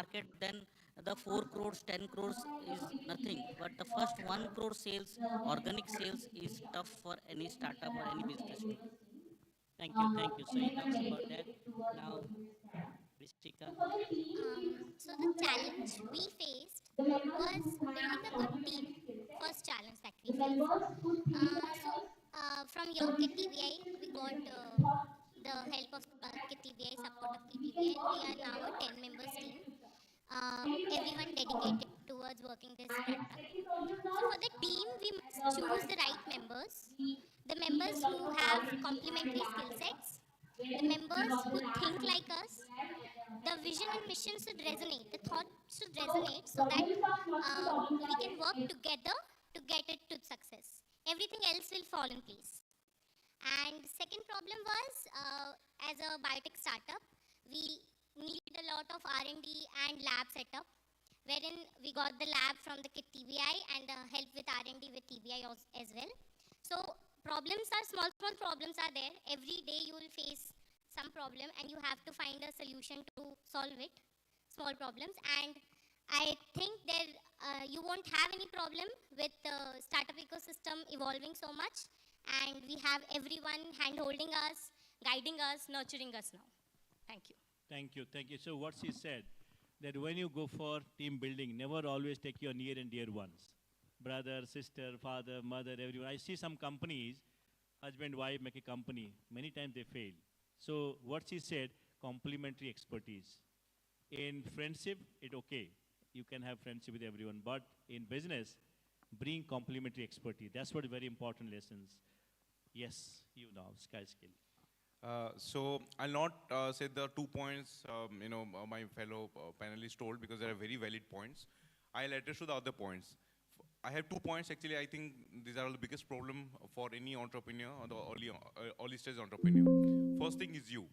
market, then the 4 crores, 10 crores is nothing. But the first 1 crore sales, organic sales, is tough for any startup or any business to do. Thank you, thank you. So he talks about that. Now, Rishika. So the challenge we faced was building a good team. First challenge that we faced. From your KTVI, we got the help of KTVI, support of KTVI, and we are now a 10 members team. Everyone dedicated towards working this product. So for the team, we must choose the right members, the members who have complementary skill sets, the members who think like us. The vision and mission should resonate, the thought should resonate so that we can work together to get it to success. Everything else will fall in place. And second problem was, as a biotech startup, we needed a lot of R&D and lab setup, wherein we got the lab from the KIT TVI and help with R&D with TVI as well. So problems are small problems are there. Every day you will face some problem and you have to find a solution to solve it, small problems. And I think there you won't have any problem with the startup ecosystem evolving so much, and we have everyone hand holding us, guiding us, nurturing us now. Thank you. Thank you, thank you. So what she said, that when you go for team building, never always take your near and dear ones. Brother, sister, father, mother, everyone. I see some companies, husband, wife make a company. Many times they fail. So what she said, complementary expertise. In friendship, it okay. You can have friendship with everyone. But in business, bring complementary expertise. That's what very important lessons. Yes, you now, sky skill. So I'll not say the 2 points my fellow panelists told, because they are very valid points. I'll address to the other points. I have 2 points actually. I think these are the biggest problem for any entrepreneur or the early stage entrepreneur. First thing is you.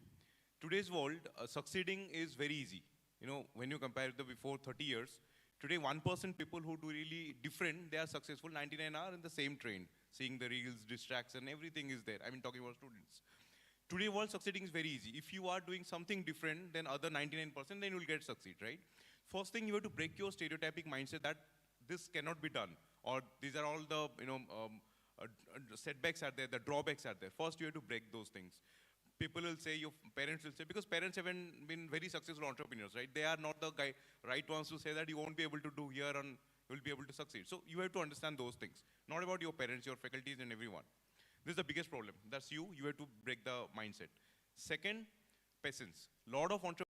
Today's world, succeeding is very easy. When you compare it to before 30 years, today 1% people who do really different, they are successful. 99 are in the same train, seeing the reels, distraction, everything is there. I mean, talking about students. Today world, succeeding is very easy. If you are doing something different than other 99%, then you will get succeed, right? First thing, you have to break your stereotypic mindset that this cannot be done, or these are all the setbacks are there, the drawbacks are there. First, you have to break those things. People will say, your parents will say, because parents haven't been very successful entrepreneurs, right? They are not the right ones to say that you won't be able to do here and you will be able to succeed. So you have to understand those things, not about your parents, your faculties and everyone. This is the biggest problem. That's you. You have to break the mindset. Second, patience. Lot of entrepreneurs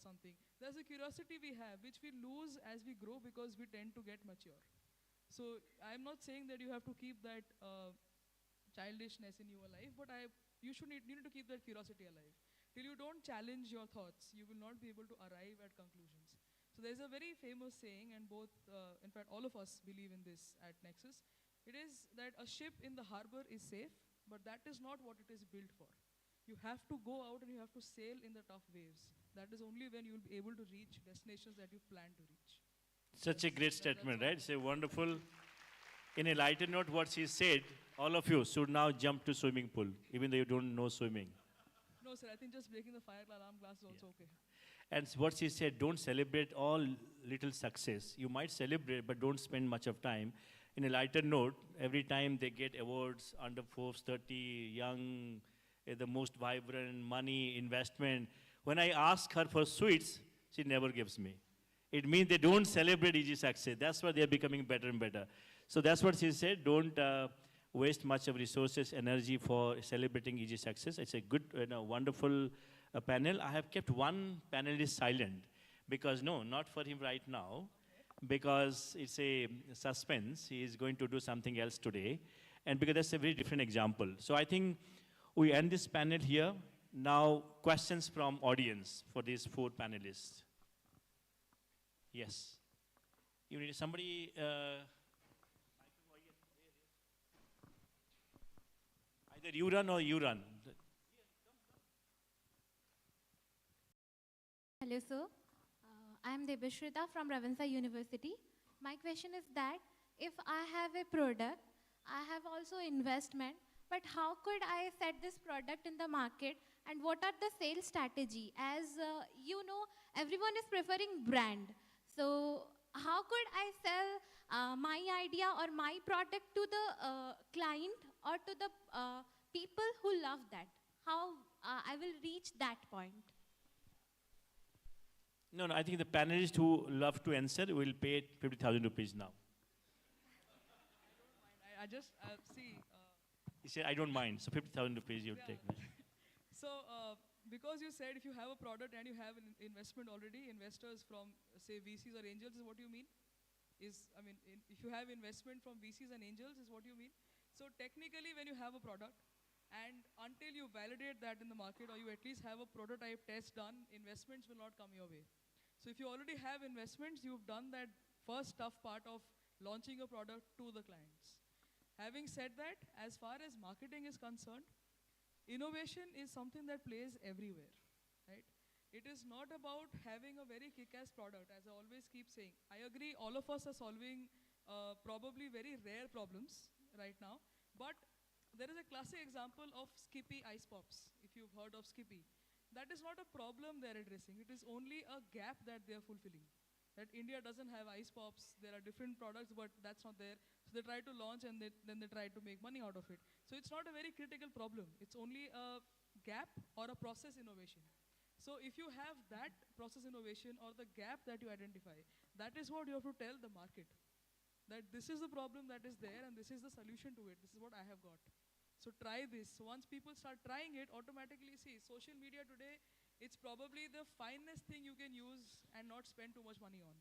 something. There's a curiosity we have, which we lose as we grow because we tend to get mature. So I'm not saying that you have to keep that childishness in your life, but you need to keep that curiosity alive. Till you don't challenge your thoughts, you will not be able to arrive at conclusions. So there's a very famous saying, and both, in fact, all of us believe in this at Nexus. It is that a ship in the harbor is safe, but that is not what it is built for. You have to go out and you have to sail in the tough waves. That is only when you will be able to reach destinations that you plan to reach. Such a great statement, right? It's a wonderful. In a lighter note, what she said, all of you should now jump to swimming pool, even though you don't know swimming. No, sir, I think just breaking the fire alarm glass is also okay. And what she said, don't celebrate all little success. You might celebrate, but don't spend much of time. In a lighter note, every time they get awards, under 430, young, the most vibrant, money, investment. When I ask her for sweets, she never gives me. It means they don't celebrate easy success. That's why they're becoming better and better. So that's what she said. Don't waste much of resources, energy for celebrating easy success. It's a good, wonderful panel. I have kept one panelist silent because, no, not for him right now, because it's a suspense. He is going to do something else today. And because that's a very different example. So I think we end this panel here. Now, questions from audience for these 4 panelists. Yes. You need somebody. Either you run or you run. Hello, sir. I am Debashrita from Ravenshaw University. My question is that if I have a product, I have also investment, but how could I set this product in the market and what are the sales strategy? As you know, everyone is preferring brand. So how could I sell my idea or my product to the client or to the people who love that? How I will reach that point? No, I think the panelists who love to answer will pay 50,000 rupees now. I just see. He said, I don't mind. So 50,000 rupees you take. So because you said if you have a product and you have an investment already, investors from say VCs or angels is what you mean? If you have investment from VCs and angels is what you mean? So technically when you have a product and until you validate that in the market or you at least have a prototype test done, investments will not come your way. So if you already have investments, you've done that first tough part of launching a product to the clients. Having said that, as far as marketing is concerned, innovation is something that plays everywhere, right? It is not about having a very kick-ass product, as I always keep saying. I agree, all of us are solving probably very rare problems right now, but there is a classic example of Skippy ice pops, if you've heard of Skippy. That is not a problem they're addressing. It is only a gap that they're fulfilling. That India doesn't have ice pops. There are different products, but that's not there. So they try to launch and then they try to make money out of it. So it's not a very critical problem. It's only a gap or a process innovation. So if you have that process innovation or the gap that you identify, that is what you have to tell the market. That this is the problem that is there and this is the solution to it. This is what I have got. So try this. So once people start trying it, automatically see, social media today, it's probably the finest thing you can use and not spend too much money on.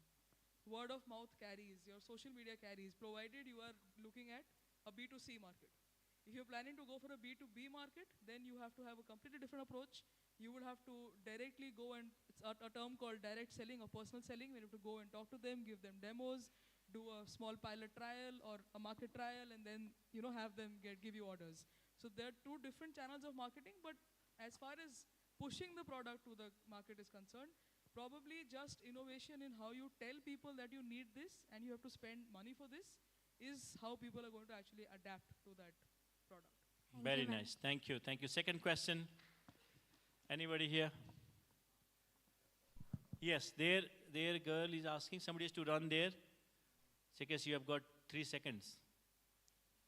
Word of mouth carries, your social media carries, provided you are looking at a B2C market. If you're planning to go for a B2B market, then you have to have a completely different approach. You would have to directly go and, it's a term called direct selling or personal selling, where you have to go and talk to them, give them demos, do a small pilot trial or a market trial, and then have them give you orders. So there are 2 different channels of marketing, but as far as pushing the product to the market is concerned, probably just innovation in how you tell people that you need this and you have to spend money for this is how people are going to actually adapt to that product. Very nice. Thank you. Thank you. Second question. Anybody here? Yes, there girl is asking. Somebody has to run there. Because you have got 3 seconds.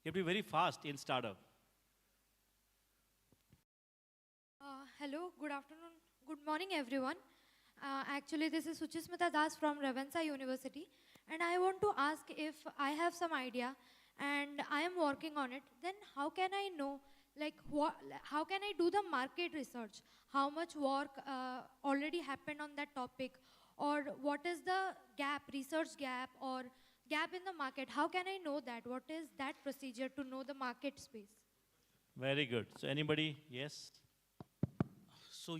You have to be very fast in startup. Hello, good afternoon, good morning everyone. Actually, this is Suchismita Das from Ravenshaw University, and I want to ask if I have some idea and I am working on it, then how can I know, how can I do the market research? How much work already happened on that topic? Or what is the gap, research gap or gap in the market? How can I know that? What is that procedure to know the market space? Very good. So anybody? Yes. So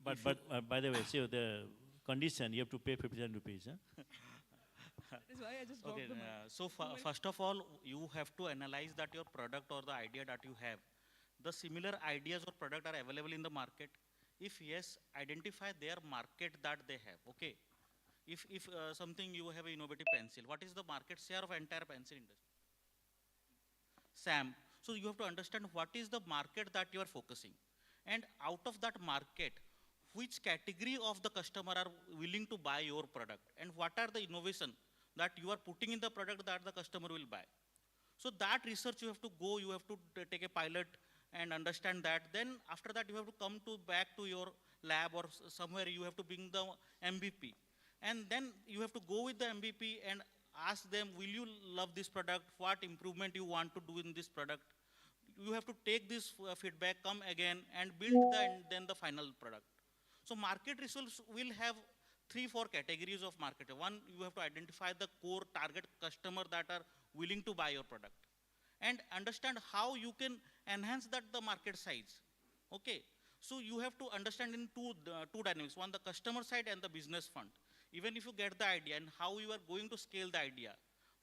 By the way, see the condition you have to pay 57 rupees. Huh? That is why I just dropped okay. the mic. So first of all, you have to analyze that your product or the idea that you have, the similar ideas or product are available in the market. If yes, identify their market that they have. Okay. If something you have an innovative pencil, what is the market share of entire pencil industry? Sam. So you have to understand what is the market that you are focusing, and out of that market, which category of the customer are willing to buy your product, and what are the innovation that you are putting in the product that the customer will buy. So that research you have to go, you have to take a pilot and understand that. Then after that you have to come to back to your lab or somewhere you have to bring the MVP. And then you have to go with the MVP and ask them, will you love this product? What improvement you want to do in this product? You have to take this feedback, come again and build then the final product. So market research will have 3-4 categories of market. One, you have to identify the core target customer that are willing to buy your product and understand how you can enhance that the market size. Okay. So you have to understand in two dynamics. One, the customer side and the business fund. Even if you get the idea and how you are going to scale the idea,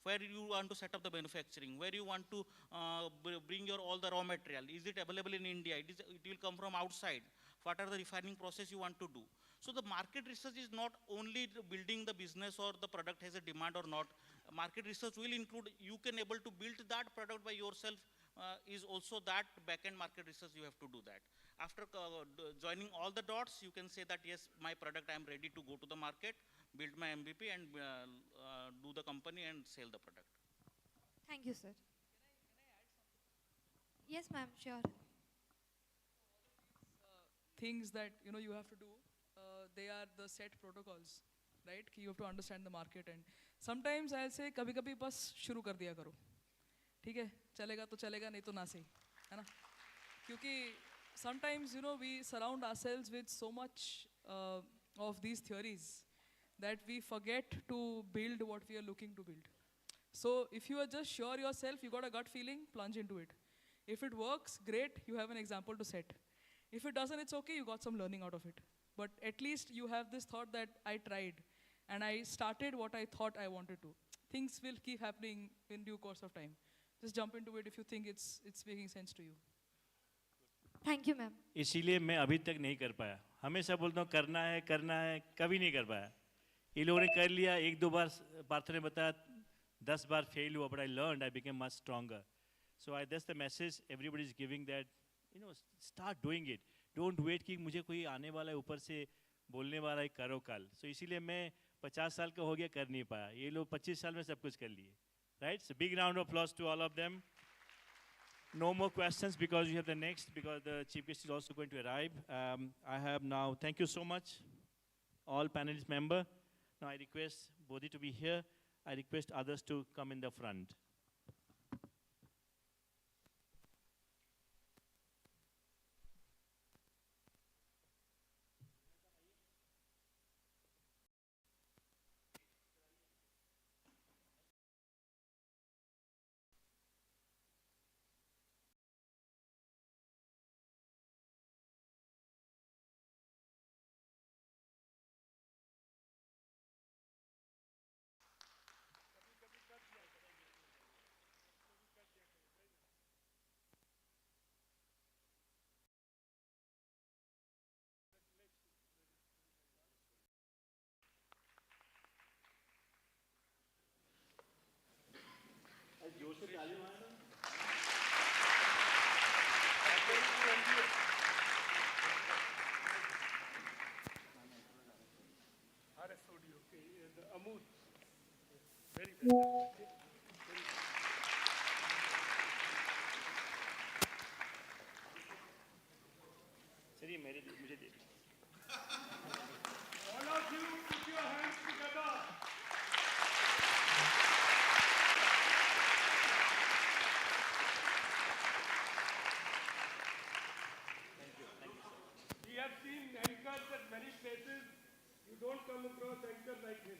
where you want to set up the manufacturing, where you want to bring your all the raw material. Is it available in India? It will come from outside. What are the refining process you want to do? So the market research is not only building the business or the product has a demand or not. Market research will include you can able to build that product by yourself is also that back-end market research you have to do that. After joining all the dots, you can say that yes, my product I am ready to go to the market, build my MVP and do the company and sell the product. Thank you, sir. Yes, ma'am, sure. Things that you have to do, they are the set protocols, right? You have to understand the market, and sometimes I'll say कभी कभी बस शुरू कर दिया करो, ठीक है? चलेगा तो चलेगा, नहीं तो ना सही, है ना? क्योंकि sometimes we surround ourselves with so much of these theories that we forget to build what we are looking to build. So if you are just sure yourself, you got a gut feeling, plunge into it. If it works, great, you have an example to set. If it doesn't, it's okay, you got some learning out of it. But at least you have this thought that I tried and I started what I thought I wanted to. Things will keep happening in due course of time. Just jump into it if you think it's making sense to you. Thank you, ma'am. इसीलिए मैं अभी तक नहीं कर पाया. हमेशा बोलता हूँ करना है, कभी नहीं कर पाया. ये लोगों ने कर लिया, 1-2 बार पार्थ ने बताया, 10 बार फेल हुआ, but I learned, I became much stronger. So that's the message everybody is giving, that start doing it. Don't wait कि मुझे कोई आने वाला है ऊपर से बोलने वाला है करो कल. So इसीलिए मैं 50 साल का हो गया, कर नहीं पाया. ये लोग 25 साल में सब कुछ कर लिए. Right? So big round of applause to all of them. No more questions because you have the next, because the chief guest is also going to arrive. I have now, thank you so much, all panelist member. Now I request Bodhi to be here. I request others to come in the front. चलिए मुझे दे. All of you, put your hands together. We have seen anchors at many places. You don't come across anchor like him.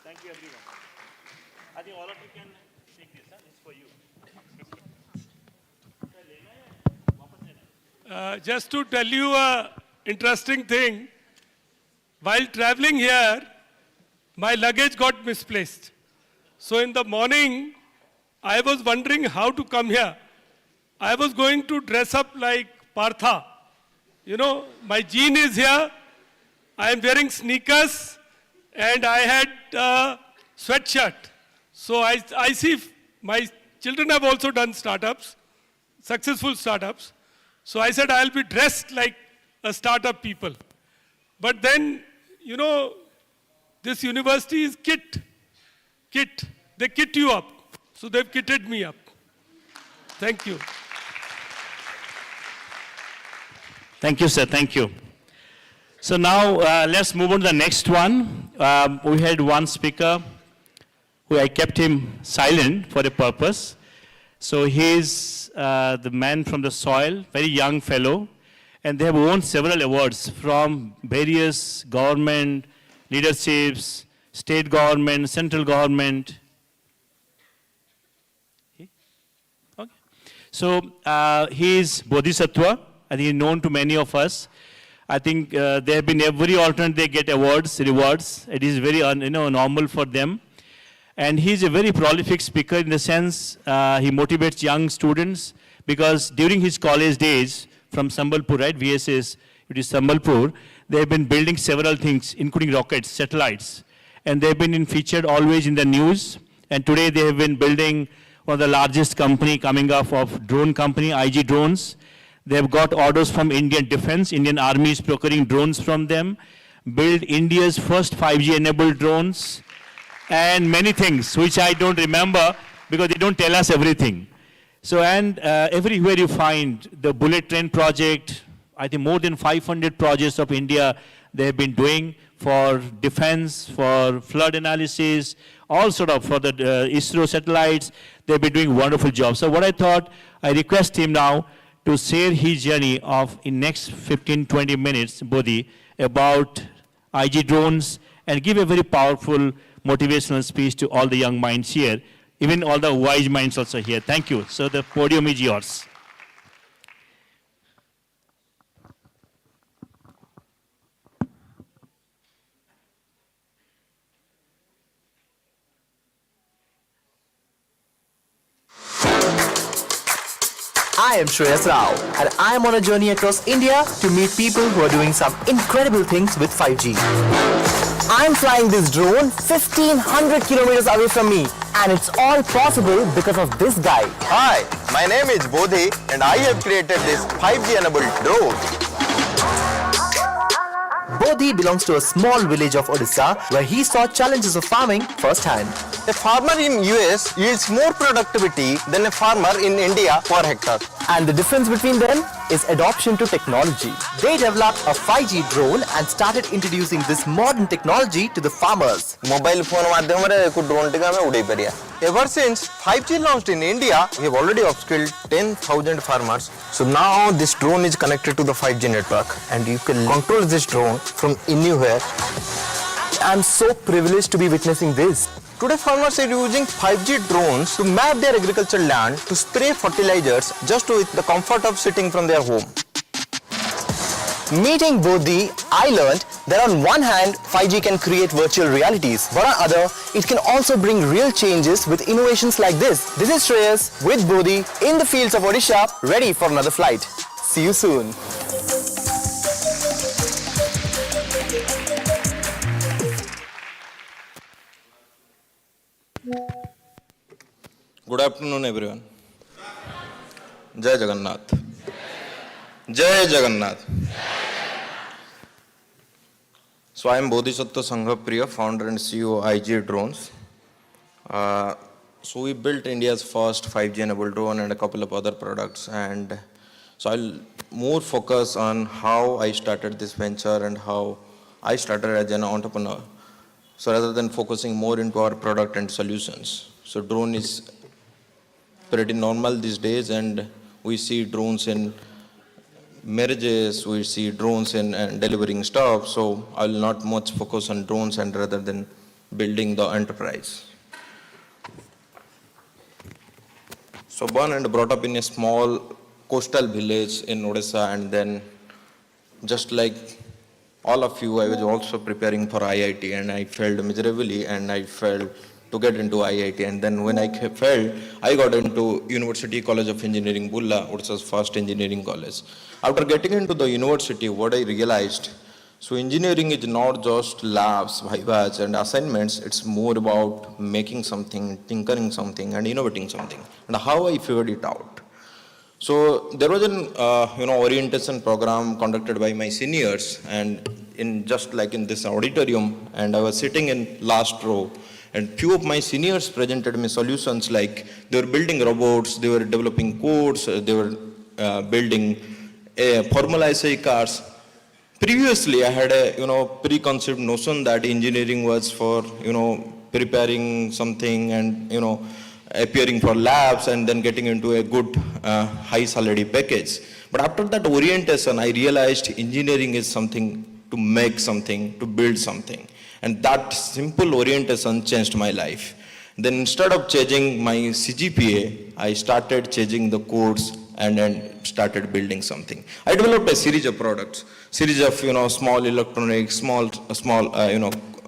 Thank you, everyone. I think all of you can take this. It's for you. Just to tell you a interesting thing, while traveling here, my luggage got misplaced. So in the morning, I was wondering how to come here. I was going to dress up like Partha. You know, my jean is here. I am wearing sneakers and I had a sweatshirt. So I see my children have also done startups, successful startups. So I said I'll be dressed like a startup people. But then, you know, this university is KIIT. KIIT. They kit you up. So they've kitted me up. Thank you. Thank you, sir. Thank you. So now let's move on to the next one. We had one speaker who I kept him silent for a purpose. So he's the man from the soil, very young fellow, and they have won several awards from various government leaderships, state government, central government. Okay. So he is Bodhisattva. I think he's known to many of us. I think they have been every alternate they get awards, rewards. It is very normal for them. And he's a very prolific speaker in the sense he motivates young students because during his college days from Sambalpur, right, VSS, it is Sambalpur, they have been building several things, including rockets, satellites. And they've been featured always in the news. And today they have been building one of the largest company coming up of drone company, IG Drones. They've got orders from Indian Defense. Indian Army is procuring drones from them. Build India's first 5G-enabled drones. And many things, which I don't remember because they don't tell us everything. So, and everywhere you find the bullet train project, I think more than 500 projects of India they have been doing for defense, for flood analysis, all sort of for the ISRO satellites. They've been doing wonderful jobs. So what I thought, I request him now to share his journey of in next 15-20 minutes, Bodhi, about IG drones and give a very powerful motivational speech to all the young minds here, even all the wise minds also here. Thank you. So the podium is yours. I am Shreyas Rao and I am on a journey across India to meet people who are doing some incredible things with 5G. I am flying this drone 1500 kilometers away from me and it's all possible because of this guy. Hi, my name is Bodhi and I have created this 5G enabled drone. Bodhi belongs to a small village of Odisha where he saw challenges of farming firsthand. A farmer in US yields more productivity than a farmer in India per hectare. And the difference between them is adoption to technology. They developed a 5G drone and started introducing this modern technology to the farmers. Mobile phone माध्यमरे को drone टिका में उड़ाई परिया. Ever since 5G launched in India, we have already upskilled 10,000 farmers. So now this drone is connected to the 5G network and you can control this drone from anywhere. I'm so privileged to be witnessing this. Today farmers are using 5G drones to map their agricultural land, to spray fertilizers just with the comfort of sitting from their home. Meeting Bodhi, I learned that on one hand, 5G can create virtual realities, but on other, it can also bring real changes with innovations like this. This is Shreyas with Bodhi in the fields of Odisha, ready for another flight. See you soon. Good afternoon, everyone. Jai Jagannath. Jai Jagannath. So I am Bodhisattva Sanghapriya, founder and CEO of IG Drones. So we built India's first 5G enabled drone and a couple of other products. And So I'll more focus on how I started this venture and how I started as an entrepreneur. So rather than focusing more into our product and solutions. So drone is pretty normal these days, and we see drones in marriages, we see drones in delivering stuff. So I will not much focus on drones and rather than building the enterprise. So born and brought up in a small coastal village in Odisha, and then just like all of you, I was also preparing for IIT, and I failed miserably, and I failed to get into IIT. And then when I failed, I got into University College of Engineering, Bulla, Odisha's first engineering college. After getting into the university, what I realized, so engineering is not just labs, vivas, and assignments. It's more about making something, tinkering something, and innovating something. And how I figured it out. So there was an orientation program conducted by my seniors, and in just like in this auditorium, and I was sitting in last row, and few of my seniors presented me solutions like they were building robots, they were developing codes, they were building Formula SI cars. Previously, I had a preconceived notion that engineering was for preparing something and appearing for labs and then getting into a good high salary package. But after that orientation, I realized engineering is something to make something, to build something. And that simple orientation changed my life. Then instead of changing my CGPA, I started changing the codes and then started building something. I developed a series of products, series of small electronics, small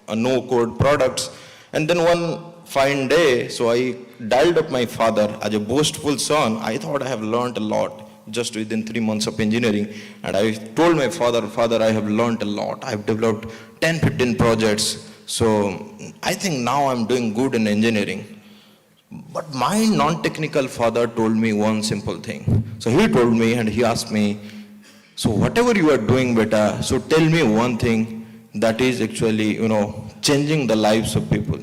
no-code products. And then one fine day, so I dialed up my father as a boastful son. I thought I have learned a lot just within 3 months of engineering. And I told my father, I have learned a lot. I've developed 10, 15 projects. So I think now I'm doing good in engineering. But my non-technical father told me one simple thing. So he told me and he asked me, so whatever you are doing, beta, so tell me one thing that is actually, changing the lives of people,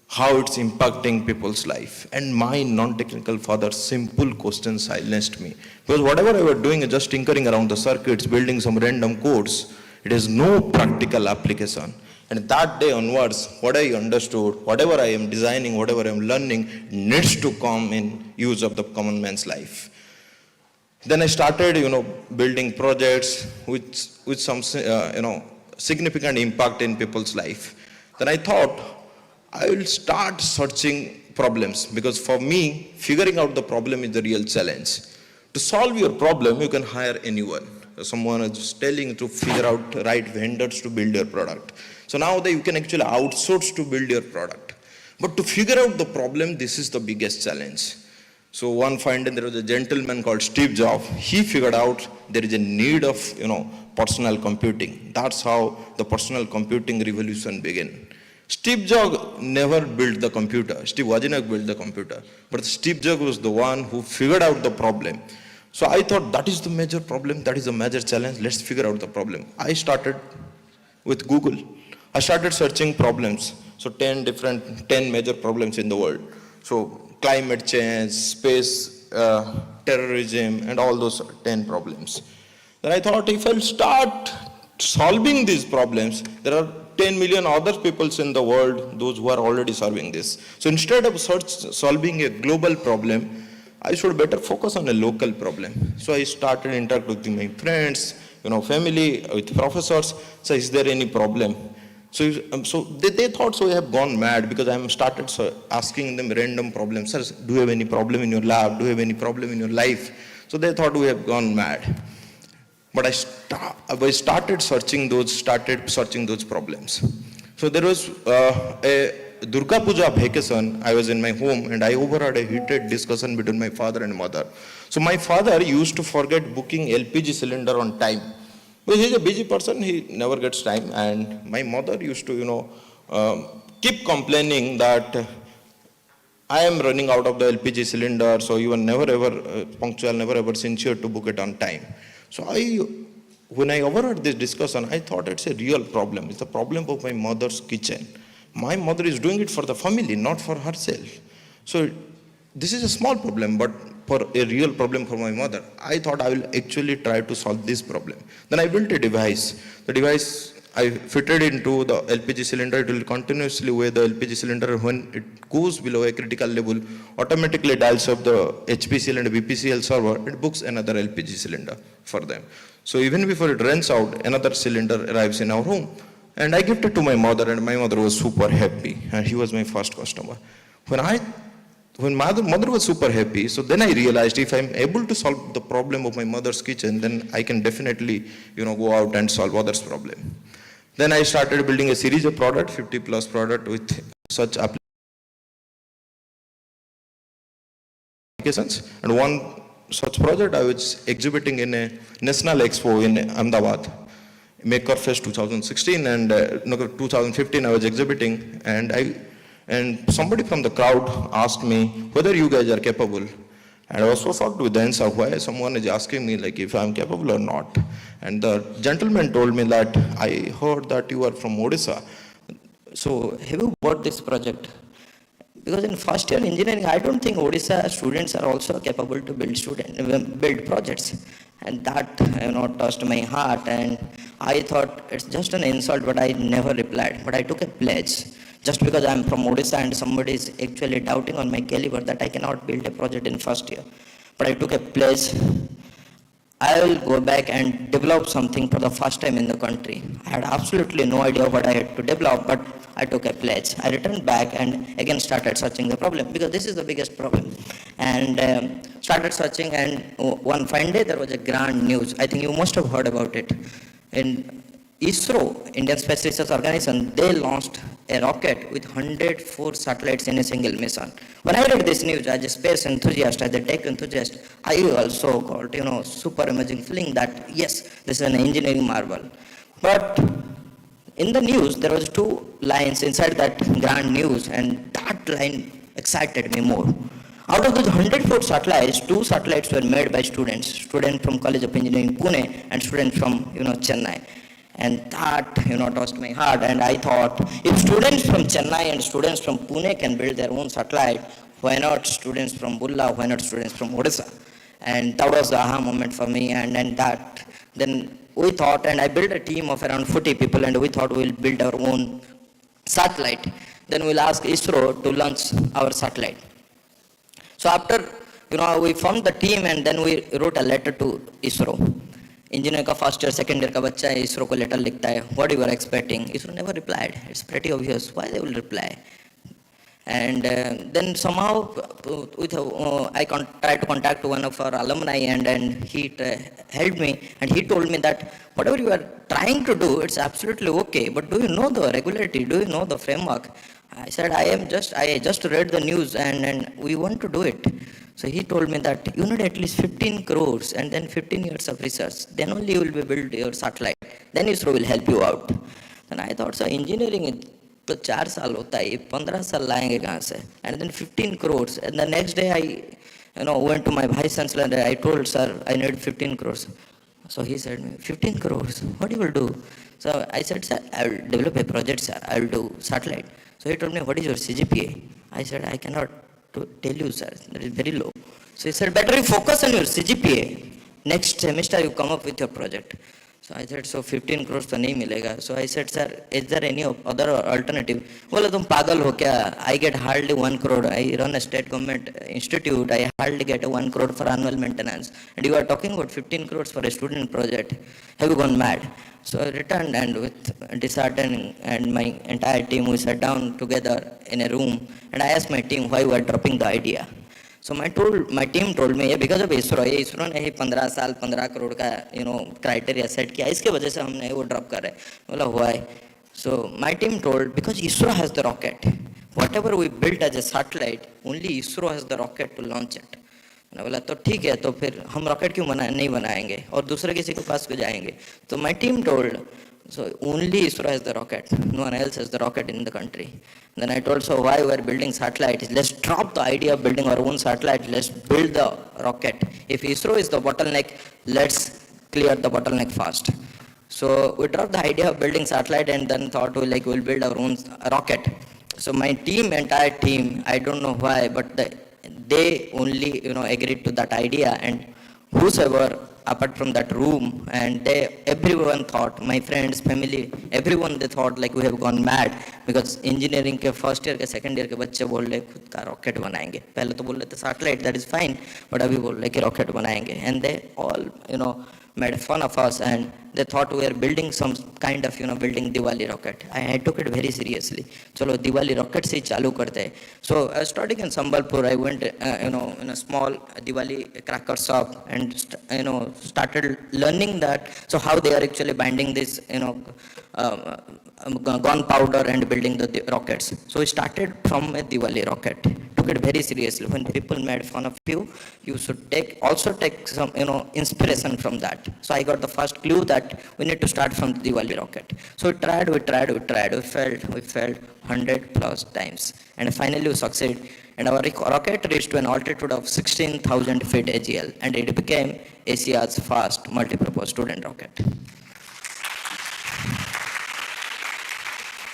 how it's impacting people's life. And my non-technical father's simple question silenced me. Because whatever I was doing is just tinkering around the circuits, building some random codes. It has no practical application. And that day onwards, what I understood, whatever I am designing, whatever I am learning, needs to come in use of the common man's life. Then I started, building projects with some, significant impact in people's life. Then I thought, I will start searching problems, because for me, figuring out the problem is the real challenge. To solve your problem, you can hire anyone. Someone is telling you to figure out right vendors to build your product. So now that you can actually outsource to build your product. But to figure out the problem, this is the biggest challenge. So one fine day, there was a gentleman called Steve Jobs. He figured out there is a need of, personal computing. That's how the personal computing revolution began. Steve Jobs never built the computer. Steve Wozniak built the computer. But Steve Jobs was the one who figured out the problem. So I thought that is the major problem, that is the major challenge, let's figure out the problem. I started with Google. I started searching problems. So 10 major problems in the world. So climate change, space, terrorism, and all those 10 problems. Then I thought if I'll start solving these problems, there are 10 million other people in the world, those who are already solving this. So instead of solving a global problem, I should better focus on a local problem. So I started interacting with my friends, family, with professors. So is there any problem? So they thought so I have gone mad, because I started asking them random problems. Sir, do you have any problem in your lab? Do you have any problem in your life? So they thought we have gone mad. But I started searching those problems. So there was a Durga Puja vacation. I was in my home and I overheard a heated discussion between my father and mother. So my father used to forget booking LPG cylinder on time. Because he's a busy person, he never gets time. And my mother used to, keep complaining that I am running out of the LPG cylinder, so you are never ever punctual, never ever sincere to book it on time. So when I overheard this discussion, I thought it's a real problem. It's the problem of my mother's kitchen. My mother is doing it for the family, not for herself. So this is a small problem, but for a real problem for my mother. I thought I will actually try to solve this problem. Then I built a device. The device I fitted into the LPG cylinder. It will continuously weigh the LPG cylinder. When it goes below a critical level, automatically dials up the HPCL and BPCL server. It books another LPG cylinder for them. So even before it runs out, another cylinder arrives in our home. And I gifted to my mother, and my mother was super happy. And he was my first customer. When my mother was super happy, so then I realized if I'm able to solve the problem of my mother's kitchen, then I can definitely, go out and solve others' problem. Then I started building a series of products, 50 plus product with such applications. And one such project I was exhibiting in a National Expo in Ahmedabad, Maker Fest 2016, and 2015 I was exhibiting, and somebody from the crowd asked me whether you guys are capable. And I was so shocked with the answer, why someone is asking me like if I'm capable or not. And the gentleman told me that I heard that you are from Odisha. So have you bought this project? Because in first year engineering, I don't think Odisha students are also capable to build projects. And that, touched my heart. And I thought it's just an insult, but I never replied. But I took a pledge. Just because I'm from Odisha and somebody is actually doubting on my caliber that I cannot build a project in first year. But I took a pledge. I will go back and develop something for the first time in the country. I had absolutely no idea what I had to develop, but I took a pledge. I returned back and again started searching the problem, because this is the biggest problem. And started searching, and one fine day there was a grand news. I think you must have heard about it. In ISRO, Indian Space Research Organization, they launched a rocket with 104 satellites in a single mission. When I read this news as a space enthusiast, as a tech enthusiast, I also got, super amazing feeling that, yes, this is an engineering marvel. But in the news, there was 2 lines inside that grand news, and that line excited me more. Out of those 104 satellites, 2 satellites were made by students from College of Engineering, Pune, and students from, Chennai. And that, touched my heart. And I thought, if students from Chennai and students from Pune can build their own satellite, why not students from Bulla, why not students from Odisha? And that was the aha moment for me. And then we thought, and I built a team of around 40 people, and we thought we'll build our own satellite. Then we'll ask ISRO to launch our satellite. So after, we formed the team, and then we wrote a letter to ISRO. Engineer का first year, second year का बच्चा है, ISRO को letter लिखता है, what you were expecting? ISRO never replied. It's pretty obvious why they will reply. And then somehow I tried to contact one of our alumni, and he helped me, and he told me that whatever you are trying to do, it's absolutely okay, but do you know the regularity? Do you know the framework? I said, I just read the news, and we want to do it. So he told me that you need at least 15 crores and then 15 years of research. Then only you will be build your satellite. Then ISRO will help you out. Then I thought, so engineering तो 4 साल होता है, 15 साल लाएंगे कहाँ से? And then 15 crores. And the next day I went to my vice chancellor and I told, sir, I need 15 crores. So he said, 15 crores, what you will do? So I said, sir, I will develop a project, sir. I will do satellite. So he told me, what is your CGPA? I said, I cannot tell you, sir. That is very low. So he said, better you focus on your CGPA. Next semester you come up with your project. So I said, so 15 crores to nahi milega. So I said, sir, is there any other alternative? Well, tum pagal ho kya? I get hardly 1 crore. I run a state government institute. I hardly get 1 crore for annual maintenance. And you are talking about 15 crores for a student project. Have you gone mad? So I returned, and with disheartening, and my entire team, we sat down together in a room, and I asked my team why we are dropping the idea. So my team told me, because of ISRO ने ही 15 साल 15 करोड़ का criteria set किया, इसके वजह से हमने वो drop कर रहे हैं. बोला why? So my team told, because ISRO has the rocket. Whatever we built as a satellite, only ISRO has the rocket to launch it. मैंने बोला तो ठीक है, तो फिर हम रॉकेट क्यों नहीं बनाएंगे और दूसरे किसी के पास क्यों जाएंगे? तो my team told, so only ISRO has the rocket, no one else has the rocket in the country. Then I told, so why we are building satellite? Let's drop the idea of building our own satellite, let's build the rocket. If ISRO is the bottleneck, let's clear the bottleneck fast. So we dropped the idea of building satellite, and then thought we'll build our own rocket. So my entire team, I don't know why, but they only, agreed to that idea, and whosoever apart from that room, and everyone thought, my friends, family, everyone, they thought like we have gone mad, because engineering के first year के second year के बच्चे बोल रहे खुद का rocket बनाएंगे. पहले तो बोल रहे थे satellite, that is fine, but अभी बोल रहे कि rocket बनाएंगे, and they all, made fun of us, and they thought we were building some kind of, building Diwali rocket. I took it very seriously. Chalo Diwali rocket se chalu karte hai. So starting in Sambalpur, I went, in a small Diwali cracker shop, and started learning that. So how they are actually binding this, gunpowder and building the rockets. So we started from a Diwali rocket. Took it very seriously. When people made fun of you, you should also take some, inspiration from that. So I got the first clue that we need to start from the Diwali rocket. So we tried. We failed 100 plus times, and finally we succeeded. And our rocket reached to an altitude of 16,000 feet AGL, and it became Asia's first multi-purpose student rocket.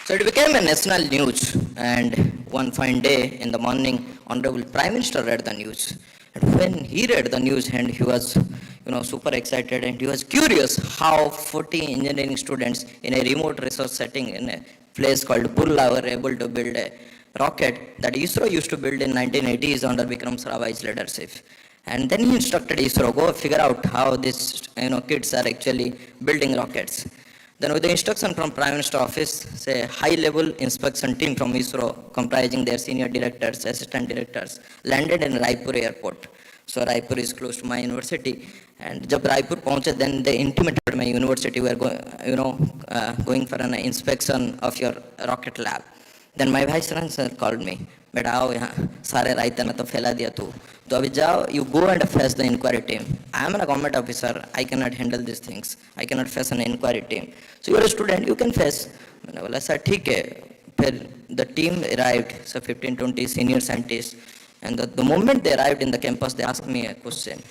So it became a national news, and one fine day in the morning, Honorable Prime Minister read the news. And when he read the news, and he was, super excited, and he was curious how 40 engineering students in a remote research setting in a place called Burla were able to build a rocket that ISRO used to build in 1980s under Vikram Sarabhai's leadership. And then he instructed ISRO, go figure out how these, kids are actually building rockets. Then with the instruction from Prime Minister Office, say high-level inspection team from ISRO, comprising their senior directors, assistant directors, landed in Raipur airport. So Raipur is close to my university. And jab Raipur पहुंचे, then they intimated my university, we are going for an inspection of your rocket lab. Then my vice chancellor called me, बेटा आओ यहाँ, सारे रायते ना तो फैला दिया तू, तो अभी जाओ, you go and face the inquiry team. I am a government officer, I cannot handle these things, I cannot face an inquiry team. So you are a student, you can face. मैंने बोला sir ठीक है. फिर the team arrived, so 15-20 senior scientists, and the moment they arrived in the campus, they asked me a question.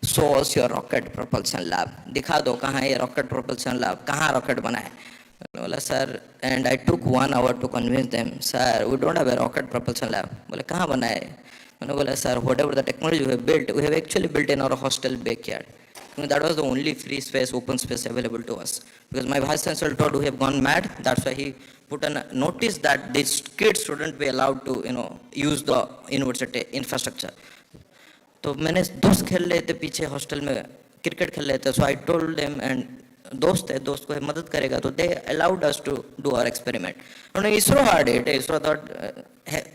So what's your rocket propulsion lab? दिखा दो कहाँ है ये rocket propulsion lab, कहाँ rocket बना है? बोला sir, and I took 1 hour to convince them, sir, we don't have a rocket propulsion lab. बोले कहाँ बना है? मैंने बोला sir, whatever the technology we have built, we have actually built in our hostel backyard. That was the only free space, open space available to us. Because my vice chancellor told we have gone mad, that's why he put a notice that these kids shouldn't be allowed to, use the university infrastructure. तो मैंने दोस्त खेल रहे थे पीछे hostel में, cricket खेल रहे थे, so I told them, and दोस्त है, दोस्त को मदद करेगा, तो they allowed us to do our experiment. And ISRO heard it. ISRO thought,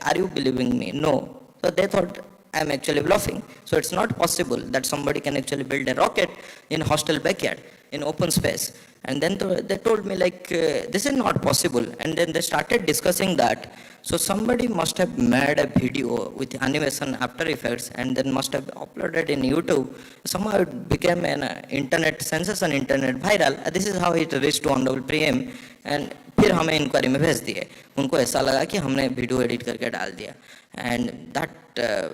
are you believing me? No. So they thought I'm actually bluffing. So it's not possible that somebody can actually build a rocket in hostel backyard, in open space. And then they told me like, this is not possible. And then they started discussing that. So somebody must have made a video with animation After Effects and then must have uploaded in YouTube. Somehow it became an internet sensation, internet viral. This is how it reached to Honorable PM. And फिर हमें inquiry में भेज दिए. उनको ऐसा लगा कि हमने वीडियो एडिट करके डाल दिया. And that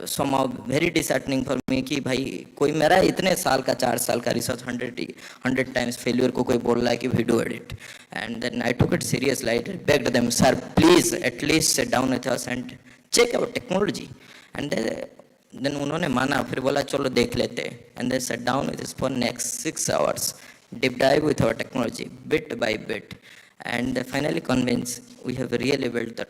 somehow very disheartening for me कि भाई कोई मेरा इतने साल का 4 साल का रिसर्च 100 times failure को कोई बोल रहा है कि video edit. And then I took it seriously. I begged them, sir, please at least sit down with us and check our technology. And then उन्होंने माना, फिर बोला चलो देख लेते. And they sat down with us for next 6 hours, deep dive with our technology, bit by bit. And they finally convinced we have really built the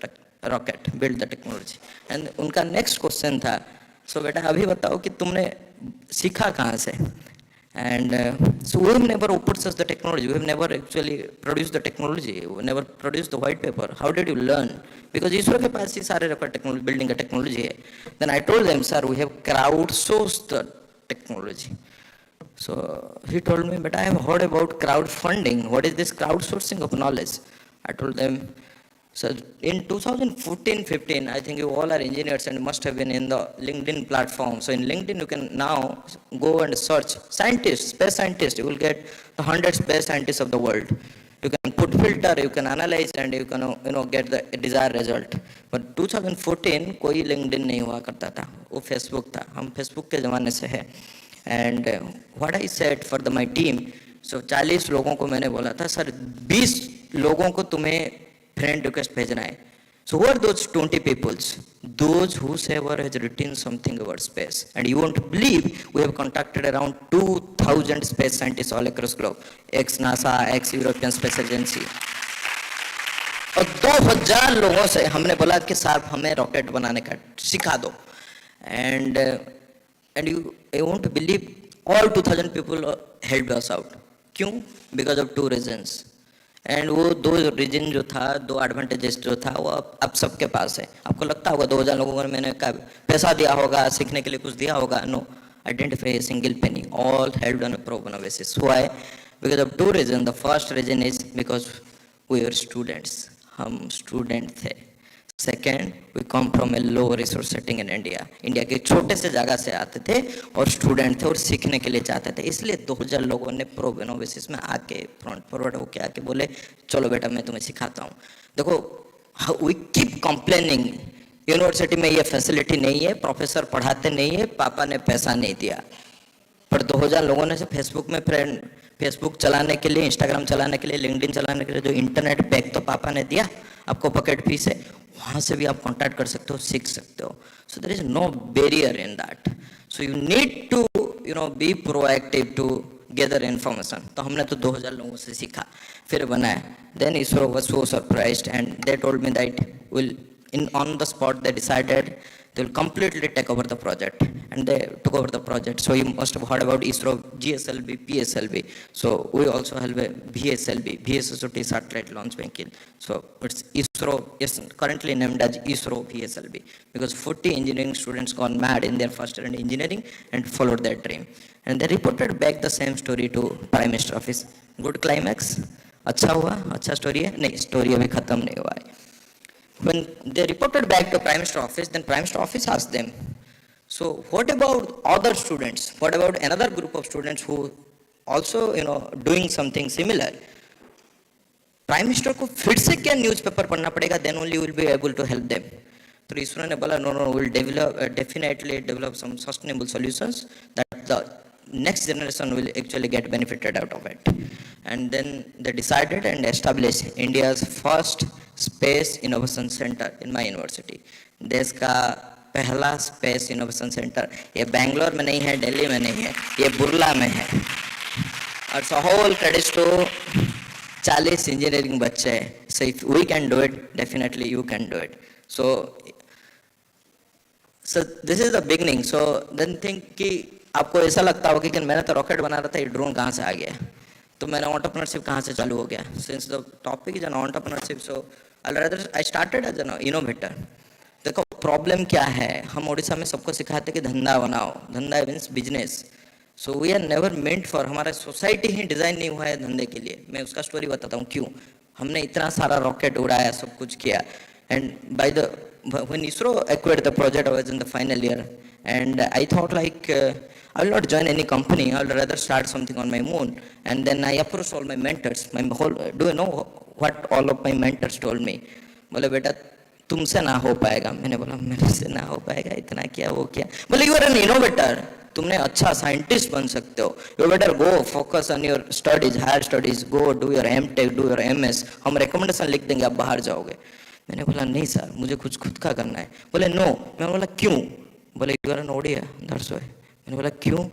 rocket, built the technology. And उनका next question था, so बेटा अभी बताओ कि तुमने सीखा कहाँ से? And so we have never outsourced the technology. We have never actually produced the technology. We never produced the white paper. How did you learn? Because ISRO के पास ही सारे rocket technology, building का technology है. Then I told them, sir, we have crowdsourced the technology. So he told me, but I have heard about crowdfunding. What is this crowdsourcing of knowledge? I told them, so in 2014-15, I think you all are engineers and must have been in the LinkedIn platform. So in LinkedIn, you can now go and search scientists, space scientists. You will get the 100 space scientists of the world. You can put filter, you can analyze, and you can get the desired result. But 2014, कोई LinkedIn नहीं हुआ करता था. वो Facebook था. हम Facebook के ज़माने से हैं. And what I said for my team, so 40 लोगों को मैंने बोला था, सर 20 लोगों को तुम्हें फ्रेंड रिक्वेस्ट भेजना है. So who are those 20 peoples? Those whosoever has written something about space. And you won't believe we have contacted around 2,000 space scientists all across globe. Ex-NASA, ex-European Space Agency. और 2000 लोगों से हमने बोला कि साहब हमें रॉकेट बनाने का सिखा दो. And you won't believe all 2000 people helped us out. क्यों? Because of 2 reasons. एंड वो 2 रीजन जो था, 2 एडवांटेजेस जो था वो अब सबके पास है. आपको लगता होगा 2000 लोगों को मैंने पैसा दिया होगा, सीखने के लिए कुछ दिया होगा. No, identify a single penny. All helped on a pro bono basis. Why? Because of 2 reasons. The first reason is because we were students. हम स्टूडेंट थे. Second, we come from a low resource setting in India. India के छोटे से जगह से आते थे और स्टूडेंट थे और सीखने के लिए चाहते थे. इसलिए 2000 लोगों ने प्रो बोनो बेसिस में आके फ्रंट फॉरवर्ड होके आके बोले चलो बेटा मैं तुम्हें सिखाता हूँ. देखो, we keep complaining. यूनिवर्सिटी में ये फैसिलिटी नहीं है, प्रोफेसर पढ़ाते नहीं है, पापा ने पैसा नहीं दिया. पर 2000 लोगों ने से फेसबुक चलाने के लिए, इंस्टाग्राम चलाने के लिए, लिंक्डइन चलाने के लिए जो इंटरनेट पैक तो पापा ने दिया, आपको पॉकेट फीस है, वहाँ से भी आप कांटेक्ट कर सकते हो, सीख सकते हो. So there is no barrier in that. So you need to be proactive to gather information. तो हमने तो 2000 लोगों से सीखा, फिर बनाया. Then ISRO was so surprised and they told me that will on the spot they decided they will completely take over the project, and they took over the project. So you must have heard about ISRO, GSLV, PSLV. So we also have a VSLV, VSSOT satellite launch vehicle. So it's ISRO is currently named as ISRO VSLV because 40 engineering students gone mad in their first year in engineering and followed their dream. And they reported back the same story to Prime Minister Office. Good climax. अच्छा हुआ, अच्छा story है. नहीं, story अभी खत्म नहीं हुआ है. When they reported back to Prime Minister Office, then Prime Minister Office asked them, so what about other students? What about another group of students who also, doing something similar? Prime Minister को फिर से क्या newspaper पढ़ना पड़ेगा? Then only will be able to help them. तो इसरो ने बोला, no, we'll definitely develop some sustainable solutions that the next generation will actually get benefited out of it. And then they decided and established India's first space innovation center in my university. देश का पहला space innovation centre. ये बैंगलोर में नहीं है, दिल्ली में नहीं है, ये बुर्ला में है. और so whole credits to 40 engineering बच्चे. So if we can do it, definitely you can do it. So this is the beginning. So then think कि आपको ऐसा लगता होगा कि मैंने तो रॉकेट बना रहा था, ये ड्रोन कहाँ से आ गया, तो मेरा एंटरप्रेन्योरशिप कहाँ से चालू हो गया. Since the topic is an entrepreneurship, so I started as an innovator. देखो प्रॉब्लम क्या है, हम उड़ीसा में सबको सिखाते कि धंधा बनाओ. धंधा means business. So we are never meant for, हमारा सोसाइटी ही डिज़ाइन नहीं हुआ है धंधे के लिए. मैं उसका स्टोरी बताता हूँ क्यों. हमने इतना सारा रॉकेट उड़ाया, सब कुछ किया. And by the when ISRO acquired the project, I was in the final year, and I thought like I will not join any company. I will rather start something on my own. And then I approached all my mentors. Do you know what all of my mentors told me? बोले बेटा तुमसे ना हो पाएगा. मैंने बोला मेरे से ना हो पाएगा, इतना क्या वो क्या. बोले यू आर एन इनोवेटर, तुमने अच्छा साइंटिस्ट बन सकते हो. You better go focus on your studies, higher studies, go do your M.Tech, do your MS. हम रिकमेंडेशन लिख देंगे, आप बाहर जाओगे. मैंने बोला नहीं सर, मुझे कुछ खुद का करना है. बोले नो. मैंने बोला क्यों? बोले you are an Odia, that's why. मैंने बोला क्यों?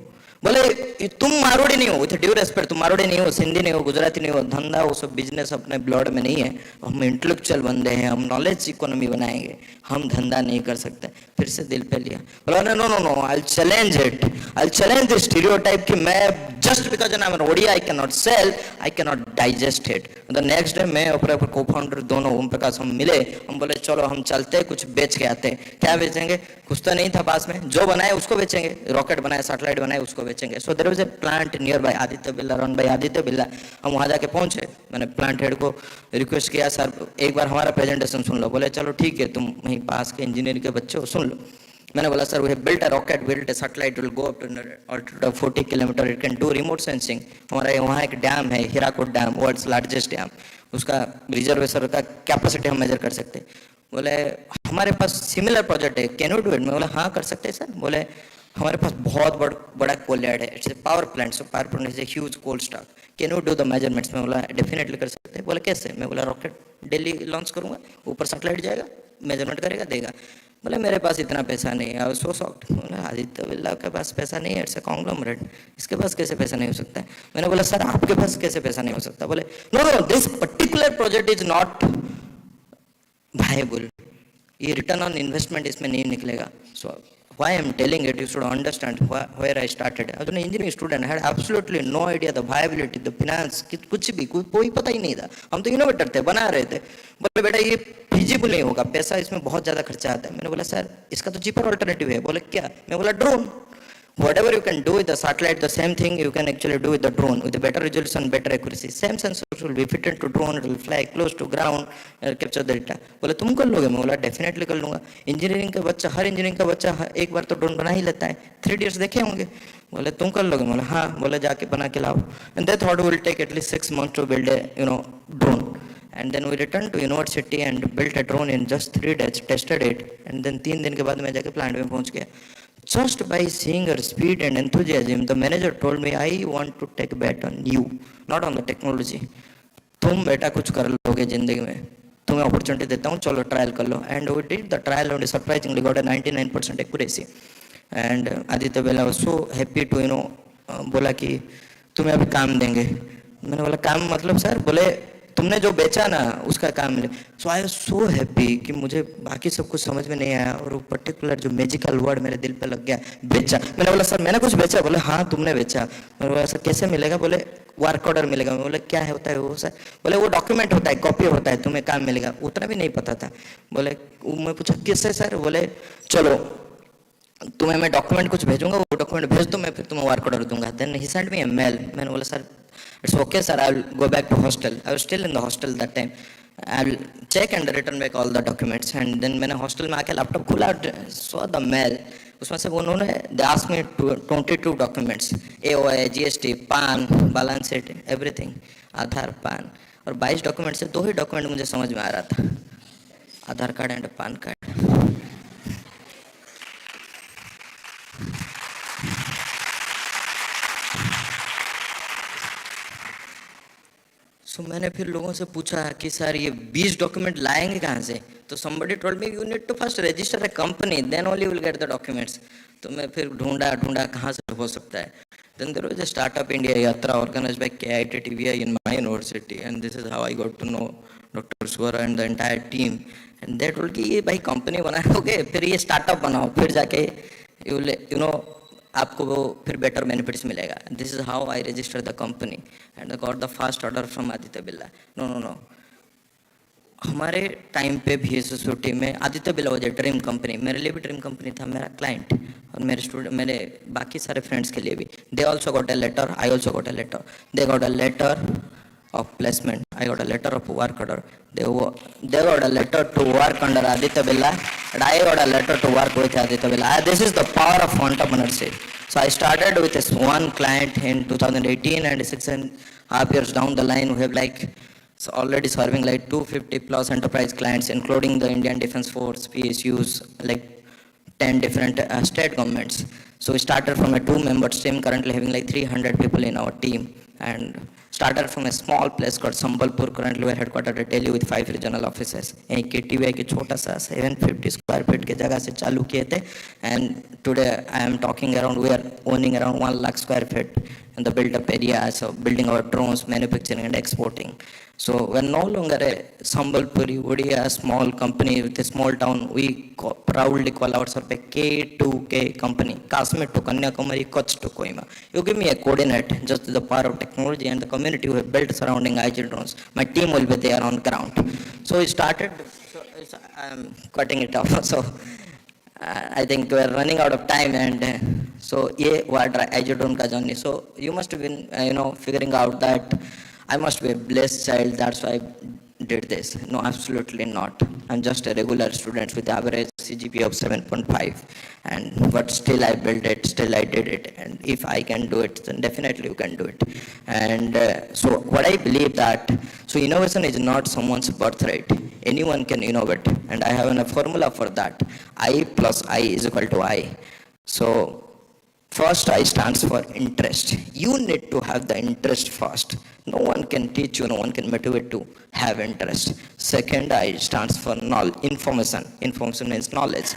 बोले तुम मारोड़ी नहीं हो, विथ ड्यू रेस्पेक्ट, तुम मारोड़ी नहीं हो, सिंधी नहीं हो, गुजराती नहीं हो. धंधा वो सब बिजनेस अपने ब्लड में नहीं है. हम इंटेलेक्चुअल बंदे हैं, हम नॉलेज इकोनॉमी बनाएंगे, हम धंधा नहीं कर सकते. फिर से दिल पे लिया. बोला no, I challenge it, I challenge the stereotype कि मैं just because I am an Odia I can not sell, I can not digest it. The next day मैं अपने को फाउंडर दोनों ओम प्रकाश हम मिले. हम बोले चलो हम चलते, कुछ बेच के आते. क्या बेचेंगे? कुछ तो नहीं था पास में, जो बनाए उसको बेचेंगे. रॉकेट बनाए, सैटेलाइट बनाए, उसको बेचेंगे. So there was a plant near by Aditya Birla, run by Aditya Birla. हम वहाँ जाके पहुंचे. मैंने प्लांट हेड को रिक्वेस्ट किया, सर एक बार हमारा प्रेजेंटेशन सुन लो. बोले चलो ठीक है, तुम वहीं पास के इंजीनियर के बच्चे हो, सुन लो. मैंने बोला sir we have built a rocket, built a satellite, will go up to altitude of 40 kilometre, it can do remote sensing. हमारा वहाँ एक डैम है, Hirakud dam, world's largest dam. उसका रिजर्वेशन का कैपेसिटी हम मेजर कर सकते हैं. बोले हमारे पास सिमिलर प्रोजेक्ट है, कैन यू डू इट? मैं बोला हाँ कर सकते हैं सर. बोले हमारे पास बहुत बड़ा कोल यार्ड है, it's a power plant, so power plant is a huge coal stock, can you do the measurements? मैं बोला डेफिनेटली कर सकते हैं. बोले कैसे? मैं बोला रॉकेट दिल्ली लॉन्च करूंगा, ऊपर सैटेलाइट जाएगा, मेजरमेंट करेगा देगा। बोले मेरे पास इतना पैसा नहीं है। I was so shocked. बोले आदित्य बिरला के पास पैसा नहीं है, इट्स अ कॉन्ग्लोमरेट, इसके पास कैसे पैसा नहीं हो सकता है? मैंने बोला सर आपके पास कैसे पैसा नहीं हो सकता? बोले no no this particular project is not viable, ये रिटर्न ऑन इन्वेस्टमेंट इसमें नहीं निकलेगा। सो why I'm telling it, you should understand where I started. I was an engineering student, I had absolutely no idea the viability, the finance, कुछ भी कोई पता ही नहीं था। हम तो इनोवेटर थे, बना रहे थे। बोले बेटा ये फिजिबल नहीं होगा, पैसा इसमें बहुत ज़्यादा खर्चा आता है। मैंने बोला सर इसका तो चीपर ऑल्टरनेटिव है। बोले क्या? मैं बोला drone. Whatever you can do with the satellite, the same thing you can actually do with the drone, with a better resolution, better accuracy. Same sensors will be fitted to drone, it will fly close to ground, capture the data. बोले तुम कर लोगे? मैं बोला definitely कर लूँगा। Engineering का बच्चा, हर इंजीनियरिंग का बच्चा एक बार तो ड्रोन बना ही लेता है, 3 years देखे होंगे। बोले तुम कर लोगे? बोला हाँ। बोले जाके बना के लाओ। And they thought will take at least 6 months to build a drone. And then we returned to university and built a drone in just 3 days, tested it, and then 3 दिन के बाद मैं जाके प्लांट में पहुँच गया। Just by seeing her speed and enthusiasm, the manager told me, I want to take a bet on you, not on the technology. तुम बेटा कुछ कर लोगे जिंदगी में, तुम्हें अपॉर्चुनिटी देता हूँ, चलो ट्रायल कर लो। And we did the trial and surprisingly got a 99% accuracy. And Aditya Bella was so happy to बोला कि तुम्हें अभी काम देंगे। मैंने बोला काम मतलब सर? बोले तुमने जो बेचा ना उसका काम मिले। सो आई वाज सो हैप्पी कि मुझे बाकी सब कुछ समझ में नहीं आया और वो पर्टिकुलर जो मैजिकल वर्ड मेरे दिल पे लग गया, बेचा। मैंने बोला सर मैंने कुछ बेचा? बोले हाँ तुमने बेचा। मैंने बोला सर कैसे मिलेगा? बोले वर्क ऑर्डर मिलेगा। मैं बोले क्या होता है वो सर? बोले वो डॉक्यूमेंट होता है, कॉपी होता है, तुम्हें काम मिलेगा। उतना भी नहीं पता था। बोले मैं पूछा किससे सर? बोले चलो तुम्हें मैं डॉक्यूमेंट कुछ भेजूंगा, वो डॉक्यूमेंट भेज दो, मैं फिर तुम्हें वर्क ऑर्डर दूंगा। Then he send me a mail. मैंने बोला sir it's okay sir, I will go back to hostel. I was still in the hostel that time. I will check and return back all the documents. And then मैंने hostel में आके laptop खोला, saw the mail. उसमें से उन्होंने they asked me 22 documents, AOI, GST, PAN, balance sheet, everything, Aadhaar, PAN, और 22 document से 2 ही document मुझे समझ में आ रहा था, आधार कार्ड एंड पान कार्ड। मैंने फिर लोगों से पूछा कि सर ये 20 डॉक्यूमेंट लाएंगे कहाँ से? तो somebody told me you need to first register a company, then only you will get the documents. तो मैं फिर ढूंढा कहाँ से हो सकता है। Then there was a startup India yatra organized by KIIT TVI in my university, and this is how I got to know Dr. Swara and the entire team. And they told कि ये भाई company बनाओगे, फिर ये startup बनाओ, फिर जाके आपको वो फिर बेटर बेनिफिट्स मिलेगा। This is how I register the company and I got the first order from Aditya Birla. No हमारे टाइम पे भी सोसाइटी में Aditya Birla was a dream company, मेरे लिए भी ड्रीम कंपनी था, मेरा क्लाइंट और मेरे स्टूडेंट, मेरे बाकी सारे फ्रेंड्स के लिए भी। They also got a letter, I also got a letter. They got a letter of placement, I got a letter of work order. They got a letter to work under Aditya Birla, and I got a letter to work with Aditya Birla. This is the power of entrepreneurship. So I started with this one client in 2018, and 6.5 years down the line, we have already serving 250 plus enterprise clients, including the Indian Defence Force, PSUs, 10 different state governments. So we started from a 2-member team, currently having 300 people in our team, and started from a small place called Sambalpur. Currently we are headquartered at Delhi with 5 regional offices. एक KTVI की छोटा सा 750 square feet के जगह से चालू किए थे, and today I am talking around, we are owning around 1 lakh square feet in the built-up area, so building our drones, manufacturing and exporting. So we are no longer a Sambalpuri, Odisha, small company with a small town. We proudly call ourselves a K2K company, Kashmir to Kanyakumari, Kutch to Kohima. You give me a coordinate, just the power of technology and the community we have built surrounding IG drones. My team will be there on ground. So we started, I am cutting it off. So I think we are running out of time, and so ये हुआ IG drone का journey. So you must have been, figuring out that I must be a blessed child, that's why I did this. No, absolutely not. I'm just a regular student with average CGPA of 7.5, but still I built it, still I did it, and if I can do it, then definitely you can do it. And so what I believe that, so innovation is not someone's birthright. Anyone can innovate, and I have a formula for that. I plus I is equal to I. So First, I stands for interest. You need to have the interest first. No one can teach you, no one can motivate to have interest. Second, I stands for information. Information means knowledge.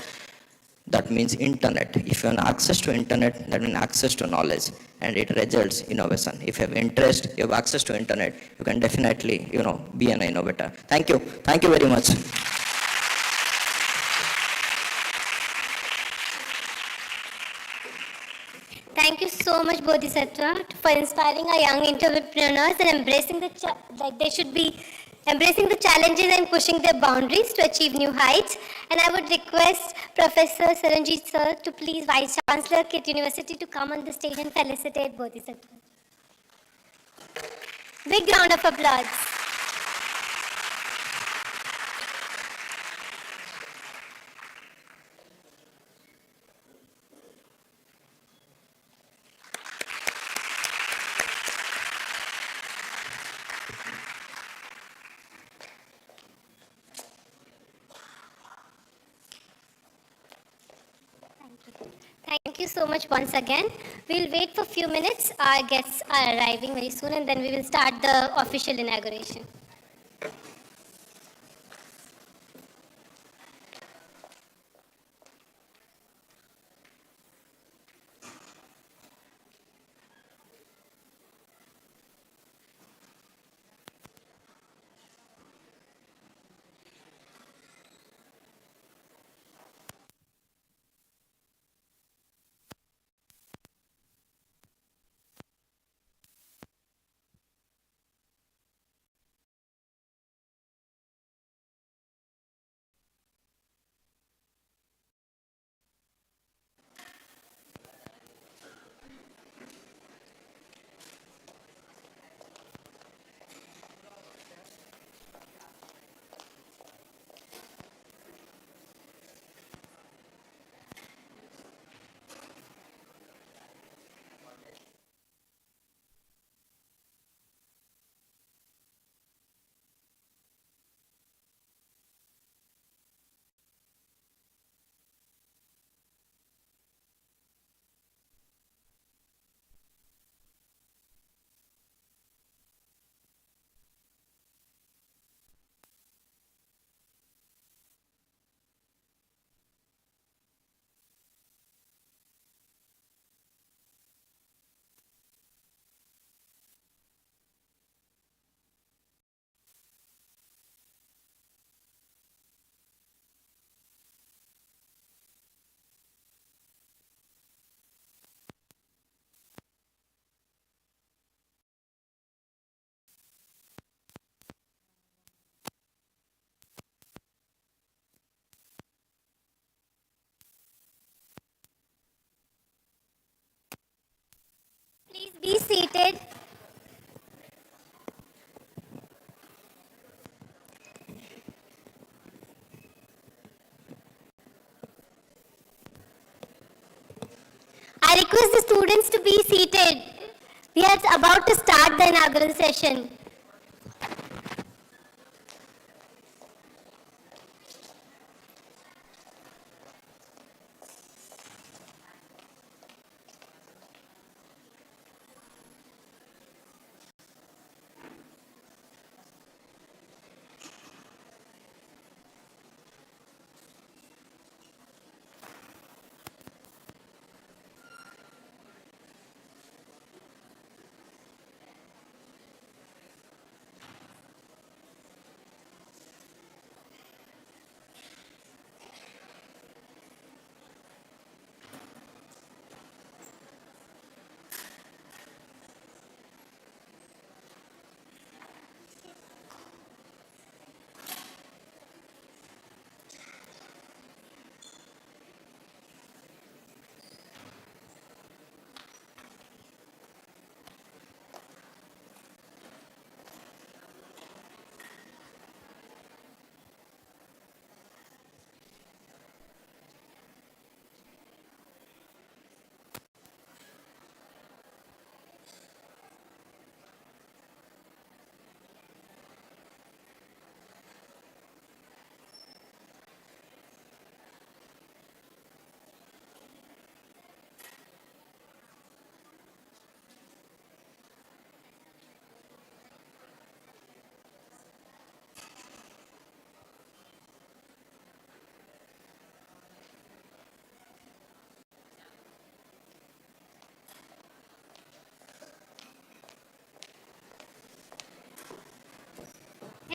That means internet. If you have access to internet, that means access to knowledge, and it results innovation. If you have interest, you have access to internet, you can definitely, be an innovator. Thank you. Thank you very much. Thank you so much, Bodhisattva, for inspiring our young entrepreneurs and embracing they should be embracing the challenges and pushing their boundaries to achieve new heights. And I would request Professor Saranjit sir to please Vice Chancellor KIIT University to come on the stage and felicitate Bodhisattva. Big round of applause. Thank you so much once again. We'll wait for a few minutes. Our guests are arriving very soon, and then we will start the official inauguration. Please be seated. I request the students to be seated. We are about to start the inaugural session.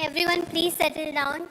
Everyone please settle down.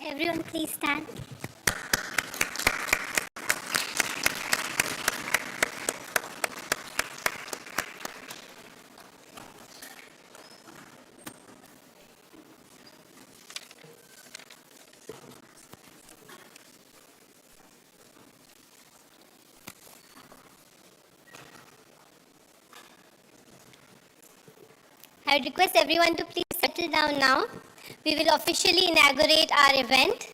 Everyone please stand. I would request everyone to please settle down now. We will officially inaugurate our event.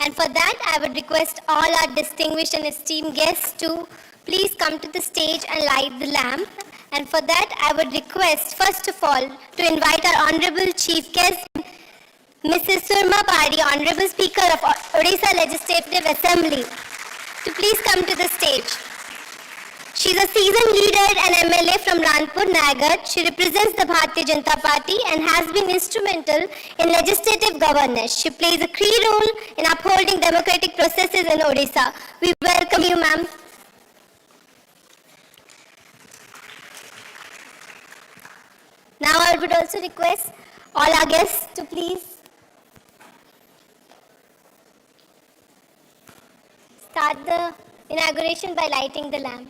And for that, I would request all our distinguished and esteemed guests to please come to the stage and light the lamp. And for that, I would request, first of all, to invite our Honorable Chief Guest, Mrs. Surma Padi, Honorable Speaker of Odisha Legislative Assembly, to please come to the stage. She is a seasoned leader and MLA from Ranpur, Nayagarh. She represents the Bharatiya Janata Party and has been instrumental in legislative governance. She plays a key role in upholding democratic processes in Odisha. We welcome you, ma'am. Now I would also request all our guests to please start the inauguration by lighting the lamp.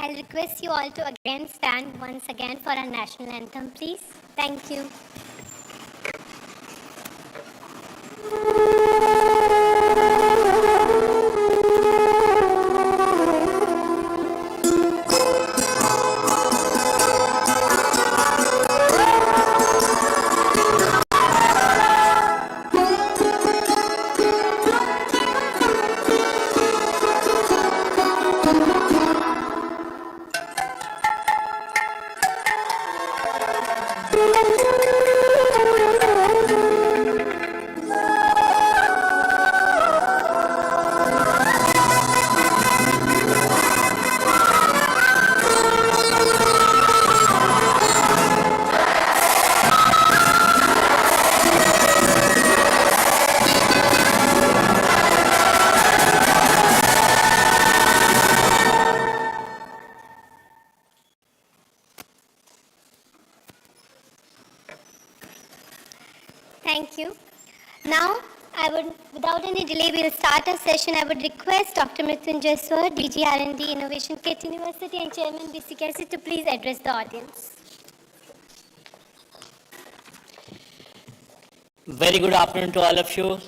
I'll request you all to again stand once again for our national anthem, please. Thank you. delay, we'll start our session. I would request Dr. Mrityunjay Sir, DG R&D Innovation, KIIT University, and Chairman BCKC to please address the audience. Very good afternoon to all of you.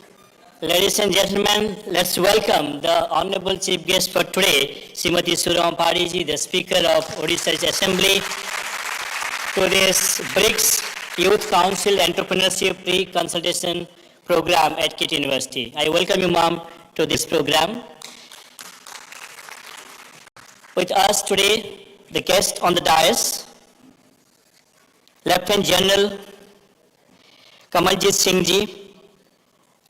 Ladies and gentlemen, let's welcome the Honorable Chief Guest for today, Srimati Surama Padiji, the Speaker of Odisha's Assembly, to this BRICS Youth Council Entrepreneurship Pre-Consultation Program at KIIT University. I welcome you, ma'am, to this program. With us today, the guest on the dais, Lieutenant General Kamaljeet Singh Ji,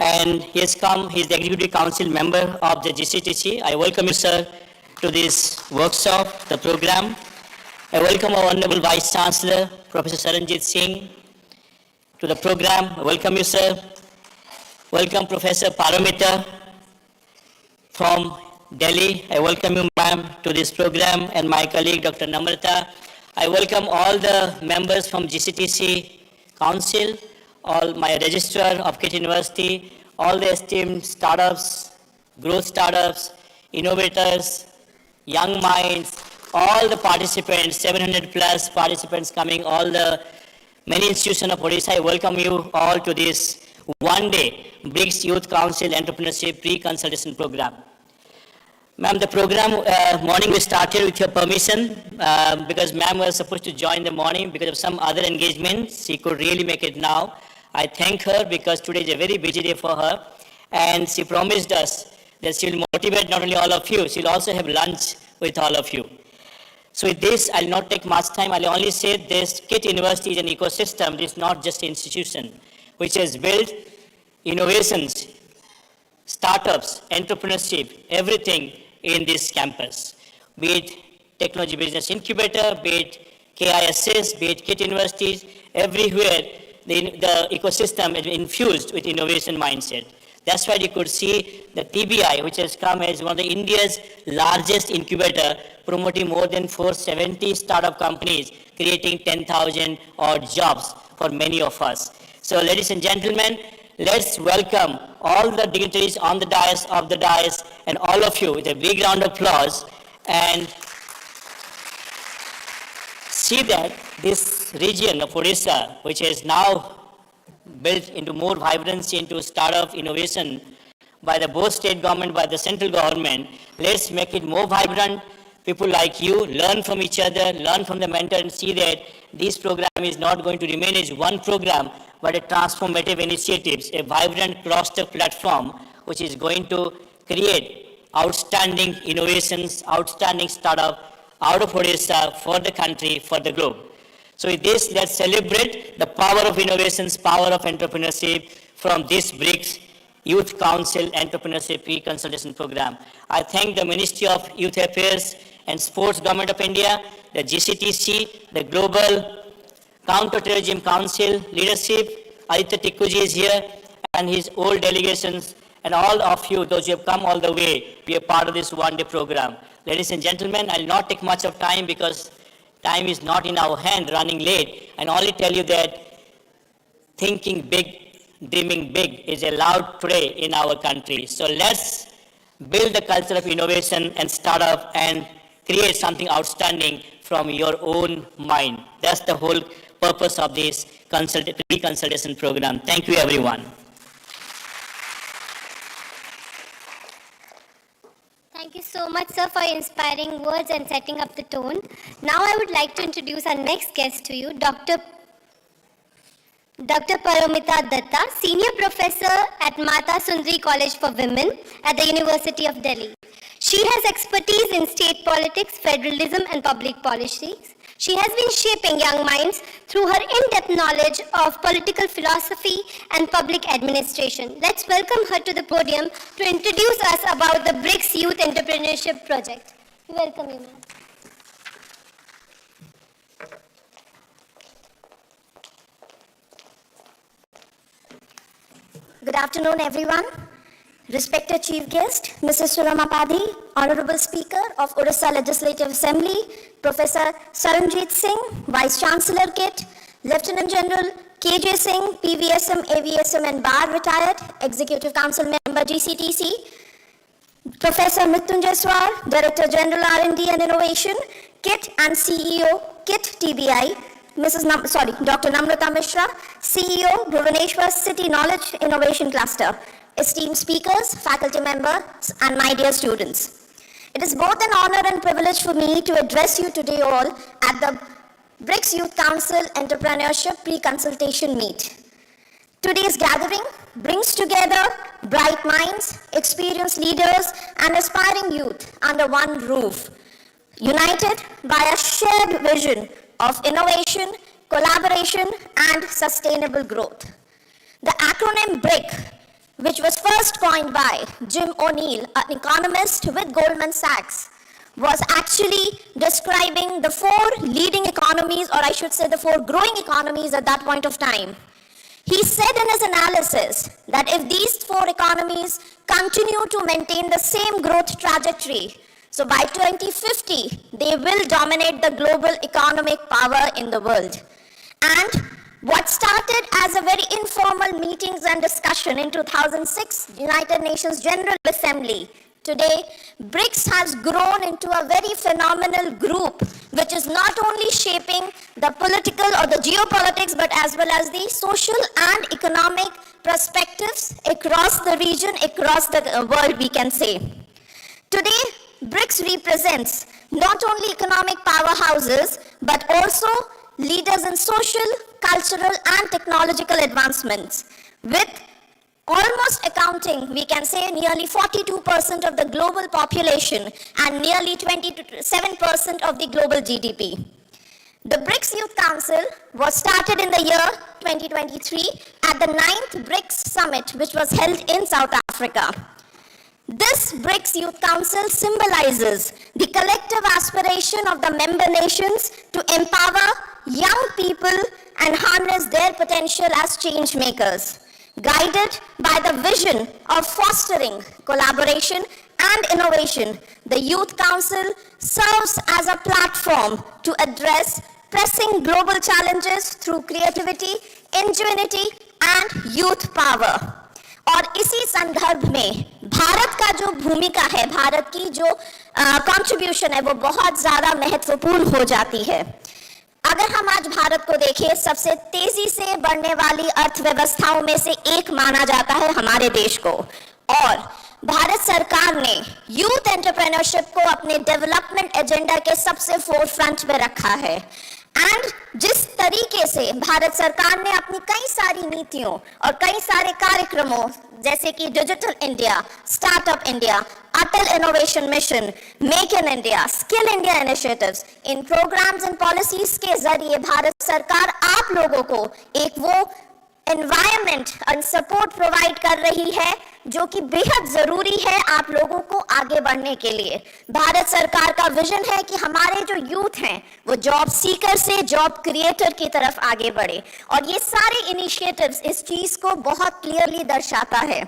and he has come, he is the Executive Council member of the GCTC. I welcome you, sir, to this workshop, the program. I welcome our Honorable Vice Chancellor, Professor Saranjit Singh, to the program. I welcome you, sir. Welcome Professor Paramita from Delhi. I welcome you, ma'am, to this program, and my colleague, Dr. Namrata. I welcome all the members from GCTC Council, all my registrar of KIIT University, all the esteemed startups, growth startups, innovators, young minds, all the participants, 700 plus participants coming, all the many institutions of Odisha. I welcome you all to this one-day BRICS Youth Council Entrepreneurship Pre-Consultation Program. Ma'am, the program morning we started with your permission because ma'am was supposed to join the morning because of some other engagements. She could really make it now. I thank her because today is a very busy day for her, and she promised us that she will motivate not only all of you, she will also have lunch with all of you. So with this, I will not take much time. I will only say this KIIT University is an ecosystem. It is not just an institution which has built innovations, startups, entrepreneurship, everything in this campus. Be it Technology Business Incubator, be it KISS, be it KIIT Universities, everywhere the ecosystem is infused with innovation mindset. That's why you could see the TBI, which has come as one of the India's largest incubator, promoting more than 470 startup companies, creating 10,000 odd jobs for many of us. So ladies and gentlemen, let's welcome all the dignitaries on the dais, of the dais, and all of you with a big round of applause, and see that this region of Odisha, which is now built into more vibrancy into startup innovation by the both state government, by the central government, let's make it more vibrant. People like you learn from each other, learn from the mentor, and see that this program is not going to remain as one program, but a transformative initiatives, a vibrant cluster platform, which is going to create outstanding innovations, outstanding startup out of Odisha for the country, for the globe. So with this, let's celebrate the power of innovations, power of entrepreneurship from this BRICS Youth Council Entrepreneurship Pre-Consultation Program. I thank the Ministry of Youth Affairs and Sports Government of India, the GCTC, the Global Counter-Terrorism Council leadership. Aditya Tikkuji is here, and his old delegations, and all of you, those who have come all the way, be a part of this one-day program. Ladies and gentlemen, I will not take much of time because time is not in our hand, running late, and only tell you that thinking big, dreaming big is allowed today in our country. So let's build the culture of innovation and startup and create something outstanding from your own mind. That's the whole purpose of this pre-consultation program. Thank you, everyone. Thank you so much, sir, for your inspiring words and setting up the tone. Now I would like to introduce our next guest to you, Dr. Paramita Datta, Senior Professor at Mata Sundari College for Women at the University of Delhi. She has expertise in state politics, federalism, and public policies. She has been shaping young minds through her in-depth knowledge of political philosophy and public administration. Let's welcome her to the podium to introduce us about the BRICS Youth Entrepreneurship Project. We welcome you, ma'am. Good afternoon, everyone. Respected Chief Guest, Mrs. Surama Padhi, Honorable Speaker of Odisha Legislative Assembly, Professor Saranjit Singh, Vice Chancellor KIIT, Lieutenant General KJ Singh, PVSM, AVSM and Bar retired, Executive Council Member Member GCTC, Professor Mrityunjay Swar, Director General R&D and Innovation, KIIT and CEO, KIIT TBI, Dr. Namrata Mishra, CEO, Bhubaneswar City Knowledge Innovation Cluster, esteemed speakers, faculty members, and my dear students. It is both an honor and privilege for me to address you today all at the BRICS Youth Council Entrepreneurship Pre-Consultation Meet. Today's gathering brings together bright minds, experienced leaders, and aspiring youth under one roof, united by a shared vision of innovation, collaboration, and sustainable growth. The acronym BRIC, which was first coined by Jim O'Neill, an economist with Goldman Sachs, was actually describing the four leading economies, or I should say the four growing economies at that point of time. He said in his analysis that if these four economies continue to maintain the same growth trajectory, so by 2050, they will dominate the global economic power in the world. And what started as a very informal meetings and discussion in 2006 United Nations General Assembly, today BRICS has grown into a very phenomenal group which is not only shaping the political or the geopolitics but as well as the social and economic perspectives across the region, across the world, we can say. Today, BRICS represents not only economic powerhouses but also leaders in social, cultural, and technological advancements, with almost accounting, we can say, nearly 42% of the global population and nearly 27% of the global GDP. The BRICS Youth Council was started in the year 2023 at the 9th BRICS Summit, which was held in South Africa. This BRICS Youth Council symbolizes the collective aspiration of the member nations to empower young people and harness their potential as change makers. Guided by the vision of fostering collaboration and innovation, the Youth Council serves as a platform to address pressing global challenges through creativity, ingenuity, and youth power. और इसी संदर्भ में भारत का जो भूमिका है, भारत की जो कंट्रीब्यूशन है, वो बहुत ज़्यादा महत्वपूर्ण हो जाती है. अगर हम आज भारत को देखें, सबसे तेजी से बढ़ने वाली अर्थव्यवस्थाओं में से एक माना जाता है हमारे देश को, और भारत सरकार ने यूथ एंटरप्रेन्योरशिप को अपने डेवलपमेंट एजेंडा के सबसे फोरफ्रंट पे रखा है. एंड जिस तरीके से भारत सरकार ने अपनी कई सारी नीतियों और कई सारे कार्यक्रमों जैसे कि digital India, startup India, Atal innovation mission, make in India, skill India initiatives, in programmes and policies के जरिए भारत सरकार आप लोगों को एक वो एनवायरनमेंट और सपोर्ट प्रोवाइड कर रही है जो कि बेहद जरूरी है आप लोगों को आगे बढ़ने के लिए. भारत सरकार का विजन है कि हमारे जो यूथ हैं वो जॉब सीकर से जॉब क्रिएटर की तरफ आगे बढ़े, और ये सारे इनिशिएटिव्स इस चीज को बहुत क्लियरली दर्शाता है.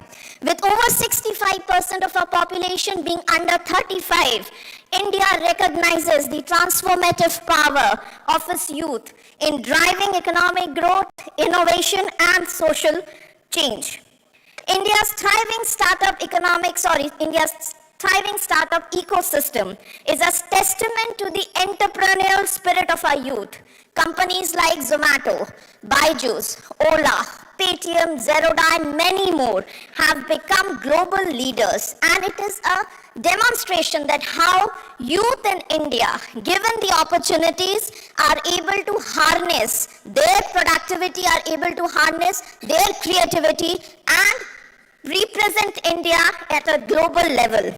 With over 65% of our population being under 35, India recognizes the transformative power of its youth in driving economic growth, innovation, and social change. India's thriving startup ecosystem is a testament to the entrepreneurial spirit of our youth. Companies like Zomato, Byju's, Ola, Paytm, Zerodha, and many more have become global leaders, and it is a demonstration that how youth in India, given the opportunities, are able to harness their productivity, are able to harness their creativity and represent India at a global level.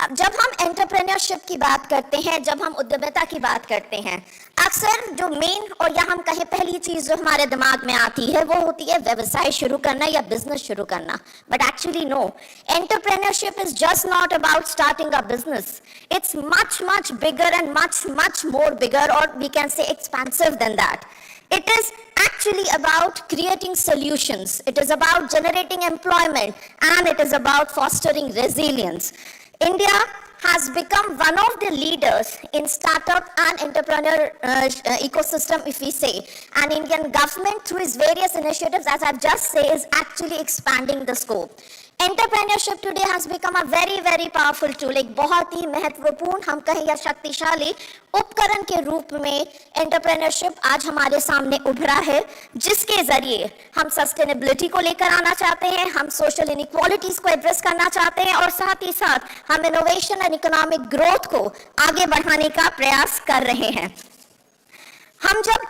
अब जब हम entrepreneurship की बात करते हैं, जब हम उद्यमिता की बात करते हैं, अक्सर जो मेन और या हम कहें पहली चीज जो हमारे दिमाग में आती है वो होती है व्यवसाय शुरू करना या बिजनेस शुरू करना. But actually no, entrepreneurship is just not about starting a business. It's much bigger and much more bigger, और we can say expensive than that. It is actually about creating solutions. It is about generating employment, and it is about fostering resilience. India has become one of the leaders in startup and entrepreneur ecosystem, if we say. And Indian government, through its various initiatives, as I've just said, is actually expanding the scope. Entrepreneurship today has become a very, very powerful tool. एक बहुत ही महत्वपूर्ण, हम कहें या शक्तिशाली उपकरण के रूप में एंटरप्रेन्योरशिप आज हमारे सामने उभरा है, जिसके जरिए हम सस्टेनेबिलिटी को लेकर आना चाहते हैं, हम सोशल इनइक्वालिटीज को एड्रेस करना चाहते हैं और साथ ही साथ हम इनोवेशन एंड इकोनॉमिक ग्रोथ को आगे बढ़ाने का प्रयास कर रहे हैं। हम जब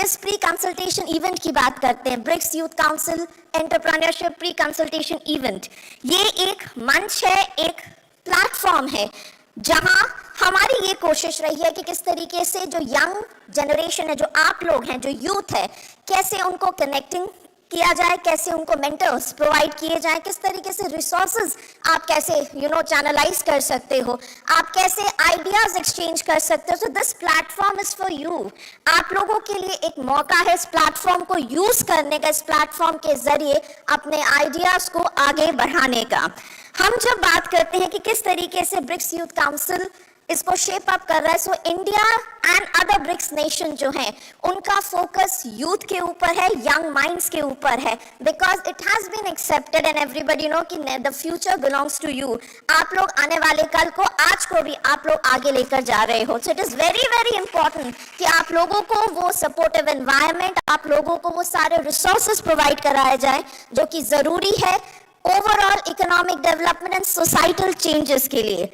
इस प्री कंसल्टेशन इवेंट की बात करते हैं, BRICS youth council entrepreneurship pre consultation event, ये एक मंच है, एक प्लेटफॉर्म है जहां हमारी ये कोशिश रही है कि किस तरीके से जो यंग जनरेशन है, जो आप लोग हैं, जो यूथ है, कैसे उनको कनेक्टिंग किया जाए, कैसे उनको मेंटर्स प्रोवाइड किए जाए, किस तरीके से रिसोर्सेज आप कैसे चैनलाइज कर सकते हो, आप कैसे आइडियाज एक्सचेंज कर सकते हो। So this platform is for you. आप लोगों के लिए एक मौका है इस प्लेटफॉर्म को यूज करने का, इस प्लेटफॉर्म के जरिए अपने आइडियाज को आगे बढ़ाने का। हम जब बात करते हैं कि किस तरीके से ब्रिक्स यूथ काउंसिल इसको शेप अप कर रहा है, so India and other BRICS nation जो हैं, उनका फोकस यूथ के ऊपर है, यंग माइंड्स के ऊपर है, because it has been accepted and everybody know कि the future belongs to you. आप लोग आने वाले कल को, आज को भी आप लोग आगे लेकर जा रहे हो। So it is very very important कि आप लोगों को वो सपोर्टिव एनवायरनमेंट, आप लोगों को वो सारे रिसोर्सेज प्रोवाइड कराए जाए जो कि जरूरी है overall economic development and societal changes के लिए।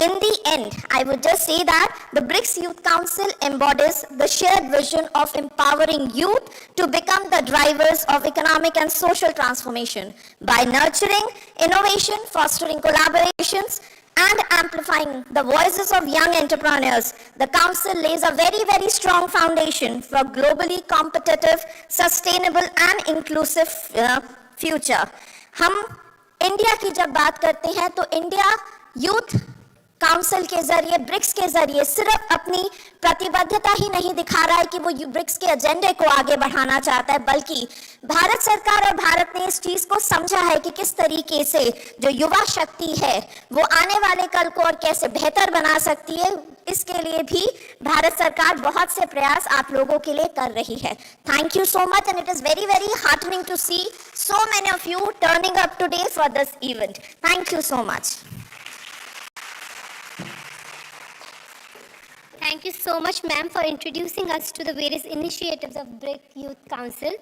In the end, I would just say that the BRICS Youth Council embodies the shared vision of empowering youth to become the drivers of economic and social transformation. By nurturing innovation, fostering collaborations, and amplifying the voices of young entrepreneurs, the Council lays a very, very strong foundation for globally competitive, sustainable, and inclusive future. हम India की जब बात करते हैं तो India youth council के जरिए, BRICS के जरिए सिर्फ अपनी प्रतिबद्धता ही नहीं दिखा रहा है कि वो ब्रिक्स के एजेंडे को आगे बढ़ाना चाहता है, बल्कि भारत सरकार और भारत ने इस चीज को समझा है कि किस तरीके से जो युवा शक्ति है वो आने वाले कल को और कैसे बेहतर बना सकती है। इसके लिए भी भारत सरकार बहुत से प्रयास आप लोगों के लिए कर रही है। Thank you so much and it is very very heartening to see so many of you turning up today for this event. Thank you so much. Thank you so much, ma'am, for introducing us to the various initiatives of BRICS Youth Council.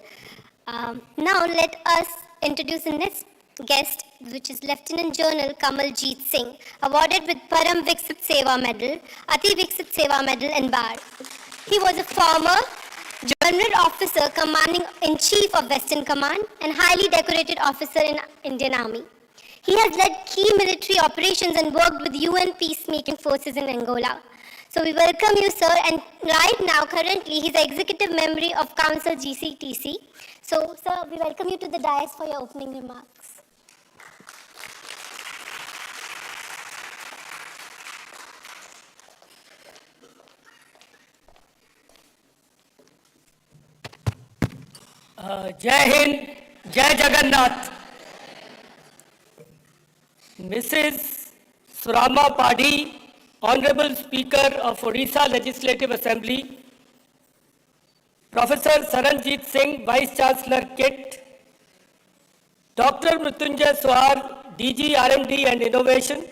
Now let us introduce the next guest, which is Lieutenant General Kamaljeet Singh, awarded with Param Viksit Seva Medal, Ati Viksit Seva Medal and Bar. He was a former General Officer Commanding-in-Chief of Western Command and highly decorated officer in Indian Army. He has led key military operations and worked with UN peacemaking forces in Angola. So we welcome you, sir, and right now, currently, he's the Executive Member of Council GCTC. So, sir, we welcome you to the dais for your opening remarks. जय हिंद, जय Jagannath. Mrs. Surama Padhi, Honorable Speaker of Odisha Legislative Assembly, Professor Saranjit Singh, Vice Chancellor KIIT, Dr. Mrityunjay Swar, DG R&D and Innovation,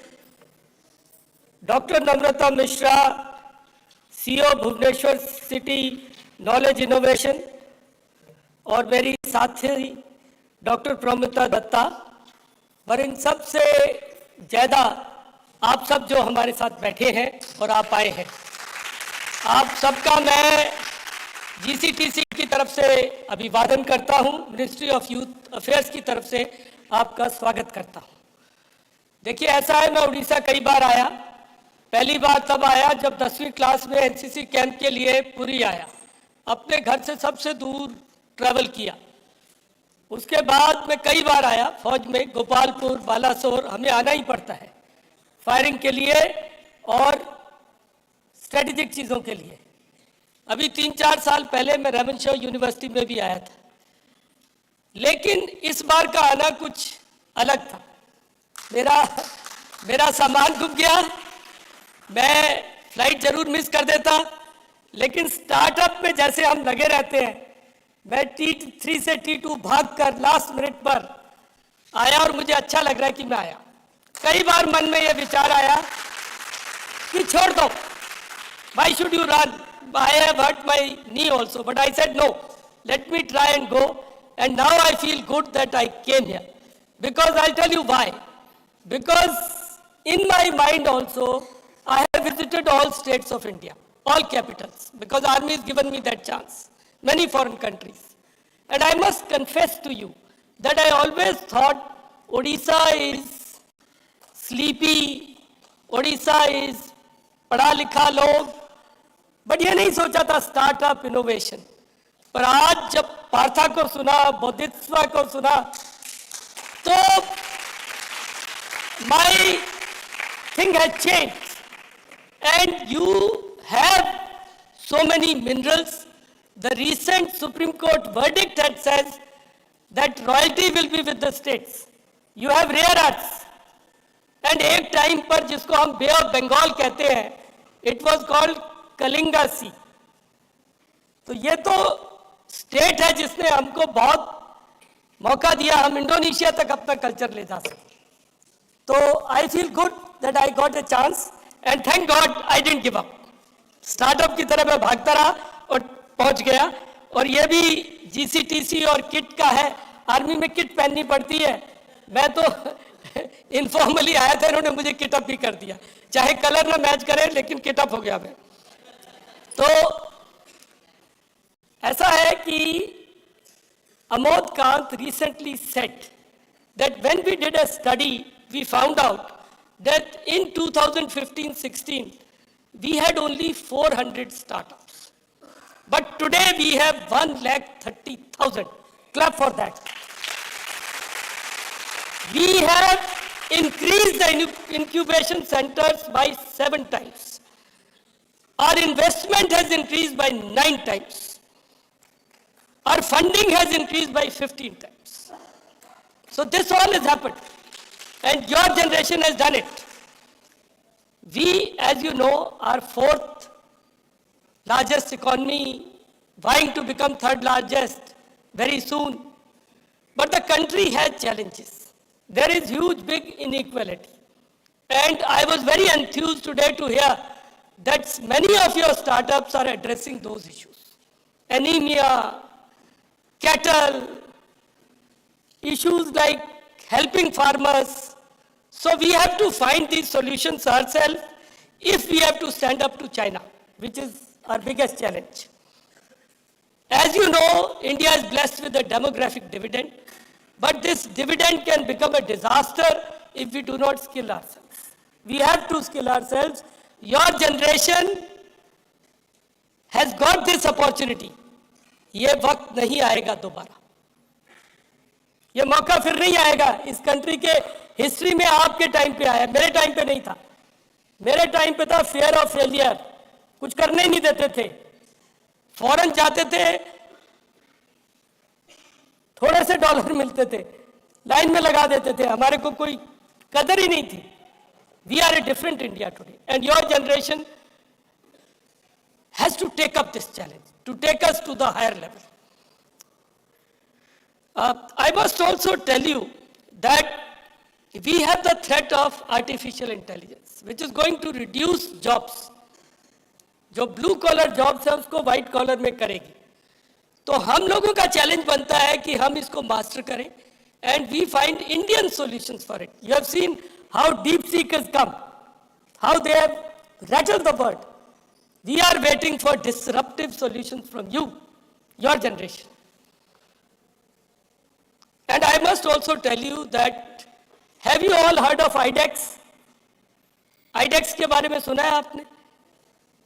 Dr. Namrata Mishra, CEO Bhubaneswar City Knowledge Innovation, और मेरी साथी doctor Pramita Dutta, और इन सब से ज़्यादा आप सब जो हमारे साथ बैठे हैं और आप आए हैं, आप सबका मैं जीसीटीसी की तरफ से अभिवादन करता हूं, मिनिस्ट्री ऑफ यूथ अफेयर्स की तरफ से आपका स्वागत करता हूं। देखिए, ऐसा है, मैं उड़ीसा कई बार आया। पहली बार तब आया जब 10वीं क्लास में एनसीसी कैंप के लिए पुरी आया, अपने घर से सबसे दूर ट्रैवल किया। उसके बाद मैं कई बार आया फौज में, गोपालपुर, बालासोर, हमें आना ही पड़ता है फायरिंग के लिए और स्ट्रेटेजिक चीज़ों के लिए। अभी 3-4 साल पहले मैं रेवेंशा यूनिवर्सिटी में भी आया था, लेकिन इस बार का आना कुछ अलग था। मेरा सामान डूब गया, मैं फ्लाइट जरूर मिस कर देता, लेकिन स्टार्टअप में जैसे हम लगे रहते हैं, मैं T3 से T2 भागकर लास्ट मिनट पर आया और मुझे अच्छा लग रहा है कि मैं आया। कई बार मन में ये विचार आया कि छोड़ दो, why should you run? I have hurt my knee also, but I said no, let me try and go, and now I feel good that I came here. Because I'll tell you why. Because in my mind also, I have visited all states of India, all capitals, because army has given me that chance, many foreign countries. And I must confess to you that I always thought Odisha is sleepy, Odisha is पढ़ा लिखा लोग, but ये नहीं सोचा था startup innovation. पर आज जब पार्था को सुना, बोधिसत्व को सुना, तो my thing has changed. And you have so many minerals. The recent Supreme Court verdict had says that royalty will be with the states. You have rare earths. And एक time पर जिसको हम बे ऑफ बंगाल कहते हैं, it was called Kalinga सी। तो ये तो state है जिसने हमको बहुत मौका दिया, हम इंडोनेशिया तक अपना कल्चर ले जा सके। तो I feel good that I got a chance and thank God I didn't give up. Startup की तरह मैं भागता रहा और पहुंच गया। और ये भी जीसीटीसी और किट का है, आर्मी में किट पहननी पड़ती है। मैं तो इनफॉर्मली आया था, इन्होंने मुझे किटअप भी कर दिया, चाहे कलर ना मैच करे लेकिन किटअप हो गया मैं। तो ऐसा है कि Amod Kant recently said that when we did a study, we found out that in 2015-16 we had only 400 startups, but today we have 130,000. Clap for that. We have increased the incubation centers by 7 times. Our investment has increased by 9 times. Our funding has increased by 15 times. So this all has happened. And your generation has done it. We, as you know, are 4th largest economy, vying to become 3rd largest very soon. But the country has challenges. There is huge, big inequality. And I was very enthused today to hear that many of your startups are addressing those issues. Anemia, cattle, issues like helping farmers. So we have to find these solutions ourselves if we have to stand up to China, which is our biggest challenge. As you know, India is blessed with a demographic dividend. But this dividend can become a disaster if we do not skill ourselves. We have to skill ourselves. Your generation has got this opportunity. ये वक्त नहीं आएगा दोबारा, ये मौका फिर नहीं आएगा। इस कंट्री के हिस्ट्री में आपके टाइम पे आया, मेरे टाइम पे नहीं था। मेरे टाइम पे था फियर ऑफ फेलियर, कुछ करने नहीं देते थे। फॉरेन जाते थे, थोड़े से डॉलर मिलते थे, लाइन में लगा देते थे, हमारे को कोई कदर ही नहीं थी। We are a different India today, and your generation has to take up this challenge, to take us to the higher level. I must also tell you that we have the threat of artificial intelligence, which is going to reduce jobs. जो blue collar jobs है उसको white collar में करेगी। तो हम लोगों का challenge बनता है कि हम इसको मास्टर करें, and we find Indian solutions for it. You have seen how deep seekers come, how they have rattled the world. We are waiting for disruptive solutions from you, your generation. And I must also tell you that, have you all heard of IDEX? IDEX के बारे में सुना है आपने?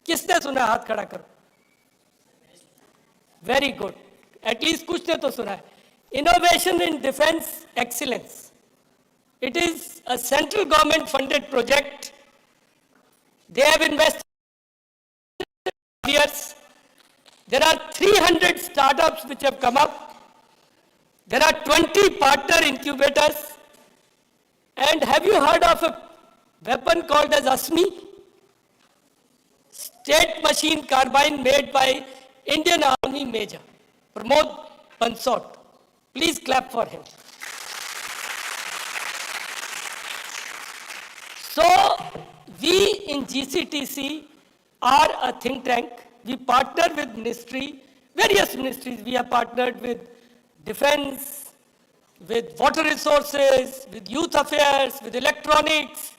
किसने सुना? हाथ खड़ा करो। Very good. At least कुछ ने तो सुना है। Innovation in Defense Excellence. It is a central government funded project. They have invested years. There are 300 startups which have come up. There are 20 partner incubators. And have you heard of a weapon called as ASMI? State machine carbine made by Indian Army Major Pramod Bansot. Please clap for him. So we in GCTC are a think tank. We partner with ministry, various ministries. We have partnered with defense, with water resources, with youth affairs, with electronics,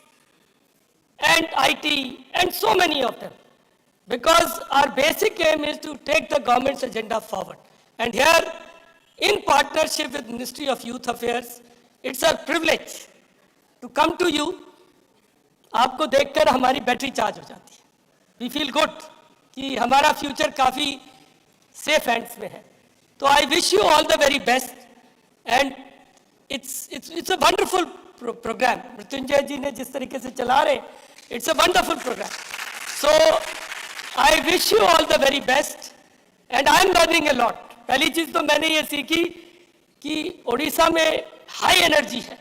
and IT, and so many of them. Because our basic aim is to take the government's agenda forward. And here, in partnership with Ministry of Youth Affairs, it's our privilege to come to you. आपको देखकर हमारी battery charge हो जाती है. We feel good कि हमारा future काफ़ी safe hands में है. तो I wish you all the very best. And it's a wonderful program. Mrityunjay जी ने जिस तरीके से चला रहे, it's a wonderful program. So I wish you all the very best. And I am learning a lot. पहली चीज़ तो मैंने ये सीखी कि ओडिशा में high energy है.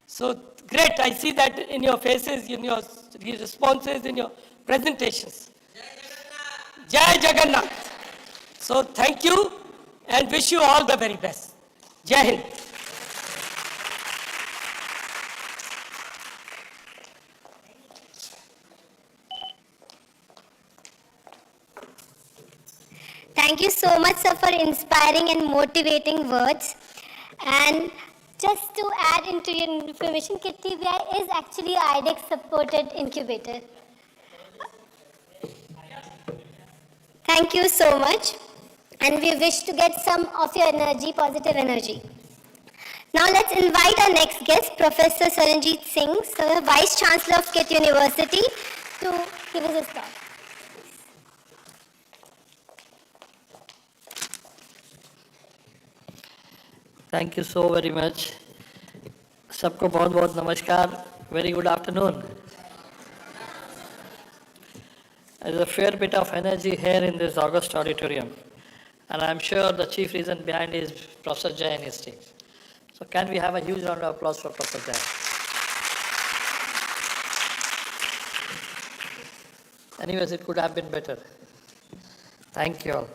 So great, I see that in your faces, in your responses, in your presentations. Jai Jagannath. So thank you and wish you all the very best. Jai Hind. Thank you so much, sir, for inspiring and motivating words. And just to add into your information, KIIT TBI is actually an IDEX supported incubator. Thank you so much. And we wish to get some of your energy, positive energy. Now let's invite our next guest, Professor Saranjit Singh, Sir, Vice Chancellor of KIIT University, to give us his talk. Thank you so very much. सबको बहुत बहुत नमस्कार. Very good afternoon. There is a fair bit of energy here in this august auditorium, and I am sure the chief reason behind is Professor Jay and his team. So can we have a huge round of applause for Professor Jay? Anyways, it could have been better. Thank you all.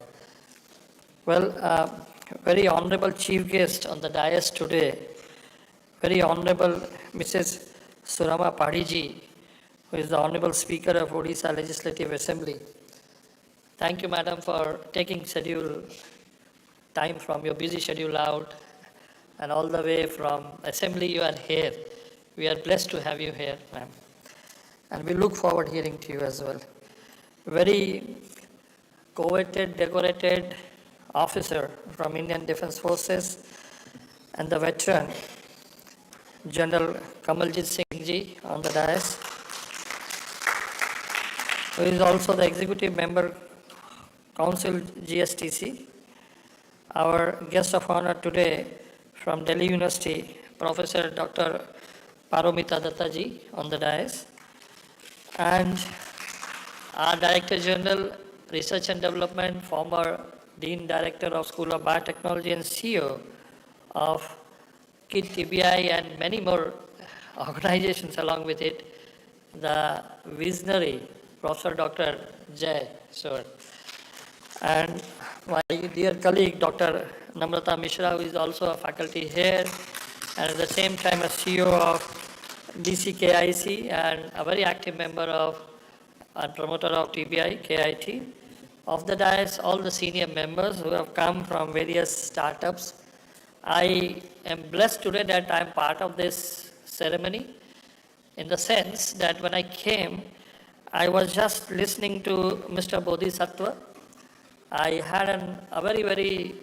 Well, very honorable chief guest on the dais today, very honorable Mrs. Surama Padiji, who is the honorable speaker of Odisha Legislative Assembly. Thank you, madam, for taking time from your busy schedule out, and all the way from assembly you are here. We are blessed to have you here, ma'am. And we look forward hearing to you as well. Very coveted, decorated officer from Indian Defence Forces, and the veteran General Kamaljit Singh ji on the dais, who is also the executive member Council GSTC. Our guest of honor today from Delhi University, Professor Dr. Paromita Datta ji on the dais, and our Director General Research and Development, former Dean Director of School of Biotechnology and CEO of KIIT TBI and many more organizations along with it, the visionary Professor Dr. Jay, sir. And my dear colleague Dr. Namrata Mishra, who is also a faculty here, and at the same time a CEO of DCKIC and a very active member of and promoter of TBI, KIIT. Of the dais, all the senior members who have come from various startups. I am blessed today that I am part of this ceremony, in the sense that when I came, I was just listening to Mr. Bodhisattva. I had a very, very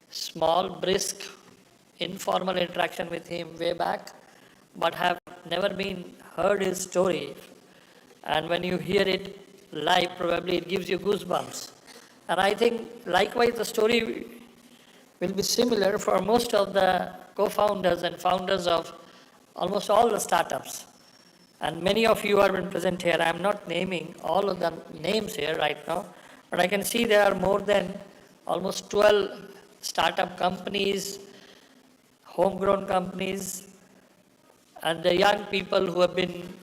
small, brisk, informal interaction with him way back, but have never been heard his story. And when you hear it live, probably it gives you goosebumps. And I think likewise the story will be similar for most of the co-founders and founders of almost all the startups. And many of you are present here. I am not naming all of the names here right now, but I can see there are more than almost 12 startup companies, homegrown companies, and the young people who have been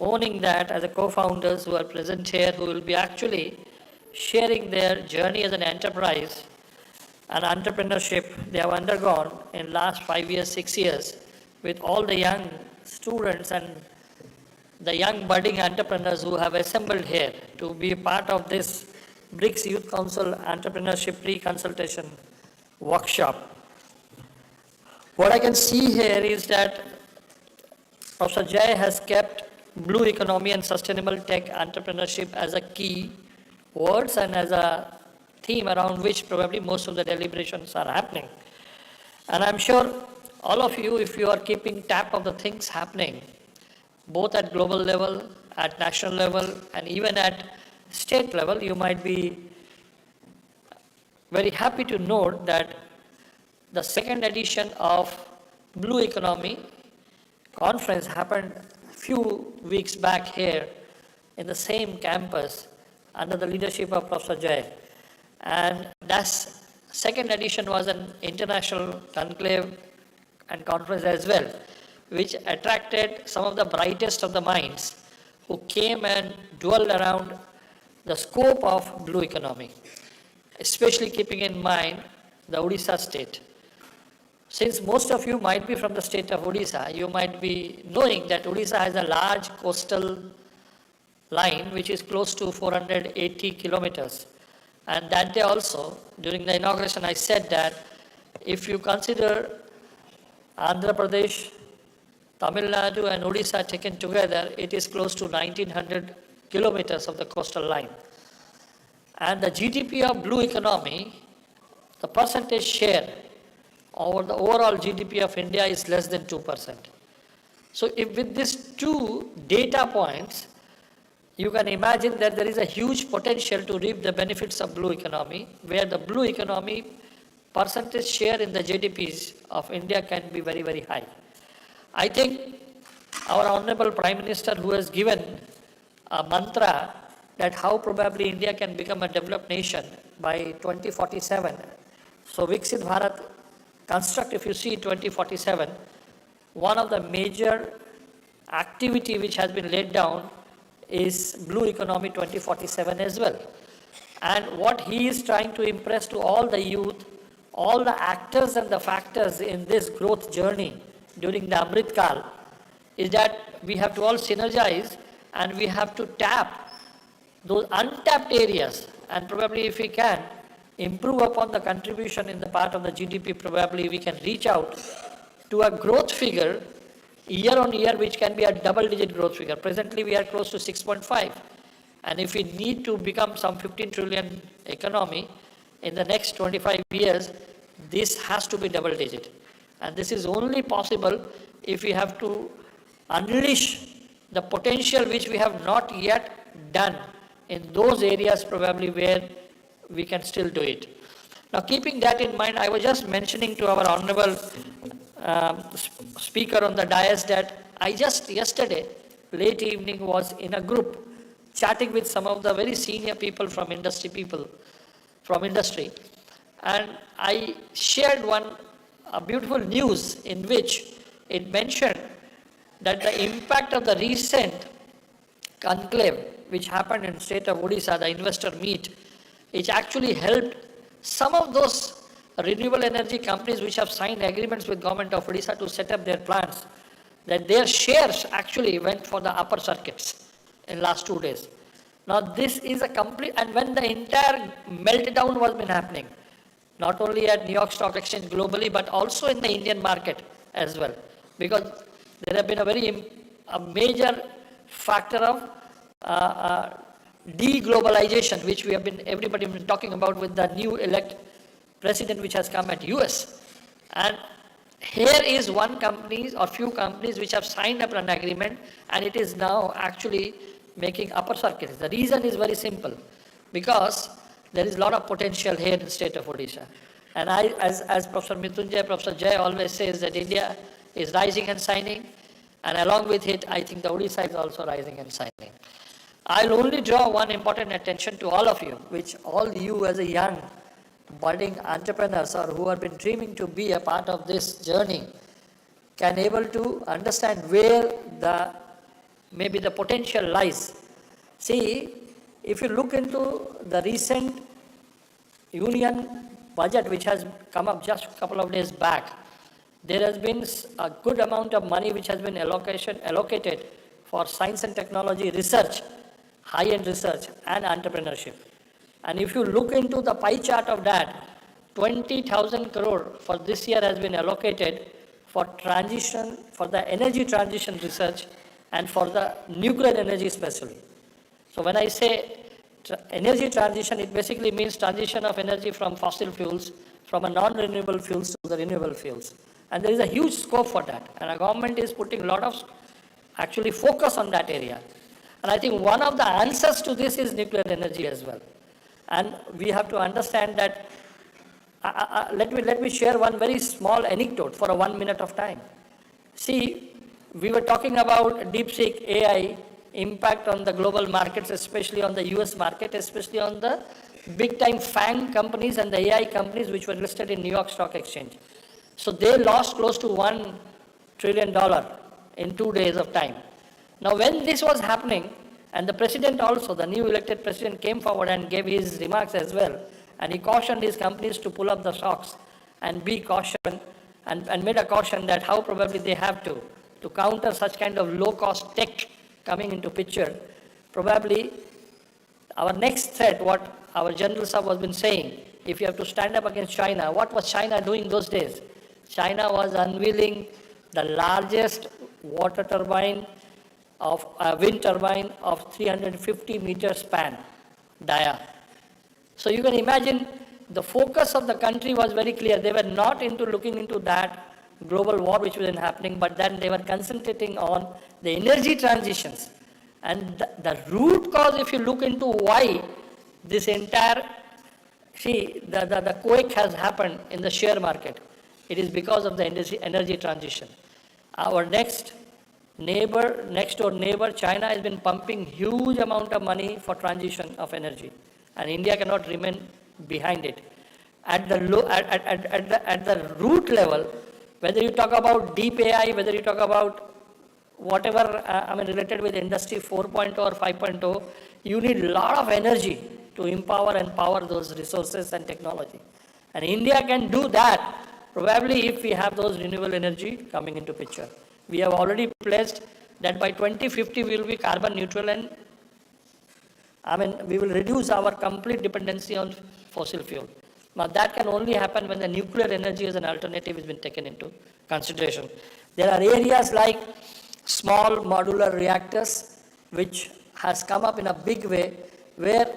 owning that as a co-founders who are present here, who will be actually sharing their journey as an enterprise and entrepreneurship they have undergone in last 5 years, 6 years, with all the young students and the young budding entrepreneurs who have assembled here to be part of this BRICS Youth Council Entrepreneurship Pre-Consultation Workshop. What I can see here is that Professor Jay has kept blue economy and sustainable tech entrepreneurship as a key words and as a theme around which probably most of the deliberations are happening. And I'm sure all of you, if you are keeping tap of the things happening, both at global level, at national level, and even at state level, you might be very happy to note that the second edition of Blue Economy conference happened a few weeks back here in the same campus under the leadership of Professor Jay. And that second edition was an international conclave and conference as well, which attracted some of the brightest of the minds who came and dwelled around the scope of blue economy, especially keeping in mind the Odisha state. Since most of you might be from the state of Odisha, you might be knowing that Odisha has a large coastal line which is close to 480 kilometers. And that day also, during the inauguration, I said that if you consider Andhra Pradesh, Tamil Nadu and Odisha taken together, it is close to 1900 kilometers of the coastal line. And the GDP of blue economy, the percentage share over the overall GDP of India is less than 2%. So if with these two data points, you can imagine that there is a huge potential to reap the benefits of blue economy, where the blue economy percentage share in the GDPs of India can be very, very high. I think our Honorable Prime Minister, who has given a mantra that how probably India can become a developed nation by 2047. So Viksit Bharat construct, if you see 2047, one of the major activity which has been laid down is Blue Economy 2047 as well. And what he is trying to impress to all the youth, all the actors and the factors in this growth journey during the Amrit Kal, is that we have to all synergize and we have to tap those untapped areas, and probably if we can improve upon the contribution in the part of the GDP, probably we can reach out to a growth figure year on year which can be a double-digit growth figure. Presently we are close to 6.5, and if we need to become some 15 trillion economy in the next 25 years, this has to be double-digit. And this is only possible if we have to unleash the potential which we have not yet done in those areas probably where we can still do it. Now, keeping that in mind, I was just mentioning to our honorable speaker on the dais that I just yesterday, late evening, was in a group chatting with some of the very senior people, from industry, and I shared a beautiful news in which it mentioned that the impact of the recent conclave which happened in the state of Odisha, the investor meet, it actually helped some of those renewable energy companies which have signed agreements with government of Odisha to set up their plants, that their shares actually went for the upper circuits in last 2 days. Now this is a complete, and when the entire meltdown was been happening, not only at New York Stock Exchange globally, but also in the Indian market as well, because there have been a major factor of deglobalization, which everybody been talking about with the new elect president which has come at US. And here is one company or few companies which have signed up an agreement, and it is now actually making upper circuits. The reason is very simple, because there is a lot of potential here in the state of Odisha. And as Professor Mrityunjay, Professor Jay always says that India is rising and shining, and along with it, I think the Odisha is also rising and shining. I'll only draw one important attention to all of you, which all you as a young budding entrepreneurs or who have been dreaming to be a part of this journey can able to understand where maybe the potential lies. See, if you look into the recent union budget which has come up just a couple of days back, there has been a good amount of money which has been allocated for science and technology research, high-end research, and entrepreneurship. And if you look into the pie chart of that, 20,000 crore for this year has been allocated for transition, for the energy transition research, and for the nuclear energy especially. So when I say energy transition, it basically means transition of energy from fossil fuels, from a non-renewable fuels to the renewable fuels. And there is a huge scope for that. And our government is putting a lot of actually focus on that area. And I think one of the answers to this is nuclear energy as well. And we have to understand that, let me share one very small anecdote for a 1 minute of time. See, we were talking about DeepSeek AI impact on the global markets, especially on the US market, especially on the big time FANG companies and the AI companies which were listed in New York Stock Exchange. So they lost close to $1 trillion in 2 days of time. Now when this was happening, and the president also, the new elected president came forward and gave his remarks as well, and he cautioned his companies to pull up the stocks and be cautious, and made a caution that how probably they have to counter such kind of low-cost tech coming into picture. Probably our next threat, what our General Sahab has been saying, if you have to stand up against China, what was China doing those days? China was unveiling the largest water turbine of wind turbine of 350 meter span dia. So you can imagine the focus of the country was very clear. They were not into looking into that global war which was happening, but then they were concentrating on the energy transitions. And the root cause, if you look into why this entire, the quake has happened in the share market, it is because of the energy transition. Our next door neighbor, China, has been pumping huge amount of money for transition of energy, and India cannot remain behind it. At the root level, whether you talk about deep AI, whether you talk about whatever related with industry 4.0 or 5.0, you need a lot of energy to empower and power those resources and technology. And India can do that probably if we have those renewable energy coming into picture. We have already pledged that by 2050 we will be carbon neutral, and we will reduce our complete dependency on fossil fuel. Now that can only happen when the nuclear energy as an alternative has been taken into consideration. There are areas like small modular reactors which has come up in a big way, where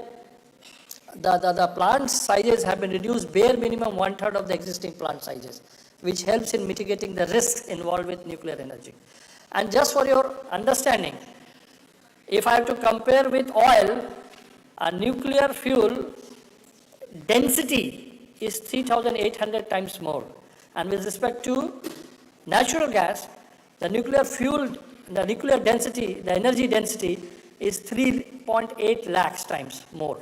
the plant sizes have been reduced bare minimum 1/3 of the existing plant sizes, which helps in mitigating the risks involved with nuclear energy. And just for your understanding, if I have to compare with oil, a nuclear fuel density is 3,800 times more. And with respect to natural gas, the nuclear fuel, the nuclear density, the energy density is 3.8 lakhs times more.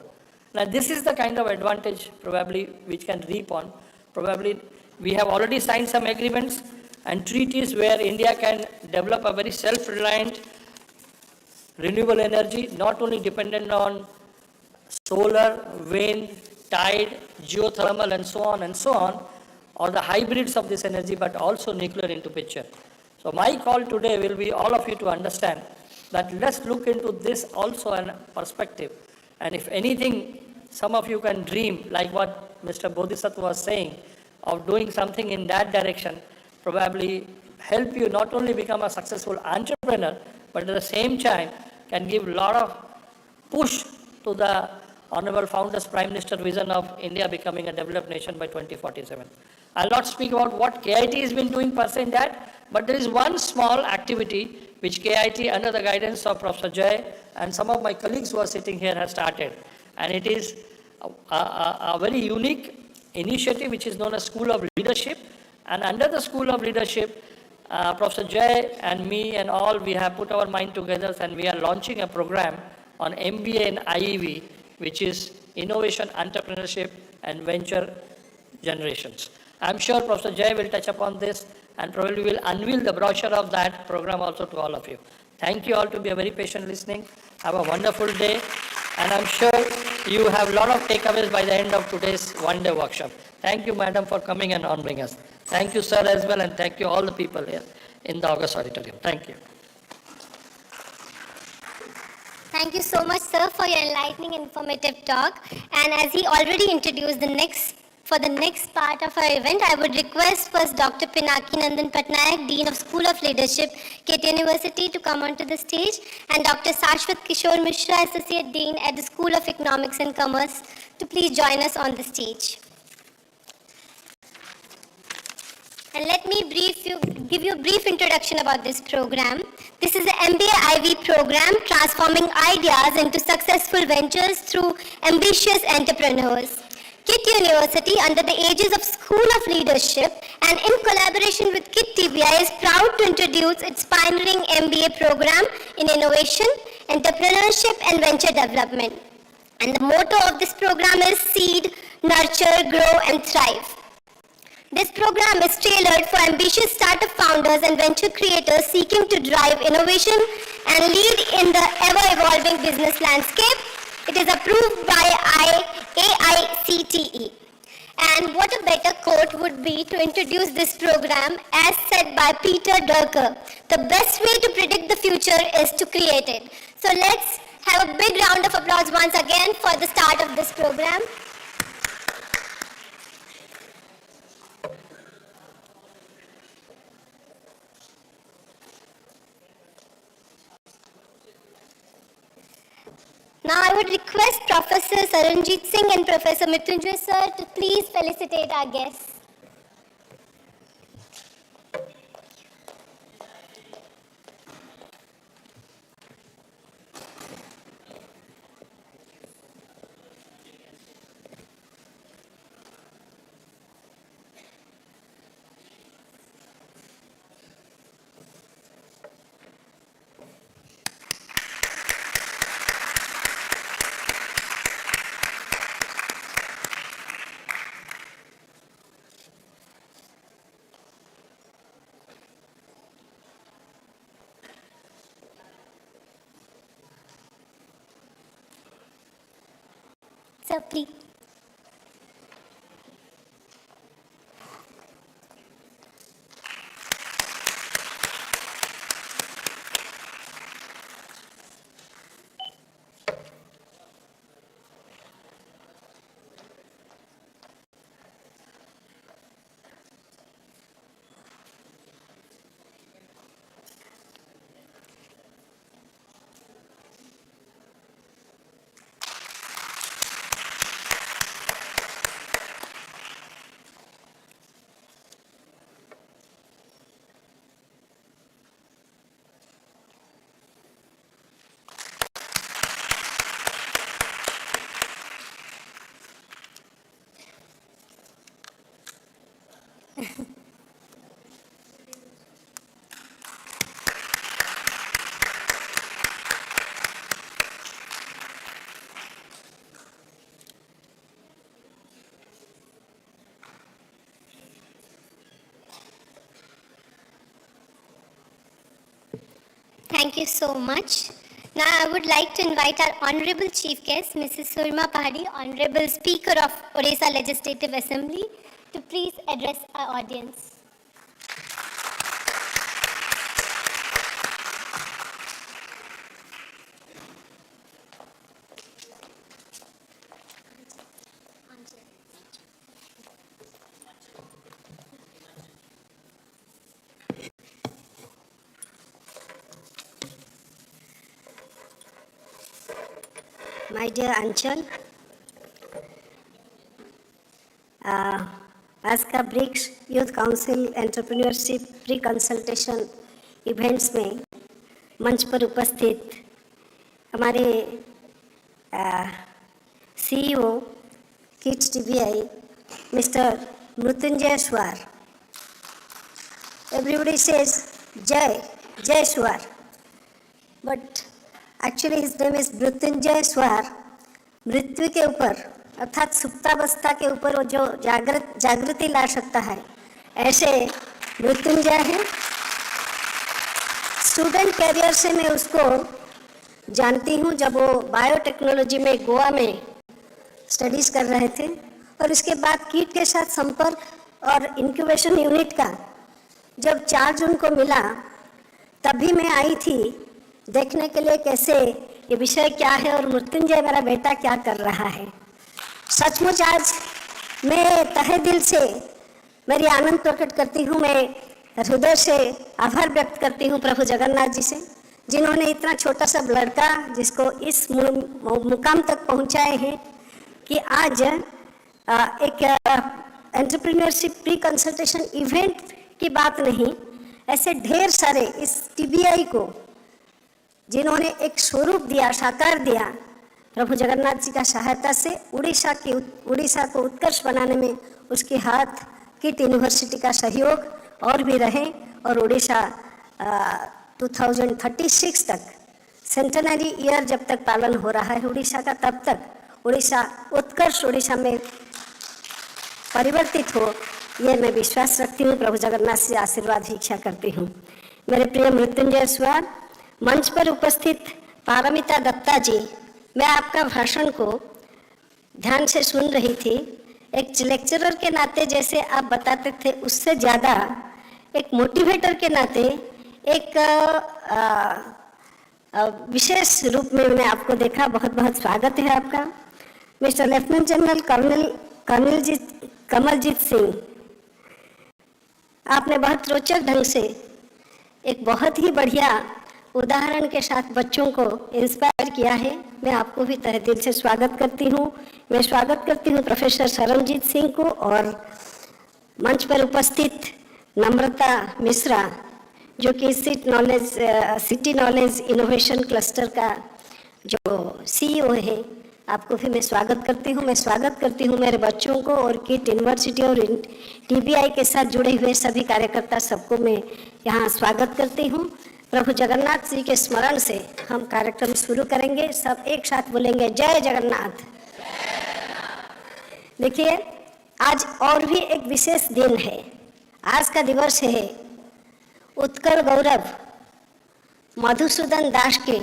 Now this is the kind of advantage probably which can reap on. Probably we have already signed some agreements and treaties where India can develop a very self-reliant renewable energy, not only dependent on solar, wind, tide, geothermal, and so on, or the hybrids of this energy, but also nuclear into picture. So my call today will be all of you to understand that let's look into this also in perspective. And if anything, some of you can dream, like what Mr. Bodhisattva was saying, of doing something in that direction, probably help you not only become a successful entrepreneur, but at the same time can give a lot of push to the Honorable Founder's Prime Minister vision of India becoming a developed nation by 2047. I'll not speak about what KIIT has been doing per se in that, but there is one small activity which KIIT under the guidance of Professor Jay and some of my colleagues who are sitting here have started. And it is a very unique initiative which is known as School of Leadership. And under the School of Leadership, Professor Jay and me and all, we have put our mind together and we are launching a program on MBA and IEV, which is Innovation, Entrepreneurship and Venture Generations. I'm sure Professor Jay will touch upon this and probably will unveil the brochure of that program also to all of you. Thank you all to be a very patient listening. Have a wonderful day. And I'm sure you have a lot of takeaways by the end of today's one-day workshop. Thank you, madam, for coming and honoring us. Thank you, sir, as well, and thank you all the people here in the August Auditorium. Thank you. Thank you so much, sir, for your enlightening and informative talk. And as he already introduced for the next part of our event, I would request first Dr. Pinaki Nandan Patnaik, Dean of School of Leadership, KIIT University, to come onto the stage, and Dr. Sashwat Kishore Mishra, Associate Dean at the School of Economics and Commerce, to please join us on the stage. And let me give you a brief introduction about this program. This is an MBA IB program transforming ideas into successful ventures through ambitious entrepreneurs. KIIT University, under the aegis of School of Leadership and in collaboration with KIIT TBI, is proud to introduce its pioneering MBA program in innovation, entrepreneurship and venture development. And the motto of this program is Seed, Nurture, Grow and Thrive. This program is tailored for ambitious startup founders and venture creators seeking to drive innovation and lead in the ever-evolving business landscape. It is approved by AICTE. And what a better quote would be to introduce this program, as said by Peter Drucker: the best way to predict the future is to create it. So let's have a big round of applause once again for the start of this program. Now I would request Professor Saranjit Singh and Professor Mrityunjay sir to please felicitate our guests. Sir, please. Thank you so much. Now I would like to invite our Honorable Chief Guest, Mrs. Surma Pahadi, Honorable Speaker of Odisha Legislative Assembly, to please address our audience. My dear Anchal, आज का BRICS youth council entrepreneurship pre consultation events में मंच पर उपस्थित हमारे CEO KIIT TBI mister Mrityunjay Swar. Everybody says Jai Swar, but actually his name is Mrityunjay Swar. मृत्यु के ऊपर अर्थात सुप्तावस्था के ऊपर वो जो जागृति ला सकता है, ऐसे मृत्युंजय है. स्टूडेंट कैरियर से मैं उसको जानती हूँ जब वो बायोटेक्नोलॉजी में गोवा में स्टडीज़ कर रहे थे, और उसके बाद कीट के साथ संपर्क और इंक्यूबेशन यूनिट का जब चार्ज उनको मिला, तभी मैं आई थी देखने के लिए कैसे ये विषय क्या है और मृत्युंजय मेरा बेटा क्या कर रहा है। सचमुच आज मैं तहे दिल से मेरी आनंद प्रकट करती हूँ, मैं हृदय से आभार व्यक्त करती हूँ प्रभु जगन्नाथ जी से, जिन्होंने इतना छोटा सा लड़का जिसको इस मुकाम तक पहुँचाए हैं कि आज एक एंटरप्रेन्योरशिप प्री कंसल्टेशन इवेंट की बात नहीं, ऐसे ढेर सारे इस टीबीआई को जिन्होंने एक स्वरूप दिया, साकार दिया, प्रभु जगन्नाथ जी का सहायता से उड़ीसा को उत्कर्ष बनाने में उसके हाथ किट यूनिवर्सिटी का सहयोग और भी रहे और उड़ीसा 2036 तक सेंटेनरी ईयर जब तक पालन हो रहा है उड़ीसा का, तब तक उड़ीसा उत्कर्ष उड़ीसा में परिवर्तित हो, ये मैं विश्वास रखती हूँ। प्रभु जगन्नाथ से आशीर्वाद भिक्षा करती हूँ। मेरे प्रिय मृत्युंजय स्वर, मंच पर उपस्थित पारमिता दत्ता जी, मैं आपका भाषण को ध्यान से सुन रही थी। एक लेक्चरर के नाते जैसे आप बताते थे, उससे ज़्यादा एक मोटिवेटर के नाते एक विशेष रूप में मैंने आपको देखा। बहुत बहुत स्वागत है आपका। Mister lieutenant general Kamaljit Singh, आपने बहुत रोचक ढंग से एक बहुत ही बढ़िया उदाहरण के साथ बच्चों को इंस्पायर किया है। मैं आपको भी तहे दिल से स्वागत करती हूँ। मैं स्वागत करती हूँ प्रोफेसर सरमजीत सिंह को और मंच पर उपस्थित नम्रता मिश्रा, जो कि सिटी नॉलेज इनोवेशन क्लस्टर का जो सीईओ है, आपको भी मैं स्वागत करती हूँ। मैं स्वागत करती हूँ मेरे बच्चों को और किट यूनिवर्सिटी और टीबीआई के साथ जुड़े हुए सभी कार्यकर्ता सबको मैं यहाँ स्वागत करती हूँ। प्रभु जगन्नाथ जी के स्मरण से हम कार्यक्रम शुरू करेंगे। सब एक साथ बोलेंगे जय जगन्नाथ। देखिए, आज और भी एक विशेष दिन है। आज का दिवस है उत्कल गौरव मधुसूदन दास के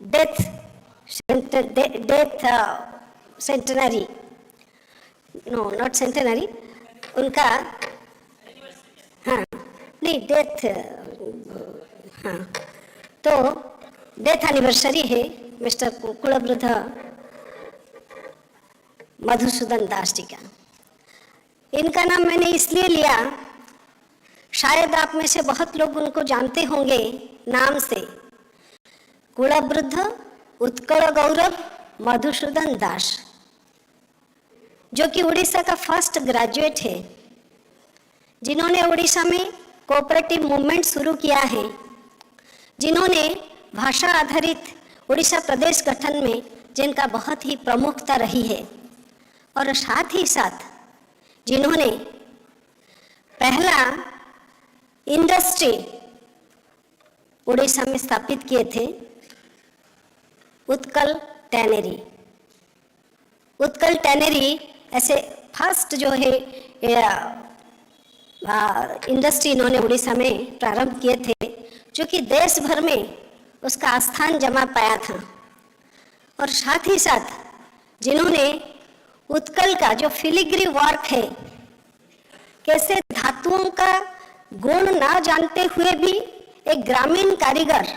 death centenary, no not centenary, उनका हाँ नहीं डेथ, हाँ तो डेथ एनिवर्सरी है मिस्टर कुलवृद्ध मधुसूदन दास जी का। इनका नाम मैंने इसलिए लिया, शायद आप में से बहुत लोग उनको जानते होंगे नाम से, कुलवृद्ध उत्कल गौरव मधुसूदन दास, जो कि उड़ीसा का फर्स्ट ग्रेजुएट है, जिन्होंने उड़ीसा में कोऑपरेटिव मूवमेंट शुरू किया है, जिन्होंने भाषा आधारित उड़ीसा प्रदेश गठन में जिनका बहुत ही प्रमुखता रही है, और साथ ही साथ जिन्होंने पहला इंडस्ट्री उड़ीसा में स्थापित किए थे, उत्कल टैनरी। उत्कल टैनरी ऐसे फर्स्ट जो है इंडस्ट्री इन्होंने उड़ीसा में प्रारंभ किए थे, जो कि देश भर में उसका स्थान जमा पाया था। और साथ ही साथ जिन्होंने उत्कल का जो फिलिग्री वर्क है, कैसे धातुओं का गुण ना जानते हुए भी एक ग्रामीण कारीगर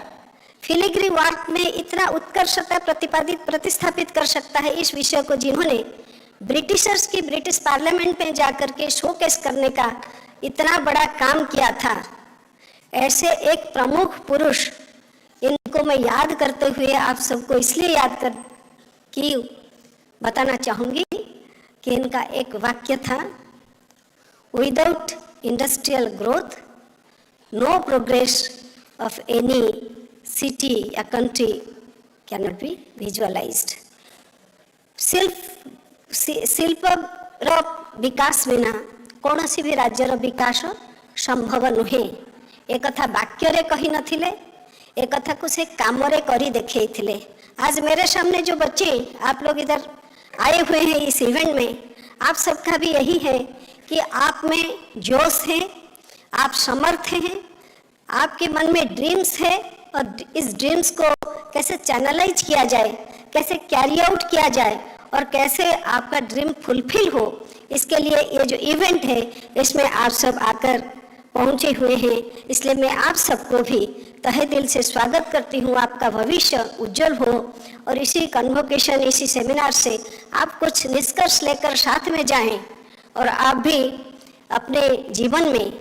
फिलिग्री वर्क में इतना उत्कर्षता प्रतिस्थापित कर सकता है, इस विषय को जिन्होंने ब्रिटिशर्स की ब्रिटिश पार्लियामेंट में जाकर के शोकेस करने का इतना बड़ा काम किया था, ऐसे एक प्रमुख पुरुष, इनको मैं याद करते हुए आप सबको इसलिए बताना चाहूंगी कि इनका एक वाक्य था, without industrial growth no progress of any city या country can not be visualized. शिल्पर विकास बिना कौन सी भी राज्यर विकास संभव नुहे। एक कथा वाक्य रे कही नथिले, एक कथा को से काम रे करी देखेइथिले। आज मेरे सामने जो बच्चे आप लोग इधर आए हुए हैं इस इवेंट में, आप सबका भी यही है कि आप में जोश है, आप समर्थ हैं, आपके मन में ड्रीम्स है, और इस ड्रीम्स को कैसे चैनलाइज किया जाए, कैसे कैरी आउट किया जाए और कैसे आपका ड्रीम फुलफिल हो, इसके लिए ये जो इवेंट है इसमें आप सब आकर पहुंचे हुए हैं, इसलिए मैं आप सबको भी तहे दिल से स्वागत करती हूं। आपका भविष्य उज्जवल हो और इसी कन्वोकेशन, इसी सेमिनार से आप कुछ निष्कर्ष लेकर साथ में जाएं और आप भी अपने जीवन में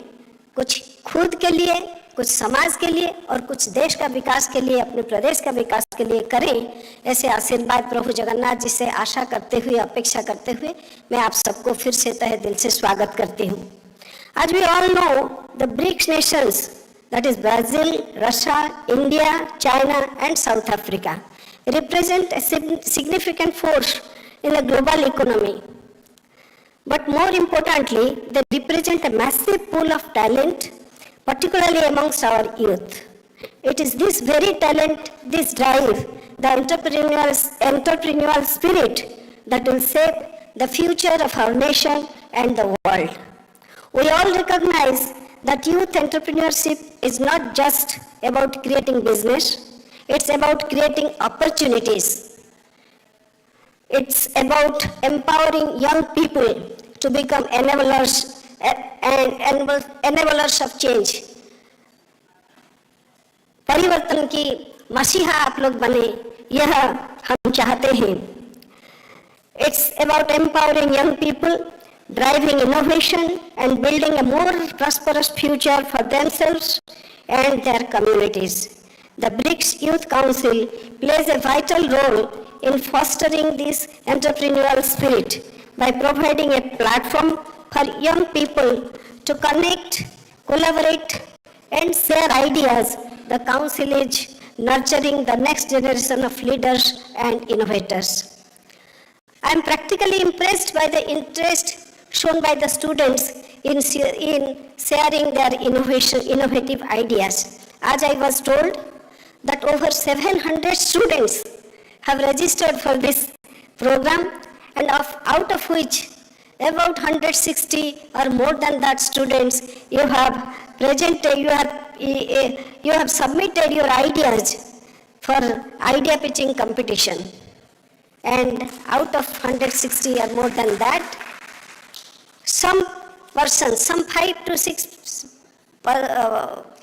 कुछ खुद के लिए, कुछ समाज के लिए और कुछ देश का विकास के लिए, अपने प्रदेश का विकास के लिए करें। ऐसे आशीर्वाद प्रभु जगन्नाथ जी से आशा करते हुए, अपेक्षा करते हुए मैं आप सबको फिर से तहे दिल से स्वागत करती हूँ। As we all know, the BRICS nations, that is Brazil, Russia, India, China and South Africa, represent a significant force in the global economy. But more importantly, they represent a massive pool of talent, particularly amongst our youth. It is this very talent, this drive, the entrepreneurial spirit that will shape the future of our nation and the world. We all recognize that youth entrepreneurship is not just about creating business, it's about creating opportunities. It's about empowering young people to become enablers of change. परिवर्तन की मसीहा आप लोग बने, यह हम चाहते हैं. It's about empowering young people, driving innovation and building a more prosperous future for themselves and their communities. The BRICS Youth Council plays a vital role in fostering this entrepreneurial spirit by providing a platform for young people to connect, collaborate and share ideas. The Council is nurturing the next generation of leaders and innovators. I am practically impressed by the interest shown by the students in sharing their innovative ideas. As I was told that over 700 students have registered for this program, and out of which about 160 or more than that students you have submitted your ideas for idea pitching competition, and out of 160 or more than that, some 5 to 6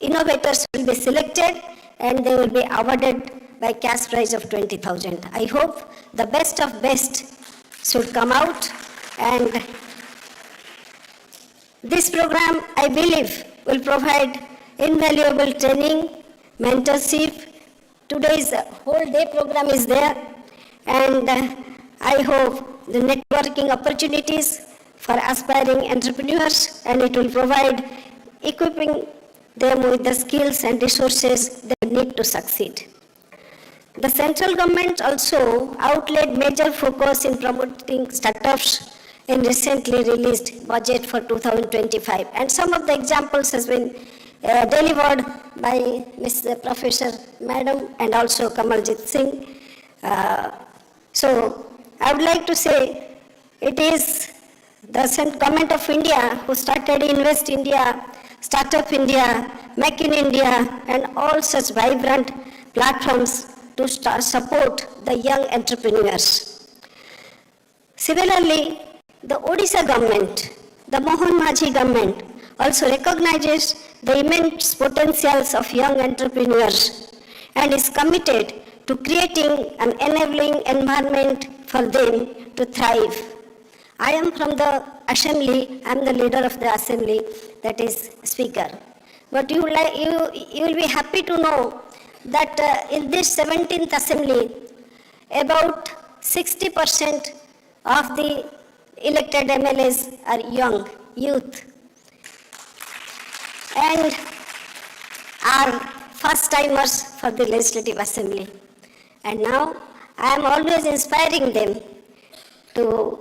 innovators will be selected and they will be awarded by cash prize of 20,000. I hope the best of best should come out, and this program, I believe, will provide invaluable training, mentorship. Today's whole day program is there, and I hope the networking opportunities for aspiring entrepreneurs, and it will provide equipping them with the skills and resources they need to succeed. The central government also outlaid major focus in promoting startups in recently released budget for 2025, and some of the examples has been delivered by Ms. Professor Madam and also Kamaljeet Singh. So I would like to say it is the government of India who started Invest India, Startup India, Make in India and all such vibrant platforms to support the young entrepreneurs. Similarly, the Odisha government, the Mohan Majhi government also recognizes the immense potentials of young entrepreneurs and is committed to creating an enabling environment for them to thrive. I am from the assembly, I am the leader of the assembly, that is speaker. But you will be happy to know that in this 17th assembly, about 60% of the elected MLAs are young, youth, and are first timers for the Legislative Assembly. And now I am always inspiring them to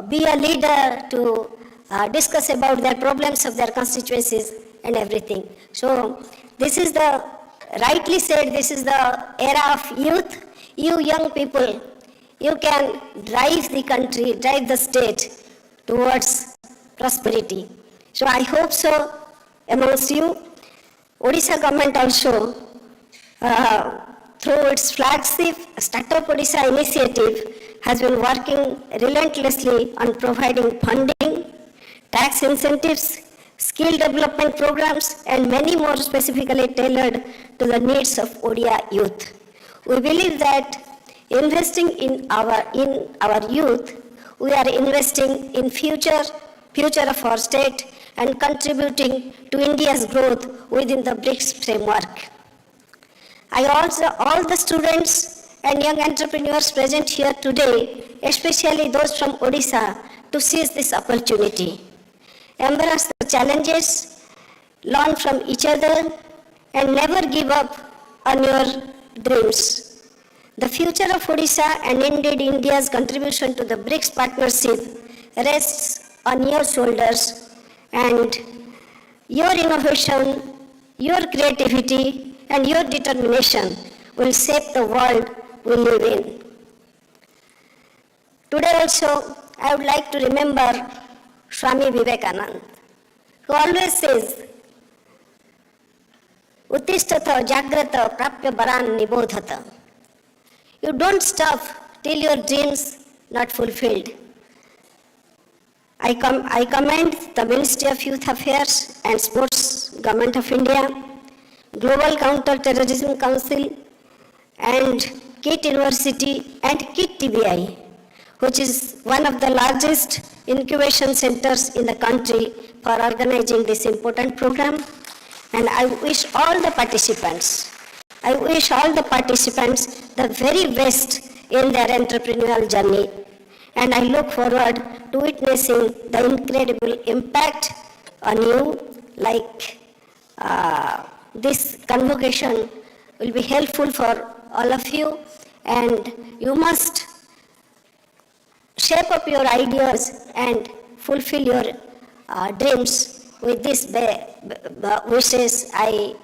be a leader, to discuss about their problems of their constituencies and everything. So this is the, rightly said, this is the era of youth. You young people, you can drive the country, drive the state towards prosperity. So I hope so amongst you. Odisha government also, through its flagship Startup Odisha initiative, has been working relentlessly on providing funding, tax incentives, skill development programs, and many more specifically tailored to the needs of ODIA youth. We believe that investing in our youth, we are investing in future of our state and contributing to India's growth within the BRICS framework. I also, all the students and young entrepreneurs present here today, especially those from Odisha, to seize this opportunity. Embrace the challenges, learn from each other, and never give up on your dreams. The future of Odisha and indeed India's contribution to the BRICS partnership rests on your shoulders, and your innovation, your creativity, and your determination will shape the world we live in. Today also, I would like to remember Swami Vivekananda, who always says, Uttishtata jagrata prapya baran nibodhata. You don't stop till your dreams not fulfilled. I commend the Ministry of Youth Affairs and Sports, Government of India, Global Counter-Terrorism Council, and KIIT University and KIIT TBI, which is one of the largest incubation centers in the country for organizing this important program. And I wish all the participants the very best in their entrepreneurial journey. And I look forward to witnessing the incredible impact on you. Like this convocation will be helpful for all of you, and you must shape up your ideas and fulfill your dreams. With this wishes, I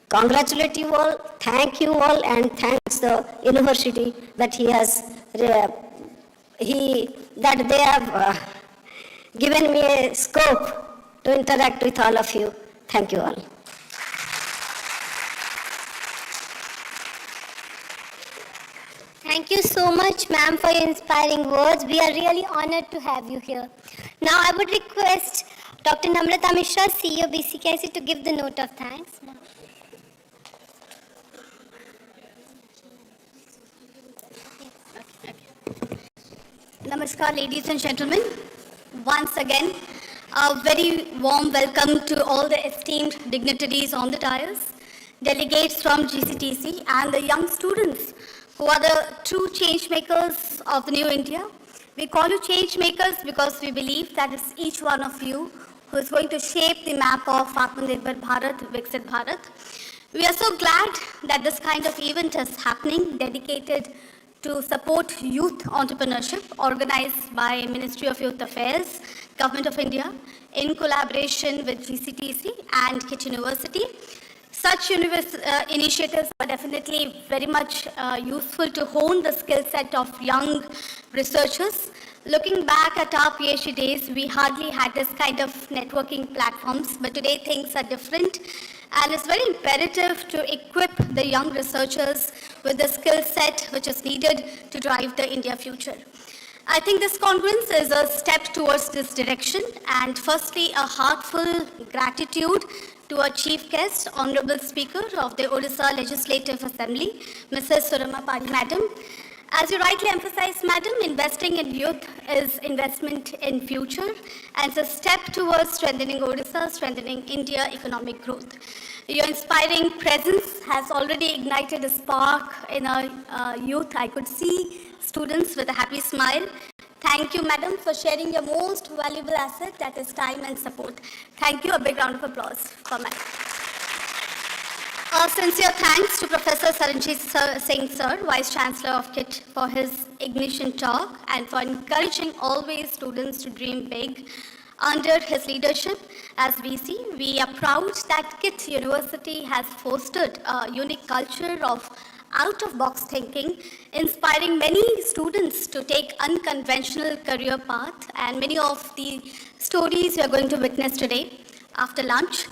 congratulate you all, thank you all, and thanks the university that they have given me a scope to interact with all of you. Thank you all. Thank you so much, ma'am, for your inspiring words. We are really honored to have you here. Now, I would request Dr. Namrata Mishra, CEO BCKIC, to give the note of thanks. Namaskar, ladies and gentlemen. Once again, a very warm welcome to all the esteemed dignitaries on the dais, delegates from GCTC, and the young students who are the true change makers of the new India. We call you change makers because we believe that it's each one of you who is going to shape the map of Atmanirbhar Bharat, Viksit Bharat. We are so glad that this kind of event is happening, dedicated to support youth entrepreneurship, organized by Ministry of Youth Affairs, Government of India, in collaboration with GCTC and KIIT University. Such initiatives are definitely very much useful to hone the skill set of young researchers. Looking back at our PhD days, we hardly had this kind of networking platforms, but today things are different. And it's very imperative to equip the young researchers with the skill set which is needed to drive the India future. I think this conference is a step towards this direction. And firstly, a heartfelt gratitude to our chief guest, Honorable Speaker of the Odisha Legislative Assembly, Mrs. Surama Padi, Madam. As you rightly emphasized, Madam, investing in youth is investment in future and it's a step towards strengthening Odisha, strengthening India economic growth. Your inspiring presence has already ignited a spark in our youth. I could see students with a happy smile. Thank you, Madam, for sharing your most valuable asset, that is time and support. Thank you. A big round of applause for Madam. Sincere thanks to Professor Saranjit Singh, Sir, Vice Chancellor of KIIT, for his ignition talk and for encouraging always students to dream big. Under his leadership as VC, we are proud that KIIT University has fostered a unique culture of out-of-box thinking, inspiring many students to take unconventional career path, and many of the stories we are going to witness today after lunch.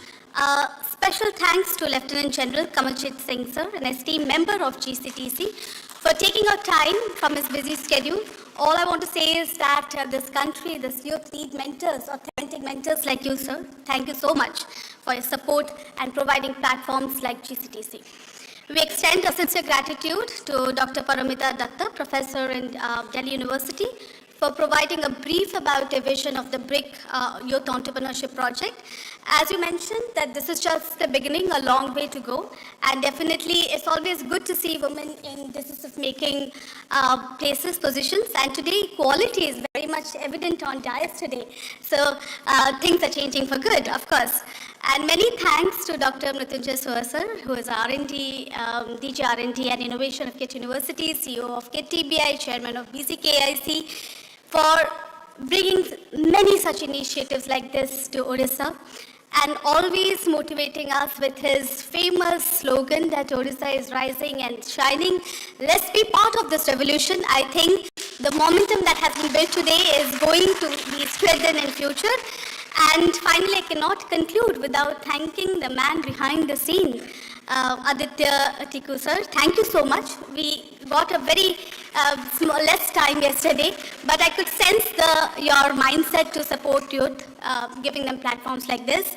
Special thanks to Lieutenant General Kamaljeet Singh, Sir, an esteemed member of GCTC, for taking out time from his busy schedule All I want to say is that this country, this youth need mentors, authentic mentors like you, sir. Thank you so much for your support and providing platforms like GCTC. We extend a sincere gratitude to Dr. Paramita Datta, professor in Delhi University, for providing a brief about a vision of the BRIC Youth Entrepreneurship Project. As you mentioned, that this is just the beginning, a long way to go, and definitely it's always good to see women in decision-making places, positions, and today equality is very much evident on dais today. So things are changing for good, of course. And many thanks to Dr. Mrityunjay Suha sir, who is R&D, DG R&D and Innovation of KIIT University, CEO of KIIT TBI, Chairman of BCKIC, for bringing many such initiatives like this to Odisha, and always motivating us with his famous slogan that Odisha is rising and shining. Let's be part of this revolution. I think the momentum that has been built today is going to be strengthened in future. And finally, I cannot conclude without thanking the man behind the scene, Aditya Tiku sir. Thank you so much. We got a very less time yesterday, but I could sense your mindset to support youth, giving them platforms like this.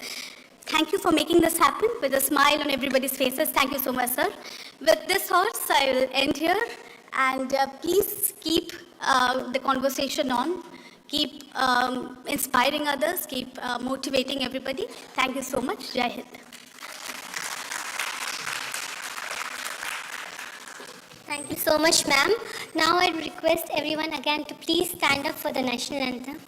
Thank you for making this happen with a smile on everybody's faces. Thank you so much, sir. With this thoughts, I will end here, and please keep the conversation on. Keep inspiring others, keep motivating everybody. Thank you so much. Jai Hind. Thank you so much, ma'am. Now I request everyone again to please stand up for the national anthem.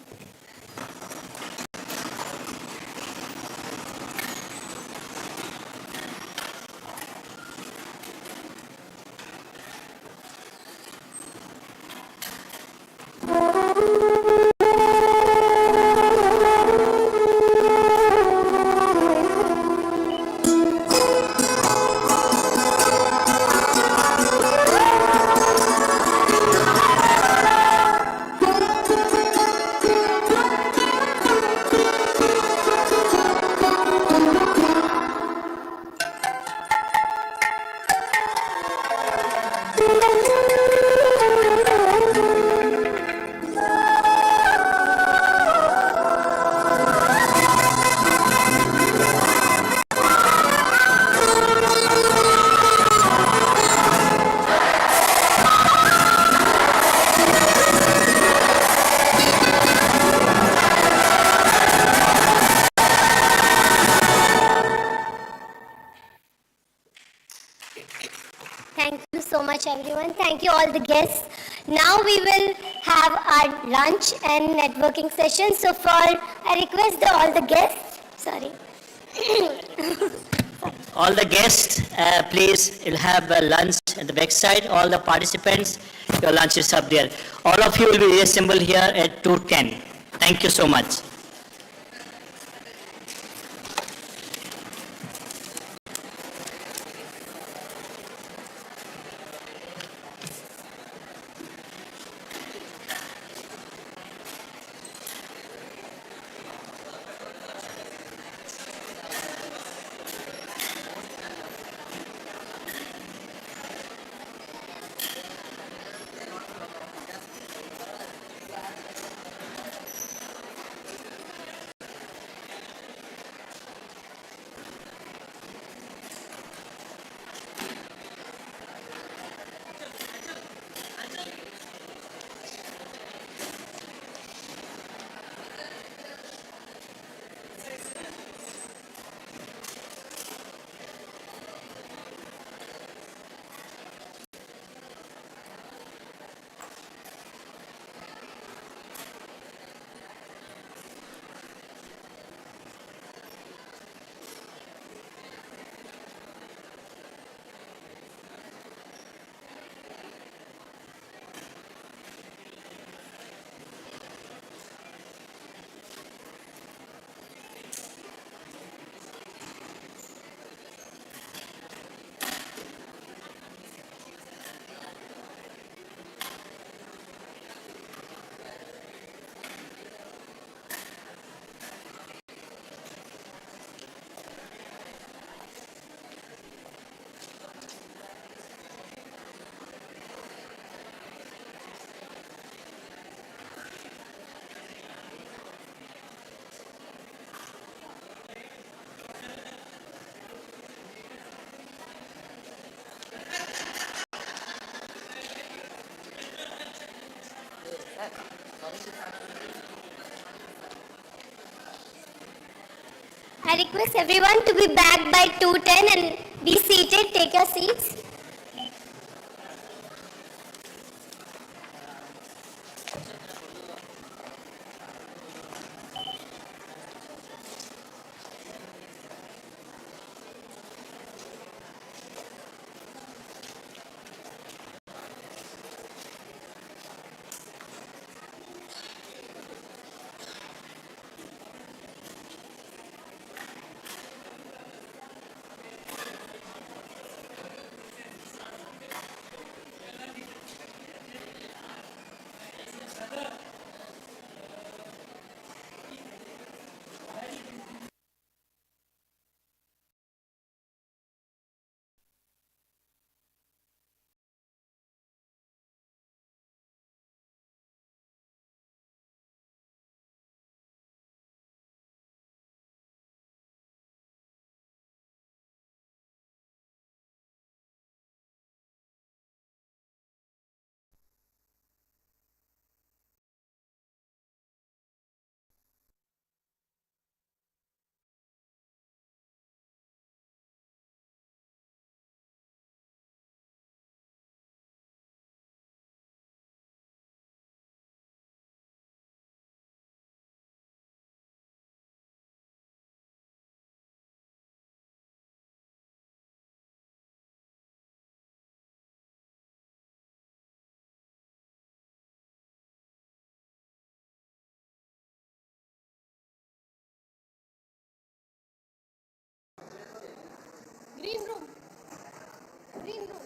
Thank you so much, everyone. Thank you, all the guests. Now we will have our lunch and networking session. So I request all the guests, sorry. All the guests, please, you'll have lunch at the back side. All the participants, your lunch is up there. All of you will be reassembled here at 2:10. Thank you so much. I request everyone to be back by 2:10 and be seated, take your seats. Green room. Green room.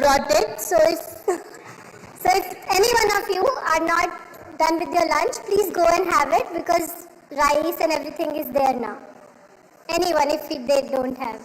brought it. So if any one of you are not done with your lunch, please go and have it because rice and everything is there now. Anyone if they don't have.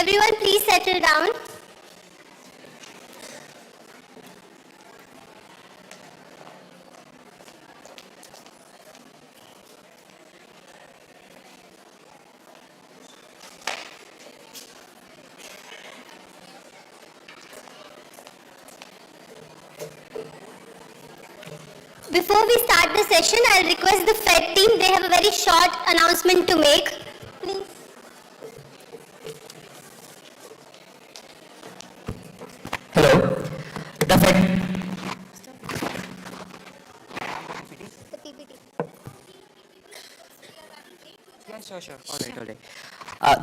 everyone please settle down? Before we start the session, I'll request the Fed team, they have a very short announcement to make. Please. Hello. The Fed. The PPT. Yeah, sure. All right.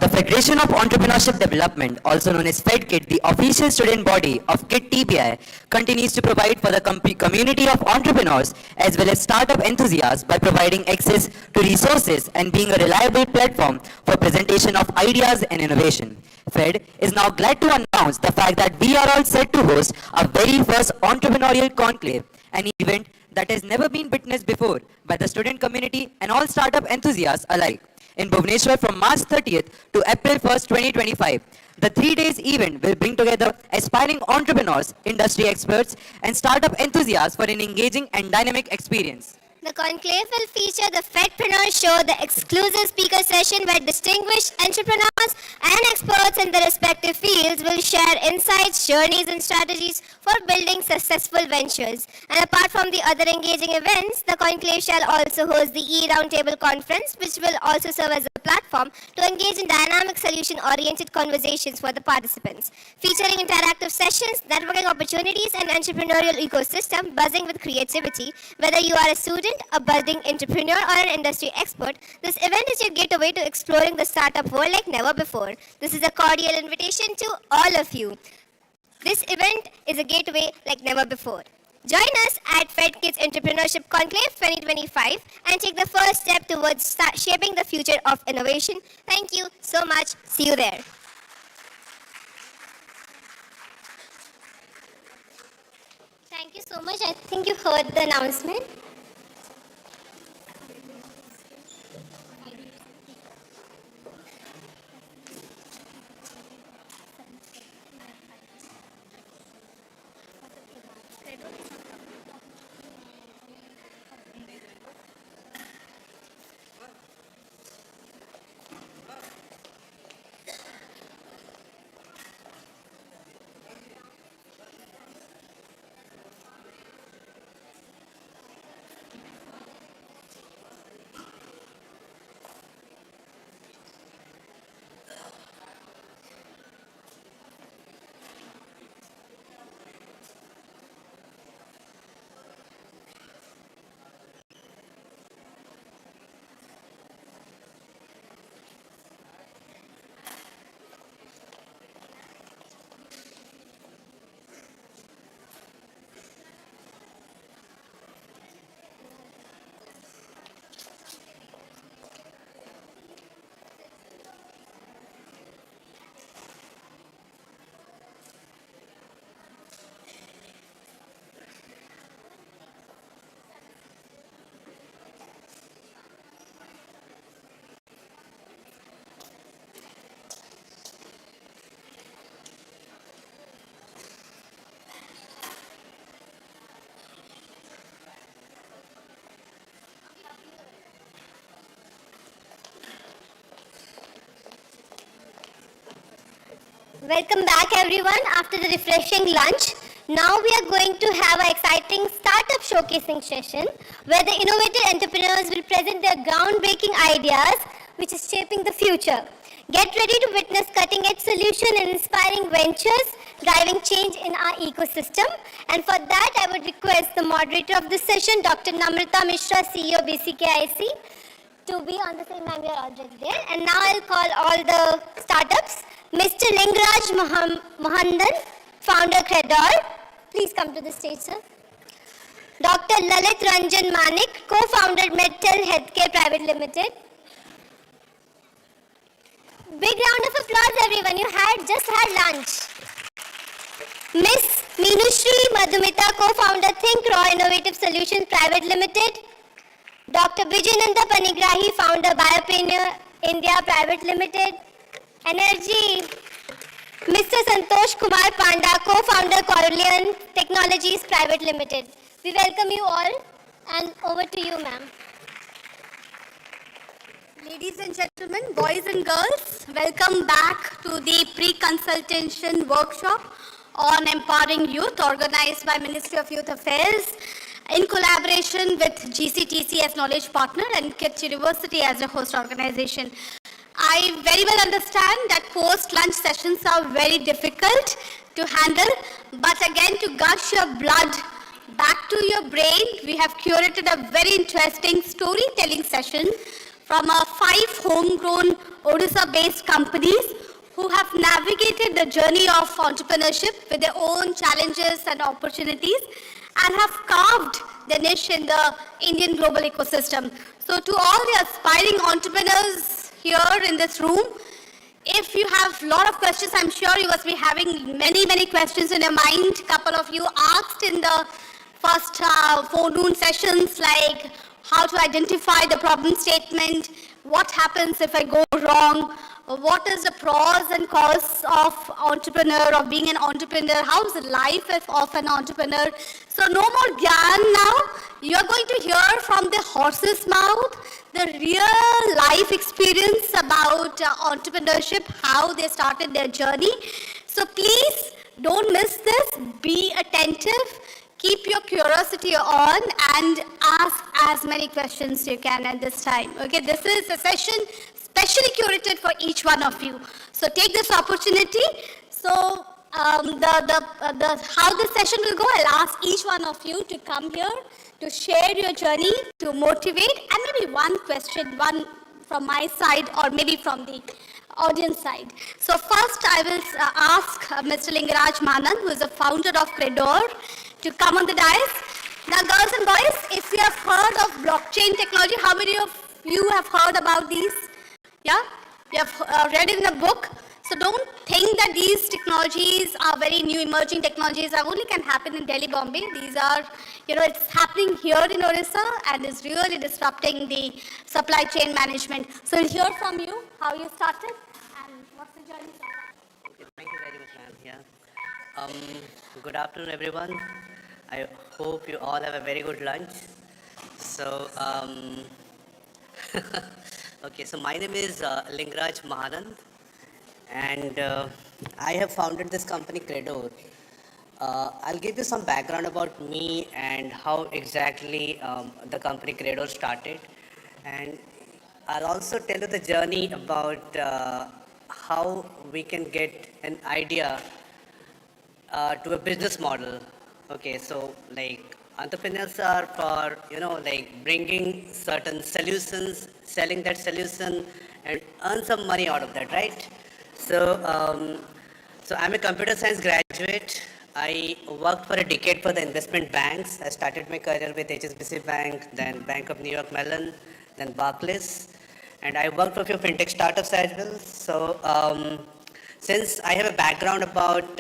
The Federation of Entrepreneurship Development, also known as FedKIIT, the official student body of KIIT TBI, continues to provide for the community of entrepreneurs as well as startup enthusiasts by providing access to resources and being a reliable platform for presentation of ideas and innovation. Fed is now glad to announce the fact that we are all set to host our very first entrepreneurial conclave, an event that has never been witnessed before by the student community and all startup enthusiasts alike, in Bhubaneswar from March 30th to April 1st, 2025. The 3 days event will bring together aspiring entrepreneurs, industry experts, and startup enthusiasts for an engaging and dynamic experience. The conclave will feature the Fedpreneur Show, the exclusive speaker session where distinguished entrepreneurs and experts in their respective fields will share insights, journeys, and strategies for building successful ventures. And apart from the other engaging events, the conclave shall also host the E-Roundtable Conference, which will also serve as a platform to engage in dynamic solution-oriented conversations for the participants, featuring interactive sessions, networking opportunities, and entrepreneurial ecosystem buzzing with creativity. Whether you are a student, a budding entrepreneur, or an industry expert, this event is your gateway to exploring the startup world like never before. This is a cordial invitation to all of you. This event is a gateway like never before. Join us at FedKIIT's Entrepreneurship Conclave 2025 and take the first step towards shaping the future of innovation. Thank you so much. See you there. Thank you so much. I think you heard the announcement. Welcome back everyone after the refreshing lunch. Now we are going to have an exciting startup showcasing session where the innovative entrepreneurs will present their groundbreaking ideas which is shaping the future. Get ready to witness cutting-edge solutions and inspiring ventures driving change in our ecosystem. And for that I would request the moderator of this session, Dr. Namrata Mishra, CEO BCKIC, to be on the same line. We are already there. And now I'll call all the startups. Mr. Lingaraj Mohandan, founder Credor. Please come to the stage, sir. Dr. Lalit Ranjan Manik, co-founder Medtel Healthcare Private Limited. Big round of applause everyone, you just had lunch. Miss Meenushri Madhumita, co-founder Think Raw Innovative Solutions Private Limited. Dr. Vijayananda Panigrahi, founder Biopreneur India Private Limited. Energy. Mr. Santosh Kumar Panda, co-founder Corellian Technologies Private Limited. We welcome you all, and over to you, ma'am. Ladies and gentlemen, boys and girls, welcome back to the pre-consultation workshop on empowering youth organized by Ministry of Youth Affairs in collaboration with GCTC as knowledge partner and KIIT University as a host organization. I very well understand that post-lunch sessions are very difficult to handle, but again, to gush your blood back to your brain, we have curated a very interesting storytelling session from 5 homegrown Odisha-based companies who have navigated the journey of entrepreneurship with their own challenges and opportunities and have carved their niche in the Indian global ecosystem. So to all the aspiring entrepreneurs here in this room, if you have a lot of questions, I'm sure you must be having many questions in your mind. A couple of you asked in the first forenoon sessions, like how to identify the problem statement, what happens if I go wrong, what is the pros and cons of entrepreneur, of being an entrepreneur, how is the life of an entrepreneur. So no more gyan now. You're going to hear from the horse's mouth the real life experience about entrepreneurship, how they started their journey. So please don't miss this, be attentive. Keep your curiosity on and ask as many questions you can at this time. Okay, this is a session specially curated for each one of you. So take this opportunity. So how the session will go, I'll ask each one of you to come here to share your journey, to motivate, and maybe one question, one from my side or maybe from the audience side. So first I will ask Mr. Lingaraj Manan, who is the founder of Credor, to come on the dais. Now girls and boys, if you have heard of blockchain technology, how many of you have heard about these? Yeah? You have read in the book. So don't think that these technologies are very new emerging technologies that only can happen in Delhi, Bombay. These are, it's happening here in Odisha and is really disrupting the supply chain management. So we'll hear from you how you started and what's the journey so far. Okay, thank you very much, ma'am. Yeah. Good afternoon, everyone. I hope you all have a very good lunch. So, okay, so my name is Lingaraj Mahanand, and I have founded this company Credor. I'll give you some background about me and how exactly the company Credor started, and I'll also tell you the journey about how we can get an idea to a business model. Okay, so like entrepreneurs are for, bringing certain solutions, selling that solution and earn some money out of that, right? So, so I'm a computer science graduate. I worked for a decade for the investment banks. I started my career with HSBC Bank, then Bank of New York Mellon, then Barclays. And I worked for a few fintech startups as well. So, since I have a background about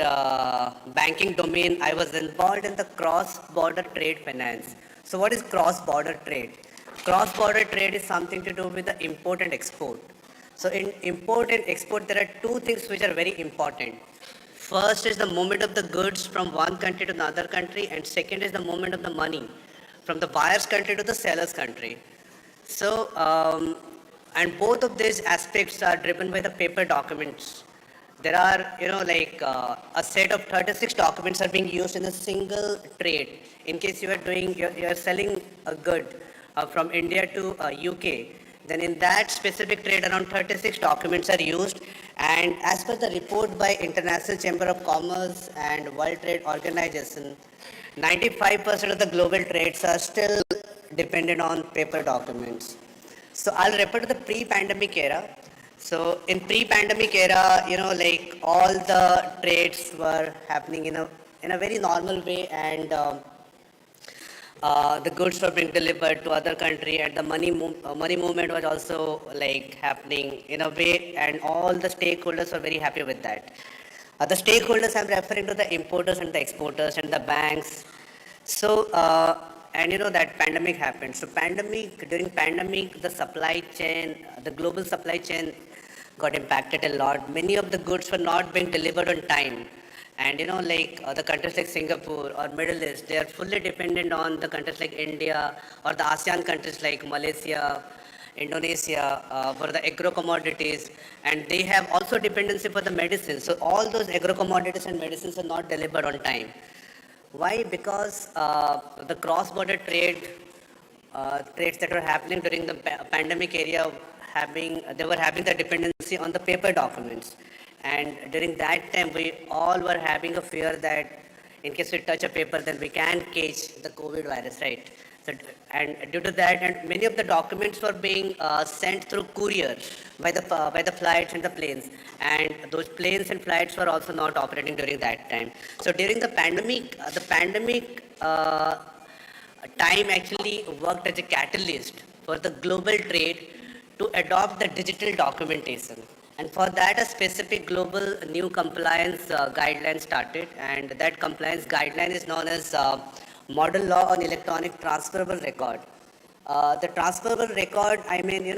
banking domain, I was involved in the cross-border trade finance. So what is cross-border trade? Cross-border trade is something to do with the import and export. So in import and export, there are two things which are very important. First is the movement of the goods from one country to another country, and second is the movement of the money from the buyer's country to the seller's country. So, and both of these aspects are driven by the paper documents. There are, a set of 36 documents are being used in a single trade. In case you are you're selling a good from India to UK, then in that specific trade, around 36 documents are used. And as per the report by International Chamber of Commerce and World Trade Organization, 95% of the global trades are still dependent on paper documents. So I'll refer to the pre-pandemic era. So in pre-pandemic era, all the trades were happening in a very normal way, and the goods were being delivered to other country, and the money movement was also happening in a way, and all the stakeholders were very happy with that. The stakeholders, I'm referring to the importers and the exporters and the banks. So, and that pandemic happened. So during pandemic, the supply chain, the global supply chain got impacted a lot. Many of the goods were not being delivered on time. And like the countries like Singapore or Middle East, they are fully dependent on the countries like India or the ASEAN countries like Malaysia, Indonesia for the agro commodities, and they have also dependency for the medicines. So all those agro commodities and medicines are not delivered on time. Why? Because the cross-border trades that were happening during the pandemic area, they were having the dependency on the paper documents. And during that time, we all were having a fear that in case we touch a paper, then we can catch the COVID virus, right? So, and due to that, and many of the documents were being sent through courier by the flights and the planes. And those planes and flights were also not operating during that time. So during the pandemic time actually worked as a catalyst for the global trade to adopt the digital documentation. And for that, a specific global new compliance guideline started, and that compliance guideline is known as Model Law on Electronic Transferable Record. The transferable record, I mean,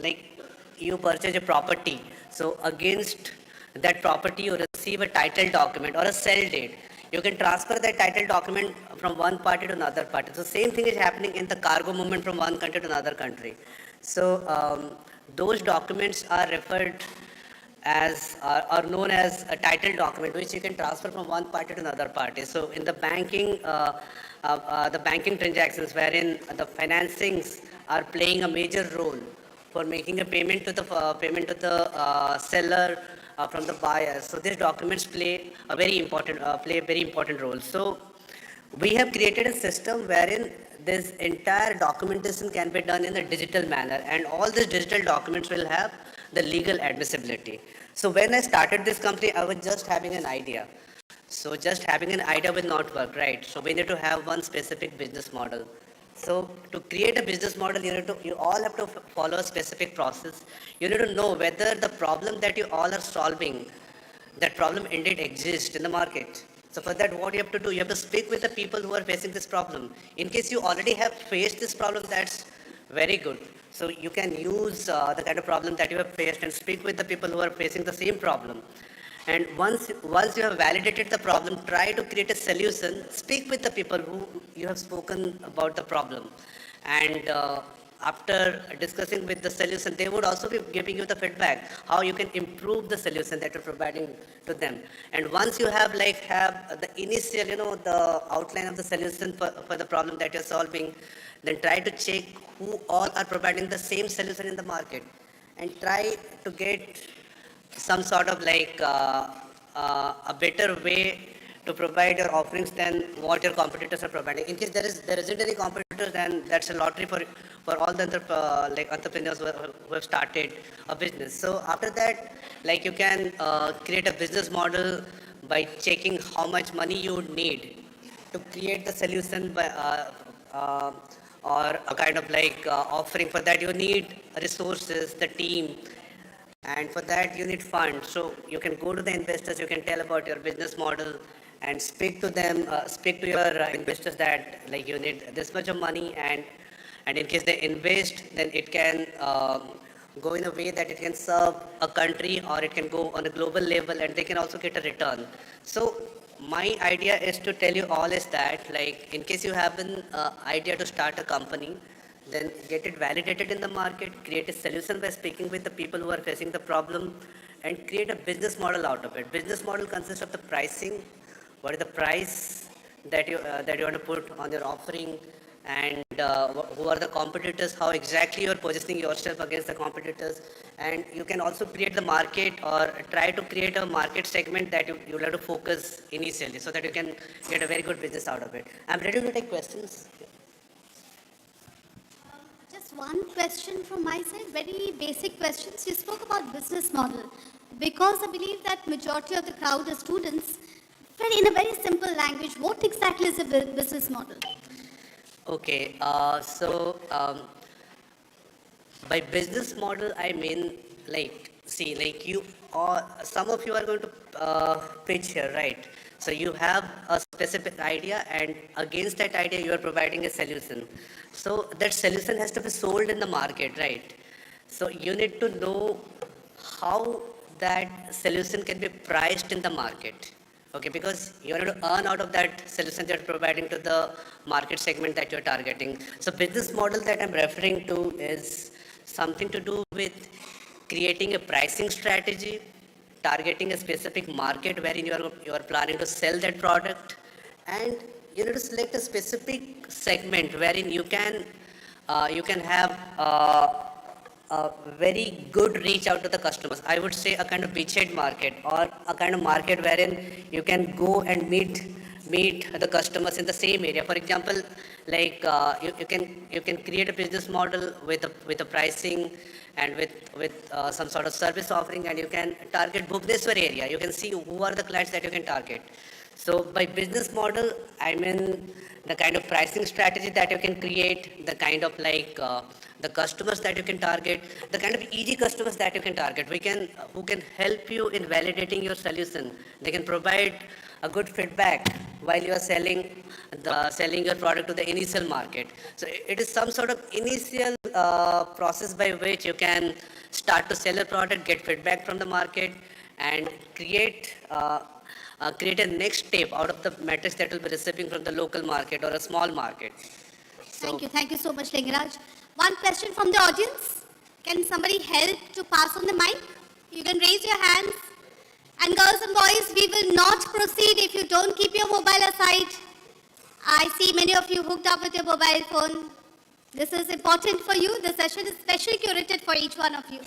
like you purchase a property, so against that property you receive a title document or a sell date. You can transfer that title document from one party to another party. So same thing is happening in the cargo movement from one country to another country. So those documents are referred as are known as a title document, which you can transfer from one party to another party. So in the banking transactions, wherein the financings are playing a major role for making a payment to the seller from the buyer. So these documents play a very important role. So we have created a system wherein this entire documentation can be done in a digital manner, and all these digital documents will have the legal admissibility. So when I started this company, I was just having an idea. So just having an idea will not work, right? So we need to have one specific business model. So to create a business model, you all have to follow a specific process. You need to know whether the problem that you all are solving, that problem indeed exists in the market. So for that, what you have to do, you have to speak with the people who are facing this problem. In case you already have faced this problem, that's very good. So you can use the kind of problem that you have faced and speak with the people who are facing the same problem. And once you have validated the problem, try to create a solution. Speak with the people who you have spoken about the problem. And after discussing with the solution, they would also be giving you the feedback, how you can improve the solution that you're providing to them. And once you have the initial, the outline of the solution for the problem that you're solving, then try to check who all are providing the same solution in the market, and try to get some sort of a better way to provide your offerings than what your competitors are providing. In case there isn't any competitors, then that's a lottery for all the entrepreneurs who have started a business. So after that, you can create a business model by checking how much money you would need to create the solution or a kind of offering. For that you need resources, the team, and for that you need funds. So you can go to the investors, you can tell about your business model and speak to them, speak to your investors that you need this much of money, and in case they invest, then it can go in a way that it can serve a country, or it can go on a global level, and they can also get a return. So my idea is to tell you all is that, in case you have an idea to start a company, then get it validated in the market, create a solution by speaking with the people who are facing the problem, and create a business model out of it. Business model consists of the pricing, what is the price that you want to put on your offering, and who are the competitors, how exactly you are positioning yourself against the competitors. And you can also create the market, or try to create a market segment that you will have to focus initially, so that you can get a very good business out of it. I'm ready to take questions. Just one question from my side, very basic questions. You spoke about business model. Because I believe that majority of the crowd are students, in a very simple language, what exactly is a business model? Okay, by business model, I mean, some of you are going to pitch here, right? So you have a specific idea, and against that idea, you are providing a solution. So that solution has to be sold in the market, right? So you need to know how that solution can be priced in the market. Okay, because you are going to earn out of that solution that you're providing to the market segment that you're targeting. So business model that I'm referring to is something to do with creating a pricing strategy, targeting a specific market wherein you are planning to sell that product, and you need to select a specific segment wherein you can have a very good reach out to the customers. I would say a kind of beachhead market, or a kind of market wherein you can go and meet the customers in the same area. For example, like you can create a business model with a pricing and with some sort of service offering, and you can target Bhubaneswar area. You can see who are the clients that you can target. So by business model, I mean the kind of pricing strategy that you can create, the kind of like the customers that you can target, the kind of easy customers that you can target. Who can help you in validating your solution. They can provide a good feedback while you are selling your product to the initial market. So it is some sort of initial process by which you can start to sell a product, get feedback from the market, and create a next step out of the metrics that will be receiving from the local market or a small market. Thank you so much, Lingaraj. One question from the audience. Can somebody help to pass on the mic? You can raise your hands. And girls and boys, we will not proceed if you don't keep your mobile aside. I see many of you hooked up with your mobile phone. This is important for you. The session is specially curated for each one of you.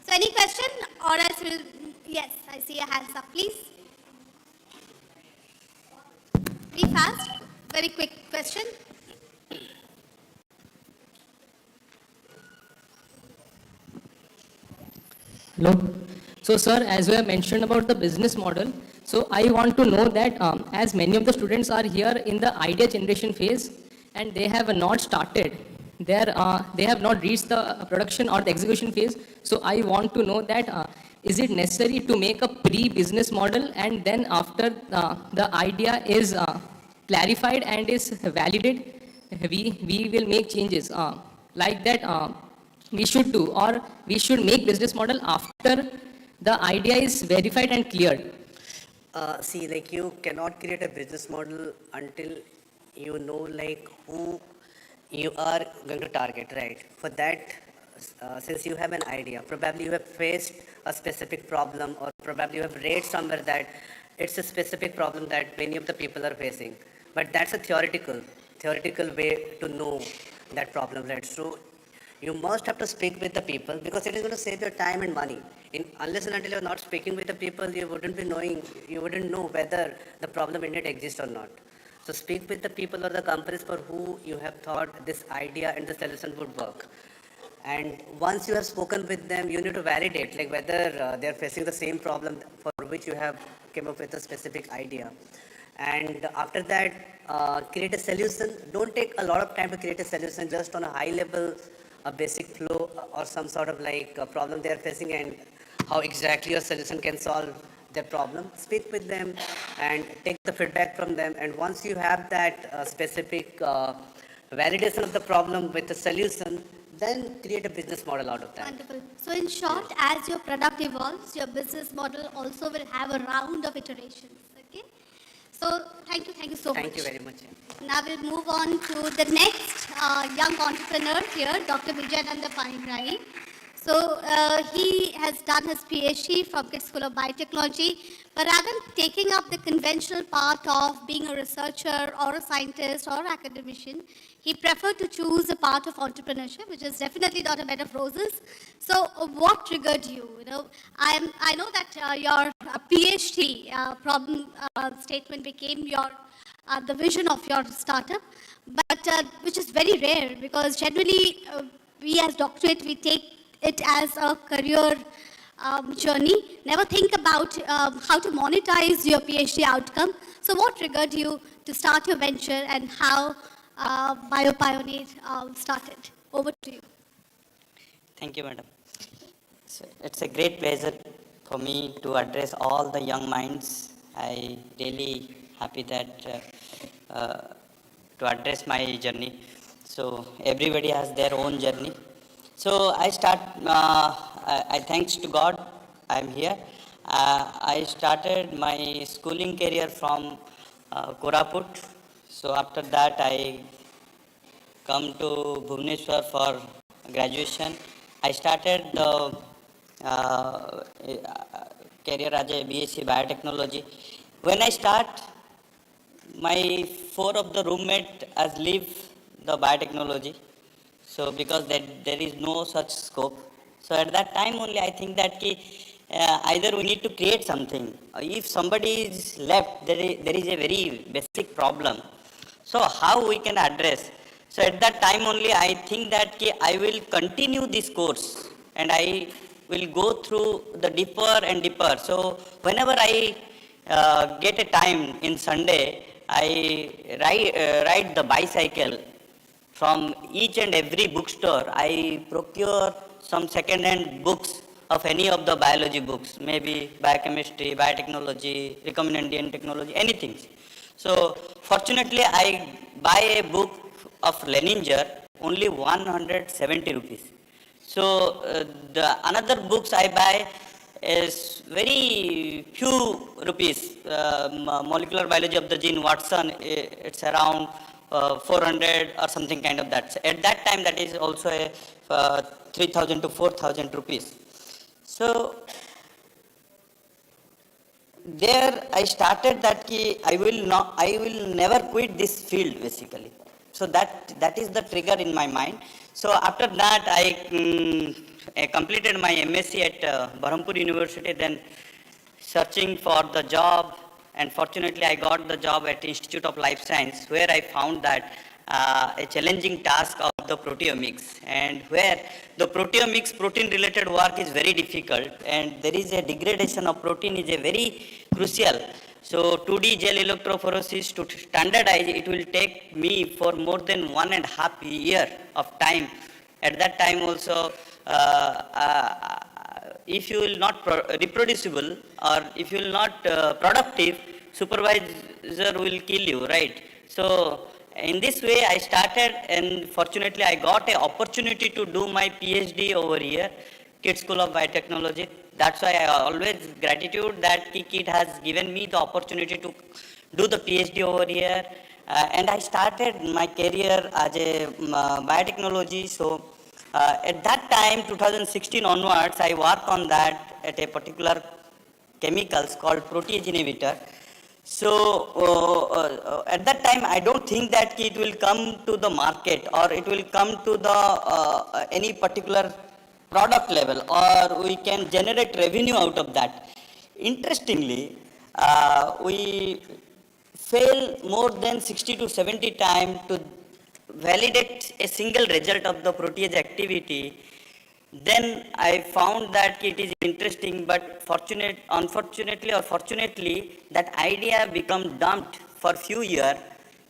So any question, or else we'll... Yes, I see your hands up, please. Be fast. Very quick question. Hello. So, sir, as you have mentioned about the business model, so I want to know that as many of the students are here in the idea generation phase and they have not started, they have not reached the production or the execution phase. So, I want to know that is it necessary to make a pre-business model, and then after the idea is clarified and is validated, we will make changes like that. We should do, or we should make business model after the idea is verified and cleared. See, like you cannot create a business model until you know like who you are going to target, right? For that, since you have an idea, probably you have faced a specific problem, or probably you have read somewhere that it's a specific problem that many of the people are facing. But that's a theoretical way to know that problem, right? So you must have to speak with the people, because it is going to save your time and money. Unless and until you're not speaking with the people, you wouldn't know whether the problem indeed exists or not. So speak with the people or the companies for who you have thought this idea and the solution would work. And once you have spoken with them, you need to validate like whether they're facing the same problem for which you have came up with a specific idea. And after that, create a solution. Don't take a lot of time to create a solution just on a high level, a basic flow, or some sort of like a problem they are facing and how exactly your solution can solve their problem. Speak with them and take the feedback from them. And once you have that specific validation of the problem with the solution, then create a business model out of that. Wonderful. So in short, as your product evolves, your business model also will have a round of iterations. Okay. So thank you so much. Thank you very much. Now we'll move on to the next young entrepreneur here, Dr. Vijayananda Panigrahi. So he has done his PhD from KIIT School of Biotechnology, but rather than taking up the conventional path of being a researcher or a scientist or academician, he preferred to choose a path of entrepreneurship, which is definitely not a bed of roses. So what triggered you? I know that your PhD problem statement became your the vision of your startup, but which is very rare, because generally we as doctorate, we take it as a career journey, never think about how to monetize your PhD outcome. So what triggered you to start your venture, and how BioPioneer started? Over to you. Thank you, madam. So it's a great pleasure for me to address all the young minds. I really happy that to address my journey. So everybody has their own journey. So I start I thanks to God, I'm here. I started my schooling career from Koraput. So after that, I come to Bhubaneswar for graduation. I started the career as a BSc Biotechnology. When I start, my four of the roommate has leave the biotechnology. So because there is no such scope. So at that time only I think that either we need to create something. If somebody is left, there is a very basic problem. So how we can address? So at that time only I think that I will continue this course and I will go through the deeper and deeper. So whenever I get a time in Sunday, I ride the bicycle from each and every bookstore. I procure some second-hand books of any of the biology books, maybe biochemistry, biotechnology, recombinant DNA technology, anything. So fortunately, I buy a book of Leninger only 170 rupees. So the another books I buy is very few rupees. Molecular biology of the gene Watson, it's around 400 or something kind of that. So at that time, that is also a 3,000 to 4,000 rupees. So there I started that I will never quit this field basically. So that is the trigger in my mind. So after that I completed my MSc at Berhampur University, then searching for the job, and fortunately I got the job at Institute of Life Science, where I found that a challenging task of the proteomics, and where the proteomics protein related work is very difficult, and there is a degradation of protein is a very crucial. So 2D gel electrophoresis to standardize, it will take me for more than 1.5 years of time. At that time also, if you will not reproducible or if you will not productive, supervisor will kill you, right? So in this way I started, and fortunately I got an opportunity to do my PhD over here, KIIT School of Biotechnology. That's why I always gratitude that KIIT has given me the opportunity to do the PhD over here. And I started my career as a biotechnology. So at that time, 2016 onwards, I worked on that at a particular chemicals called protease inhibitor. So at that time, I don't think that it will come to the market or it will come to the any particular product level, or we can generate revenue out of that. Interestingly, we fail more than 60 to 70 times to validate a single result of the protease activity. Then I found that it is interesting, but unfortunately or fortunately, that idea become dumped for few years.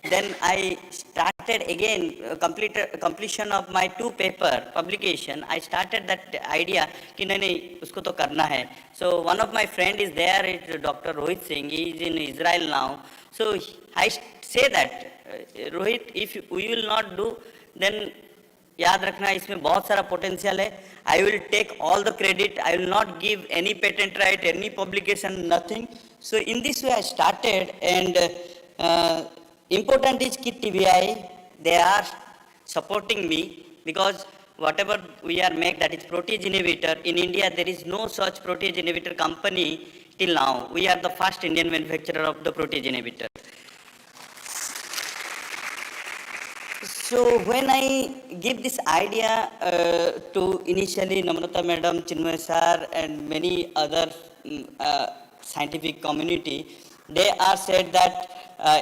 Then I started again, completion of my 2 paper publication. I started that idea, कि नहीं उसको तो करना है. So one of my friend is there, it's Dr. Rohit Singh. He is in Israel now. So I say that Rohit, if we will not do, then याद रखना इसमें बहुत सारा potential है. I will take all the credit. I will not give any patent right, any publication, nothing. So in this way I started, and important is KIIT TBI, they are supporting me, because whatever we are make, that is protease inhibitor, in India there is no such protease inhibitor company till now. We are the first Indian manufacturer of the protease inhibitor. So when I give this idea to initially Namrata madam, Chinmay sir and many other scientific community, they are said that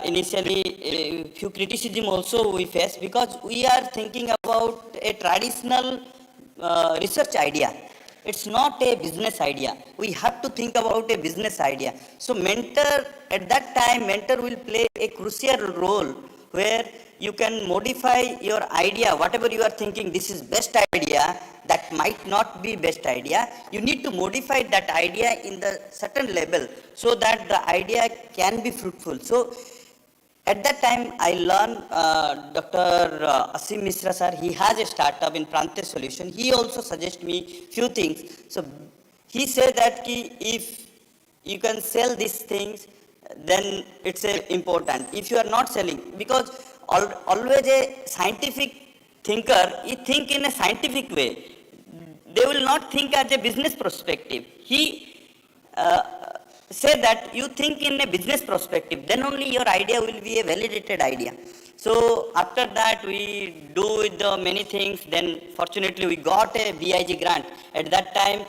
initially few criticism also we face, because we are thinking about a traditional research idea. It's not a business idea. We have to think about a business idea. So mentor, at that time, mentor will play a crucial role, where you can modify your idea, whatever you are thinking, this is best idea, that might not be best idea. You need to modify that idea in the certain level, so that the idea can be fruitful. So At that time, I learned Dr. Asim Misra sir, he has a startup in Prante Solution. He also suggested me few things. So he said that if you can sell these things, then it's important. If you are not selling, because always a scientific thinker, he think in a scientific way. They will not think as a business perspective. He say that you think in a business perspective, then only your idea will be a validated idea. So after that we do with the many things, then fortunately we got a BIG grant. At that time,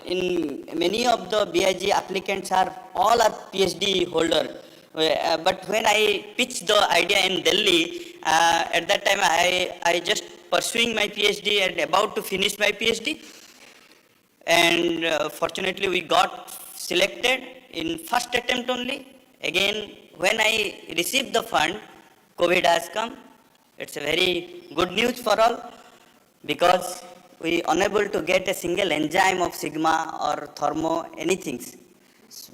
in many of the BIG applicants all are PhD holder. But when I pitched the idea in Delhi, at that time I just pursuing my PhD and about to finish my PhD. And fortunately we got selected in first attempt only. Again, when I received the fund, COVID has come. It's a very good news for all, because we unable to get a single enzyme of sigma or thermo anything.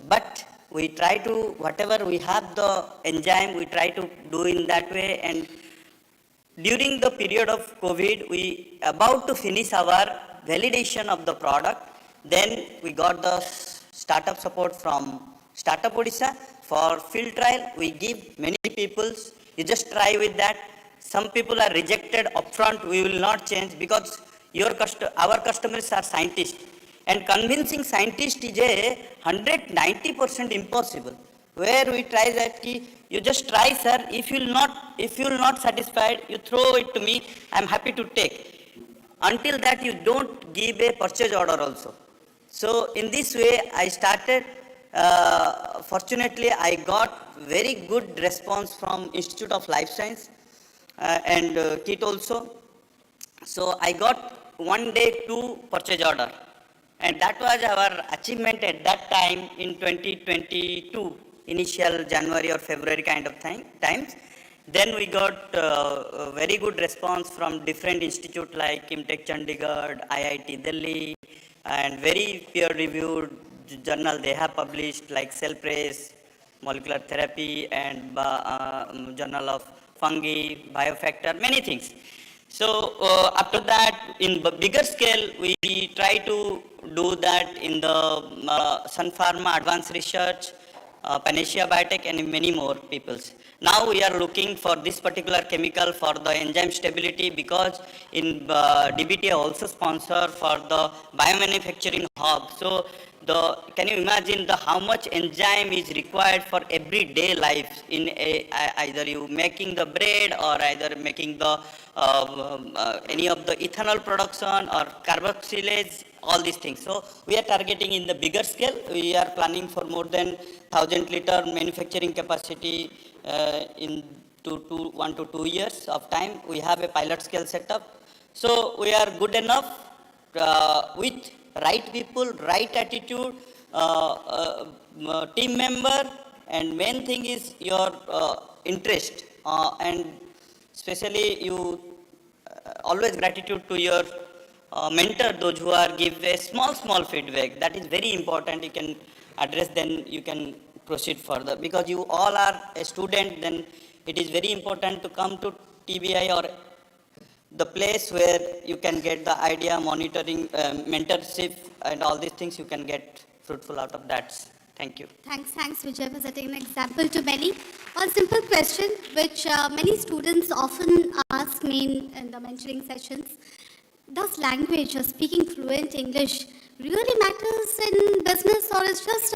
But we try to, whatever we have the enzyme, we try to do in that way. And during the period of COVID, we about to finish our validation of the product. Then we got the startup support from Startup Odisha. For field trial, we give many people, you just try with that. Some people are rejected upfront, we will not change, because our customers are scientists. And convincing scientists is a 190% impossible. Where we try that, you just try, sir, if you will not satisfied, you throw it to me, I am happy to take. Until that, you don't give a purchase order also. So in this way, I started. Fortunately, I got very good response from Institute of Life Science and KIIT also. So I got 1 day 2 purchase order. And that was our achievement at that time in 2022, initial January or February kind of times. Then we got very good response from different institutes like IMTech Chandigarh, IIT Delhi, and very peer-reviewed journal they have published like Cell Press, Molecular Therapy, and Journal of Fungi, Biofactor, many things. So after that, in bigger scale, we try to do that in the Sun Pharma Advanced Research, Panacea Biotech, and many more peoples. Now we are looking for this particular chemical for the enzyme stability, because in DBT also sponsor for the biomanufacturing hub. So can you imagine how much enzyme is required for everyday life in either you making the bread or either making the any of the ethanol production or carboxylase, all these things. So we are targeting in the bigger scale. We are planning for more than 1,000 liter manufacturing capacity in 1 to 2 years of time. We have a pilot scale setup. So we are good enough with right people, right attitude, team member, and main thing is your interest, and especially you always gratitude to your mentor, those who are give a small feedback. That is very important. You can address, then you can proceed further, because you all are a student. Then it is very important to come to TBI or the place where you can get the idea, monitoring, mentorship, and all these things you can get fruitful out of that. Thank you. Thanks, Vijay, for setting an example to many. One simple question which many students often ask me in the mentoring sessions: does language or speaking fluent English really matters in business, or is just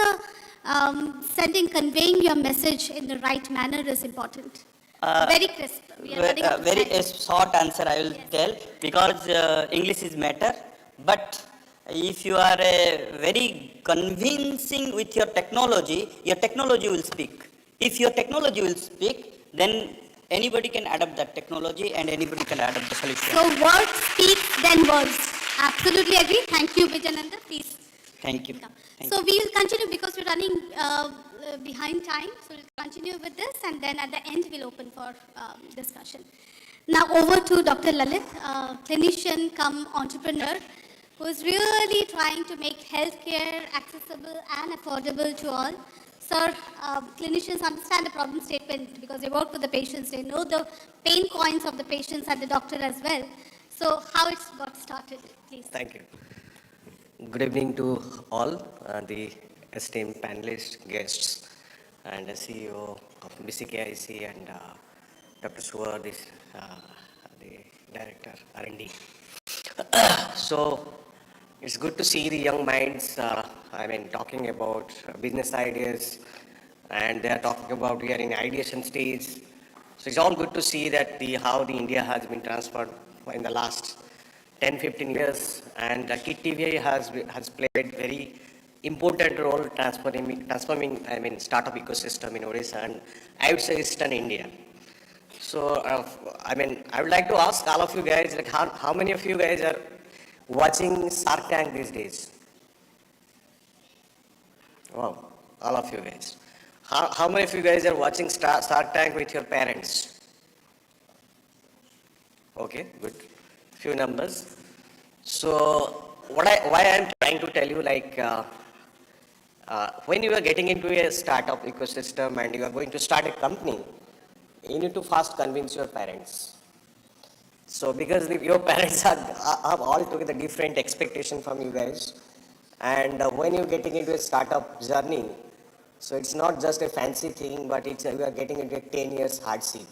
conveying your message in the right manner is important? Very crisp. Very short answer I will tell, because English is matter, but if you are very convincing with your technology will speak. If your technology will speak, then anybody can adopt that technology and anybody can adopt the solution. So words speak, then words. Absolutely agree. Thank you, Vijayananda. Please. Thank you. So we will continue because we're running behind time. So we'll continue with this, and then at the end we'll open for discussion. Now over to Dr. Lalit, clinician cum entrepreneur, who is really trying to make healthcare accessible and affordable to all. Sir, clinicians understand the problem statement because they work with the patients. They know the pain points of the patients and the doctor as well. So how it got started, please? Thank you. Good evening to all the esteemed panelists, guests, and the CEO of BCKIC and Dr. Suar, the director, R&D. So it's good to see the young minds, talking about business ideas, and they are talking about we are in ideation stage. So it's all good to see that how the India has been transformed in the last 10, 15 years, and KIIT TVI has played very important role transforming startup ecosystem in Odisha and I would say Eastern India. So, I would like to ask all of you guys, like how many of you guys are watching Shark Tank these days? Wow, all of you guys. How many of you guys are watching Shark Tank with your parents? Okay, good. Few numbers. So, why I'm trying to tell you, like, when you are getting into a startup ecosystem and you are going to start a company, you need to first convince your parents. So, because your parents have altogether different expectation from you guys, and when you're getting into a startup journey, so it's not just a fancy thing, but you are getting into a 10 years hardship.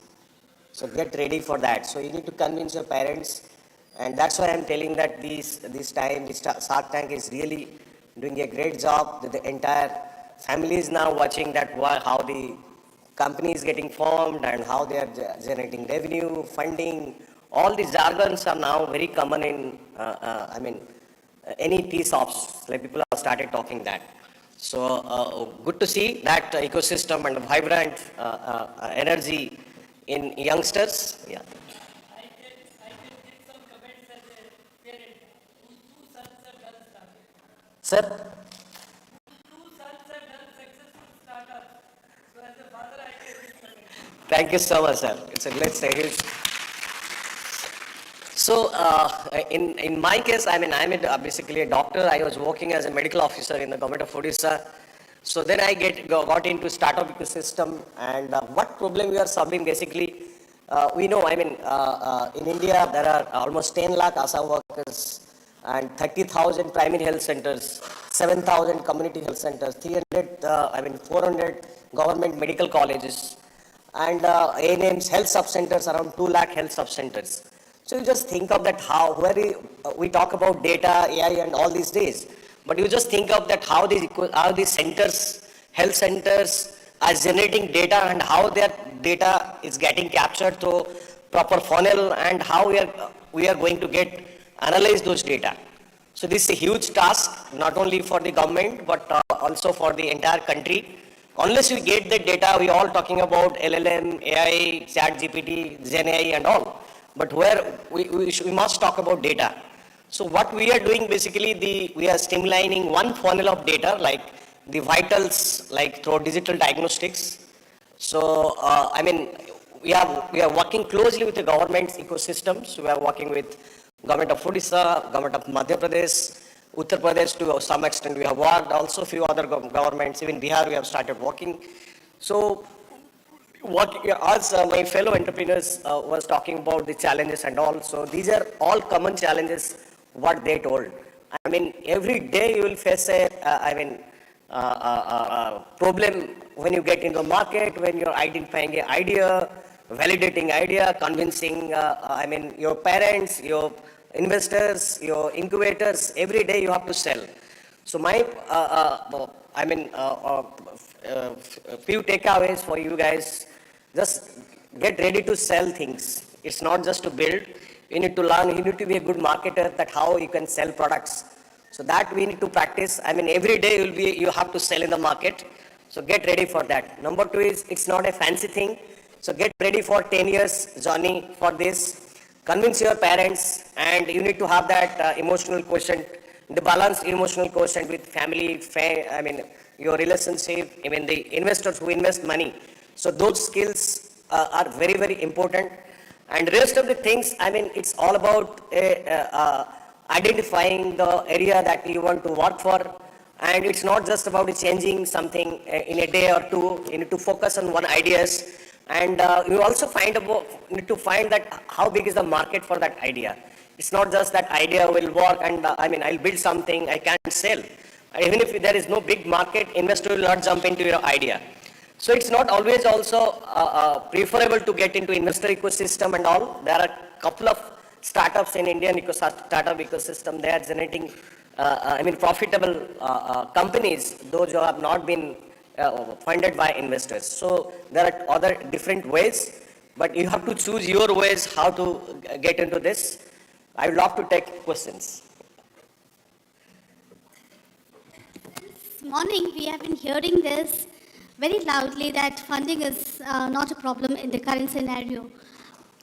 So get ready for that. So you need to convince your parents, and that's why I'm telling that this time, Shark Tank is really doing a great job. The entire family is now watching that how the company is getting formed and how they are generating revenue, funding. All these jargons are now very common in, any tea shops. Like people have started talking that. So good to see that ecosystem and vibrant energy in youngsters. Yeah. Sir? Thank you so much, sir. It's a great say. So, in my case, I'm basically a doctor. I was working as a medical officer in the government of Odisha. So then I got into startup ecosystem, and what problem we are solving basically, we know, in India there are almost 10 lakh ASA workers and 30,000 primary health centers, 7,000 community health centers, 400 government medical colleges, and ANM's health sub-centers, around 2 lakh health sub-centers. So you just think of that we talk about data, AI and all these days, but you just think of that how these centers, health centers are generating data and how their data is getting captured through proper funnel and how we are going to analyze those data. So this is a huge task, not only for the government, but also for the entire country. Unless we get the data, we are all talking about LLM, AI, Chat GPT, Gen AI and all. But where we must talk about data. So what we are doing basically, we are streamlining one funnel of data, like the vitals, like through digital diagnostics. So we are working closely with the government's ecosystems. We are working with government of Odisha, government of Madhya Pradesh, Uttar Pradesh to some extent we have worked. Also few other governments, even Bihar we have started working. So as my fellow entrepreneurs was talking about the challenges and all, so these are all common challenges what they told. Every day you will face a problem when you get into the market, when you're identifying an idea, validating idea, convincing your parents, your investors, your incubators. Every day you have to sell. So my few takeaways for you guys: just get ready to sell things. It's not just to build. You need to learn. You need to be a good marketer. That how you can sell products. So that we need to practice. Every day you have to sell in the market. So get ready for that. Number two is it's not a fancy thing. So get ready for 10 years journey for this. Convince your parents, and you need to have that emotional quotient, the balanced emotional quotient with family, your relationship, the investors who invest money. So those skills are very, very important. And rest of the things, it's all about identifying the area that you want to work for, And it's not just about changing something in a day or two. You need to focus on one ideas. And you also need to find that how big is the market for that idea. It's not just that idea will work and I'll build something I can't sell. Even if there is no big market, investor will not jump into your idea. So it's not always also preferable to get into investor ecosystem and all. There are a couple of startups in Indian startup ecosystem. They are generating, profitable companies, those who have not been funded by investors. So there are other different ways, but you have to choose your ways how to get into this. I would love to take questions. This morning we have been hearing this very loudly that funding is not a problem in the current scenario.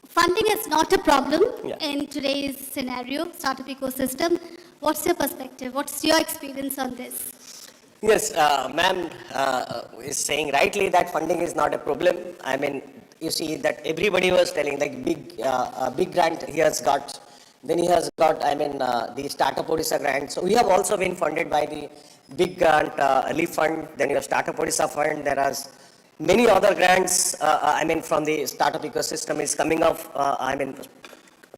Funding is not a problem in today's scenario, startup ecosystem. What's your perspective? What's your experience on this? Yes, ma'am is saying rightly that funding is not a problem. You see that everybody was telling like big grant he has got. Then he has got, the Startup Odisha grant. So we have also been funded by the big grant, LEAF fund. Then you have Startup Odisha fund. There are many other grants, from the startup ecosystem is coming up,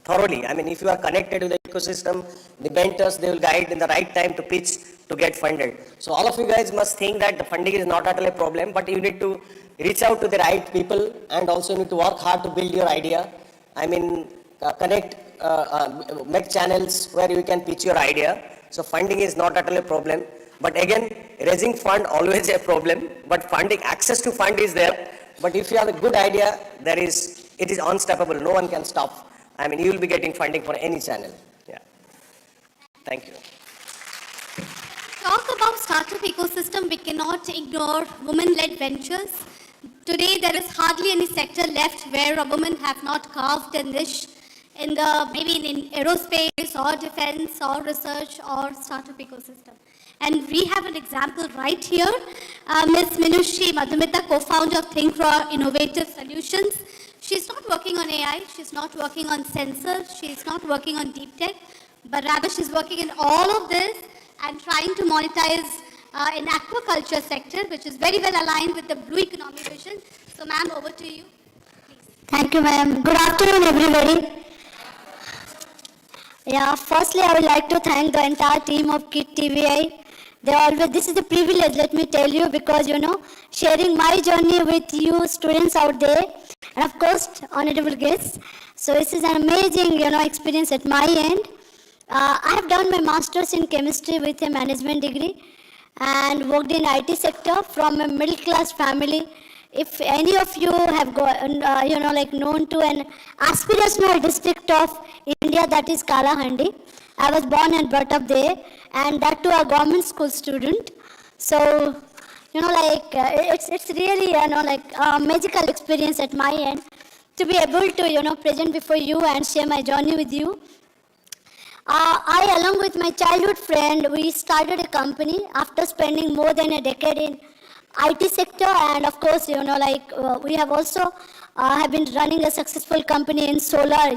thoroughly. If you are connected to the ecosystem, the mentors, they will guide in the right time to pitch to get funded. So all of you guys must think that the funding is not at all a problem, but you need to reach out to the right people and also you need to work hard to build your idea. Connect, make channels where you can pitch your idea. So funding is not at all a problem. But again, raising fund always a problem, but funding, access to fund is there. But if you have a good idea, it is unstoppable. No one can stop. You will be getting funding for any channel. Yeah. Thank you. Talk about startup ecosystem, we cannot ignore women-led ventures. Today, there is hardly any sector left where a woman have not carved a niche in maybe in aerospace or defense or research or startup ecosystem. And we have an example right here. Ms. Minushi Madhumita, co-founder of Think Raw Innovative Solutions. She's not working on AI, she's not working on sensors, she's not working on deep tech, but rather she's working in all of this and trying to monetize in aquaculture sector, which is very well aligned with the blue economy vision. So ma'am, over to you. Thank you, ma'am. Good afternoon, everybody. Yeah, firstly, I would like to thank the entire team of KIIT TVI. This is a privilege, let me tell you, because, sharing my journey with you students out there, and of course, honorable guests. So this is an amazing, experience at my end. I have done my master's in chemistry with a management degree and worked in IT sector from a middle class family. If any of you have known to an aspirational district of India, that is Kalahandi. I was born and brought up there, and that too a government school student. So, it's really, a magical experience at my end to be able to, present before you and share my journey with you. I, along with my childhood friend, we started a company after spending more than a decade in IT sector, and of course, we have also have been running a successful company in solar,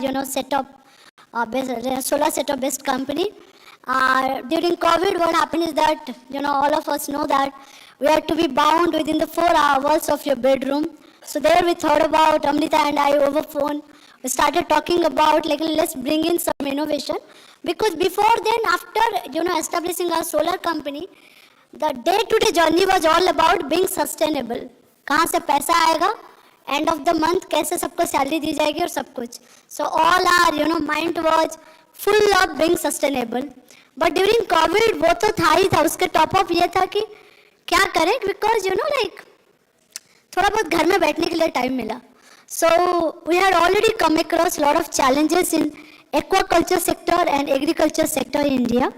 solar setup based company. During COVID, what happened is that, all of us know that we have to be bound within the 4 walls of your bedroom. So there we thought about, Amrita and I over phone, we started talking about, let's bring in some innovation. Because before then, after, establishing our solar company, the day-to-day journey was all about being sustainable. कहाँ से पैसा आएगा? End of the month कैसे सबको salary दी जाएगी और सब कुछ. So all our, mind was full of being sustainable. But during COVID, वो तो था ही था. उसके top up ये था कि क्या करें? Because थोड़ा बहुत घर में बैठने के लिए time मिला. So we had already come across a lot of challenges in aquaculture sector and agriculture sector in India.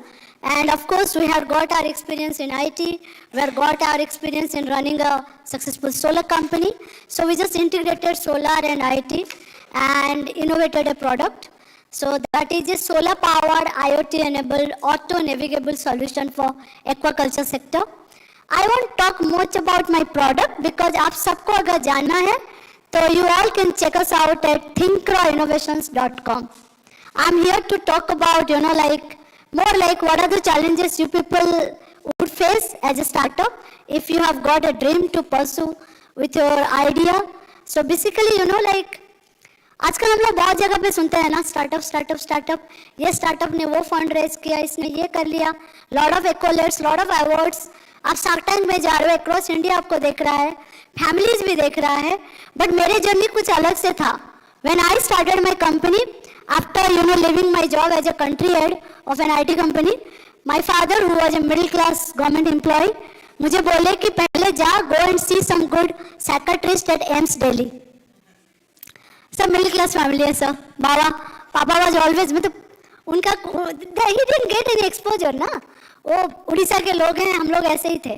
And of course, we have got our experience in IT, we have got our experience in running a successful solar company. So we just integrated solar and IT and innovated a product. So that is a solar powered IoT enabled auto navigable solution for aquaculture sector. I won't talk much about my product because आप सबको अगर जानना है, so you all can check us out at thinkrawinnovations.com. I'm here to talk about, more like what are the challenges you people would face as a startup if you have got a dream to pursue with your idea. So basically, you know, like आजकल हम लोग बहुत जगह पे सुनते हैं ना, startup, ये स्टार्टअप ने वो फंड रेज किया, इसने ये कर लिया, lot of accolades, lot of awards. आप शार्क टैंक में जा रहे हो, अक्रॉस इंडिया आपको देख रहा है, फैमिलीज भी देख रहा है. बट मेरे जर्नी कुछ अलग से था. When I started my company after living my job as a country head of an IT कंपनी, my father who was a middle class government employ मुझे बोले कि पहले जा, go and see some good psychiatrist at AIIMS Delhi. सब middle class family है sir. पापा was always, मतलब उनका ही डिडंट गेट एनी एक्सपोजर ना, वो उड़ीसा के लोग हैं, हम लोग ऐसे ही थे.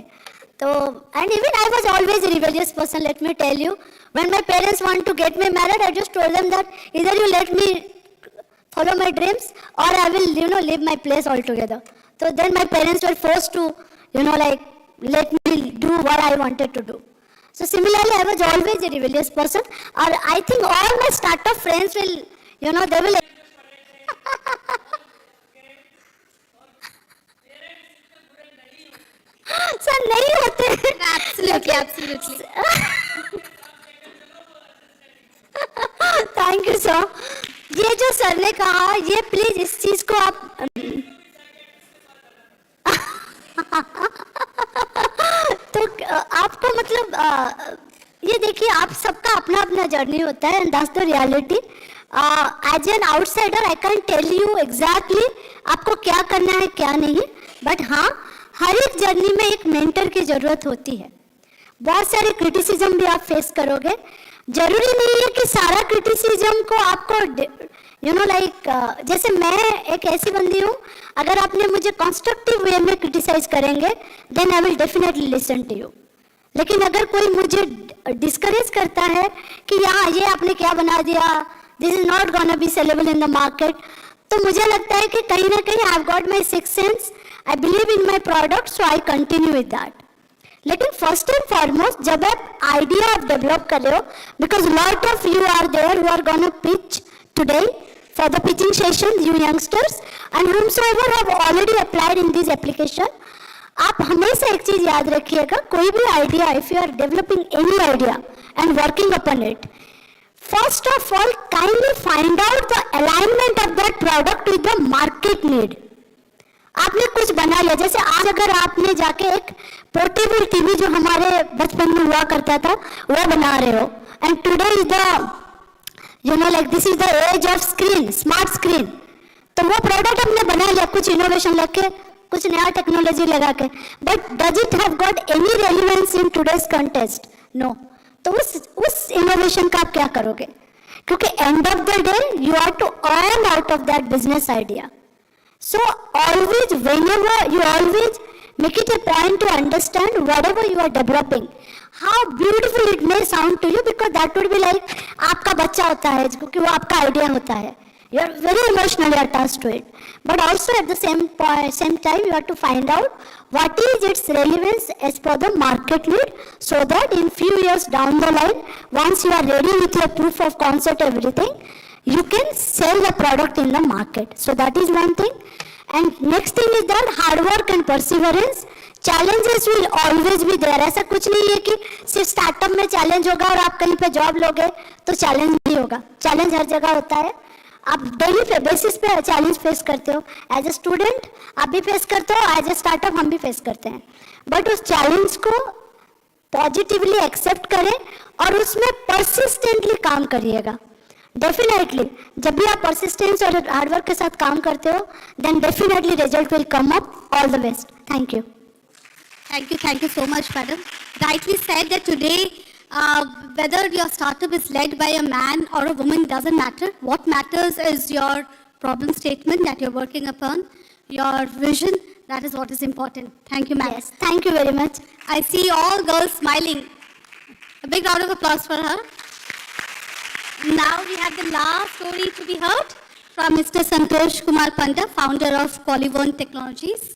तो and even I was always a rebellious person, let me tell you. When my parents want to get me married, I just told them that either you let me follow my dreams or I will leave my place altogether. So then my parents were forced to like let me do what I wanted to do. So similarly, I was always a rebellious person, or I think all my startup friends will, they will. Sir, नहीं होते. Absolutely. Thank you, sir. ये जो sir ने कहा, ये please इस चीज को आप तो आपको मतलब ये देखिए, आप सबका अपना अपना जर्नी होता है, and that's the reality. As an outsider I can tell you exactly आपको क्या करना है क्या नहीं, बट हाँ, हर एक जर्नी में एक मेंटर की जरूरत होती है. बहुत सारे क्रिटिसिज्म भी आप फेस करोगे. जरूरी नहीं है कि सारा क्रिटिसिज्म को आपको जैसे मैं एक ऐसी बंदी हूँ, अगर आपने मुझे कंस्ट्रक्टिव वे में क्रिटिसाइज करेंगे then I will definitely listen to you. लेकिन अगर कोई मुझे डिस्करेज करता है कि यहाँ ये आपने क्या बना दिया, this is not gonna be sellable in the market, तो मुझे लगता है कि कहीं ना कहीं I have got my sixth sense, I believe in my product, so I continue with that. लेकिन फर्स्ट एंड फॉरमोस्ट जब आप आइडिया आप डेवलप कर रहे हो, because lot of you are there who are gonna pitch today for the pitching session, you youngsters and whomsoever have already applied in this application, आप हमेशा एक चीज याद रखिएगा, कोई भी idea, if you are developing any idea and working upon it, first of all kindly find out the alignment of that product with the market need. आपने कुछ बना लिया, जैसे आज अगर आपने जाके एक पोर्टेबल टीवी जो हमारे बचपन में हुआ करता था वो बना रहे हो, and today is the like this is the age of screen, smart screen, तो वो प्रोडक्ट हमने बना लिया कुछ इनोवेशन लग के, कुछ नया टेक्नोलॉजी लगा के, but does it have got any relevance in today's contest? No. तो उस इनोवेशन का आप क्या करोगे? क्योंकि end of the day you are to earn out of that business idea. So always, whenever you always make it a point to understand whatever you are developing, how beautiful it may sound to you, because that would be like आपका बच्चा होता है, क्योंकि वो आपका idea होता है. You are very emotionally attached to it, but also at the same time you have to find out what is its relevance as per the market need, so that in few years down the line, once you are ready with your proof of concept, everything, you can sell the product in the market. So that is one thing. And next thing is that hard work and perseverance. Challenges will always be there. ऐसा कुछ नहीं है कि सिर्फ startup में challenge होगा और आप कहीं पे जॉब लोगे तो चैलेंज नहीं होगा. चैलेंज हर जगह होता है. आप डेली बेसिस पे चैलेंज फेस करते हो. एज ए स्टूडेंट आप भी फेस करते हो, एज ए स्टार्टअप हम भी फेस करते हैं. बट उस चैलेंज को पॉजिटिवली एक्सेप्ट करें और उसमें परसिस्टेंटली काम करिएगा. डेफिनेटली जब भी आप परसिस्टेंस और हार्डवर्क के साथ काम करते हो, then definitely result will come up. All the best. Thank you. Thank you so much, madam. Rightly said that today, whether your startup is led by a man or a woman doesn't matter. What matters is your problem statement that you're working upon, your vision. That is what is important. Thank you, ma'am. Yes, thank you very much. I see all girls smiling. A big round of applause for her. Now we have the last story to be heard from Mr. Santosh Kumar Panda, founder of Polygon Technologies.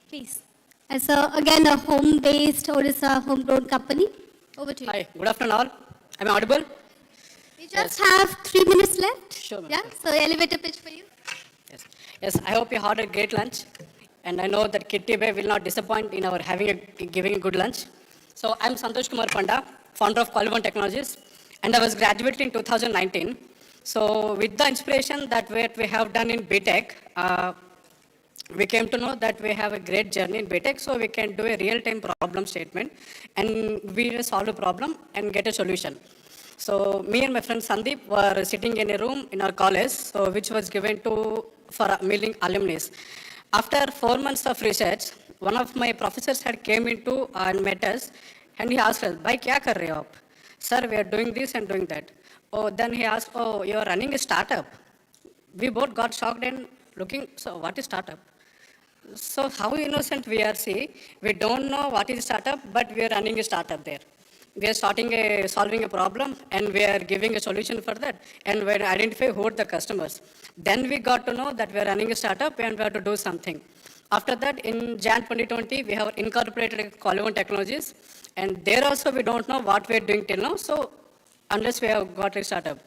Please. As again a home-based Odisha homegrown company. Over to you. Hi, good afternoon all. Am I audible? We just have 3 minutes left. Sure, ma'am. Yeah, so elevator pitch for you. Yes, I hope you had a great lunch. and I know that KIIT will not disappoint in our giving a good lunch. So I'm Santosh Kumar Panda, founder of Qualivan Technologies, and I was graduated in 2019. So with the inspiration that we have done in BTech, we came to know that we have a great journey in BTech, so we can do a real-time problem statement, and we solve a problem and get a solution. So me and my friend Sandeep were sitting in a room in our college, so which was given for milling alumni. After 4 months of research, one of my professors had came into and met us, and he asked us, "Bhai, kya kar rahe ho aap?" "Sir, we are doing this and doing that." Oh, then he asked, "Oh, you are running a startup." We both got shocked and looking, so what is startup? So how innocent we are, see, we don't know what is startup, but we are running a startup there. We are solving a problem, and we are giving a solution for that, and we identify who are the customers. Then we got to know that we are running a startup and we have to do something. After that, in Jan 2020, we have incorporated Qualivan Technologies, and there also we don't know what we are doing till now, so unless we have got a startup.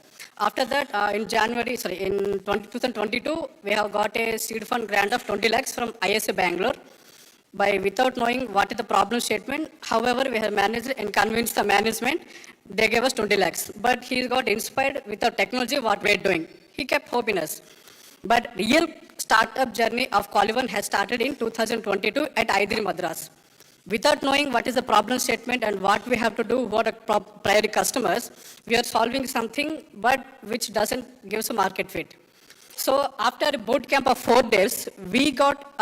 After that, in 2022, we have got a seed fund grant of 20 lakhs from ISA Bangalore. Without knowing what is the problem statement, however, we have managed and convinced the management, they gave us 20 lakhs. But he got inspired with our technology, what we are doing. He kept hope in us. But real startup journey of Qualivan has started in 2022 at IIT Madras. Without knowing what is the problem statement and what we have to do, what are priority customers, we are solving something but which doesn't give us a market fit. So after a boot camp of 4 days, we got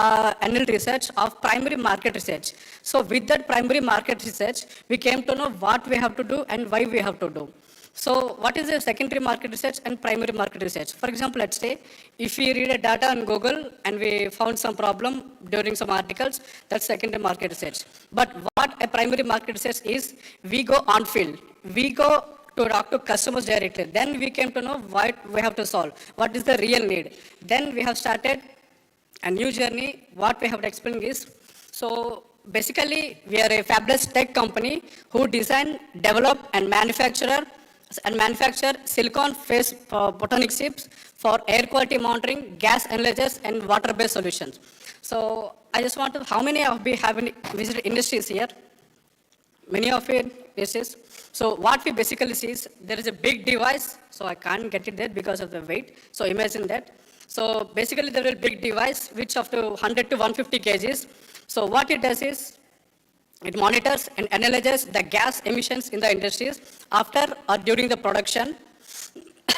annual research of primary market research. So with that primary market research, we came to know what we have to do and why we have to do. So what is the secondary market research and primary market research? For example, let's say, if we read a data on Google and we found some problem during some articles, that's secondary market research. But what a primary market research is, we go on field. We go to talk to customers directly. Then we came to know what we have to solve. What is the real need? Then we have started a new journey. What we have to explain is, so basically, we are a fabless tech company who design, develop, and manufacture silicon phase photonic chips for air quality monitoring, gas analyzers, and water-based solutions. So I just want to, how many of you have visited industries here? Many of you visit. So what we basically see is, there is a big device, so I can't get it there because of the weight. So imagine that. So basically there is a big device which up to 100 to 150 kgs. So what it does is, it monitors and analyzes the gas emissions in the industries after or during the production.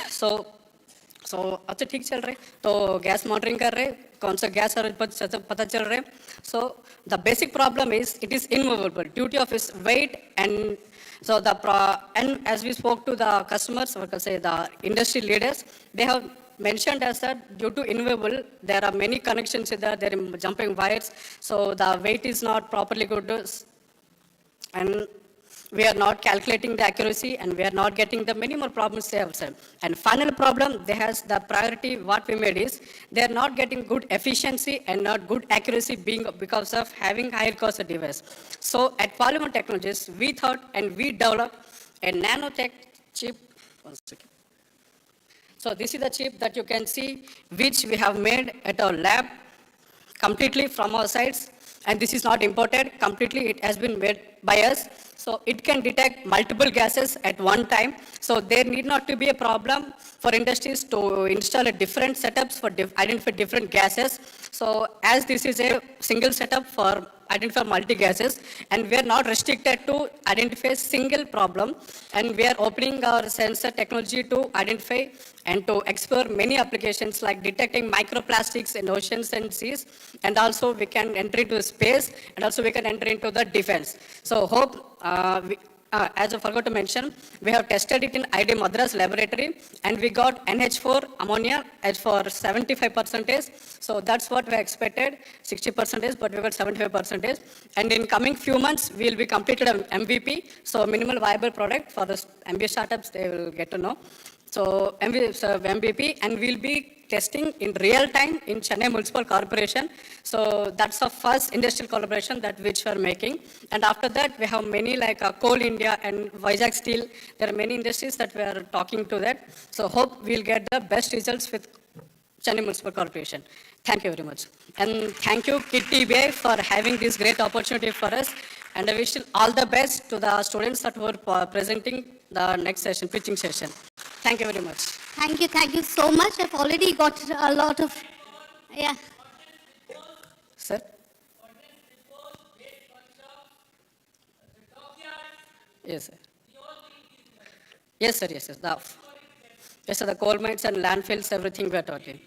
So अच्छा ठीक चल रहा है, तो gas monitoring कर रहे, कौन सा gas पता चल रहा है. So the basic problem is, it is immovable due to of its weight, and so and as we spoke to the customers, or say the industry leaders, they have mentioned as that due to immovable, there are many connections there are jumping wires, so the weight is not properly good, and we are not calculating the accuracy, and we are not getting the many more problems they have said. And final problem, they has the priority, what we made is, they are not getting good efficiency and not good accuracy because of having higher cost device. So at Qualivan Technologies, we thought and we developed a nanotech chip. One second. So this is the chip that you can see, which we have made at our lab completely from our sides. And this is not imported, completely it has been made by us. So it can detect multiple gases at one time. So there need not to be a problem for industries to install a different setups for identify different gases. So as this is a single setup for identify multi-gases, and we are not restricted to identify a single problem, and we are opening our sensor technology to identify and to explore many applications like detecting microplastics in oceans and seas, and also we can enter into space, and also we can enter into the defense. So hope, as I forgot to mention, we have tested it in IIT Madras laboratory, and we got NH4 ammonia as for 75%. So that's what we expected, 60%, but we got 75%. And in coming few months, we will be completed an MVP, so minimal viable product for the MBA startups, they will get to know. So MVP, and we'll be testing in real time in Chennai Municipal Corporation. So that's the first industrial collaboration that which we are making. And after that, we have many like Coal India and Vizag Steel. There are many industries that we are talking to that. So hope we'll get the best results with Chennai Municipal Corporation. Thank you very much. And thank you, KIIT TBI, for having this great opportunity for us. And I wish you all the best to the students that were presenting the next session, pitching session. Thank you very much. Thank you so much. I've already got a lot of, yeah. Sir? Yes, sir. Yes, sir, yes, sir. Yes, sir, the coal mines and landfills, everything we are talking.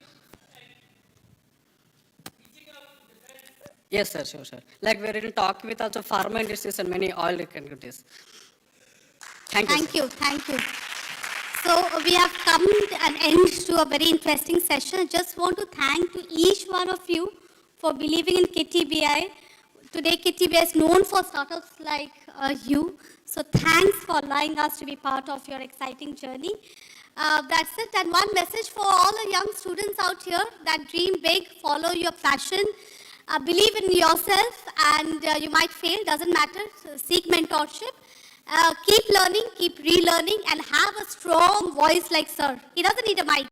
Yes, sir, sure, sure. Like we're in talk with also pharma industries and many oil countries. Thank you. Thank you. So we have come to an end to a very interesting session. I just want to thank to each one of you for believing in KIIT TBI. Today, KIIT TBI is known for startups like you. So thanks for allowing us to be part of your exciting journey. That's it. And one message for all the young students out here that dream big, follow your passion, believe in yourself, and you might fail, doesn't matter. So seek mentorship. Keep learning, keep relearning, and have a strong voice like sir. He doesn't need a mic.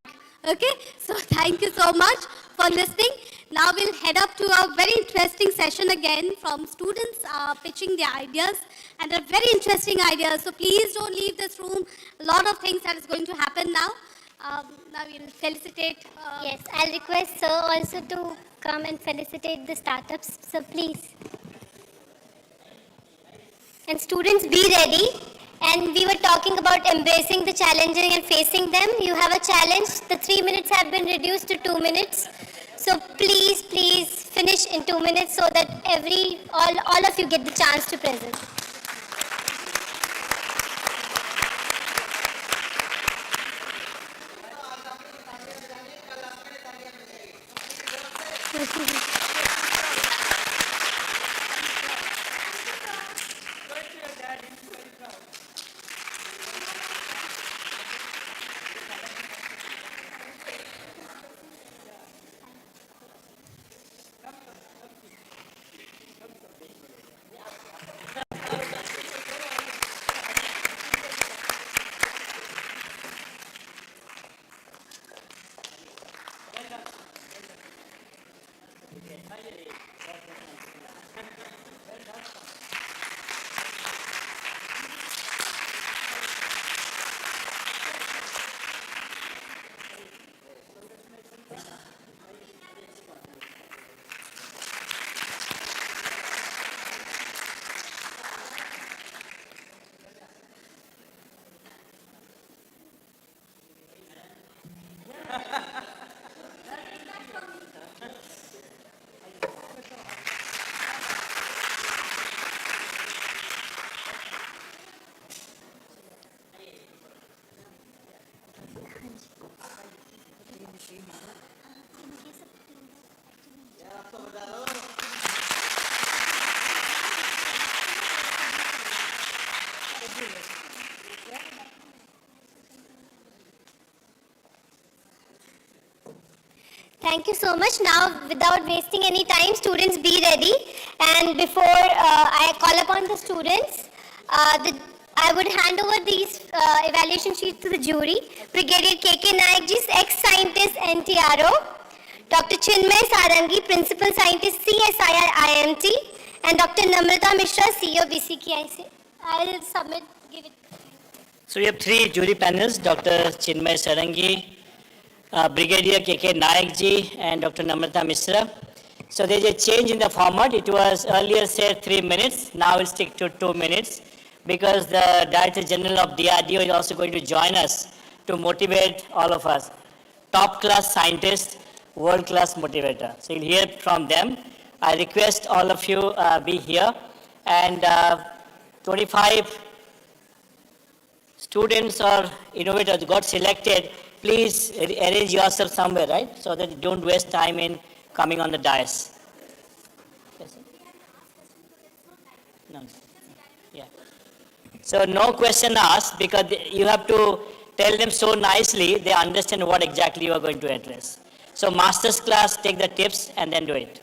Okay? So thank you so much for listening. Now we'll head up to a very interesting session again from students pitching their ideas, and they're very interesting ideas. So please don't leave this room. A lot of things that is going to happen now. Now we'll felicitate. Yes, I'll request sir also to come and felicitate the startups. So please. And students, be ready. And we were talking about embracing the challenging and facing them. You have a challenge. The 3 minutes have been reduced to 2 minutes. So please finish in 2 minutes so that all of you get the chance to present. Thank you so much. Now, without wasting any time, students, be ready. And before I call upon the students, I would hand over these evaluation sheets to the jury. Brigadier KK Naik ji, ex-scientist NTRO, Dr. Chinmay Sarangi, Principal Scientist CSIR IMT, and Dr. Namrata Mishra, CEO BCKI. I will submit, give it. So we have 3 jury panels, Dr. Chinmay Sarangi, Brigadier KK Naik ji, and Dr. Namrata Mishra. So there is a change in the format. It was earlier said 3 minutes, now we'll stick to 2 minutes because the Director General of DRDO is also going to join us to motivate all of us. Top class scientists, world class motivator. So you'll hear from them. I request all of you be here, and 25 students or innovators got selected. Please arrange yourself somewhere, right? So that you don't waste time in coming on the dais. Yes, no. Yeah. So no question asked because you have to tell them so nicely they understand what exactly you are going to address. So master's class, take the tips and then do it.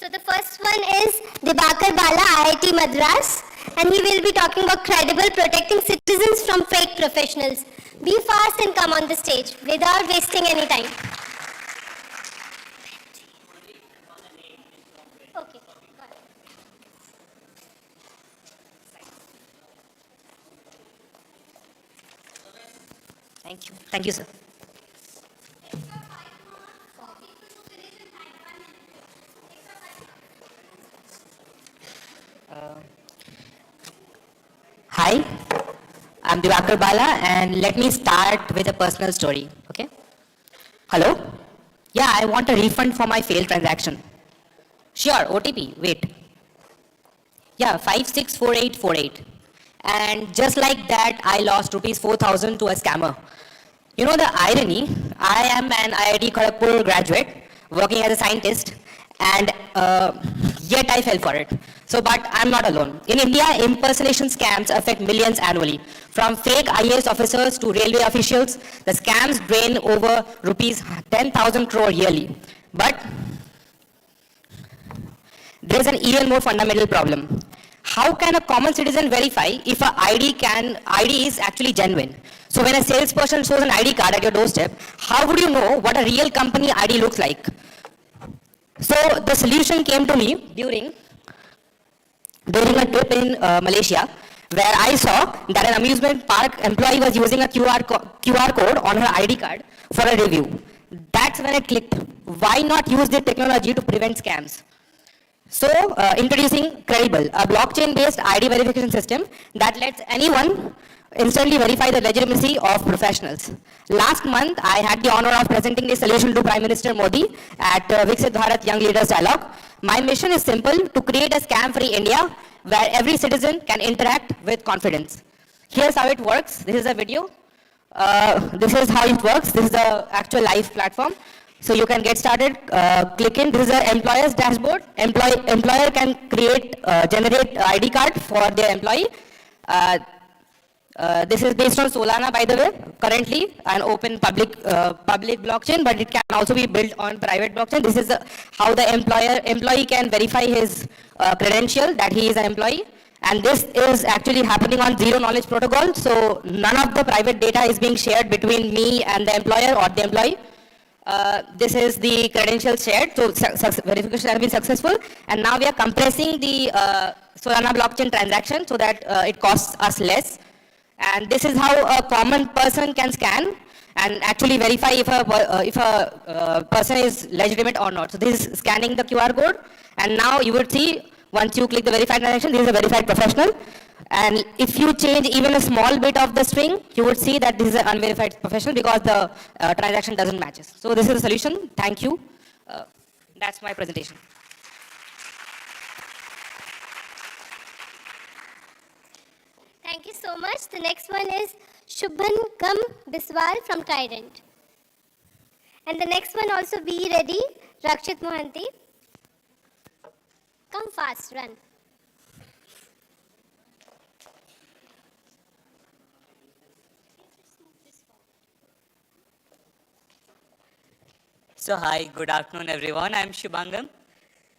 So the first one is Dibakar Bala, IIT Madras, and he will be talking about credible protecting citizens from fake professionals. Be fast and come on the stage without wasting any time. Okay. Thank you. Thank you, sir. Hi, I'm Dibakar Bala, and let me start with a personal story, okay? Hello? Yeah, I want a refund for my failed transaction. Sure, OTP, wait. Yeah, 564848. And just like that, I lost rupees 4,000 to a scammer. You know the irony, I am an IIT Kharagpur graduate, working as a scientist, and yet I fell for it. So, but I'm not alone. In India, impersonation scams affect millions annually. From fake IAS officers to railway officials, the scams drain over rupees 10,000 crore yearly. But there's an even more fundamental problem. How can a common citizen verify if an ID is actually genuine? So when a salesperson shows an ID card at your doorstep, how would you know what a real company ID looks like? So the solution came to me during a trip in Malaysia, where I saw that an amusement park employee was using a QR code on her ID card for a review. That's when it clicked. Why not use the technology to prevent scams? So, introducing Credible, a blockchain-based ID verification system that lets anyone instantly verify the legitimacy of professionals. Last month, I had the honor of presenting this solution to Prime Minister Modi at Viksit Bharat Young Leaders Dialogue. My mission is simple: to create a scam-free India where every citizen can interact with confidence. Here's how it works. This is a video. This is how it works. This is the actual live platform. So you can get started, click in. This is the employer's dashboard. Employer can generate ID card for their employee. This is based on Solana, by the way, currently an open public blockchain, but it can also be built on private blockchain. This is how the employee can verify his credential that he is an employee. And this is actually happening on zero knowledge protocol. So none of the private data is being shared between me and the employer or the employee. This is the credentials shared, so verification has been successful, and now we are compressing the Solana blockchain transaction so that it costs us less. And this is how a common person can scan and actually verify if a person is legitimate or not. So this is scanning the QR code, and now you would see, once you click the verified transaction, this is a verified professional. And if you change even a small bit of the string, you would see that this is an unverified professional because the transaction doesn't match. So this is the solution. Thank you. That's my presentation. Thank you so much. The next one is Shubhankam Biswal from Trident. And the next one also, be ready, Rakshit Mohanty. Come fast, run. So hi, good afternoon everyone. I'm Shubhangam.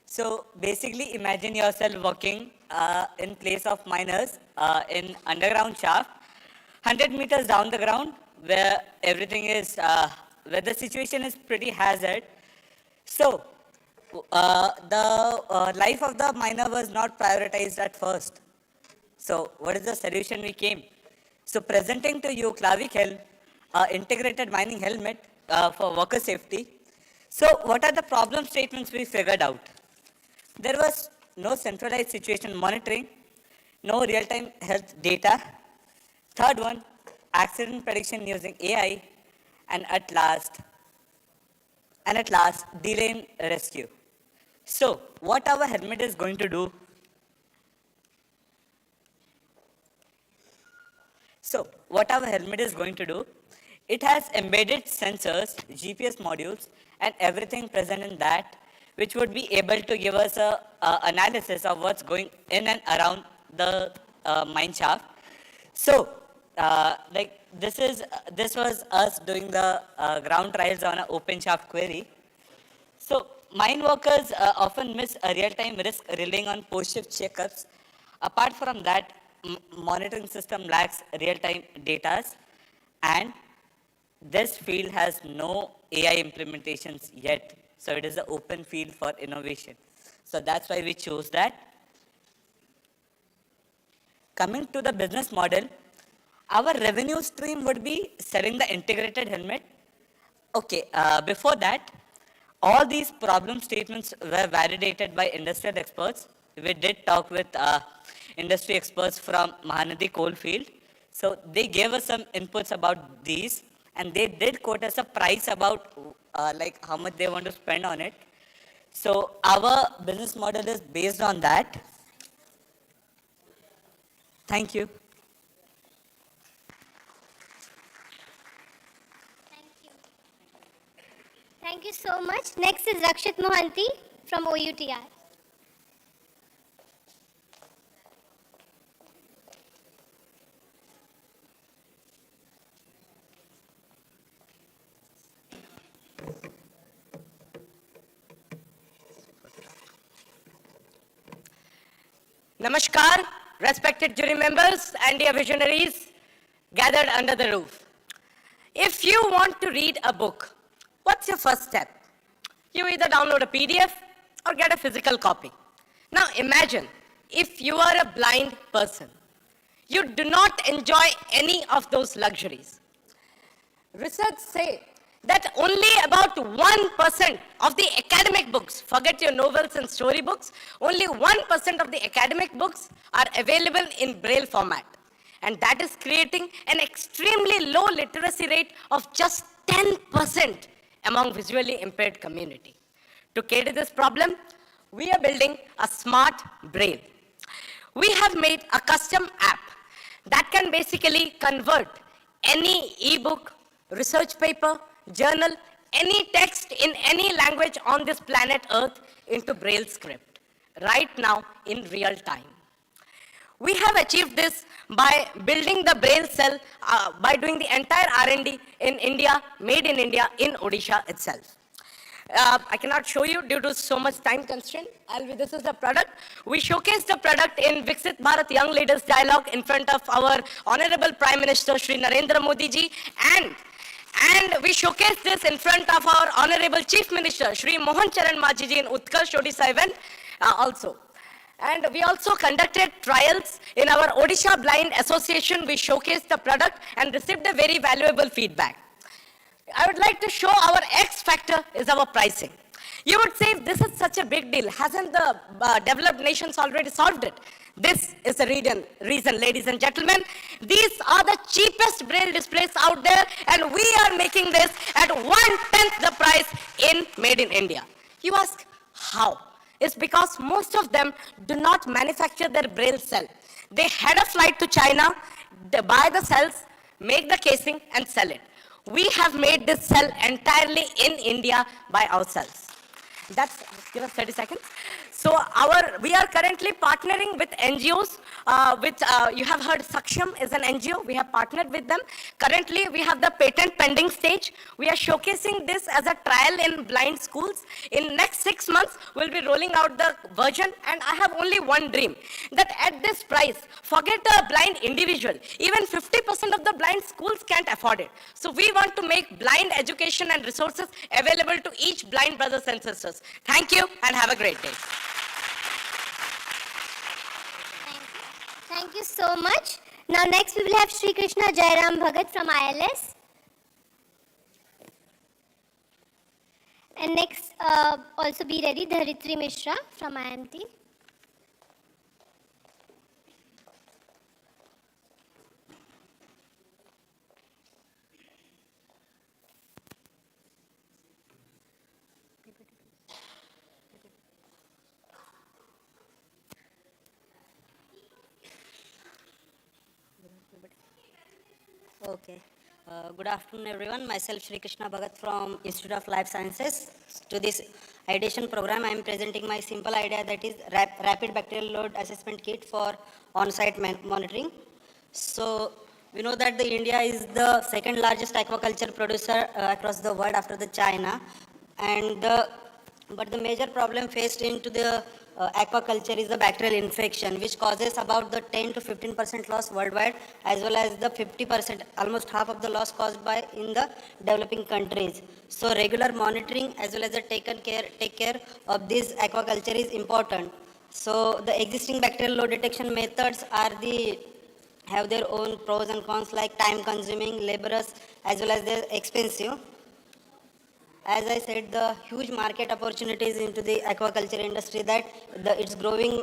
So basically imagine yourself working in place of miners in underground shaft, 100 meters down the ground where everything is, where the situation is pretty hazard. So the life of the miner was not prioritized at first. So what is the solution we came? So presenting to you Clavik Helm, integrated mining helmet for worker safety. So what are the problem statements we figured out? There was no centralized situation monitoring, no real-time health data. Third one, accident prediction using AI, and at last, delay in rescue. So what our helmet is going to do? It has embedded sensors, GPS modules, and everything present in that, which would be able to give us a analysis of what's going in and around the mine shaft. So, this was us doing the ground trials on an open shaft query. So, mine workers often miss a real-time risk relying on post-shift checkups. Apart from that, monitoring system lacks real-time data, and this field has no AI implementations yet. So it is an open field for innovation. So that's why we chose that. Coming to the business model, our revenue stream would be selling the integrated helmet. Okay, before that, all these problem statements were validated by industrial experts. We did talk with industry experts from Mahanadi Coalfield. So they gave us some inputs about these, and they did quote us a price about like how much they want to spend on it. So our business model is based on that. Thank you. Thank you so much. Next is Rakshit Mohanty from OUTR. Namaskar, respected jury members and dear visionaries gathered under the roof. If you want to read a book, what's your first step? You either download a PDF or get a physical copy. Now imagine if you are a blind person. You do not enjoy any of those luxuries. Research say that only about 1% of the academic books, forget your novels and storybooks, only 1% of the academic books are available in Braille format. And that is creating an extremely low literacy rate of just 10% among visually impaired community. To cater this problem, we are building a smart Braille. We have made a custom app that can basically convert any ebook, research paper, journal, any text in any language on this planet Earth into Braille script, right now in real time. We have achieved this by building the Braille cell, by doing the entire R&D in India, made in India, in Odisha itself. I cannot show you due to so much time constraint. This is the product. We showcased the product in Viksit Bharat Young Leaders Dialogue in front of our Honorable Prime Minister Shri Narendra Modi ji, and we showcased this in front of our Honorable Chief Minister Shri Mohan Charan Majhi ji in Utkarsh Odisha event also. And we also conducted trials in our Odisha Blind Association. We showcased the product and received a very valuable feedback. I would like to show our X factor is our pricing. You would say, this is such a big deal. Hasn't the developed nations already solved it? This is the reason, ladies and gentlemen. These are the cheapest Braille displays out there, and we are making this at 1/10 the price in Made in India. You ask, how? It's because most of them do not manufacture their Braille cell. They head a flight to China, they buy the cells, make the casing, and sell it. We have made this cell entirely in India by ourselves. Give us 30 seconds. So we are currently partnering with NGOs. You have heard Saksham is an NGO. We have partnered with them. Currently, we have the patent pending stage. We are showcasing this as a trial in blind schools. In next 6 months, we'll be rolling out the version. And I have only one dream, that at this price, forget a blind individual. Even 50% of the blind schools can't afford it. So we want to make blind education and resources available to each blind brothers and sisters. Thank you and have a great day. Thank you so much. Now next we will have Sri Krishna Jairam Bhagat from ILS. And next also be ready Dharitri Mishra from IMT. Okay. Good afternoon, everyone. Myself, Sri Krishna Bhagat from Institute of Life Sciences. To this ideation program, I am presenting my simple idea, that is rapid bacterial load assessment kit for on-site monitoring. So we know that India is the second largest aquaculture producer across the world after the China, and the But the major problem faced into the aquaculture is the bacterial infection, which causes about the 10 to 15% loss worldwide, as well as the 50%, almost half of the loss caused by in the developing countries. So regular monitoring as well as the take care of this aquaculture is important. So the existing bacterial load detection methods have their own pros and cons, like time consuming, laborious, as well as they're expensive. As I said, the huge market opportunities into the aquaculture industry, that it's growing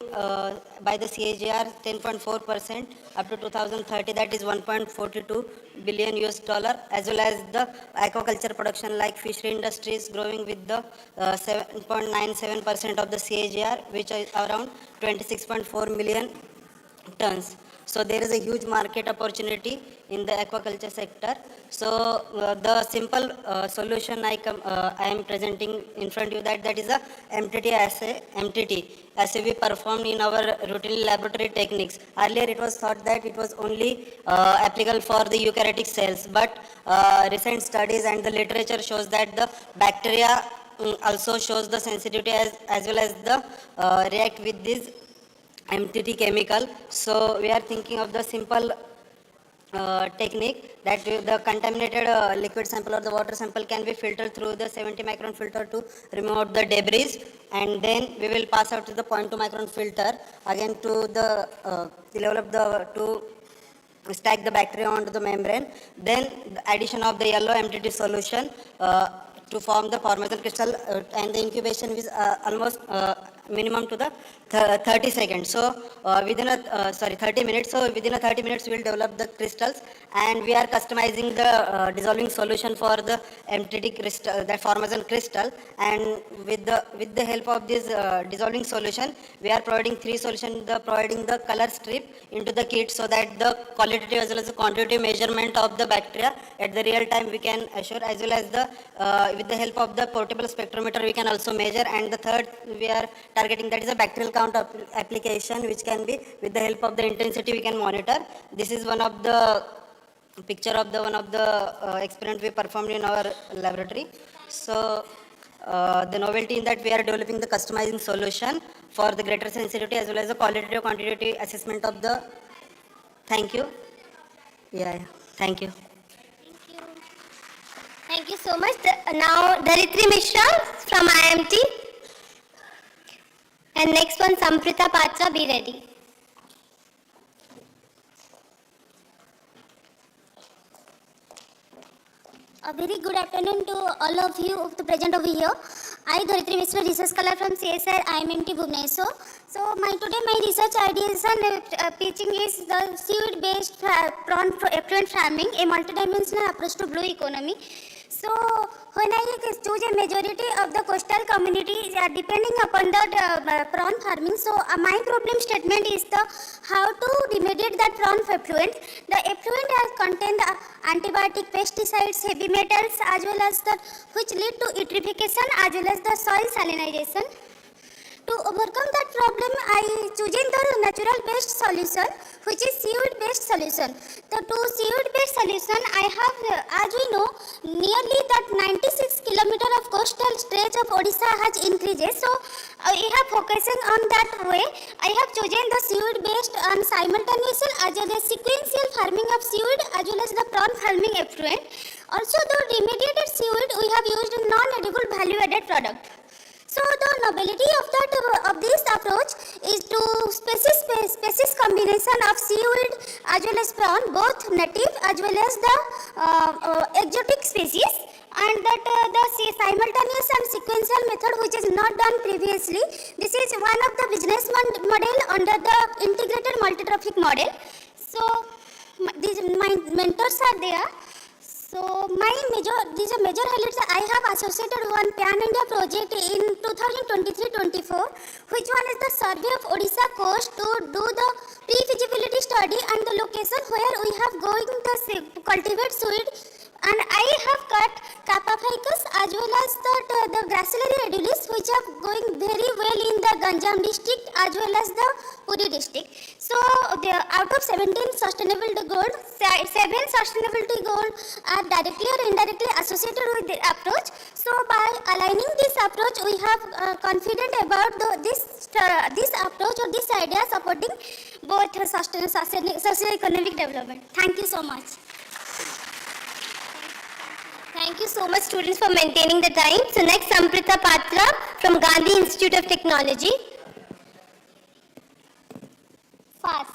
by the CAGR 10.4% up to 2030, that is 1.42 billion US dollar, as well as the aquaculture production like fishery industry is growing with the 7.97% of the CAGR, which is around 26.4 million tons. So there is a huge market opportunity in the aquaculture sector. So the simple solution I am presenting in front of you, that is a MTT assay we performed in our routine laboratory techniques. Earlier it was thought that it was only applicable for the eukaryotic cells, but recent studies and the literature shows that the bacteria also shows the sensitivity as well as the react with this MTT chemical. So we are thinking of the simple technique that the contaminated liquid sample or the water sample can be filtered through the 70 micron filter to remove the debris, and then we will pass out to the 0.2 micron filter again to the level of the to stack the bacteria onto the membrane. Then the addition of the yellow MTT solution to form the Parmesan crystal, and the incubation is almost minimum to the 30 seconds. So within a 30 minutes. So within a 30 minutes we will develop the crystals, and we are customizing the dissolving solution for the MTT crystal, that Parmesan crystal. And with the help of this dissolving solution, we are providing three solutions, providing the color strip into the kit, so that the qualitative as well as the quantitative measurement of the bacteria at the real time we can assure, as well as the with the help of the portable spectrometer we can also measure. And the third we are targeting, that is a bacterial count application, which can be with the help of the intensity we can monitor. This is one of the picture of the one of the experiment we performed in our laboratory. So the novelty in that we are developing the customizing solution for the greater sensitivity as well as the qualitative quantitative assessment of the. Thank you. Yeah. Thank you. Thank you so much. Now Dharitri Mishra from IMT. And next one, Samprita Patra, be ready. A very good afternoon to all of you present over here. I, Dharitri Mishra, research scholar from CSIR IMT Bhubaneswar. So today my research ideas and pitching is the seaweed-based prawn effluent farming, a multidimensional approach to blue economy. So when I choose a majority of the coastal communities depending upon the prawn farming, so my problem statement is the how to remediate that prawn effluent. The effluent has contained antibiotic, pesticides, heavy metals, as well as the which lead to eutrophication as well as the soil salinization. To overcome that problem, I choosing the natural based solution, which is seaweed based solution. The two seaweed based solution I have, as we know, nearly that 96 kilometer of coastal stretch of Odisha has increases. So I have focusing on that way. I have chosen the seaweed based and simultaneous as well as sequential farming of seaweed as well as the prawn farming effluent. Also the remediated seaweed we have used non-edible value added product. So the novelty of this approach is to species combination of seaweed as well as prawn, both native as well as the exotic species, and that the simultaneous and sequential method which is not done previously. This is one of the business model under the integrated multi-trophic model. So my mentors are there. So these are major highlights. I have associated one Pan-India project in 2023-24, which one is the survey of Odisha coast to do the pre-feasibility study and the location where we have going to cultivate seaweed. And I have cut Kappa ficus as well as the Gracillary edulis, which are going very well in the Ganjam district as well as the Puri district. So out of 17 sustainability goals, 7 sustainability goals are directly or indirectly associated with the approach. So by aligning this approach, we have confident about this approach or this idea supporting both socio-economic development. Thank you so much. Thank you so much, students, for maintaining the time. So next, Samprita Patra from Gandhi Institute of Technology. Fast.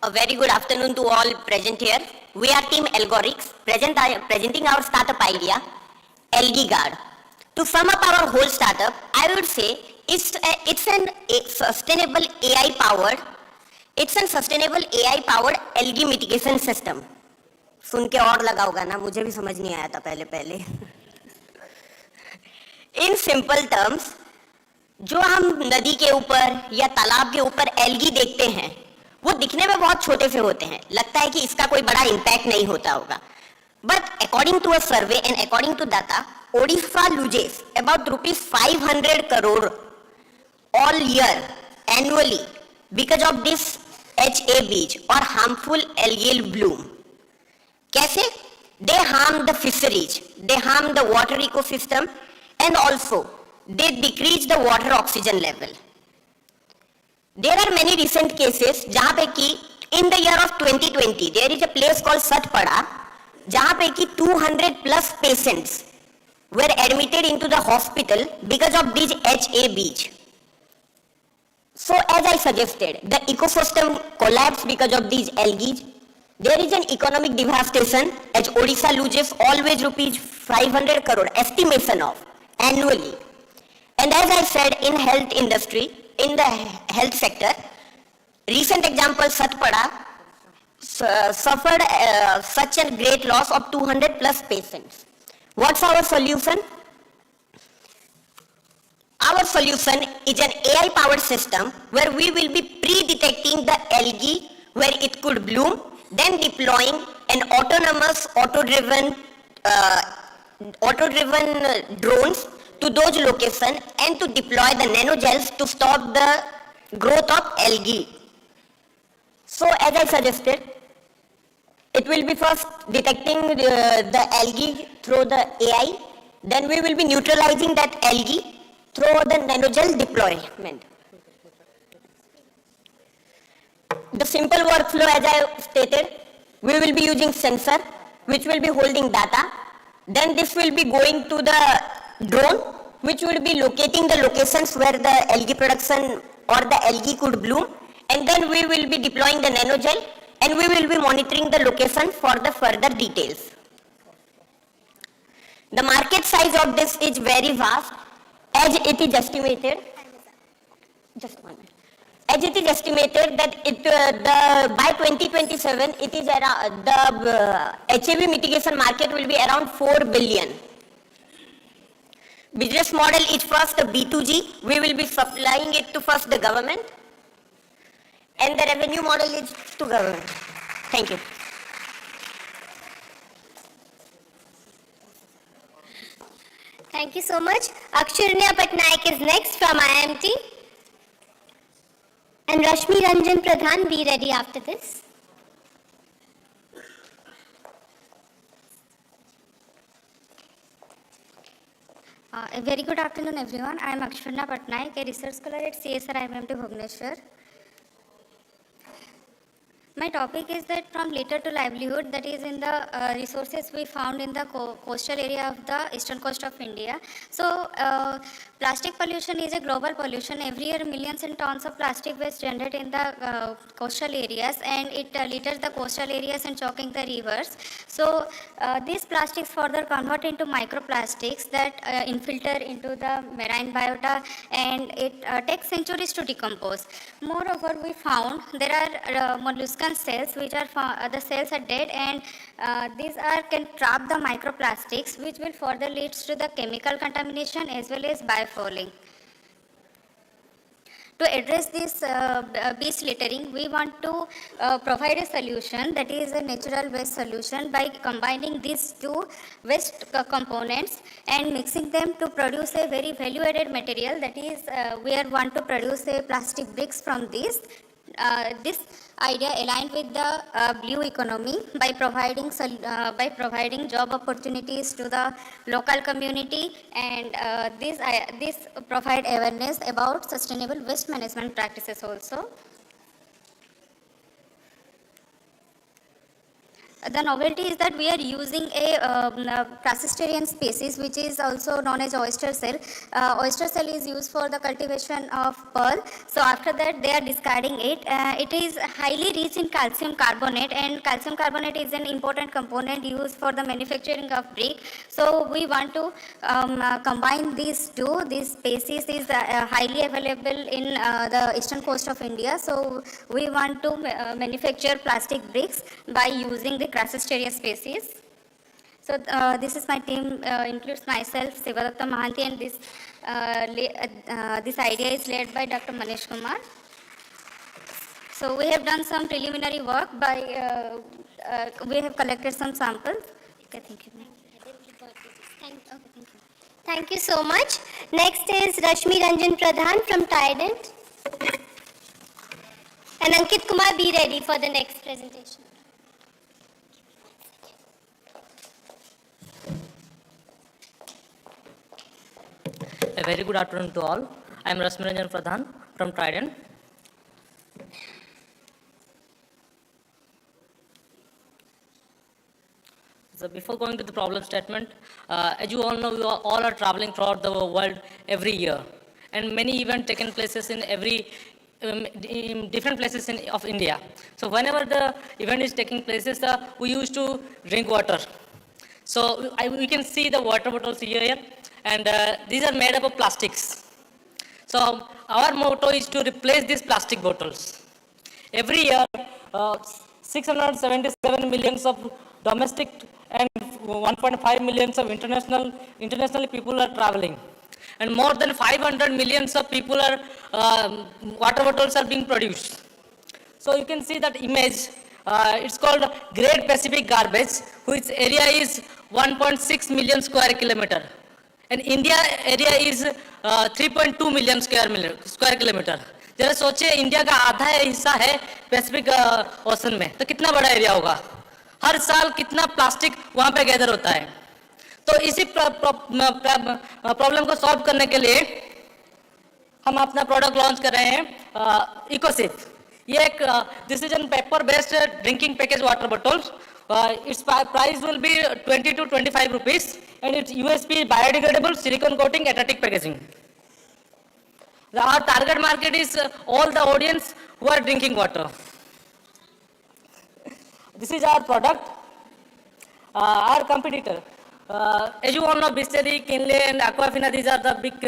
A very good afternoon to all present here. We are Team Algorix, presenting our startup idea, Algae Guard. To sum up our whole startup, I would say it's a sustainable AI-powered algae mitigation system. सुन के और लगा होगा ना, मुझे भी समझ नहीं आया था पहले. In simple terms, जो हम नदी के ऊपर या तालाब के ऊपर एल्गी देखते हैं, वो दिखने में बहुत छोटे से होते हैं, लगता है कि इसका कोई बड़ा इम्पैक्ट नहीं होता होगा. But according to a survey and according to data, Odisha loses about ₹500 crore all year annually because of this HABs or harmful algal bloom. कैसे? They harm the fisheries, they harm the water ecosystem, and also they decrease the water oxygen level. There are many recent cases जहाँ पे कि in the year of 2020 there is a place called Satpada जहाँ पे कि 200+ patients were admitted into the hospital because of these HABs. So as I suggested, the ecosystem collapsed because of these algae. There is an economic devastation as Odisha loses always ₹500 crore estimation of annually. And as I said, in health industry, in the health sector, recent example Satpada suffered such a great loss of 200+ patients. What's our solution? Our solution is an AI-powered system where we will be pre-detecting the algae where it could bloom, then deploying an autonomous, auto-driven drones to those locations and to deploy the nanogels to stop the growth of algae. So as I suggested, it will be first detecting the algae through the AI, then we will be neutralizing that algae through the nanogel deployment. The simple workflow, as I stated, we will be using sensor which will be holding data. Then this will be going to the drone which will be locating the locations where the algae production or the algae could bloom. And then we will be deploying the nanogel and we will be monitoring the location for the further details. The market size of this is very vast as it is estimated. Just 1 minute. As it is estimated that by 2027, it is around, the HAB mitigation market will be around 4 billion. Business model is first the B2G. We will be supplying it to first the government, and the revenue model is to government. Thank you. Thank you so much. Aksharnya Patnaik is next from IMT. And Rashmi Ranjan Pradhan, be ready after this. A very good afternoon, everyone. I am Aksharnya Patnaik, a research scholar at CSR IMT Bhubaneswar. My topic is that from litter to livelihood, that is in the resources we found in the coastal area of the eastern coast of India. So plastic pollution is a global pollution. Every year millions and tons of plastic waste generated in the coastal areas, and it litters the coastal areas and choking the rivers. So these plastics further convert into microplastics that infiltrate into the marine biota, and it takes centuries to decompose. Moreover, we found there are molluscan cells which are the cells are dead, and these can trap the microplastics, which will further leads to the chemical contamination as well as biofouling. To address this beach littering, we want to provide a solution that is a natural waste solution by combining these two waste components and mixing them to produce a very value-added material, that is we want to produce a plastic bricks from this. This idea aligned with the blue economy by providing job opportunities to the local community, and this provide awareness about sustainable waste management practices also. The novelty is that we are using a crustacean species which is also known as oyster shell. Oyster shell is used for the cultivation of pearl. So after that they are discarding it. It is highly rich in calcium carbonate, and calcium carbonate is an important component used for the manufacturing of brick. So we want to combine these two. This species is highly available in the eastern coast of India. So we want to manufacture plastic bricks by using the crustacean species. So this is my team, includes myself, Sivadatta Mahanti, and this idea is led by Dr. Manish Kumar. So we have done some preliminary work by, we have collected some samples. Okay, thank you. Thank you so much. Next is Rashmi Ranjan Pradhan from Trident. And Ankit Kumar, be ready for the next presentation. A very good afternoon to all. I am Rashmi Ranjan Pradhan from Trident. So before going to the problem statement, as you all know, we all are traveling throughout the world every year, and many events taken places in in different places of India. So whenever the event is taking places, we used to drink water. So we can see the water bottles here, and these are made up of plastics. So our motto is to replace these plastic bottles. Every year, 677 millions of domestic and 1.5 millions of internationally people are traveling. And more than 500 millions of people are, water bottles are being produced. So you can see that image, it's called Great Pacific Garbage, whose area is 1.6 million square kilometer. And India area is 3.2 million square kilometer. जरा सोचिए India का आधा हिस्सा है Pacific ocean में, तो कितना बड़ा एरिया होगा. हर साल कितना प्लास्टिक वहाँ पे गैदर होता है. तो इसी प्रॉब्लम को सॉल्व करने के लिए हम अपना प्रोडक्ट लॉन्च कर रहे हैं, इकोसिप. ये एक this is an paper based drinking package water bottles. Its price will be 20 to 25 rupees, and its USP is biodegradable, silicone coating, aesthetic packaging. Our target market is all the audience who are drinking water. This is our product. Our competitor, as you all know, Bisleri, Kinley, and Aquafina, these are the big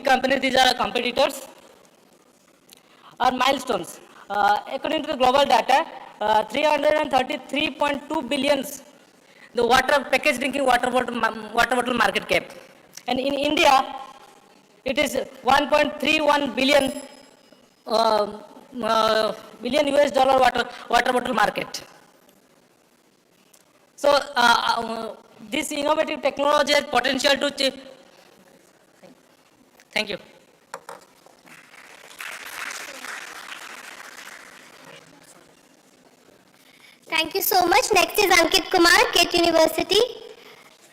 companies. These are our competitors. Our milestones, according to the global data, 333.2 billions the packaged drinking water bottle market cap, and in India it is 1.31 billion US dollar water bottle market. So this innovative technology has potential to thank you. Thank you so much. Next is Ankit Kumar, KIIT University.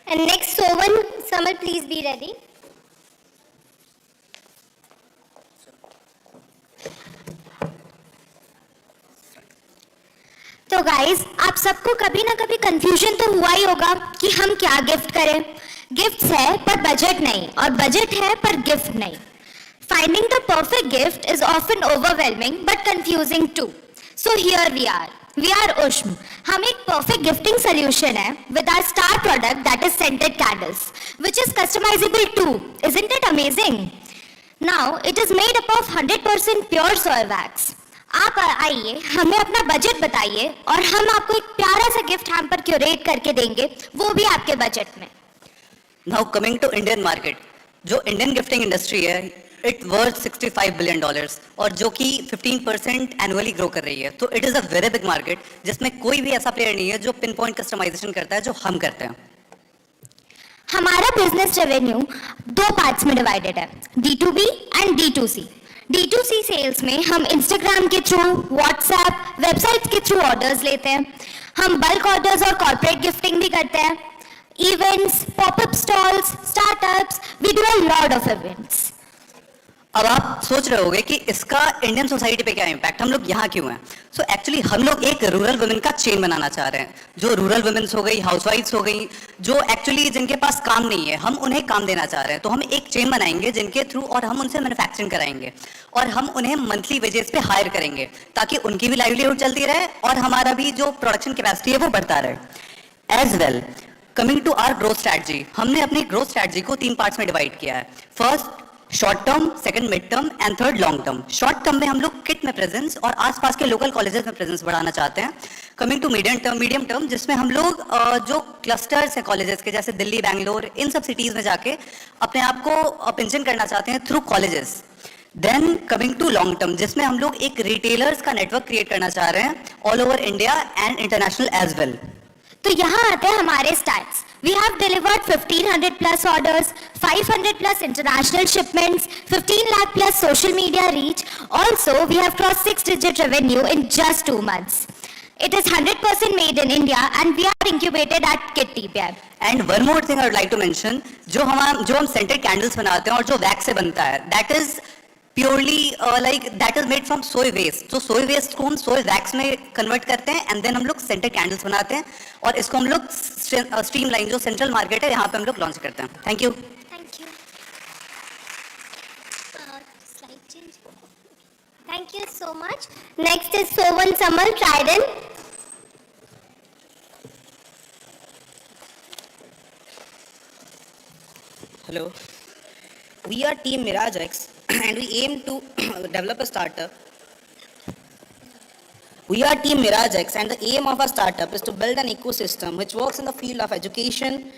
And next, Samal, please be ready. तो guys, आप सबको कभी ना कभी confusion तो हुआ ही होगा कि हम क्या गिफ्ट करें. गिफ्ट्स है पर बजट नहीं, और बजट है पर गिफ्ट नहीं. Finding the perfect gift is often overwhelming but confusing too. So here we are. We are Ushma. हम एक perfect gifting solution है with our star product, that is scented candles, which is customizable too. Isn't it amazing? Now it is made up of 100% pure soy wax. आप आइए, हमें अपना budget बताइए, और हम आपको एक प्यारा सा गिफ्ट हैम्पर क्यूरेट करके देंगे, वो भी आपके बजट में. Now coming to Indian market, जो Indian gifting industry है, It's worth $65 billion और जो कि 15% एनुअली ग्रो कर रही है. तो it is a very big market जिसमें कोई भी ऐसा प्लेयर नहीं है जो पिन पॉइंट कस्टमाइजेशन करता है जो हम करते हैं. हमारा बिजनेस रेवेन्यू 2 पार्ट्स में डिवाइडेड है, D2B and D2C. D2C sales में हम इंस्टाग्राम के थ्रू, व्हाट्सएप, वेबसाइट के थ्रू ऑर्डर्स लेते हैं. हम बल्क ऑर्डर्स और कॉर्पोरेट गिफ्टिंग भी करते हैं. Events, popup stalls, startups, we do a lot of events. अब आप सोच रहे होंगे कि इसका इंडियन सोसाइटी पे क्या इम्पैक्ट, हम लोग यहाँ क्यों हैं. सो एक्चुअली हम लोग एक रूरल वुमेन का चेन बनाना चाह रहे हैं. जो रूरल वुमेन्स हो गई, हाउसवाइफ्स हो गई, जो एक्चुअली जिनके पास काम नहीं है, हम उन्हें काम देना चाह रहे हैं. तो हम एक चेन बनाएंगे जिनके थ्रू, और हम उनसे मैन्युफैक्चरिंग कराएंगे और हम उन्हें मंथली वेजेस पे हायर करेंगे ताकि उनकी भी लाइवलीहुड चलती रहे और हमारा भी जो प्रोडक्शन कैपेसिटी है वो बढ़ता रहे. As well, coming to our growth strategy, हमने अपनी ग्रोथ स्ट्रैटेजी को 3 पार्ट्स में डिवाइड किया है. First short term, second mid term and third long term. Short term में हम लोग किट में प्रेजेंस और आसपास के लोकल कॉलेजेस में प्रेजेंस बढ़ाना चाहते हैं. कमिंग टू मीडियम टर्म जिसमें हम लोग जो क्लस्टर्स हैं कॉलेजेस के, जैसे दिल्ली, बैंगलोर, इन सब सिटीज में जाके अपने आप को पेंशन करना चाहते हैं through colleges. Then coming to long term जिसमें हम लोग एक रिटेलर्स का नेटवर्क क्रिएट करना चाह रहे हैं all over India and international as well. तो यहाँ आते हैं हमारे stats. We have delivered 1500 plus orders, 500 plus international shipments, 15 lakh plus social media reach. Also, we have crossed 6-digit revenue in just 2 months. It is 100% made in India and we are incubated at KIIT TPI. And one more thing I would like to mention, जो हम scented candles बनाते हैं और जो wax से बनता है, that is purely that is made from soy waste. तो soy waste को हम soy wax में convert करते हैं and then हम लोग scented candles बनाते हैं और इसको हम लोग streamline जो central market है यहाँ पे हम लोग launch करते हैं. Thank you. Thank you. Slide change. Thank you so much. Next is Sovan Samal Trident. Hello. We are Team Mirage X and we aim to develop a startup. We are Team Mirage X and the aim of our startup is to build an ecosystem which works in the field of education,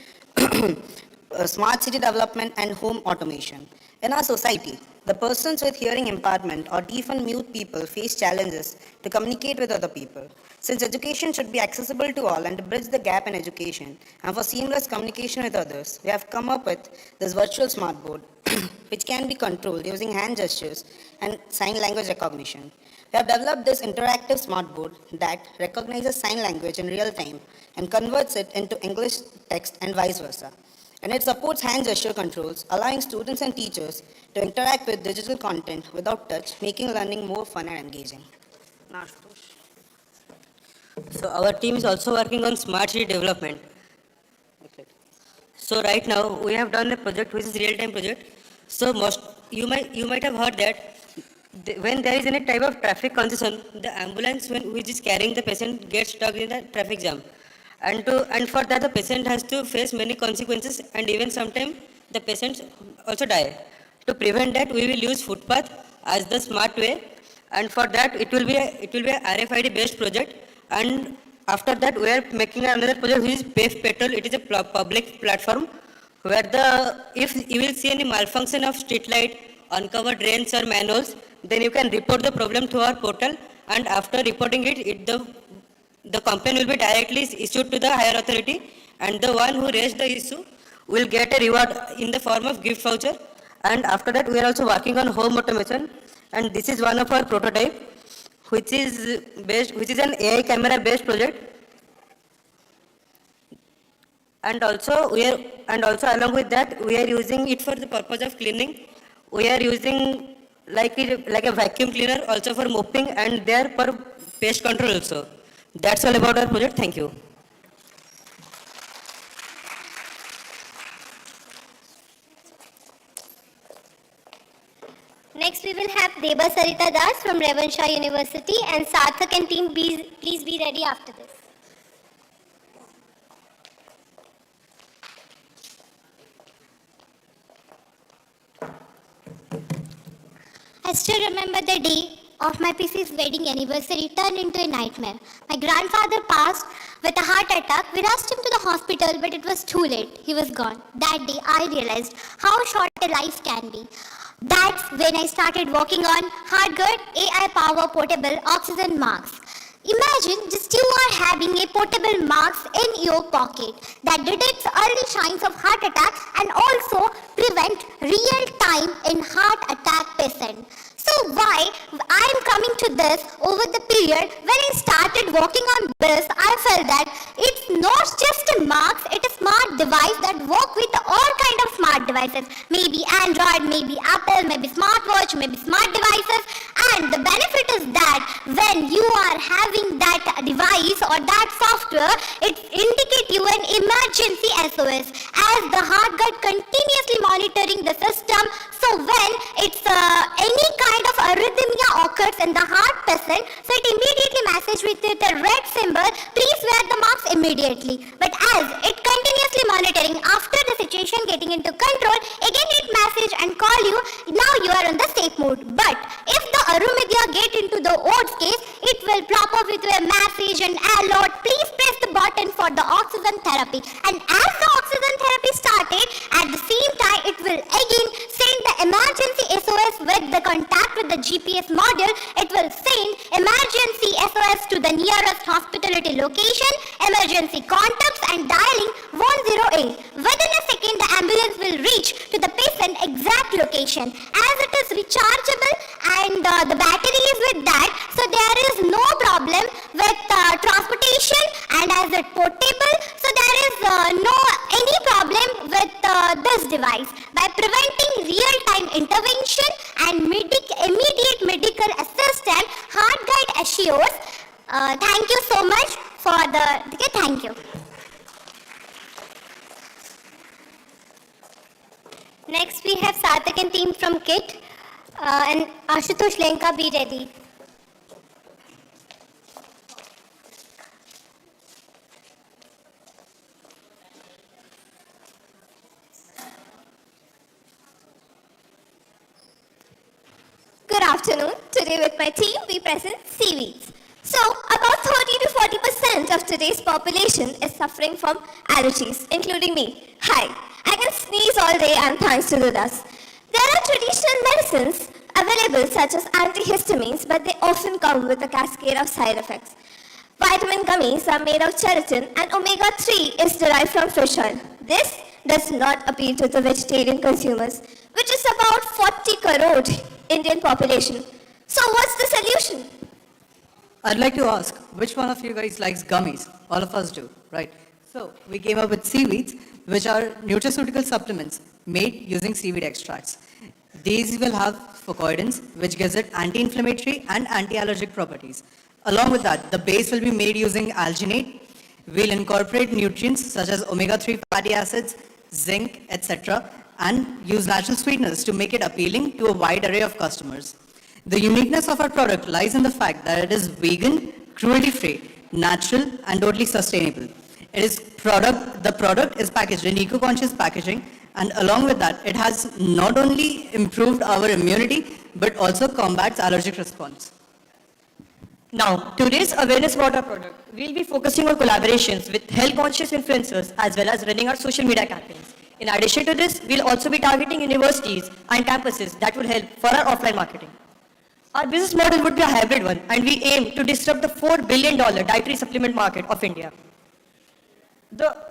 smart city development and home automation. In our society, the persons with hearing impairment or deaf and mute people face challenges to communicate with other people. Since education should be accessible to all and to bridge the gap in education and for seamless communication with others, we have come up with this virtual smart board which can be controlled using hand gestures and sign language recognition. We have developed this interactive smart board that recognizes sign language in real time and converts it into English text and vice versa. And it supports hand gesture controls, allowing students and teachers to interact with digital content without touch, making learning more fun and engaging. So our team is also working on smart city development. So right now we have done a project which is real-time project. So you might have heard that when there is any type of traffic congestion, the ambulance which is carrying the patient gets stuck in the traffic jam. And for that the patient has to face many consequences and even sometimes the patients also die. To prevent that, we will use footpath as the smart way, and for that it will be a RFID based project. And after that we are making another project which is Pave Petrol. It is a public platform where if you will see any malfunction of street light, uncovered drains or manholes, then you can report the problem to our portal, and after reporting it, the complaint will be directly issued to the higher authority, and the one who raised the issue will get a reward in the form of gift voucher. And after that we are also working on home automation, and this is one of our prototype which is an AI camera based project. And also along with that we are using it for the purpose of cleaning. We are using like a vacuum cleaner also for mopping and there for pest control also. That's all about our project. Thank you. Next we will have Deba Sarita Das from Revansha University, and Sarthak and team please be ready after this. I still remember the day of my PC's wedding anniversary turned into a nightmare. My grandfather passed with a heart attack. We rushed him to the hospital, but it was too late. He was gone. That day I realized how short a life can be. That's when I started working on HeartGuard AI Power Portable Oxygen Masks. Imagine just you are having a portable mask in your pocket that detects early signs of heart attack and also prevent real-time in heart attack patient. So why I am coming to this over the period when I started working on this, I felt that it's not just a mask, it's a smart device that work with all kind of smart devices. Maybe Android, maybe Apple, maybe smartwatch, maybe smart devices. And the benefit is that when you are having that device or that software, it indicates you an emergency SOS as the HeartGuard continuously monitoring the system. So when it's any kind of arrhythmia occurs in the heart patient, so it immediately message with the red symbol, please wear the mask immediately. But as it continuously monitoring, after the situation getting into control, again it message and call you, now you are on the safe mode. But if the arrhythmia get into the odds case, it will pop up with a message and alert, please press the button for the oxygen therapy. And as the oxygen therapy started, at the same time it will again send the emergency SOS with the contact with the GPS module. It will send emergency SOS to the nearest hospitality location, emergency contacts and dialing 108. Within a second, the ambulance will reach to the patient exact location. As it is rechargeable and the battery is with that, so there is no problem with transportation, and as it portable, so there is no any problem with this device. By preventing real-time intervention and immediate medical assistance, HeartGuard assures. Thank you so much for the thank you. Next we have Sarthak and team from KIIT and Ashutosh Lenka, be ready. Good afternoon. Today with my team we present seaweeds. So about 30 to 40% of today's population is suffering from allergies, including me. Hi, I can sneeze all day and thanks to the dust. There are traditional medicines available such as antihistamines, but they often come with a cascade of side effects. Vitamin gummies are made of keratin and omega-3 is derived from fish oil. This does not appeal to the vegetarian consumers, which is about 40 crore Indian population. So what's the solution? I'd like to ask, which one of you guys likes gummies? All of us do, right? So we came up with seaweeds, which are nutraceutical supplements made using seaweed extracts. These will have fucoidins, which gives it anti-inflammatory and anti-allergic properties. Along with that, the base will be made using alginate. We'll incorporate nutrients such as omega-3 fatty acids, zinc, etc., and use natural sweeteners to make it appealing to a wide array of customers. The uniqueness of our product lies in the fact that it is vegan, cruelty-free, natural, and totally sustainable. The product is packaged in eco-conscious packaging, and along with that, it has not only improved our immunity, but also combats allergic response. Now, today's awareness about our product, we'll be focusing on collaborations with health-conscious influencers as well as running our social media campaigns. In addition to this, we'll also be targeting universities and campuses that will help for our offline marketing. Our business model would be a hybrid one, and we aim to disrupt the $4 billion dietary supplement market of India.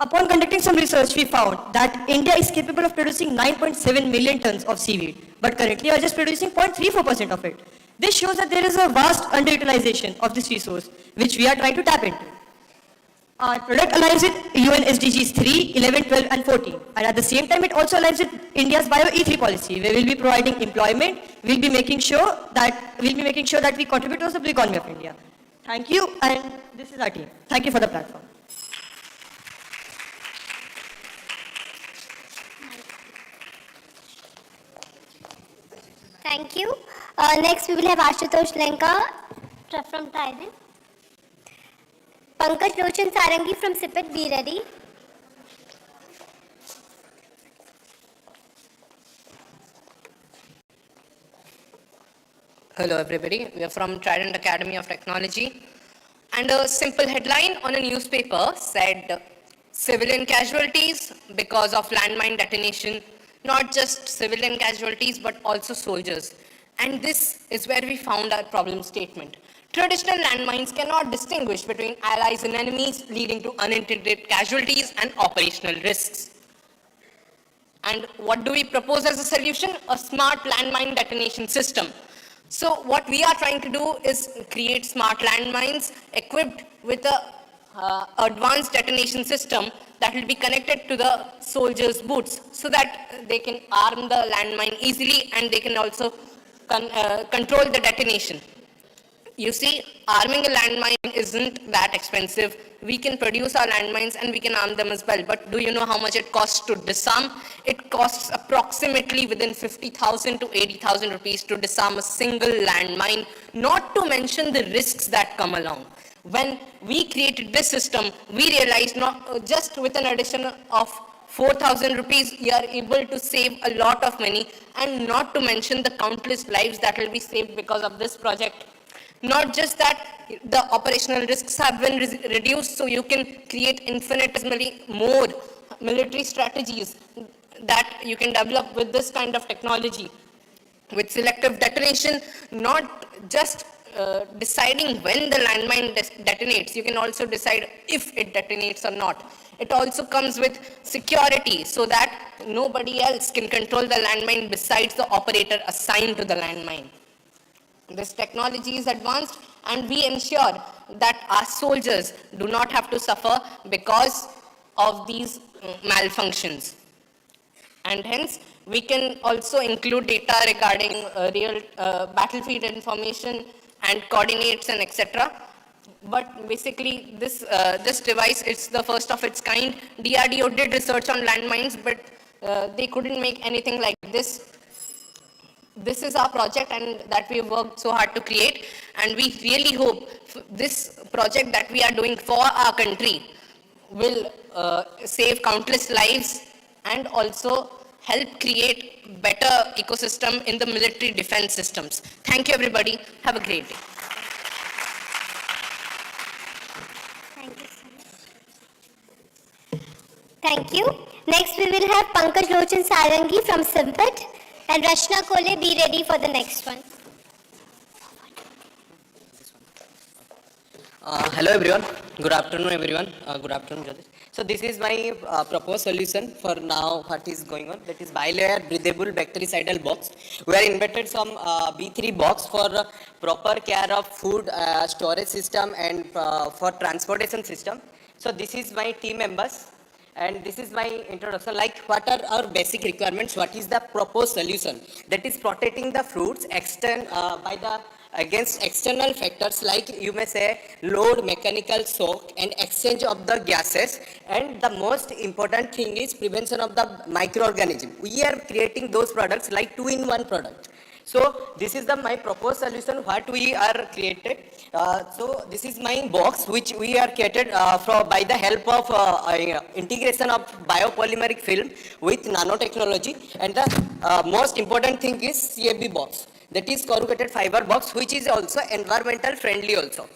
Upon conducting some research, we found that India is capable of producing 9.7 million tons of seaweed, but currently we are just producing 0.34% of it. This shows that there is a vast underutilization of this resource, which we are trying to tap into. Our product aligns with UN SDGs 3, 11, 12, and 14. And at the same time, it also aligns with India's Bio E3 policy, where we'll be providing employment. We'll be making sure that we contribute to the blue economy of India. Thank you, and this is our team. Thank you for the platform. Thank you. Next, we will have Ashutosh Lenka from Thailand. Pankaj Lochan Sarangi from SIPET, be ready. Hello everybody, we are from Trident Academy of Technology, and a simple headline on a newspaper said civilian casualties because of landmine detonation not just civilian casualties, but also soldiers. And this is where we found our problem statement. Traditional landmines cannot distinguish between allies and enemies, leading to unintended casualties and operational risks. And what do we propose as a solution? A smart landmine detonation system. So what we are trying to do is create smart landmines equipped with a advanced detonation system that will be connected to the soldiers' boots so that they can arm the landmine easily and they can also control the detonation. You see, arming a landmine isn't that expensive. We can produce our landmines and we can arm them as well. But do you know how much it costs to disarm? It costs approximately within 50,000 to 80,000 rupees to disarm a single landmine, not to mention the risks that come along. When we created this system, we realized not just with an addition of 4,000 rupees, we are able to save a lot of money, and not to mention the countless lives that will be saved because of this project. Not just that, the operational risks have been reduced, so you can create infinitesimally more military strategies that you can develop with this kind of technology. With selective detonation, not just deciding when the landmine detonates, you can also decide if it detonates or not. It also comes with security so that nobody else can control the landmine besides the operator assigned to the landmine. This technology is advanced and we ensure that our soldiers do not have to suffer because of these malfunctions. And hence, we can also include data regarding real battlefield information and coordinates and etc. But basically, this device, it's the first of its kind. DRDO did research on landmines, but they couldn't make anything like this. This is our project and that we worked so hard to create, and we really hope this project that we are doing for our country will save countless lives and also help create better ecosystem in the military defense systems. Thank you everybody. Have a great day. Thank you. Next, we will have Pankaj Lochan Sarangi from Simpet and Rashna Kole. Be ready for the next one. Hello everyone. Good afternoon everyone. Good afternoon judges. So this is my proposed solution for now what is going on. That is bilayer breathable bactericidal box. We are invented some B3 box for proper care of food storage system and for transportation system. So this is my team members. And this is my introduction, like what are our basic requirements, what is the proposed solution. That is protecting the fruits against external factors like you may say load, mechanical shock and exchange of the gases. And the most important thing is prevention of the microorganism. We are creating those products like 2-in-1 product. So this is my proposed solution what we are created. So this is my box which we are created by the help of integration of biopolymeric film with nanotechnology, and the most important thing is CFB box, that is corrugated fiber box, which is also environmental friendly also.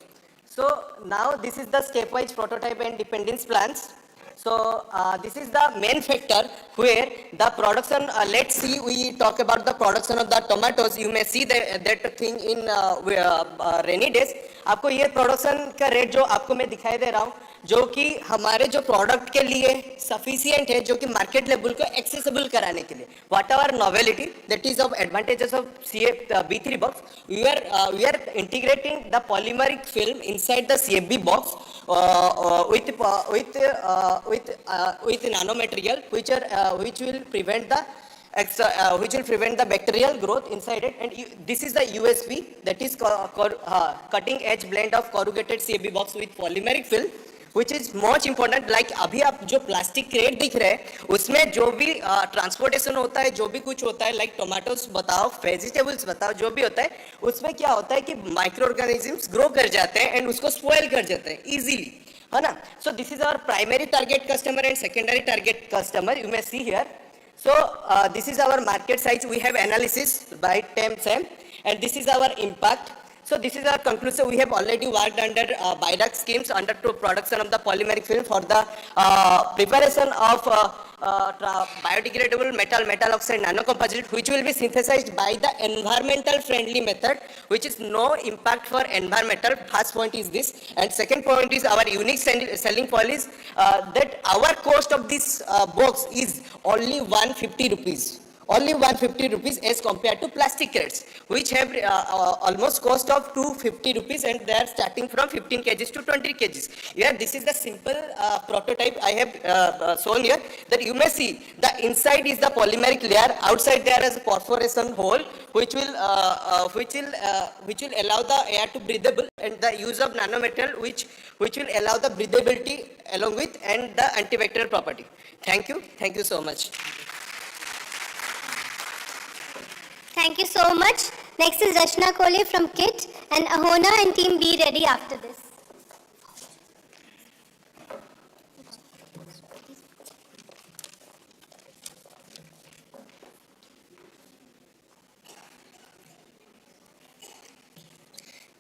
So now this is the stepwise prototype and dependence plans. So this is the main factor where the production, let's see, we talk about the production of the tomatoes. You may see that thing in rainy days. आपको ये production का rate जो आपको मैं दिखाई दे रहा हूँ, जो कि हमारे जो प्रोडक्ट के लिए सफिशिएंट है, जो कि मार्केट लेवल को एक्सेसिबल कराने के लिए. What our novelty, that is of advantages of B3 box, we are integrating the polymeric film inside the CFB box with nanomaterial which will prevent the bacterial growth inside it. And this is the USP, that is cutting edge blend of corrugated CFB box with polymeric film, which is much important. Like अभी आप जो plastic crate दिख रहे हैं उसमें जो भी transportation होता है, जो भी कुछ होता है, लाइक टोमेटोस बताओ, वेजिटेबल्स बताओ, जो भी होता है उसमें क्या होता है कि माइक्रो ऑर्गेनिजम्स ग्रो कर जाते हैं एंड उसको स्पॉइल कर जाते हैं इजीली, है ना. So this is our primary target customer and secondary target customer. You may see here. So this is our market size. We have analysis by TEM and this is our impact. So this is our conclusion. We have already worked under BRICS schemes under production of the polymeric film for the preparation of biodegradable metal oxide nanocomposite, which will be synthesized by the environmental friendly method, which is no impact for environmental. First point is this, and second point is our unique selling point is that our cost of this box is only 150 rupees. Only 150 rupees as compared to plastic crates, which have almost cost of 250 rupees, and they are starting from 15 kgs to 20 kgs. Here, this is the simple prototype I have shown here, that you may see the inside is the polymeric layer, outside there is a perforation hole, which will allow the air to breathable, and the use of nanometal, which will allow the breathability along with and the antibacterial property. Thank you so much. Thank you so much. Next is Rachna Kole from KIIT, and Ahona and team be ready after this.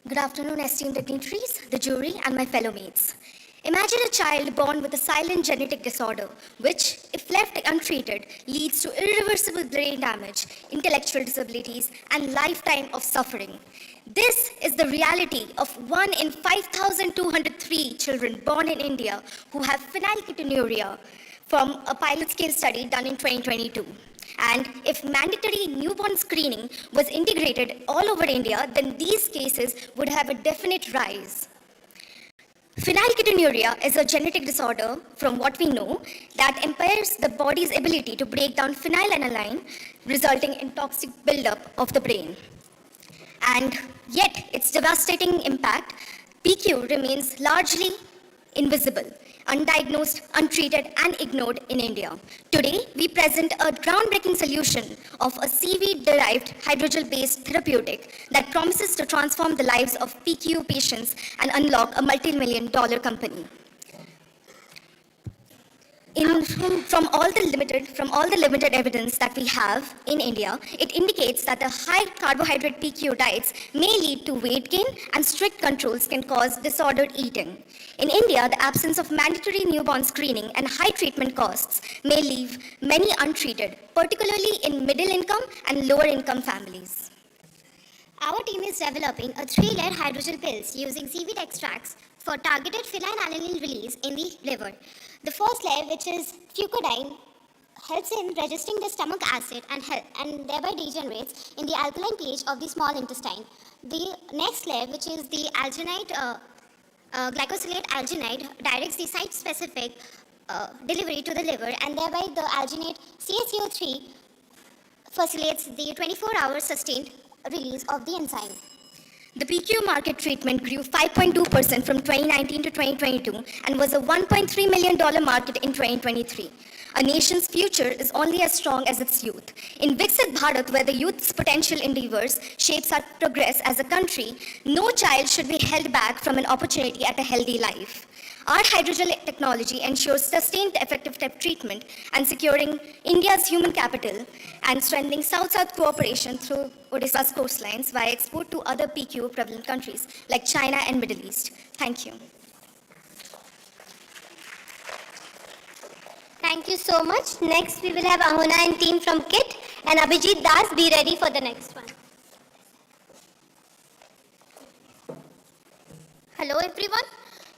Good afternoon, esteemed dignitaries, the jury, and my fellow mates. Imagine a child born with a silent genetic disorder, which, if left untreated, leads to irreversible brain damage, intellectual disabilities, and lifetime of suffering. This is the reality of 1 in 5,203 children born in India who have phenylketonuria from a pilot scale study done in 2022. And if mandatory newborn screening was integrated all over India, then these cases would have a definite rise. Phenylketonuria is a genetic disorder, from what we know, that impairs the body's ability to break down phenylalanine, resulting in toxic buildup of the brain. And yet, its devastating impact, PQ, remains largely invisible, undiagnosed, untreated, and ignored in India. Today, we present a groundbreaking solution of a seaweed-derived hydrogel-based therapeutic that promises to transform the lives of PQ patients and unlock a multi-million-dollar company. From all the limited evidence that we have in India, it indicates that the high carbohydrate PQ diets may lead to weight gain, and strict controls can cause disordered eating. In India, the absence of mandatory newborn screening and high treatment costs may leave many untreated, particularly in middle-income and lower-income families. Our team is developing a 3-layer hydrogel pills using seaweed extracts for targeted phenylalanine release in the liver. The first layer, which is fucodyne, helps in registering the stomach acid and thereby degenerates in the alkaline pH of the small intestine. The next layer, which is the alginate, glycosylate alginide, directs the site-specific delivery to the liver, and thereby the alginate CaCO3 facilitates the 24-hour sustained release of the enzyme. The PQ market treatment grew 5.2% from 2019 to 2022 and was a $1.3 million market in 2023. A nation's future is only as strong as its youth. In Viksit Bharat, where the youth's potential endeavors shapes our progress as a country, no child should be held back from an opportunity at a healthy life. Our hydrogel technology ensures sustained effective treatment and securing India's human capital and strengthening South-South cooperation through Odisha's coastlines via export to other PQ prevalent countries like China and Middle East. Thank you. Thank you so much. Next, we will have Ahona and team from KIIT, and Abhijit Das, be ready for the next one. Hello, everyone.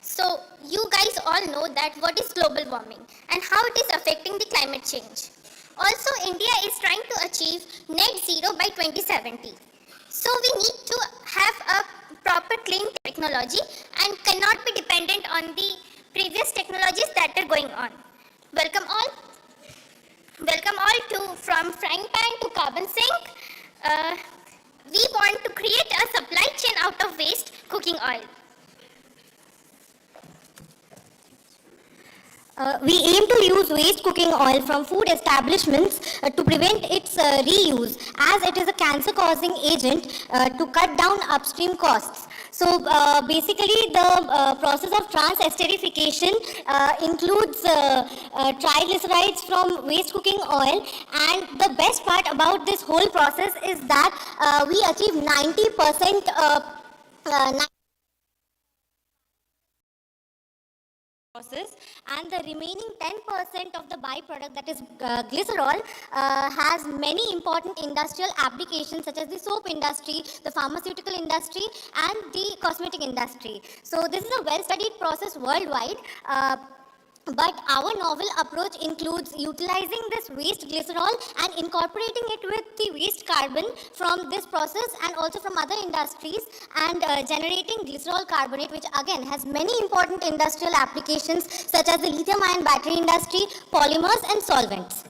So, you guys all know that what is global warming and how it is affecting the climate change. Also, India is trying to achieve net zero by 2070. So, we need to have a proper clean technology and cannot be dependent on the previous technologies that are going on. Welcome all. Welcome all to from frying pan to carbon sink. We want to create a supply chain out of waste cooking oil. We aim to use waste cooking oil from food establishments to prevent its reuse, as it is a cancer-causing agent to cut down upstream costs. So basically, the process of trans-esterification includes triglycerides from waste cooking oil, and the best part about this whole process is that we achieve 90% process, and the remaining 10% of the byproduct, that is glycerol, has many important industrial applications such as the soap industry, the pharmaceutical industry, and the cosmetic industry. So this is a well-studied process worldwide. But our novel approach includes utilizing this waste glycerol and incorporating it with the waste carbon from this process and also from other industries, and generating glycerol carbonate, which again has many important industrial applications such as the lithium-ion battery industry, polymers, and solvents.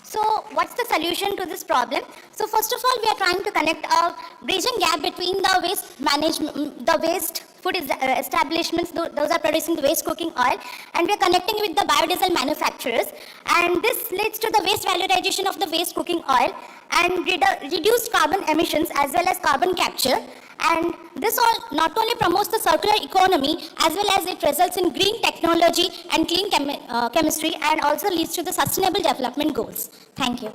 So what's the solution to this problem? So first of all, we are trying to connect a bridging gap between the waste management, the waste food establishments, those are producing the waste cooking oil, and we are connecting with the biodiesel manufacturers, and this leads to the waste valorization of the waste cooking oil and reduced carbon emissions as well as carbon capture. And this all not only promotes the circular economy, as well as it results in green technology and clean chemistry, and also leads to the sustainable development goals. Thank you.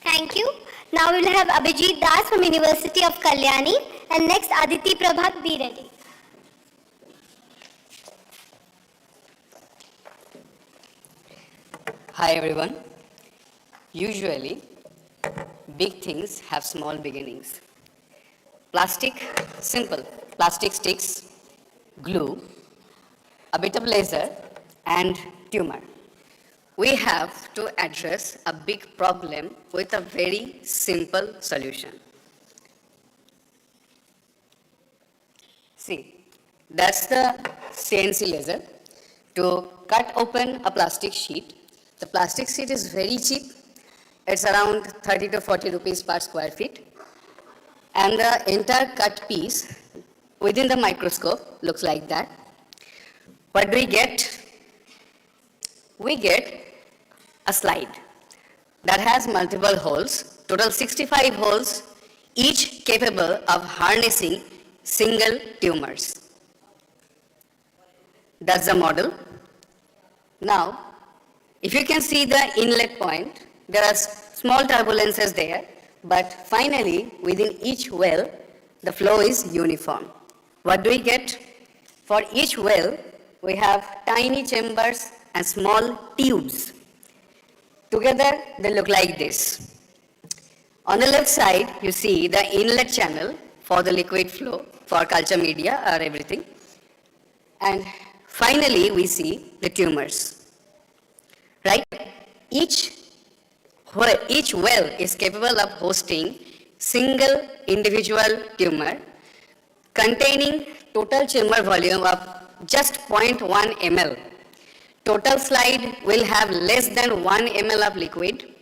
Thank you. Now we will have Abhijit Das from University of Kalyani, and next Aditi Prabhat, be ready. Hi everyone. Usually, big things have small beginnings. Plastic, simple. Plastic sticks, glue, a bit of laser, and tumor. We have to address a big problem with a very simple solution. See, that's the CNC laser to cut open a plastic sheet. The plastic sheet is very cheap. It's around 30 to 40 rupees per square feet. And the entire cut piece within the microscope looks like that. What do we get? We get a slide that has multiple holes, total 65 holes, each capable of harnessing single tumors. That's the model. Now, if you can see the inlet point, there are small turbulences there, but finally, within each well, the flow is uniform. What do we get? For each well, we have tiny chambers and small tubes. Together, they look like this. On the left side, you see the inlet channel for the liquid flow, for culture media or everything. And finally, we see the tumors, right? Each well is capable of hosting single individual tumor containing total tumor volume of just 0.1 ml. Total slide will have less than 1 ml of liquid.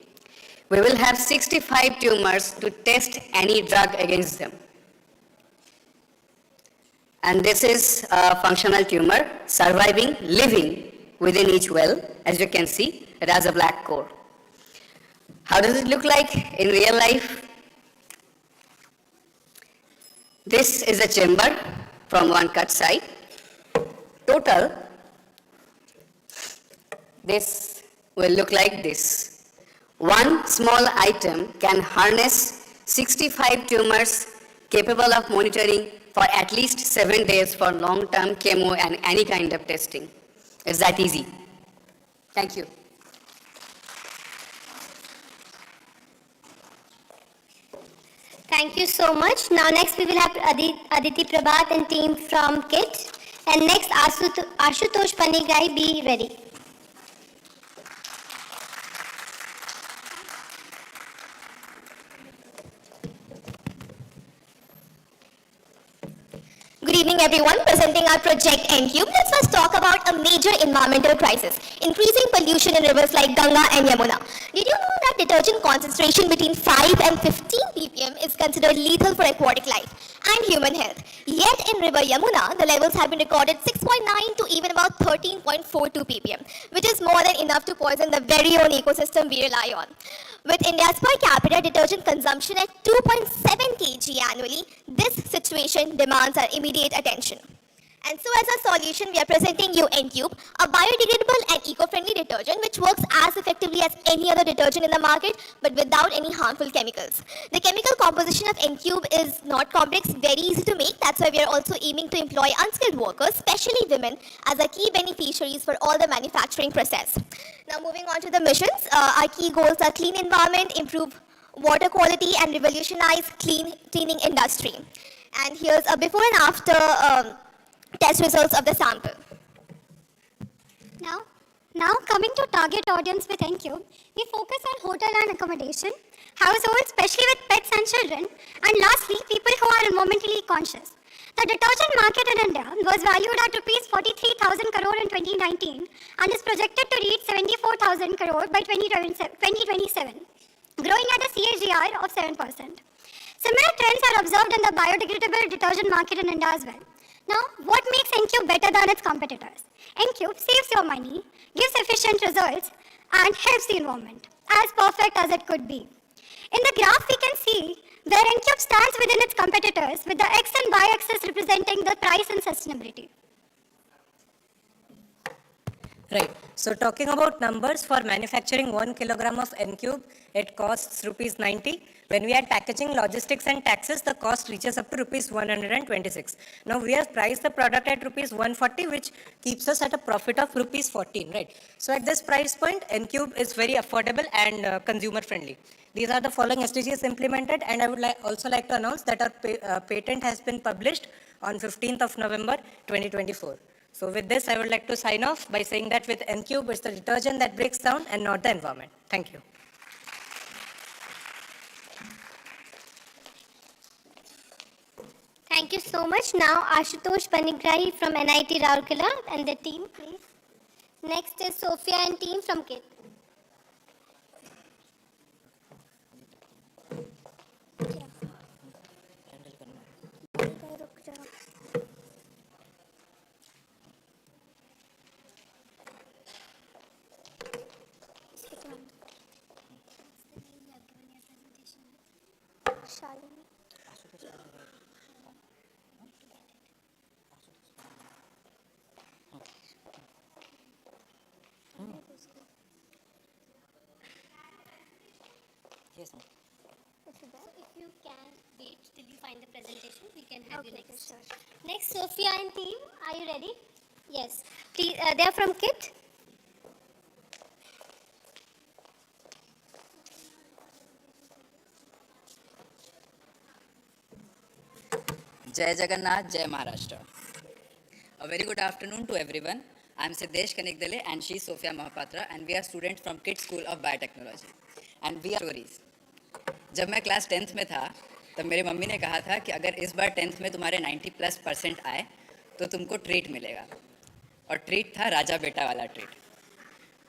We will have 65 tumors to test any drug against them. And this is a functional tumor surviving, living within each well. As you can see, it has a black core. How does it look like in real life? This is a chamber from one cut side. Total, this will look like this. One small item can harness 65 tumors capable of monitoring for at least 7 days for long-term chemo and any kind of testing. It's that easy. Thank you. Thank you so much. Now next we will have Aditi Prabhat and team from KIIT. And next Ashutosh Panigai, be ready. Good evening everyone, presenting our project N-Cube. Let's first talk about a major environmental crisis, increasing pollution in rivers like Ganga and Yamuna. Did you know that detergent concentration between 5 and 15 ppm is considered lethal for aquatic life and human health? Yet in river Yamuna, the levels have been recorded 6.9 to even about 13.42 ppm, which is more than enough to poison the very own ecosystem we rely on. With India's per capita detergent consumption at 2.7 kg annually, this situation demands our immediate attention. And so as a solution, we are presenting you N-Cube, a biodegradable and eco-friendly detergent which works as effectively as any other detergent in the market but without any harmful chemicals. The chemical composition of N-Cube is not complex, very easy to make. That's why we are also aiming to employ unskilled workers, especially women, as a key beneficiaries for all the manufacturing process. Now moving on to the missions, our key goals are clean environment, improve water quality and revolutionize cleaning industry. And here's a before and after test results of the sample. Now coming to target audience with N-Cube, we focus on hotel and accommodation, households, especially with pets and children, and lastly, people who are environmentally conscious. The detergent market in India was valued at rupees 43,000 crore in 2019 and is projected to reach 74,000 crore by 2027, growing at a CAGR of 7%. Similar trends are observed in the biodegradable detergent market in India as well. Now, what makes N-Cube better than its competitors? N-Cube saves your money, gives efficient results, and helps the environment, as perfect as it could be. In the graph, we can see where N-Cube stands within its competitors, with the X and Y axis representing the price and sustainability. Right. So talking about numbers, for manufacturing 1 kilogram of N-Cube, it costs rupees 90. When we add packaging, logistics and taxes, the cost reaches up to rupees 126. Now we have priced the product at rupees 140, which keeps us at a profit of rupees 14, right? So at this price point, N-Cube is very affordable and consumer friendly. These are the following SDGs implemented, and I would also like to announce that our patent has been published on 15th of November 2024. So with this, I would like to sign off by saying that with N-Cube, it's the detergent that breaks down and not the environment. Thank you. Thank you so much. Now, Ashutosh Panigrahi from NIT Rourkela and the team, please. Next is Sophia and team from KIIT. Yes, ma'am. If you can wait till you find the presentation, we can have you next. Sure. Next, Sophia and team, are you ready? Yes. Please, they are from KIIT. Jai Jagannath, Jai Maharashtra. A very good afternoon to everyone. I am Siddesh Kanigdale and she is Sophia Mahapatra and we are students from KIIT School of Biotechnology. And we are stories. जब मैं class 10th में था तब मेरी mummy ने कहा था कि अगर इस बार 10th में तुम्हारे 90+% आए तो तुमको ट्रीट मिलेगा और ट्रीट था राजा बेटा वाला ट्रीट।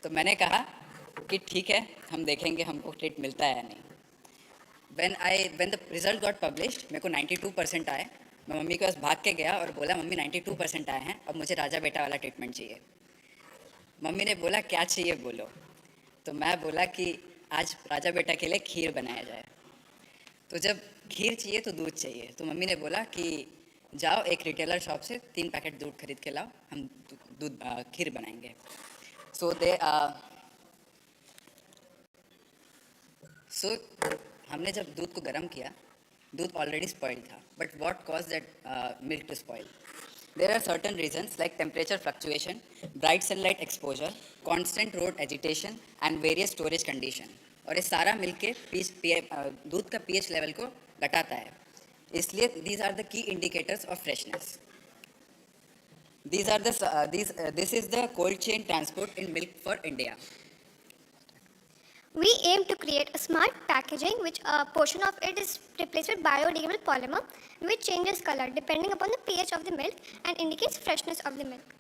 तो मैंने कहा कि ठीक है हम देखेंगे हमको ट्रीट मिलता है या नहीं। when the result got published मेरे को 92% आए। मैं मम्मी के पास भाग के गया और बोला मम्मी 92% आए हैं, अब मुझे राजा बेटा वाला ट्रीटमेंट चाहिए। मम्मी ने बोला क्या चाहिए बोलो। तो मैं बोला कि आज राजा बेटा के लिए खीर बनाया जाए। तो जब खीर चाहिए तो दूध चाहिए, तो मम्मी ने बोला कि जाओ एक रिटेलर शॉप से 3 पैकेट दूध खरीद के लाओ, हम दूध खीर बनाएंगे। सो हमने जब दूध को गर्म किया, दूध ऑलरेडी स्पॉइल्ड था, but what cause that milk to spoil? There are certain reasons like temperature fluctuation, bright sunlight exposure, constant road agitation and various storage condition. और ये सारा मिलके दूध का pH level को घटाता है। इसलिए these are the key indicators of freshness. This is the cold chain transport in milk for India. We aim to create a smart packaging which a portion of it is replaced with biodegradable polymer which changes color depending upon the pH of the milk and indicates freshness of the milk.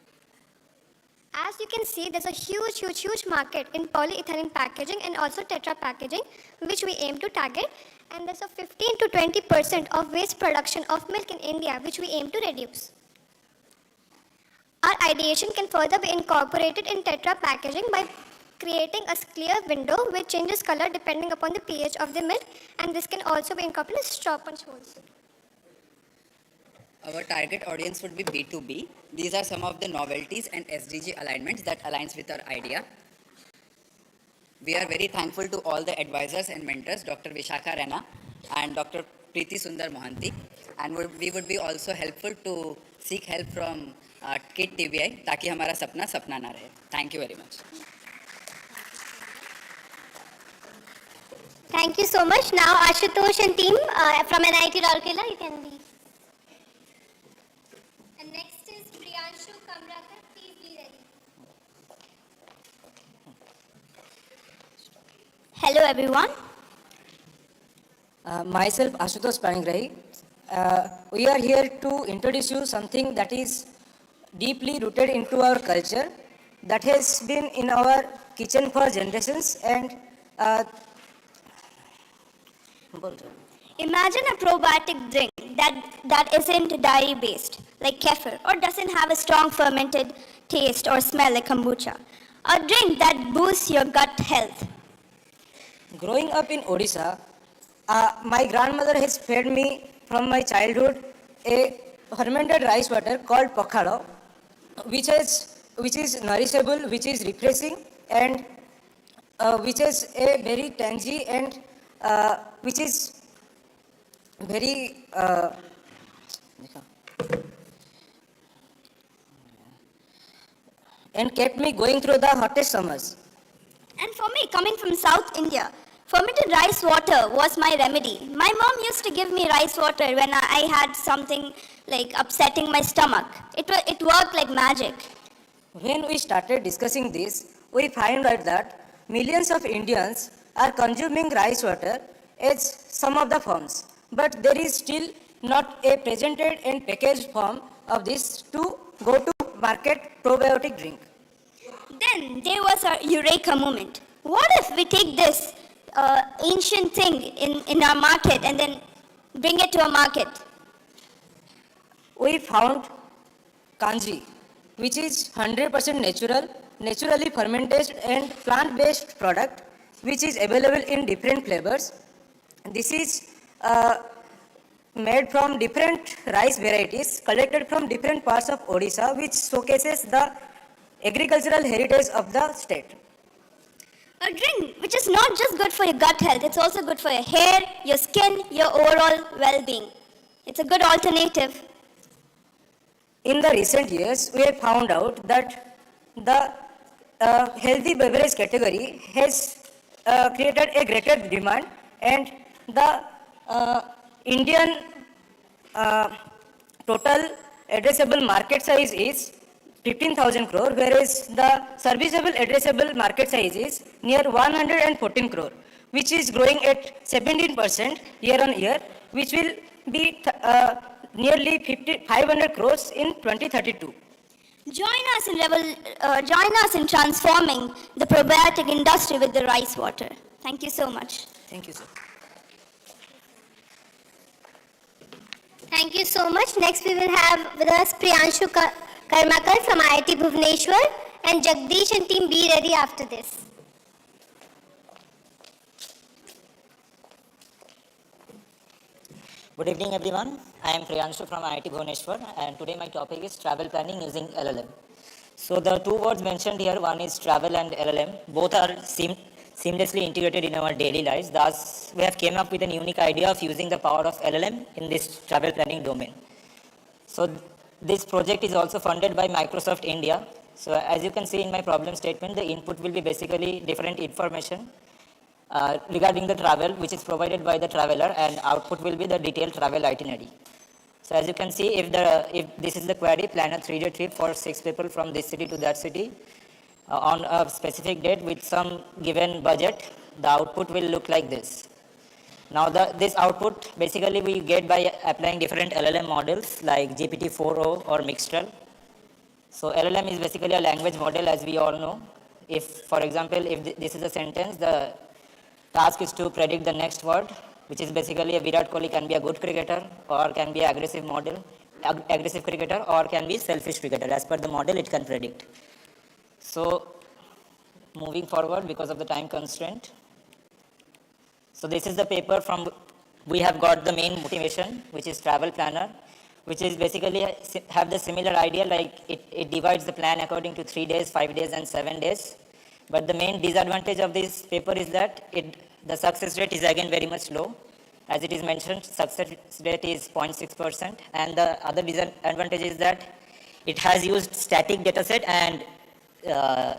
As you can see, there's a huge market in polyethylene packaging and also tetra packaging which we aim to target, and there's a 15 to 20% of waste production of milk in India which we aim to reduce. Our ideation can further be incorporated in tetra packaging by creating a clear window which changes color depending upon the pH of the milk, and this can also be incorporated in straw punch holes. Our target audience would be B2B. These are some of the novelties and SDG alignments that aligns with our idea. We are very thankful to all the advisors and mentors, Dr. Vishakha Rana and Dr. Preeti Sundar Mohanty. And we would be also helpful to seek help from KIIT TBI ताकि हमारा सपना सपना ना रहे. Thank you very much. Thank you so much. Now, Ashutosh and team from NIT Rourkela, you can leave. And next is Priyanshu Kamrakar. Please be ready. Hello everyone. Myself Ashutosh Panigrahi. We are here to introduce you something that is deeply rooted into our culture, that has been in our kitchen for generations, and Imagine a probiotic drink that isn't dairy based, like kefir, or doesn't have a strong fermented taste or smell like kombucha. A drink that boosts your gut health. growing up in Odisha, my grandmother has fed me from my childhood a fermented rice water called pakhalo, which is nourishable, which is refreshing, and which is a very tangy and which is very and kept me going through the hottest summers. And for me, coming from South India, fermented rice water was my remedy. My mom used to give me rice water when I had something like upsetting my stomach. It worked like magic. When we started discussing this, we find out that millions of Indians are consuming rice water as some of the forms, but there is still not a presented and packaged form of this to go to market probiotic drink. Then there was a eureka moment. What if we take this ancient thing in our market and then bring it to a market? We found kanji, which is 100% natural, naturally fermented and plant-based product, which is available in different flavors. This is made from different rice varieties collected from different parts of Odisha, which showcases the agricultural heritage of the state. A drink which is not just good for your gut health, it's also good for your hair, your skin, your overall well-being. It's a good alternative. In the recent years, we have found out that the healthy beverage category has created a greater demand, and the Indian total addressable market size is 15,000 crore, whereas the serviceable addressable market size is near 114 crore, which is growing at 17% year on year, which will be nearly 500 crores in 2032. Join us in transforming the probiotic industry with the rice water. Thank you so much. Thank you, sir. Thank you so much. Next we will have with us Priyanshu Karmakar from IIT Bhubaneswar, and Jagdish and team be ready after this. Good evening everyone. I am Priyanshu from IIT Bhubaneswar, and today my topic is travel planning using LLM. So the two words mentioned here, one is travel and LLM. Both are seamlessly integrated in our daily lives. Thus, we have came up with a unique idea of using the power of LLM in this travel planning domain. So this project is also funded by Microsoft India. So as you can see in my problem statement, the input will be basically different information regarding the travel, which is provided by the traveler, and output will be the detailed travel itinerary. So as you can see, if this is the query, plan a 3-day trip for 6 people from this city to that city on a specific date with some given budget, the output will look like this. Now this output basically we get by applying different LLM models like GPT-4o or Mixtral. So LLM is basically a language model, as we all know. If, for example, if this is a sentence, the task is to predict the next word, which is basically a Virat Kohli can be a good cricketer or can be an aggressive cricketer or can be selfish cricketer. As per the model, it can predict. So moving forward because of the time constraint. So this is the paper from, we have got the main motivation, which is travel planner. which is basically have the similar idea, like it divides the plan according to 3 days, 5 days, and 7 days. But the main disadvantage of this paper is that the success rate is again very much low. As it is mentioned, success rate is 0.6%, and the other disadvantage is that it has used static dataset and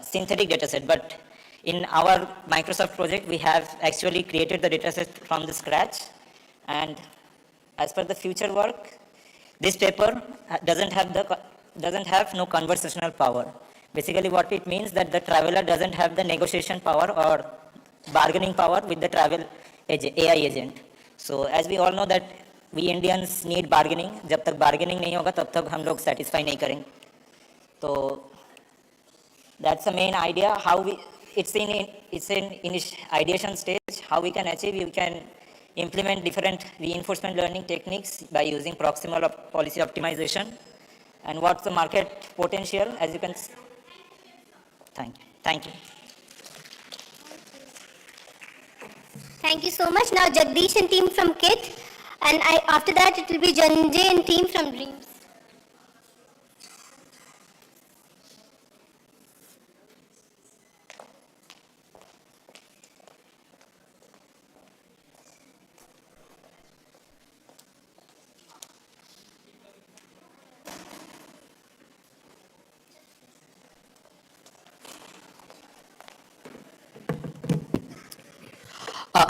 synthetic dataset. But in our Microsoft project, we have actually created the dataset from the scratch. And as per the future work, this paper doesn't have no conversational power. Basically, what it means that the traveler doesn't have the negotiation power or bargaining power with the travel AI agent. So as we all know that we Indians need bargaining. जब तक bargaining नहीं होगा तब तक हम लोग satisfy नहीं करेंगे. So that's the main idea. How it's in ideation stage. How we can achieve? We can implement different reinforcement learning techniques by using proximal policy optimization. And what's the market potential? As you can see. Thank you. Thank you so much. Now Jagdish and team from KIIT, and after that it will be Janjay and team from Dreams.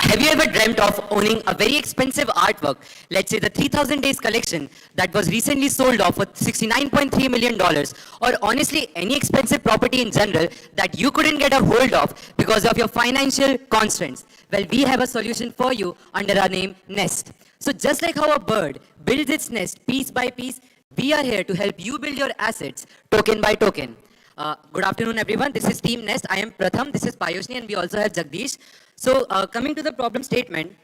Have you ever dreamt of owning a very expensive artwork, let's say the 3000 Days collection that was recently sold off for $69.3 million, or honestly any expensive property in general that you couldn't get a hold of because of your financial constraints? Well, we have a solution for you under our name Nest. So just like how a bird builds its nest piece by piece, we are here to help you build your assets token by token. Good afternoon, everyone. This is Team Nest. I am Pratham. This is Payushni, and we also have Jagdish. So coming to the problem statement.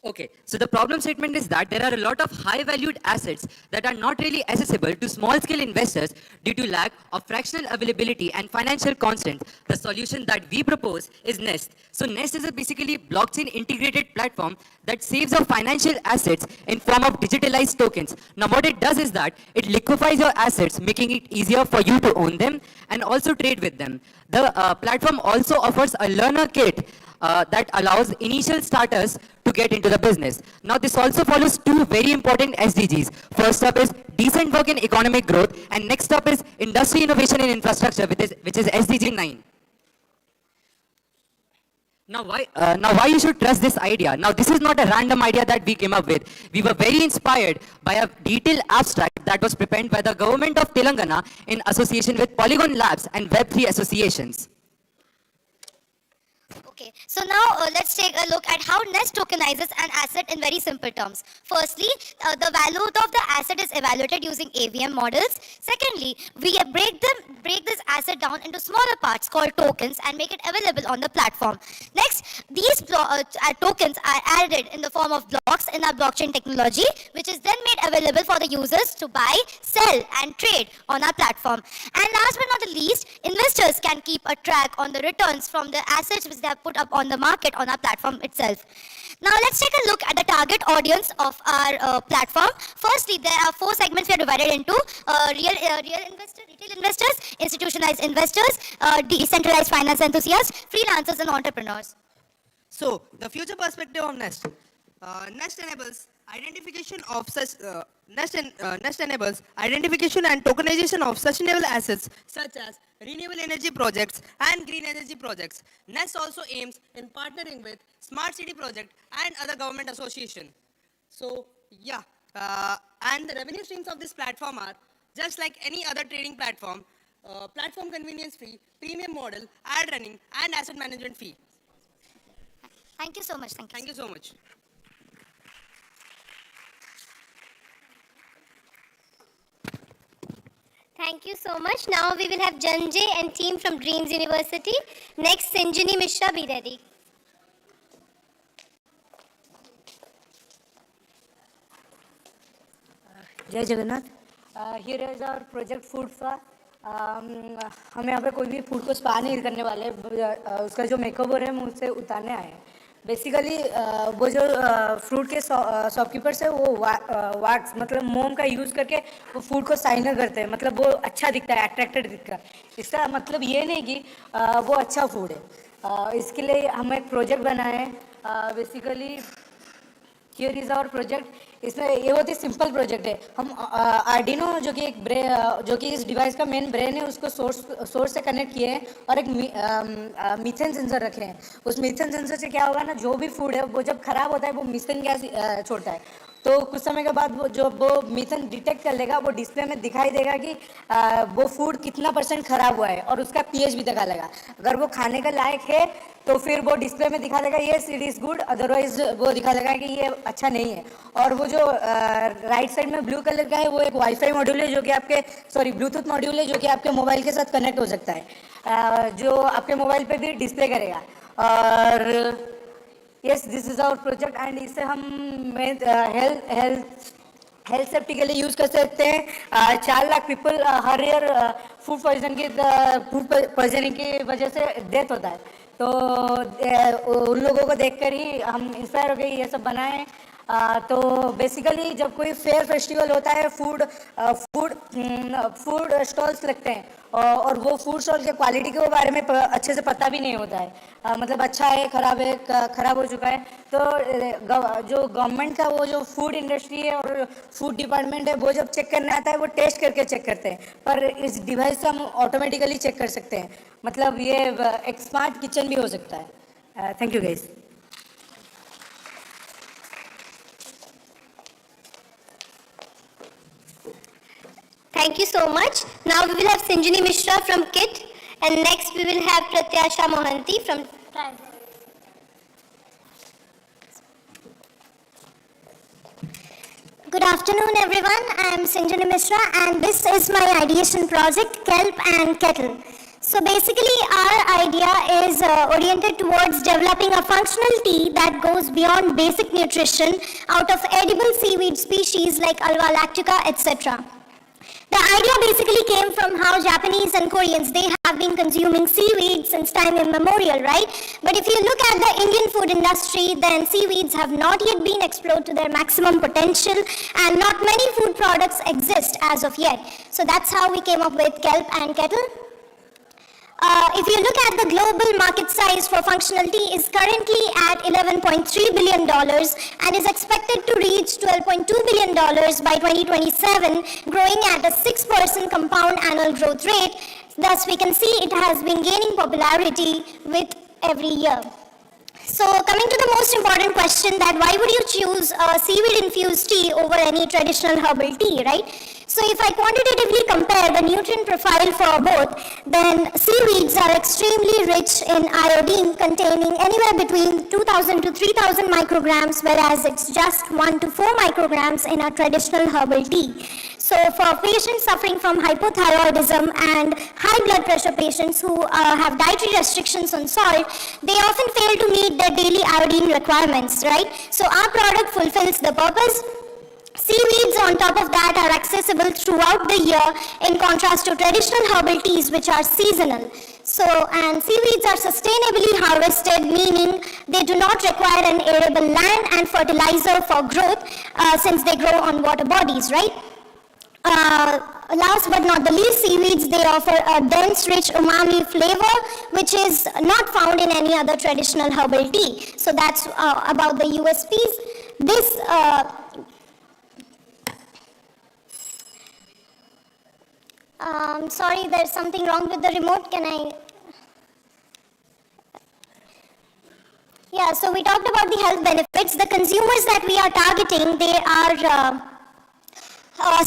Okay, so the problem statement is that there are a lot of high-valued assets that are not really accessible to small-scale investors due to lack of fractional availability and financial constraints. The solution that we propose is Nest. So Nest is a basically blockchain-integrated platform that saves your financial assets in form of digitalized tokens. Now what it does is that it liquefies your assets, making it easier for you to own them and also trade with them. The platform also offers a learner kit that allows initial starters to get into the business. Now this also follows two very important SDGs. First up is decent work and economic growth, and next up is industry innovation and infrastructure, which is SDG 9. Now why you should trust this idea? Now this is not a random idea that we came up with. We were very inspired by a detailed abstract that was prepared by the government of Telangana in association with Polygon Labs and Web3 associations. Okay, so now let's take a look at how Nest tokenizes an asset in very simple terms. Firstly, the value of the asset is evaluated using AVM models. Secondly, we break this asset down into smaller parts called tokens and make it available on the platform. Next, these tokens are added in the form of blocks in our blockchain technology, which is then made available for the users to buy, sell, and trade on our platform. And last but not the least, investors can keep a track on the returns from the assets which they have put up on the market on our platform itself. Now let's take a look at the target audience of our platform. Firstly, there are 4 segments we are divided into: retail investors, institutionalized investors, decentralized finance enthusiasts, freelancers, and entrepreneurs. So the future perspective of Nest. Nest enables identification of such Nest enables identification and tokenization of sustainable assets such as renewable energy projects and green energy projects. Nest also aims in partnering with smart city project and other government association. So yeah, and the revenue streams of this platform are just like any other trading platform: platform convenience fee, premium model, ad running, and asset management fee. Thank you so much. Thank you so much. Thank you so much. Now we will have Janjay and team from Dreams University. Next, Sanjini Mishra, be ready. जय Jagannath. Here is our project food spa. हम यहाँ पे कोई भी food को spa नहीं करने वाले, उसका जो मेकओवर है हम उससे उतारने आए हैं. बेसिकली वो जो फ्रूट के शॉपकीपर्स है वो वैक्स मतलब मोम का यूज़ करके वो फूड को साइनर करते हैं, मतलब वो अच्छा दिखता है, अट्रैक्टेड दिखता है। इसका मतलब ये नहीं कि वो अच्छा फूड है। इसके लिए हम एक प्रोजेक्ट बनाए हैं। Basically here is our project. इसमें ये बहुत ही सिंपल प्रोजेक्ट है। हम आर्डिनो जो कि जो कि इस डिवाइस का मेन ब्रेन है उसको सोर्स से कनेक्ट किए हैं और एक मीथेन सेंसर रखे हैं। उस मीथेन सेंसर से क्या होगा ना, जो भी फूड है वो जब खराब होता है वो मीथेन गैस छोड़ता है। तो कुछ समय के बाद वो मीथेन डिटेक्ट कर लेगा, वो डिस्प्ले में दिखाई देगा कि वो फूड कितना % खराब हुआ है और उसका पीएच भी दिखा लेगा। अगर वो खाने का लायक है तो फिर वो डिस्प्ले में दिखा देगा yes it is good, otherwise वो दिखा देगा कि ये अच्छा नहीं है। और वो जो राइट साइड में ब्लू कलर का है वो एक वाईफाई मॉड्यूल है जो कि आपके ब्लूटूथ मॉड्यूल है जो कि आपके मोबाइल के साथ कनेक्ट हो सकता है, जो आपके मोबाइल पे भी डिस्प्ले करेगा। और yes this is our project and इससे हम हेल्थ सेफ्टी के लिए यूज़ कर सकते हैं। 4 लाख पीपल हर ईयर फूड पॉइजनिंग की वजह से डेथ होता है। तो उन लोगों को देखकर ही हम इंस्पायर हो गए ये सब बनाए। तो बेसिकली जब कोई फेयर फेस्टिवल होता है फूड स्टॉल्स लगते हैं और वो फूड स्टॉल के क्वालिटी के बारे में अच्छे से पता भी नहीं होता है, मतलब अच्छा है खराब हो चुका है। तो जो गवर्नमेंट का वो जो फूड इंडस्ट्री है और फूड डिपार्टमेंट है वो जब चेक करने आता है वो टेस्ट करके चेक करते हैं, पर इस डिवाइस से हम ऑटोमेटिकली चेक कर सकते हैं। मतलब ये एक स्मार्ट किचन भी हो सकता है। Thank you guys. Thank you so much. Now we will have Sanjini Mishra from KIIT and next we will have Pratyasha Mohanty from Tribe. Good afternoon everyone. I am Sanjini Mishra and this is my ideation project Kelp and Kettle. So basically our idea is oriented towards developing a functional tea that goes beyond basic nutrition out of edible seaweed species like Alva lactica etc. The idea basically came from how Japanese and Koreans, they have been consuming seaweed since time immemorial, right? But if you look at the Indian food industry, then seaweeds have not yet been explored to their maximum potential and not many food products exist as of yet. So that's how we came up with Kelp and Kettle. If you look at the global market size for functional tea is currently at $11.3 billion and is expected to reach $12.2 billion by 2027, growing at a 6% compound annual growth rate. Thus, we can see it has been gaining popularity with every year. So, coming to the most important question that why would you choose a seaweed-infused tea over any traditional herbal tea, right? So if I quantitatively compare the nutrient profile for both, then seaweeds are extremely rich in iodine containing anywhere between 2000 to 3000 micrograms, whereas it's just 1 to 4 micrograms in a traditional herbal tea. So for patients suffering from hypothyroidism and high blood pressure patients who have dietary restrictions on salt, they often fail to meet their daily iodine requirements, right? So our product fulfills the purpose. Seaweeds on top of that are accessible throughout the year in contrast to traditional herbal teas which are seasonal. So, and seaweeds are sustainably harvested, meaning they do not require an arable land and fertilizer for growth since they grow on water bodies, right? Last but not the least, seaweeds, they offer a dense, rich umami flavor which is not found in any other traditional herbal tea. So that's about the USPs. This sorry, there's something wrong with the remote. Can I? Yeah, so we talked about the health benefits. The consumers that we are targeting, they are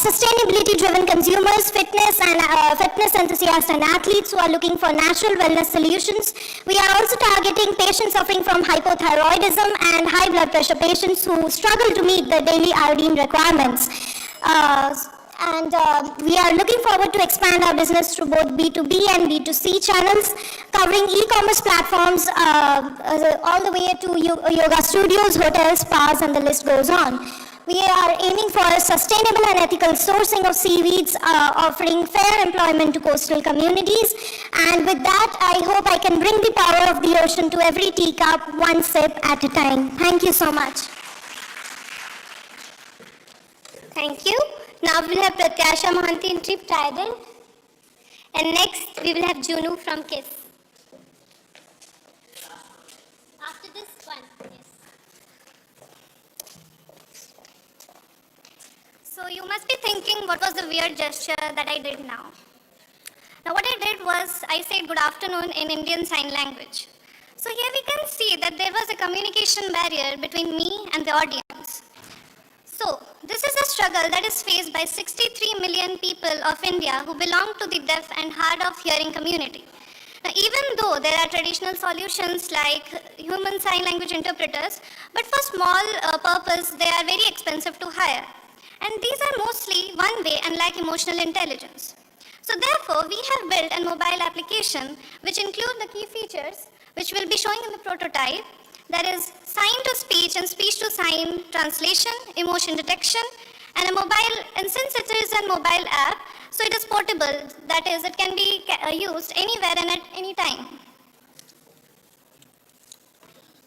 sustainability-driven consumers, fitness enthusiasts and athletes who are looking for natural wellness solutions. We are also targeting patients suffering from hypothyroidism and high blood pressure patients who struggle to meet their daily iodine requirements. And we are looking forward to expand our business through both B2B and B2C channels, covering e-commerce platforms all the way to yoga studios, hotels, spas, and the list goes on. We are aiming for sustainable and ethical sourcing of seaweeds, offering fair employment to coastal communities. And with that, I hope I can bring the power of the ocean to every teacup, one sip at a time. Thank you so much. Thank you. Now we will have Pratyasha Mohanty in Trip Trident. And next we will have Junu from KISS. After this one, yes. So you must be thinking what was the weird gesture that I did now. Now what I did was I said good afternoon in Indian Sign Language. So here we can see that there was a communication barrier between me and the audience. So, this is a struggle that is faced by 63 million people of India who belong to the deaf and hard of hearing community. Now, even though there are traditional solutions like human sign language interpreters, but for small purpose, they are very expensive to hire. And these are mostly one way and lack emotional intelligence. So therefore, we have built a mobile application which include the key features which will be showing in the prototype. That is sign to speech and speech to sign translation, emotion detection, and a mobile, and since it is a mobile app, so it is portable, that is, it can be used anywhere and at any time.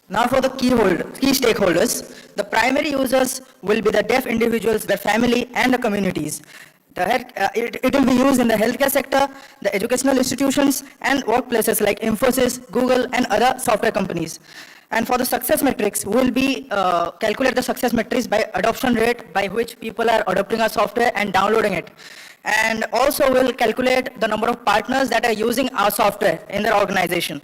Now for the key stakeholders, the primary users will be the deaf individuals, their family, and the communities. It will be used in the healthcare sector, the educational institutions, and workplaces like Infosys, Google, and other software companies. And for the success metrics, we will be calculate the success metrics by adoption rate by which people are adopting our software and downloading it. And also we'll calculate the number of partners that are using our software in their organization.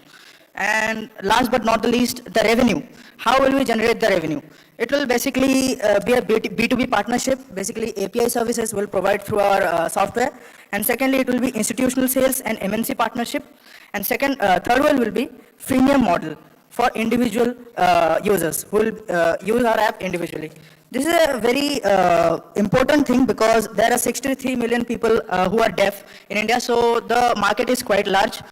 And last but not the least, the revenue. How will we generate the revenue? It will basically be a B2B partnership. Basically, API services will provide through our software. And secondly, it will be institutional sales and MNC partnership. And third one will be freemium model for individual users who will use our app individually. This is a very important thing because there are 63 million people who are deaf in India, so the market is quite large.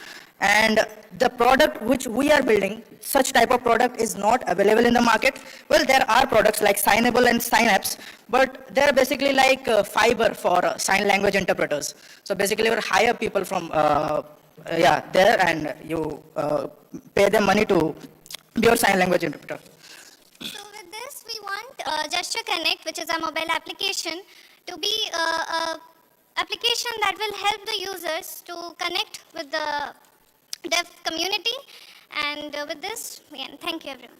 And the product which we are building, such type of product is not available in the market. Well, there are products like Signable and Sign Apps, but they're basically like fiber for sign language interpreters. So basically, we hire people from there, and you pay them money to be your sign language interpreter. So with this, we want Gesture Connect, which is a mobile application, to be an application that will help the users to connect with the deaf community. And with this, again, thank you everyone.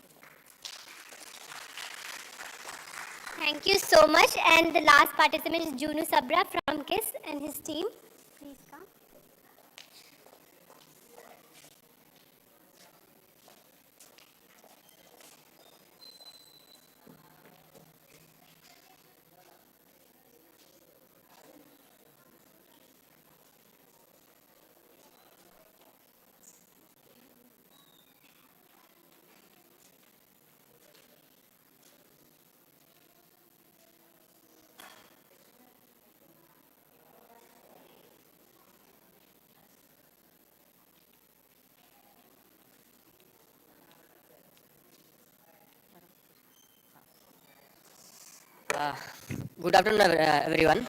Thank you so much. And the last participant is Junu Sabra from KISS and his team. Please come. Good afternoon, everyone.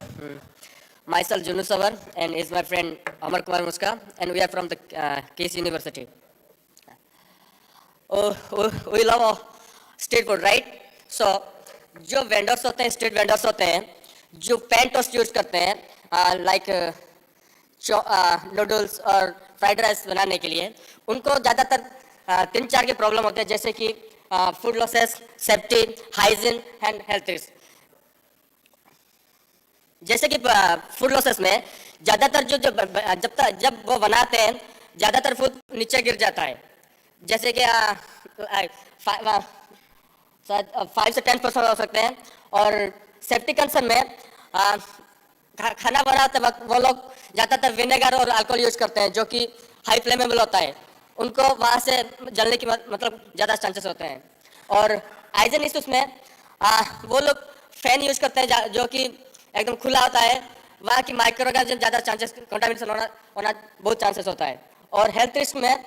Myself, Junu Savar, and is my friend Amar Kumar Muska, and we are from the KIIT University. We love street food, right? So, जो vendors होते हैं, street vendors होते हैं, जो pan toast use करते हैं, like noodles और fried rice बनाने के लिए, उनको ज़्यादातर 3-4 के प्रॉब्लम होते हैं, जैसे कि food losses, safety, hygiene, and health risks. जैसे कि फूड लॉसेस में ज़्यादातर जब वो बनाते हैं ज़्यादातर फूड नीचे गिर जाता है, जैसे कि 5 से 10% हो सकते हैं. और सेफ्टी कंसर्न में खाना बनाते वक्त वो लोग ज़्यादातर विनेगर और अल्कोहल यूज करते हैं, जो कि हाई फ्लेमेबल होता है, उनको वहाँ से जलने की मतलब ज़्यादा चांसेस होते हैं. और हाइजीन इश्यूज में वो लोग फैन यूज करते हैं जो कि एकदम खुला होता है, वहाँ की माइक्रो ऑर्गेनिज्म ज़्यादा चांसेस कंटामिनेशन होना बहुत चांसेस होता है. और हेल्थ रिस्क में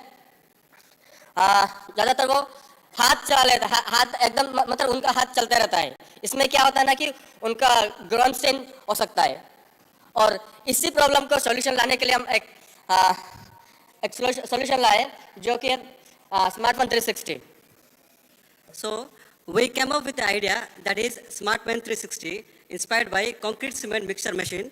ज़्यादातर वो हाथ चला लेता है, हाथ एकदम मतलब उनका हाथ चलता रहता है। इसमें क्या होता है ना कि उनका ग्राउंड स्ट्रेन हो सकता है, और इसी प्रॉब्लम को सॉल्यूशन लाने के लिए हम एक सॉल्यूशन लाए जो कि smartphone 360। So we came up with the idea that is SmartPen 360, inspired by concrete cement mixer machine.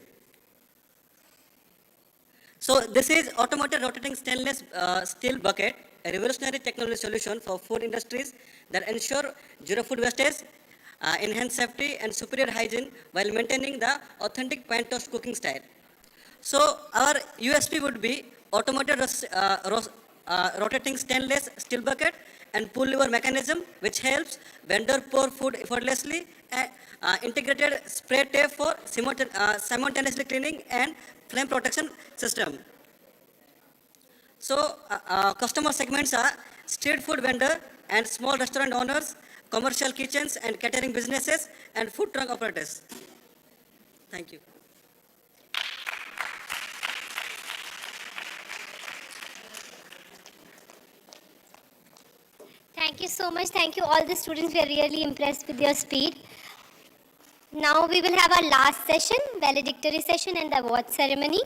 So this is automated rotating stainless steel bucket, a revolutionary technology solution for food industries that ensure zero food wastage, enhance safety and superior hygiene while maintaining the authentic pan toast cooking style. So our USP would be automated rotating stainless steel bucket and pull lever mechanism, which helps vendor pour food effortlessly, integrated spray tape for simultaneously cleaning and flame protection system. So customer segments are street food vendor and small restaurant owners, commercial kitchens and catering businesses, and food truck operators. Thank you. Thank you so much. Thank you all the students. We are really impressed with your speed. Now we will have our last session, valedictory session and the award ceremony.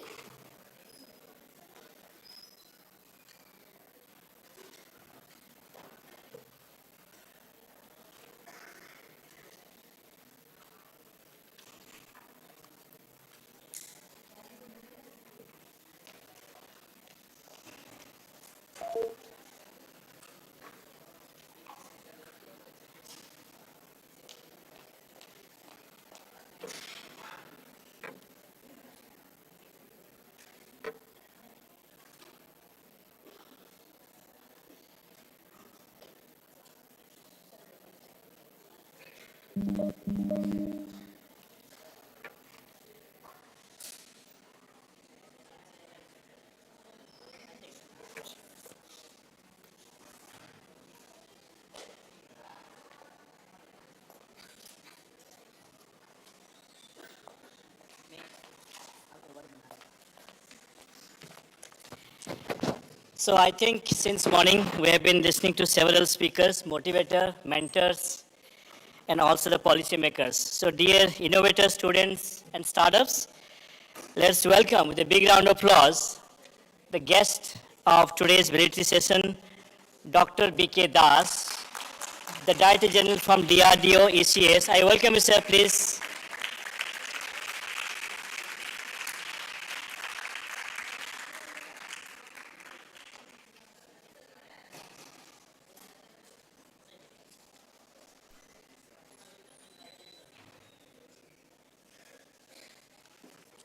So I think since morning we have been listening to several speakers, motivators, mentors, and also the policymakers. So dear innovators, students, and startups, let's welcome with a big round of applause the guest of today's valedictory session, Dr. B.K. Das, the Director General from DRDO ECS. I welcome you, sir, please.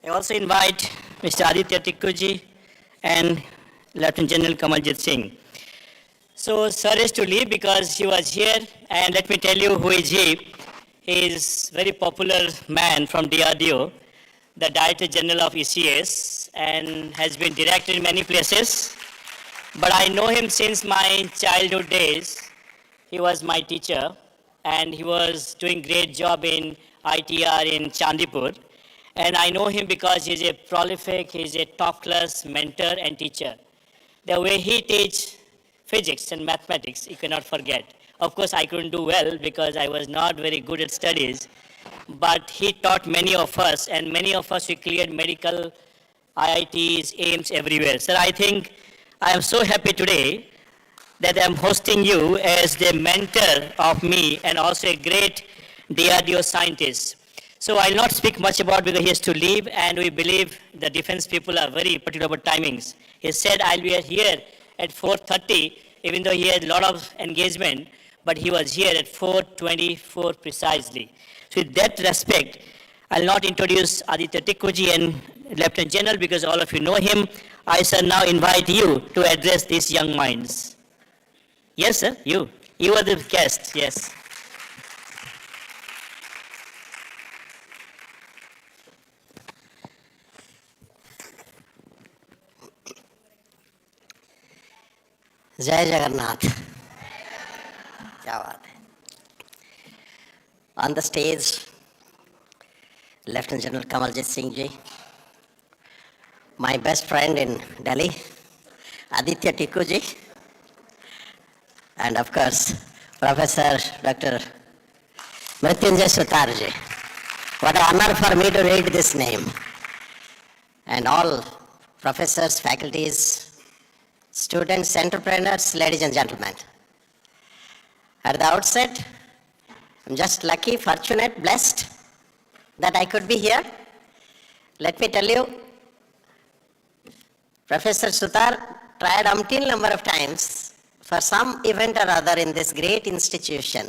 I also invite Mr. Aditya Tikkuji and Lieutenant General Kamaljit Singh. So sir is to leave because he was here, and let me tell you who is he. He is very popular man from DRDO, the Director General of ECS, and has been directed in many places. But I know him since my childhood days. He was my teacher, and he was doing great job in ITR in Chandipur. And I know him because he's a prolific, he's a top-class mentor and teacher. The way he teaches physics and mathematics, you cannot forget. Of course, I couldn't do well because I was not very good at studies, but he taught many of us, and many of us, we cleared medical, IITs, AIMS, everywhere. Sir, I think I am so happy today that I'm hosting you as the mentor of me and also a great DRDO scientist. So I'll not speak much about because he has to leave, and we believe the defense people are very particular about timings. He said I'll be here at 4:30, even though he had a lot of engagement, but he was here at 4:24 precisely. So with that respect, I'll not introduce Aditya Tikkuji and Lieutenant General because all of you know him. I shall now invite you to address these young minds. Yes, sir, you. You are the guest, yes. जय जगन्नाथ क्या बात है On the stage, Lieutenant General Kamaljit Singh ji, my best friend in Delhi, Aditya Tikku ji, and of course, Professor Dr. Mrityunjay Sutarji. What an honor for me to read this name. And all professors, faculties, students, entrepreneurs, ladies and gentlemen. At the outset, I'm just lucky, fortunate, blessed that I could be here. Let me tell you, Professor Sutar tried umpteen number of times for some event or other in this great institution.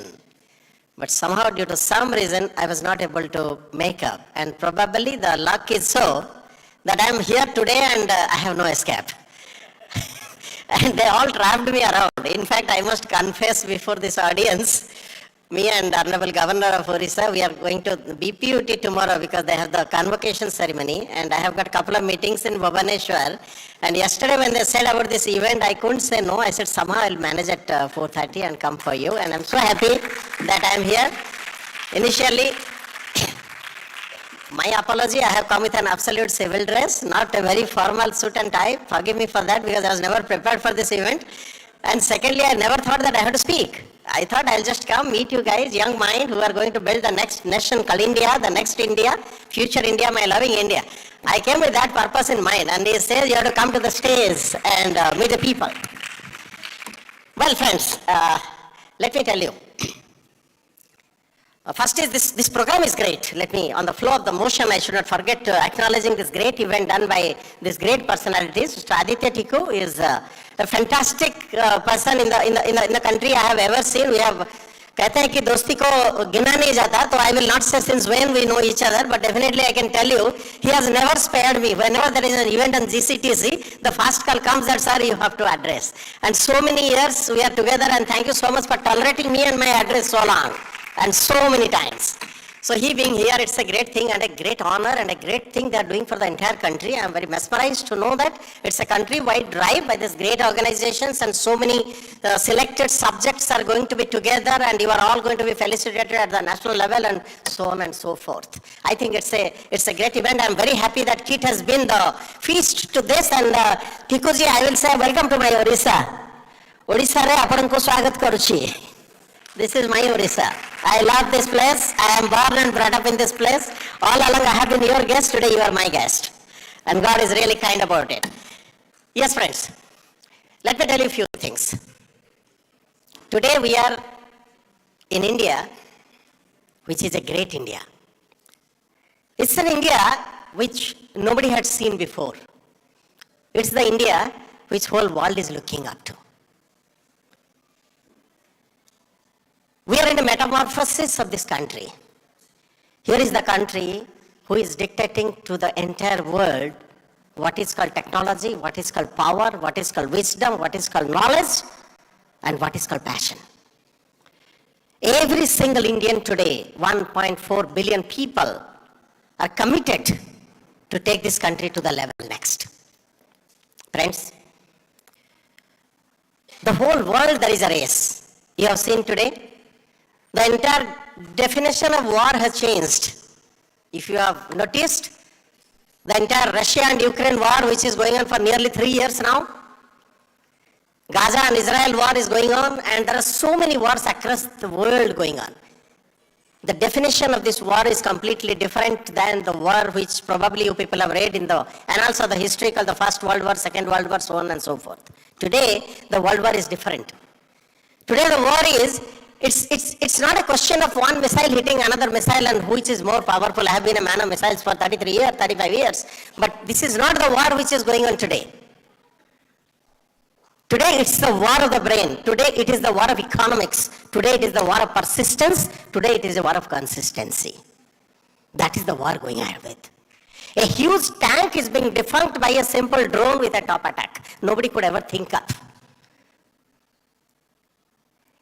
But somehow, due to some reason, I was not able to make up. And probably the luck is so that I'm here today and I have no escape. And they all trapped me around. In fact, I must confess before this audience, me and Honorable Governor of Odisha, we are going to BPUT tomorrow because they have the convocation ceremony, and I have got a couple of meetings in Bhubaneswar. And yesterday when they said about this event, I couldn't say no. I said somehow I'll manage at 4:30 and come for you. And I'm so happy that I'm here. Initially, my apology, I have come with an absolute civil dress, not a very formal suit and tie. Forgive me for that because I was never prepared for this event. And secondly, I never thought that I had to speak. I thought I'll just come meet you guys, young mind, who are going to build the next nation called India, the next India, future India, my loving India. I came with that purpose in mind, and he says you have to come to the stage and meet the people. Well, friends, let me tell you. First is this program is great. Let me, on the flow of the motion, I should not forget acknowledging this great event done by these great personalities. Mr. Aditya Tikku is a fantastic person in the country I have ever seen. We have कहते हैं कि दोस्ती को गिना नहीं जाता, तो I will not say since when we know each other, but definitely I can tell you, he has never spared me. Whenever there is an event on GCTC, the first call comes that, sir, you have to address. And so many years we are together, and thank you so much for tolerating me and my address so long, and so many times. So he being here, it's a great thing and a great honor and a great thing they are doing for the entire country. I am very mesmerized to know that it's a country-wide drive by these great organizations, and so many selected subjects are going to be together, and you are all going to be felicitated at the national level, and so on and so forth. I think it's a great event. I am very happy that KIIT has been the feast to this, and Tikuji, I will say welcome to my Odisha. Odisha re apanko swagat karuchi. This is my Odisha. I love this place. I am born and brought up in this place. All along I have been your guest. Today you are my guest. And God is really kind about it. Yes, friends. Let me tell you a few things. Today we are in India, which is a great India. It's an India which nobody had seen before. It's the India which whole world is looking up to. We are in a metamorphosis of this country. Here is the country who is dictating to the entire world what is called technology, what is called power, what is called wisdom, what is called knowledge, and what is called passion. Every single Indian today, 1.4 billion people, are committed to take this country to the level next. Friends, the whole world there is a race. You have seen today, the entire definition of war has changed. If you have noticed, the entire Russia and Ukraine war, which is going on for nearly 3 years now, Gaza and Israel war is going on, and there are so many wars across the world going on. The definition of this war is completely different than the war which probably you people have read in the annals of the history called the First World War, Second World War, so on and so forth. Today, the world war is different. Today, the war is, it's not a question of one missile hitting another missile and which is more powerful. I have been a man of missiles for 33 years, 35 years, but this is not the war which is going on today. Today it's the war of the brain. Today it is the war of economics. Today it is the war of persistence. Today it is a war of consistency. That is the war going ahead with. A huge tank is being defunct by a simple drone with a top attack. Nobody could ever think of.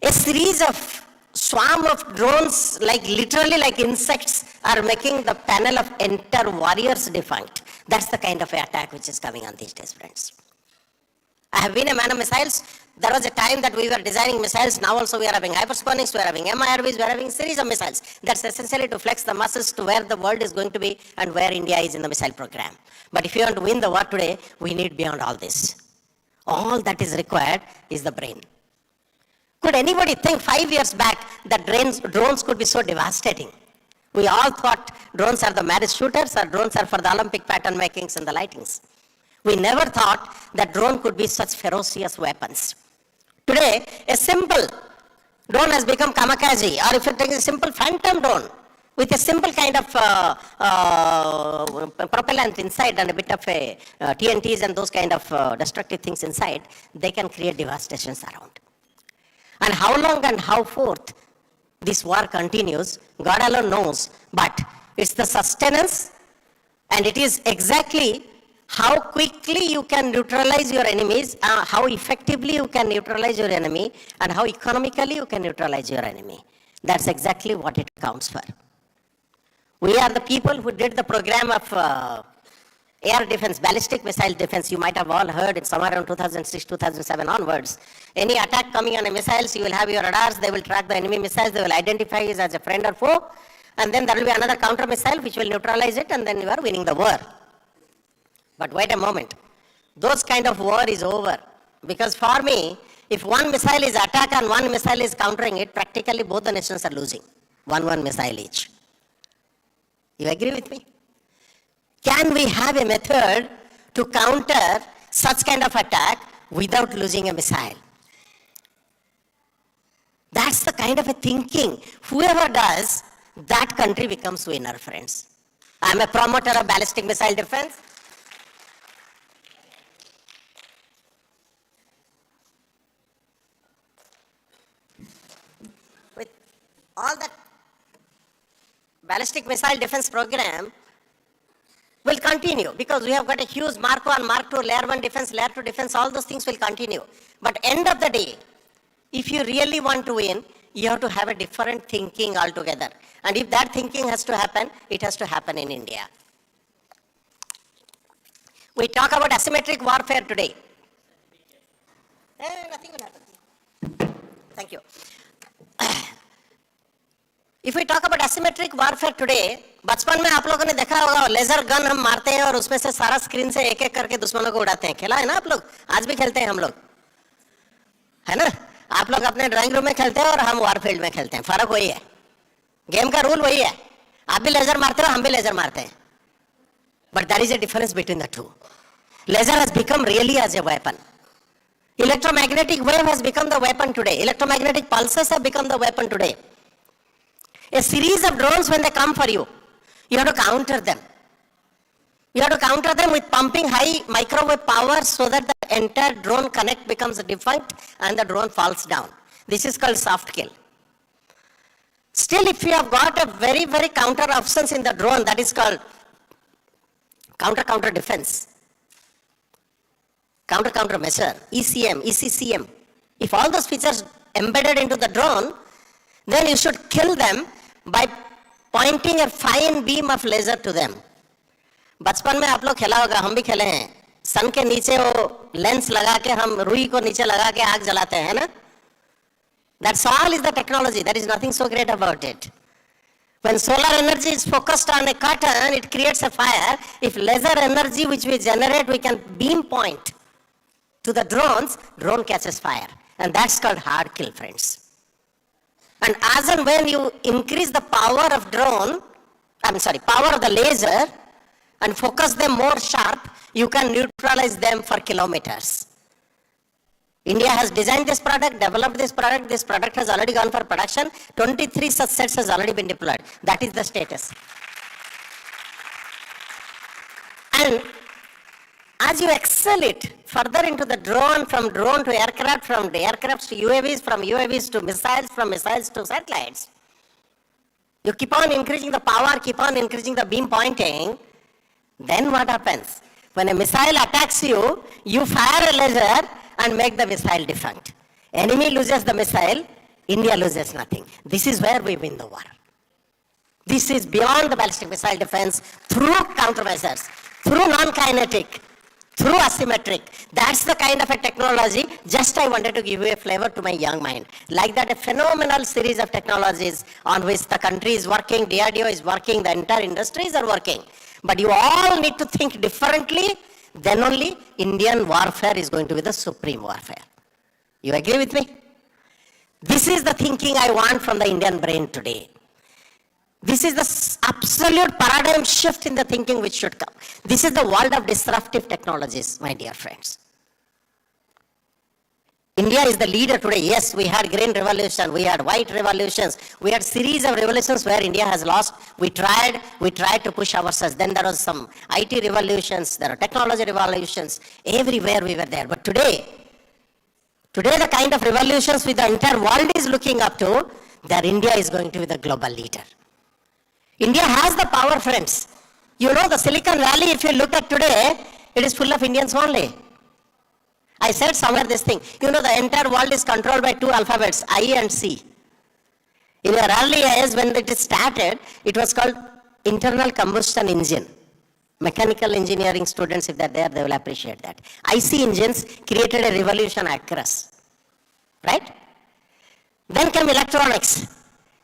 A series of swarm of drones, like literally like insects, are making the panel of entire warriors defunct. That's the kind of attack which is coming on these days, friends. I have been a man of missiles. There was a time that we were designing missiles. Now also we are having hypersonics, we are having MIRVs, we are having a series of missiles. That's essentially to flex the muscles to where the world is going to be and where India is in the missile program. But if you want to win the war today, we need beyond all this. All that is required is the brain. Could anybody think 5 years back that drones could be so devastating? We all thought drones are the maddest shooters or drones are for the Olympic pattern makings and the lightings. We never thought that drone could be such ferocious weapons. Today, a simple drone has become kamikaze, or if you take a simple phantom drone with a simple kind of propellant inside and a bit of TNTs and those kind of destructive things inside, they can create devastations around. And how long and how forth this war continues, God alone knows, but it's the sustenance, and it is exactly how quickly you can neutralize your enemies, how effectively you can neutralize your enemy, and how economically you can neutralize your enemy. That's exactly what it counts for. We are the people who did the program of air defense, ballistic missile defense. You might have all heard it somewhere around 2006, 2007 onwards. Any attack coming on a missiles, you will have your radars, they will track the enemy missiles, they will identify it as a friend or foe, and then there will be another counter missile which will neutralize it, and then you are winning the war. But wait a moment, those kind of war is over. Because for me, if one missile is attack and one missile is countering it, practically both the nations are losing. One missile each. You agree with me? Can we have a method to counter such kind of attack without losing a missile? That's the kind of a thinking. Whoever does, that country becomes winner, friends. I'm a promoter of ballistic missile defense. With all that ballistic missile defense program will continue because we have got a huge Mark 1, Mark 2, Layer 1 defense, Layer 2 defense, all those things will continue. But end of the day, if you really want to win, you have to have a different thinking altogether. And if that thinking has to happen, it has to happen in India. We talk about asymmetric warfare today. Nothing will happen. Thank you. If we talk about asymmetric warfare today, बचपन में आप लोगों ने देखा होगा laser gun हम मारते हैं और उसमें से सारा स्क्रीन से एक एक करके दुश्मनों को उड़ाते हैं. खेला है ना आप लोग? आज भी खेलते हैं हम लोग, है ना? आप लोग अपने ड्राइंग रूम में खेलते हैं और हम वारफील्ड में खेलते हैं. फर्क वही है, गेम का रूल वही है. आप भी लेजर मारते हो, हम भी लेजर मारते हैं. But there is a difference between the two. Laser has become really as a weapon. Electromagnetic wave has become the weapon today. Electromagnetic pulses have become the weapon today. A series of drones, when they come for you, you have to counter them. You have to counter them with pumping high microwave power so that the entire drone connect becomes defunct and the drone falls down. This is called soft kill. Still, if you have got a very, very counter options in the drone, that is called counter defense. Counter measure, ECM, ECCM. If all those features embedded into the drone, then you should kill them by pointing a fine beam of laser to them. बचपन में आप लोग खेला होगा, हम भी खेले हैं. सन के नीचे वो लेंस लगा के हम रुई को नीचे लगा के आग जलाते हैं ना. That's all is the technology. There is nothing so great about it. When solar energy is focused on a cotton, it creates a fire. If laser energy which we generate, we can beam point to the drones, drone catches fire. And that's called hard kill, friends. And as and when you increase the power of power of the laser and focus them more sharp, you can neutralize them for kilometers. India has designed this product, developed this product has already gone for production, 23 such sets has already been deployed. That is the status. And as you excel it further into the drone, from drone to aircraft, from the aircrafts to UAVs, from UAVs to missiles, from missiles to satellites, you keep on increasing the power, keep on increasing the beam pointing, then what happens? When a missile attacks you, you fire a laser and make the missile defunct. Enemy loses the missile, India loses nothing. This is where we win the war. This is beyond the ballistic missile defense, through countermeasures, through non-kinetic, through asymmetric. That's the kind of a technology. Just I wanted to give you a flavor to my young mind. Like that, a phenomenal series of technologies on which the country is working, DRDO is working, the entire industries are working. But you all need to think differently, then only Indian warfare is going to be the supreme warfare. You agree with me? This is the thinking I want from the Indian brain today. This is the absolute paradigm shift in the thinking which should come. This is the world of disruptive technologies, my dear friends. India is the leader today. Yes, we had green revolution, we had white revolutions, we had series of revolutions where India has lost. We tried to push ourselves. Then there was some IT revolutions, there are technology revolutions. Everywhere we were there. But today the kind of revolutions which the entire world is looking up to, that India is going to be the global leader. India has the power, friends. You know, the Silicon Valley, if you look at today, it is full of Indians only. I said somewhere this thing. You know, the entire world is controlled by two alphabets, I and C. In the early years, when it started, it was called internal combustion engine. Mechanical engineering students, if they're there, they will appreciate that. IC engines created a revolution across. Right? Then came electronics.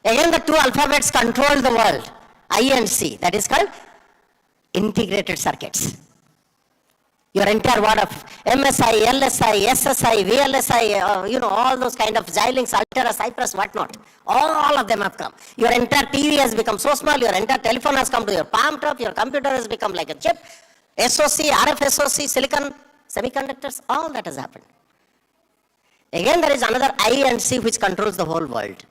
Again, the two alphabets controlled the world, I and C. That is called integrated circuits. Your entire world of MSI, LSI, SSI, VLSI, you know, all those kind of Xilinx, Altera, Cypress, whatnot. All of them have come. Your entire TV has become so small, your entire telephone has come to your palm top, your computer has become like a chip. SOC, RF SOC, silicon, semiconductors, all that has happened. Again, there is another I and C which controls the whole world.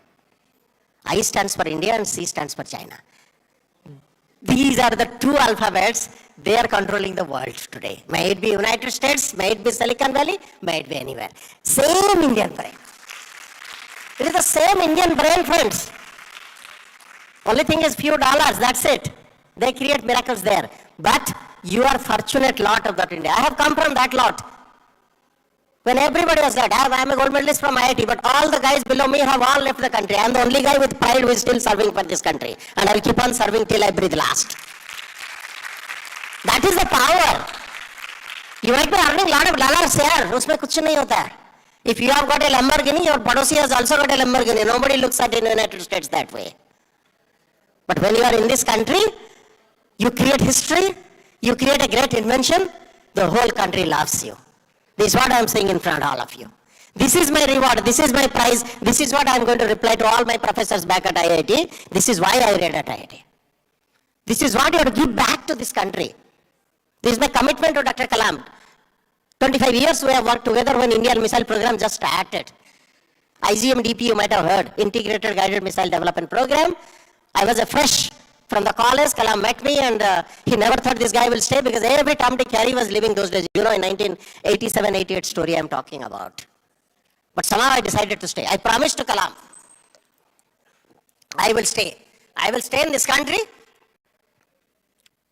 I stands for India and C stands for China. These are the two alphabets, they are controlling the world today. May it be United States, may it be Silicon Valley, may it be anywhere. Same Indian brain. It is the same Indian brain, friends. Only thing is few dollars, that's it. They create miracles there. But you are fortunate lot of that India. I have come from that lot. When everybody was that, I am a gold medalist from IIT, but all the guys below me have all left the country. I am the only guy with pride who is still serving for this country. And I will keep on serving till I breathe last. That is the power. You might be earning lot of dollars here. Usme kuch nahi hota hai. If you have got a Lamborghini, your Padosi has also got a Lamborghini. Nobody looks at in the United States that way. But when you are in this country, you create history, you create a great invention, the whole country loves you. This is what I am saying in front of all of you. This is my reward, this is my prize, this is what I am going to reply to all my professors back at IIT. This is why I read at IIT. This is what you have to give back to this country. This is my commitment to Dr. Kalam. 25 years we have worked together when Indian Missile Program just started. IGM-DP you might have heard, Integrated Guided Missile Development Program. I was a fresh from the college, Kalam met me and he never thought this guy will stay because every Tom, Dick, Harry was living those days. You know, in 1987-88 story I am talking about. But somehow I decided to stay. I promised to Kalam, I will stay. I will stay in this country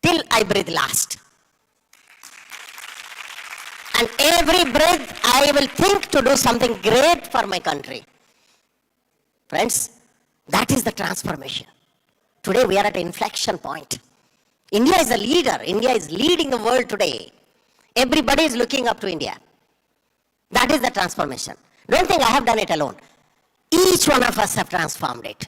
till I breathe last. And every breath I will think to do something great for my country. Friends, that is the transformation. Today we are at an inflection point. India is a leader. India is leading the world today. Everybody is looking up to India. That is the transformation. Don't think I have done it alone. Each one of us have transformed it.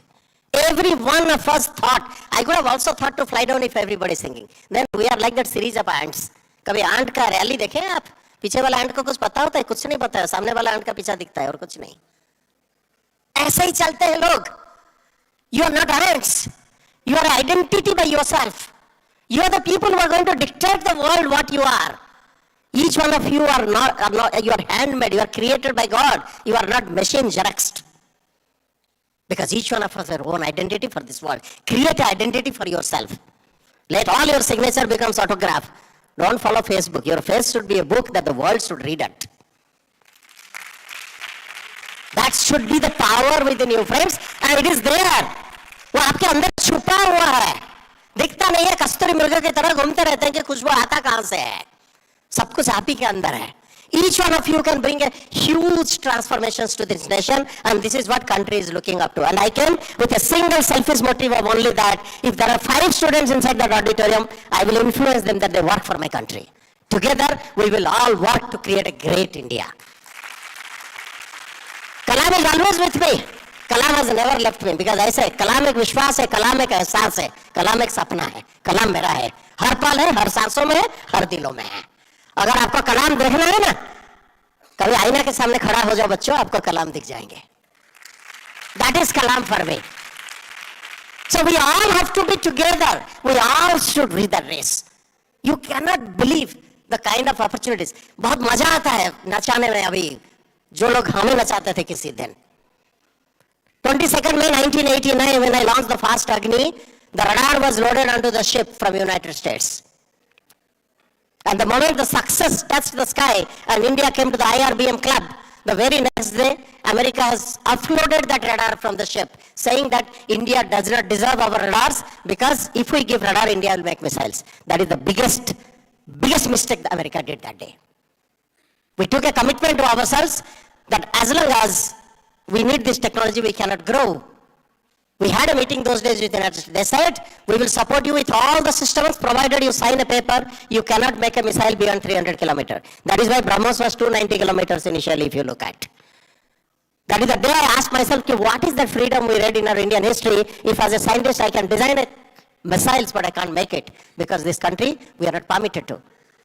Every one of us thought, I could have also thought to fly down if everybody is singing. Then we are like that series of ants. कभी aunt का rally देखे हैं आप? पीछे वाला aunt को कुछ पता होता है? कुछ नहीं पता है. सामने वाला आंट का पीछा दिखता है और कुछ नहीं. ऐसे ही चलते हैं लोग. You are not ants. You are identity by yourself. You are the people who are going to dictate the world what you are. Each one of you are not you are handmade, you are created by God. You are not machine xeroxed. Because each one of us has our own identity for this world. Create an identity for yourself. Let all your signature becomes autograph. Don't follow Facebook. Your face should be a book that the world should read it. That should be the power within you, friends. And it is there. वो आपके अंदर छुपा हुआ है. दिखता नहीं है, कस्तूरी मृग की तरह घूमते रहते हैं कि खुशबू आता कहां से है. सब कुछ आप ही के अंदर है. Each one of you can bring a huge transformations to this nation, and this is what country is looking up to. And I came with a single selfish motive of only that. If there are 5 students inside that auditorium, I will influence them that they work for my country. Together, we will all work to create a great India. Kalam is always with me. Kalam has never left me because I say, Kalam एक विश्वास है, Kalam एक एहसास है, Kalam एक सपना है, Kalam मेरा है. हर पल है, हर सांसों में है, हर दिलों में है. अगर आपको कलाम देखना है ना, कभी आईना के सामने खड़ा हो जाओ बच्चों, आपको कलाम दिख जाएंगे. That is Kalam for me. So we all have to be together. We all should read the race. You cannot believe the kind of opportunities. बहुत मजा आता है नचाने में अभी जो लोग हमें नचाते थे किसी दिन. 22nd May 1989, when I launched the Fast Agni, the radar was loaded onto the ship from United States. And the moment the success touched the sky and India came to the IRBM club, the very next day, America has offloaded that radar from the ship, saying that India does not deserve our radars because if we give radar, India will make missiles. That is the biggest mistake that America did that day. We took a commitment to ourselves that as long as we need this technology, we cannot grow. We had a meeting those days with the United States. They said, we will support you with all the systems, provided you sign a paper, you cannot make a missile beyond 300 kilometers. That is why BrahMos was 290 kilometers initially, if you look at. That is the day I asked myself, what is the freedom we read in our Indian history, if as a scientist I can design missiles, but I can't make it, because this country, we are not permitted to.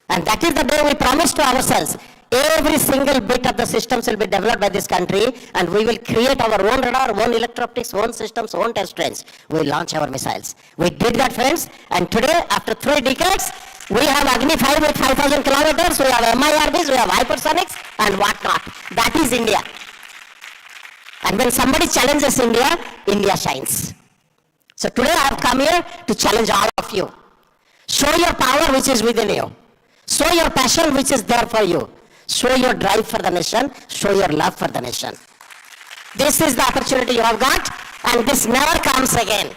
And that is the day we promised to ourselves, every single bit of the systems will be developed by this country, and we will create our own radar, own electro-optics, own systems, own test trains. We will launch our missiles. We did that, friends, and today, after 3 decades, we have Agni 5 with 5,000 kilometers, we have MIRBs, we have hypersonics, and whatnot. That is India. And when somebody challenges India, India shines. So today I have come here to challenge all of you. Show your power which is within you. Show your passion which is there for you. Show your drive for the nation. Show your love for the nation. This is the opportunity you have got, and this never comes again.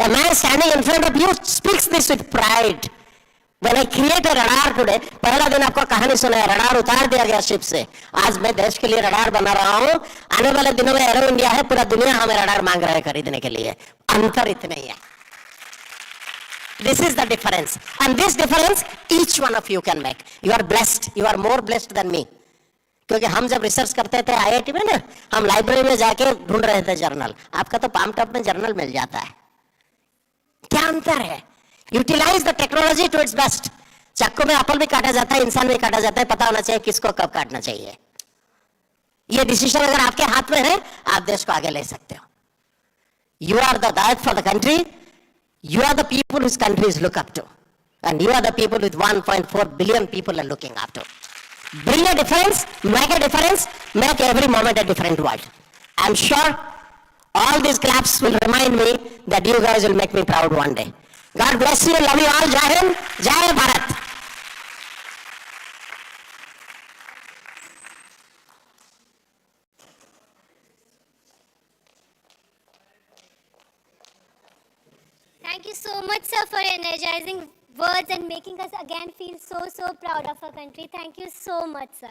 A man standing in front of you speaks this with pride. When I create a radar today, पहला दिन आपको कहानी सुना, radar उतार दिया गया ship से. आज मैं देश के लिए radar बना रहा हूँ. आने वाले दिनों में एरो इंडिया है, पूरा दुनिया हमें radar मांग रहा है खरीदने के लिए. अंतर इतना ही है. This is the difference. And this difference, each one of you can make. You are blessed. You are more blessed than me. क्योंकि हम जब रिसर्च करते थे IIT में ना, हम लाइब्रेरी में जाके ढूंढ रहे थे जर्नल. आपका तो पाम टॉप में जर्नल मिल जाता है. क्या अंतर है? Utilize the technology to its best. चाकू में एप्पल भी काटा जाता है, इंसान भी काटा जाता है, पता होना चाहिए किसको कब काटना चाहिए. ये डिसीजन अगर आपके हाथ में है, आप देश को आगे ले सकते हो. You are the diet for the country. You are the people whose countries look up to. And you are the people with 1.4 billion people are looking up to. Bring a difference, make every moment a different world. I'm sure all these claps will remind me that you guys will make me proud one day. God bless you, love you all. Jai Hind, Jai Bharat. Thank you so much, sir, for energizing words and making us again feel so proud of our country. Thank you so much, sir.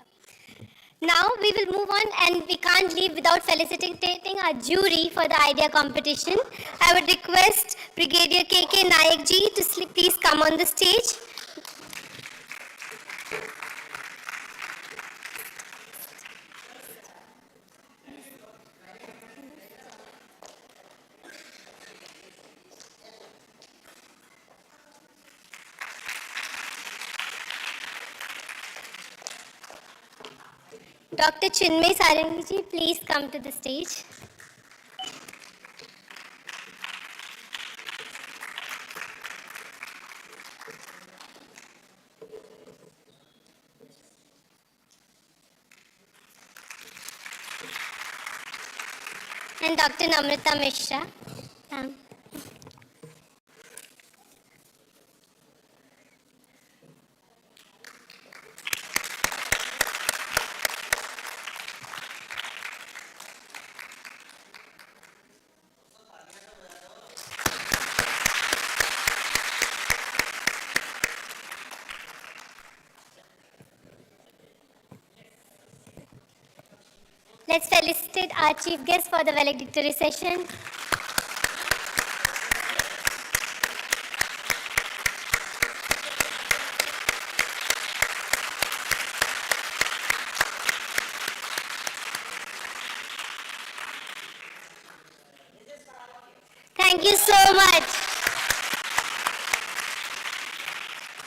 Now we will move on, and we can't leave without felicitating our jury for the idea competition. I would request Brigadier KK Nayak ji to please come on the stage. Dr. Chinmay Sarangi ji, please come to the stage. And Dr. Namrata Mishra. Let's felicitate our chief guest for the valedictory session. Thank you so much.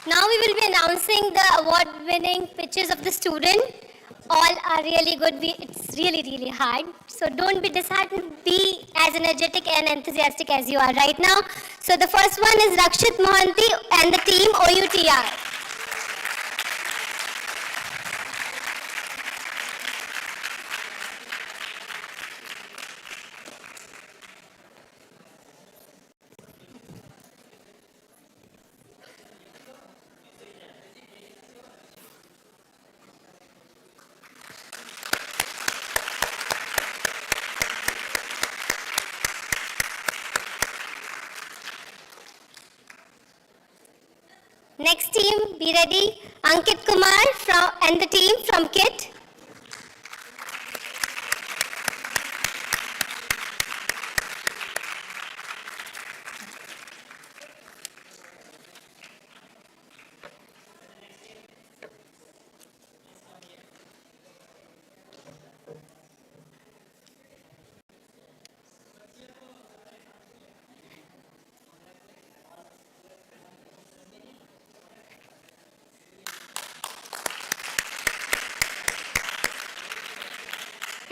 Now we will be announcing the award-winning pictures of the student. all are really good. It's really, really hard. So don't be disheartened. Be as energetic and enthusiastic as you are right now. So the first one is Rakshit Mohanty and the team OUTR. Next team, be ready. Ankit Kumar and the team from KIIT.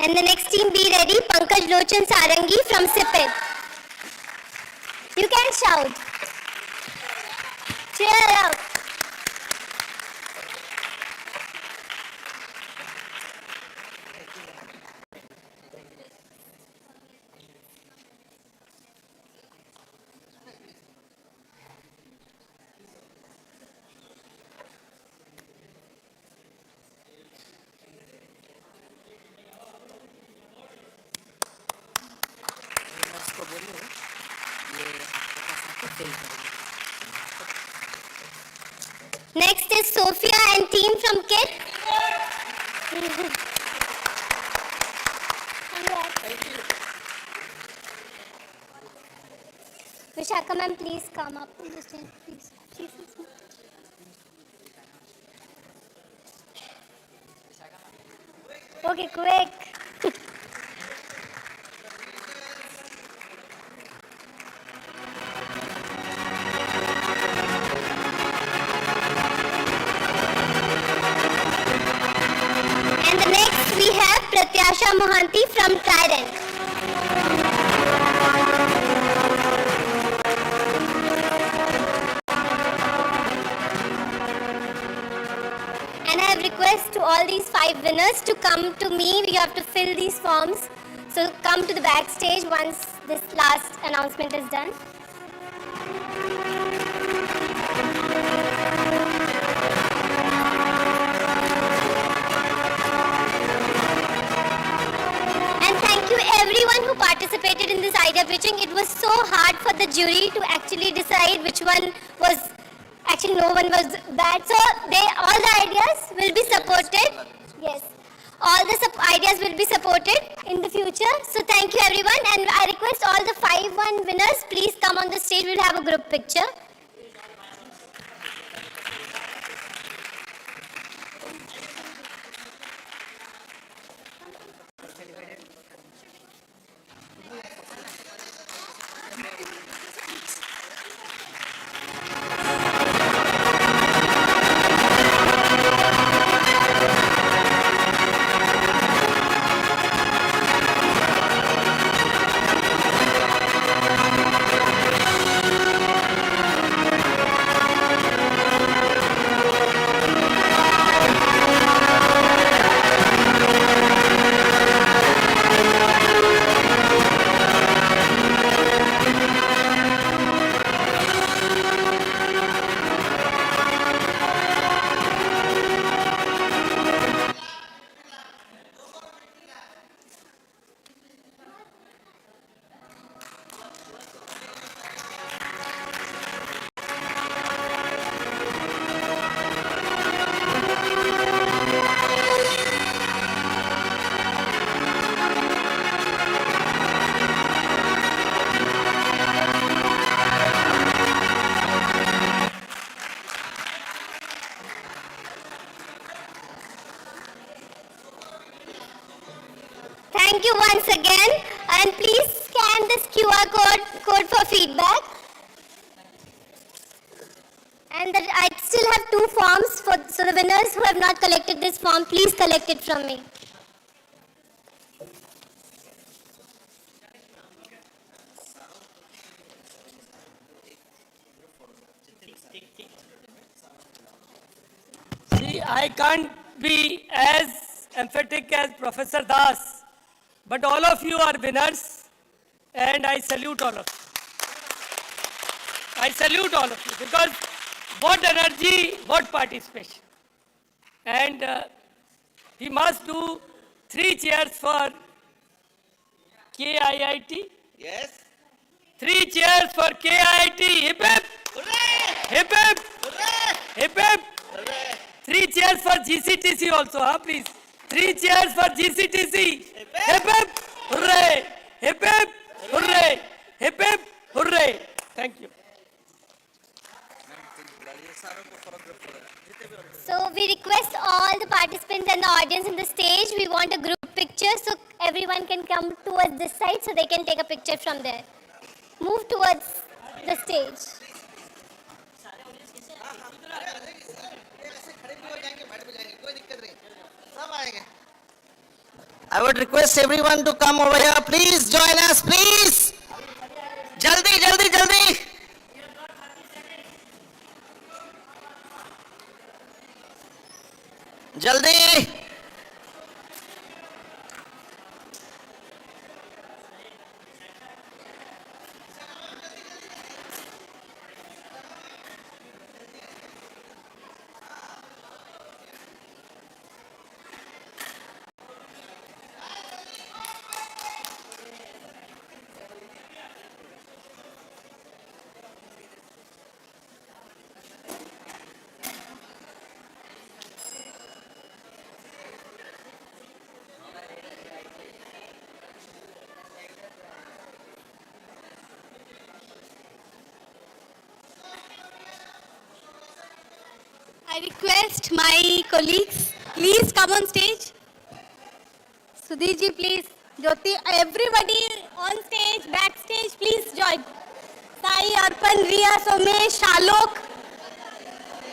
And the next team, be ready. Pankaj Lochan Sarangi from SIPET. You can shout. Cheer up. Next is Sophia and team from KIIT. Vishaka ma'am, please come up. Please. Okay, quick. And the next we have Pratyasha Mohanty from Trident. And I have request to all these 5 winners to come to me. You have to fill these forms. So come to the backstage once this last announcement is done. And thank you everyone who participated in this idea pitching. It was so hard for the jury to actually decide which one was. Actually, no one was bad. So all the ideas will be supported. Yes. All the ideas will be supported in the future. So thank you everyone. And I request all the 5 winners, please come on the stage. We'll have a group picture. Thank you once again, and please scan this QR code for feedback. And it's still have 2 forms, so the winners who have not collected this form, please collect it from me. See, I can't be as emphatic as Professor Das, but all of you are winners, and I salute all of you. I salute all of you, because what energy, what participation. And we must do 3 cheers for KIIT. Yes. 3 cheers for KIIT. Hip hip. Hip hip. Hip hip. 3 cheers for GCTC also, please. 3 cheers for GCTC. Hip hip. Hooray. Hip hip. Hooray. Hip hip. Hooray. Thank you. So we request all the participants and the audience in the stage, we want a group picture, so everyone can come towards this side so they can take a picture from there. Move towards the stage. I would request everyone to come over here. Please join us, please. Jaldi, jaldi, jaldi. Jaldi. I request my colleagues, please come on stage. Sudhirji, please. Jyoti, everybody on stage, backstage, please join. Sai, Arpan, Riya, Somesh, Shalok.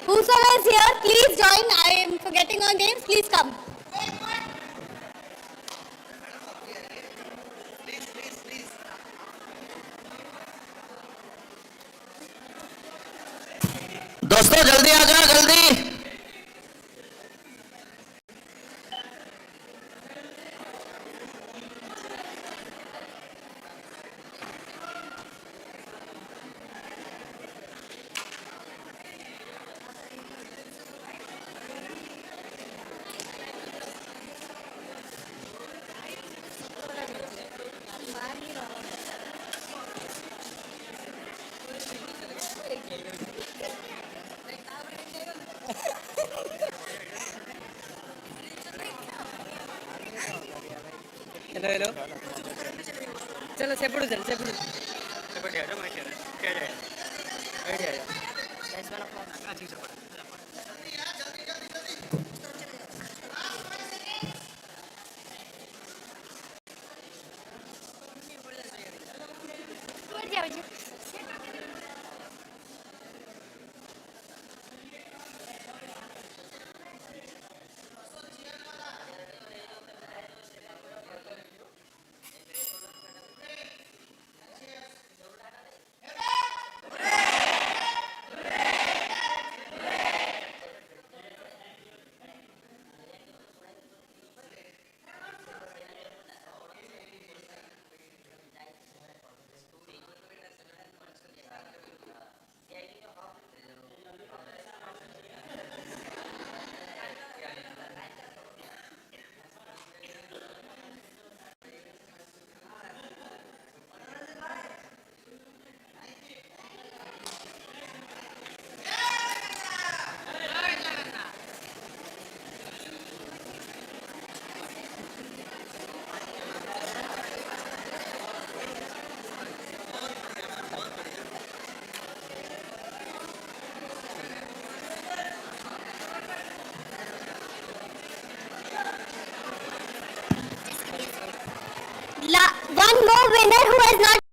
Whosoever is here, please join. I am forgetting our names, please come. दोस्तों जल्दी आ जाओ, जल्दी. Hello hello चलो सेपड़ू चल सेपड़ू One more winner who has not